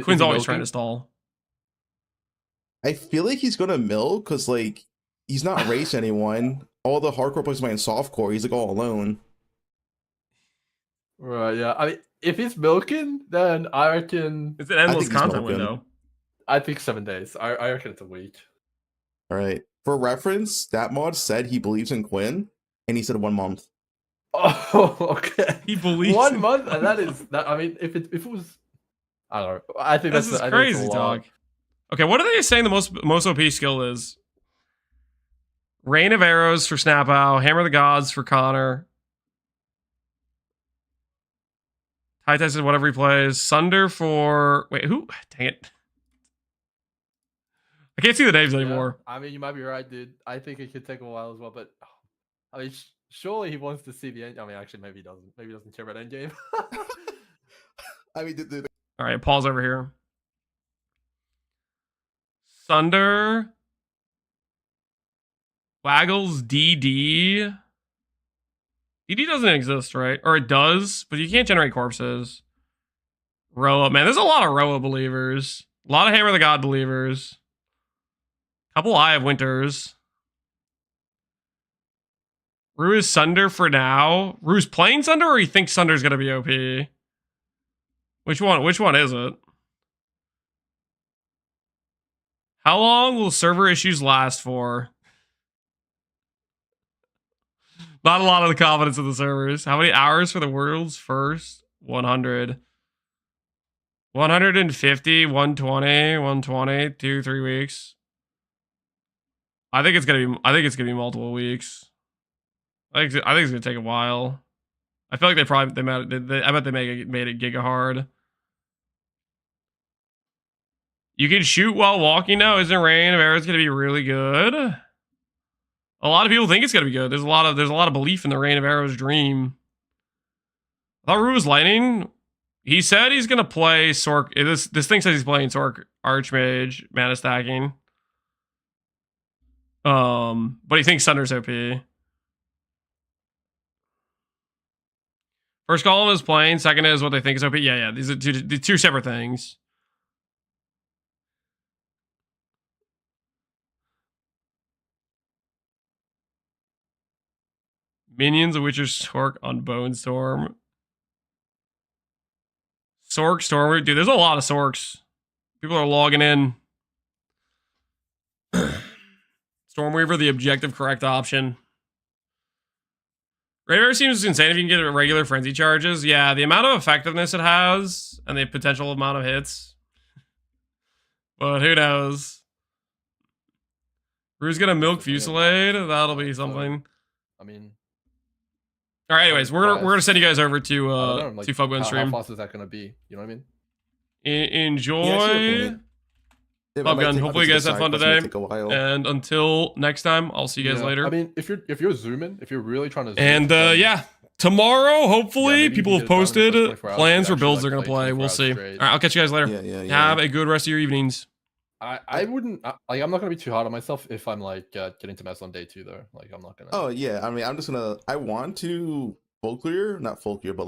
Quinn's always trying to stall.
I feel like he's gonna mill because like he's not race anyone. All the hardcore players playing softcore. He's like all alone.
Right, yeah. I mean, if he's milking, then I reckon
it's an endless content window.
I think 7 days. I reckon it's a week.
All right. For reference, that mod said he believes in Quinn, and he said 1 month.
Oh, okay.
He believes
1 month, and that is that. I mean, if it was, I don't know. I think
this is crazy, dog. Okay, what are they saying the most OP skill is? Rain of Arrows for Snap Owl, Hammer of the Gods for Connor. Tai Tai says whatever he plays. Sunder for... Wait, who? Dang it. I can't see the names anymore.
I mean, you might be right, dude. I think it could take a while as well, but... I mean, surely he wants to see the end... I mean, actually, maybe he doesn't. Maybe he doesn't care about Endgame.
I mean...
All right, pause over here. Sunder... Waggles DD... DD doesn't exist, right? Or it does, but you can't generate corpses. Roa, man, there's a lot of Roa believers. A lot of Hammer of the God believers. Couple Eye of Winters. Rue is Sunder for now. Rue's playing Sunder, or he thinks Sunder's gonna be OP? Which one is it? How long will server issues last for? Not a lot of the confidence of the servers. How many hours for the world's first? 100. 150, 120, 120, 2-3 weeks. I think it's gonna be multiple weeks. I think it's gonna take a while. I feel like I bet they made it giga hard. You can shoot while walking now. Isn't Rain of Arrows gonna be really good? A lot of people think it's gonna be good. There's a lot of belief in the Rain of Arrows dream. I thought Rue was lightning. He said he's gonna play Sork. This thing says he's playing Sork Archmage, mana stacking. But he thinks Sunder's OP. First column is playing. Second is what they think is OP. Yeah. These are two separate things. Minions of Witcher Sork on Bone Storm. Sork Storm. Dude, there's a lot of Sorks. People are logging in. Stormweaver, the objective correct option. Radar seems insane if you can get regular frenzy charges. Yeah, the amount of effectiveness it has and the potential amount of hits. But who knows? Rue's gonna milk Fusillade. That'll be something.
I mean,
all right. Anyways, we're gonna send you guys over to
like,
Fugbo stream.
How fast is that gonna be? You know what I mean?
Enjoy. Gun. Hopefully you guys had fun today. And until next time, I'll see you guys later.
I mean, if you're zooming, if you're really trying to zoom,
and yeah, tomorrow hopefully people have posted plans for builds they're gonna play. We'll see. All right, I'll catch you guys later. Have a good rest of your evenings.
I wouldn't like. I'm not gonna be too hard on myself if I'm like getting to mess on day 2 though. Like I'm not gonna.
Oh yeah, I mean, I'm just gonna. I want to full clear, not full clear, but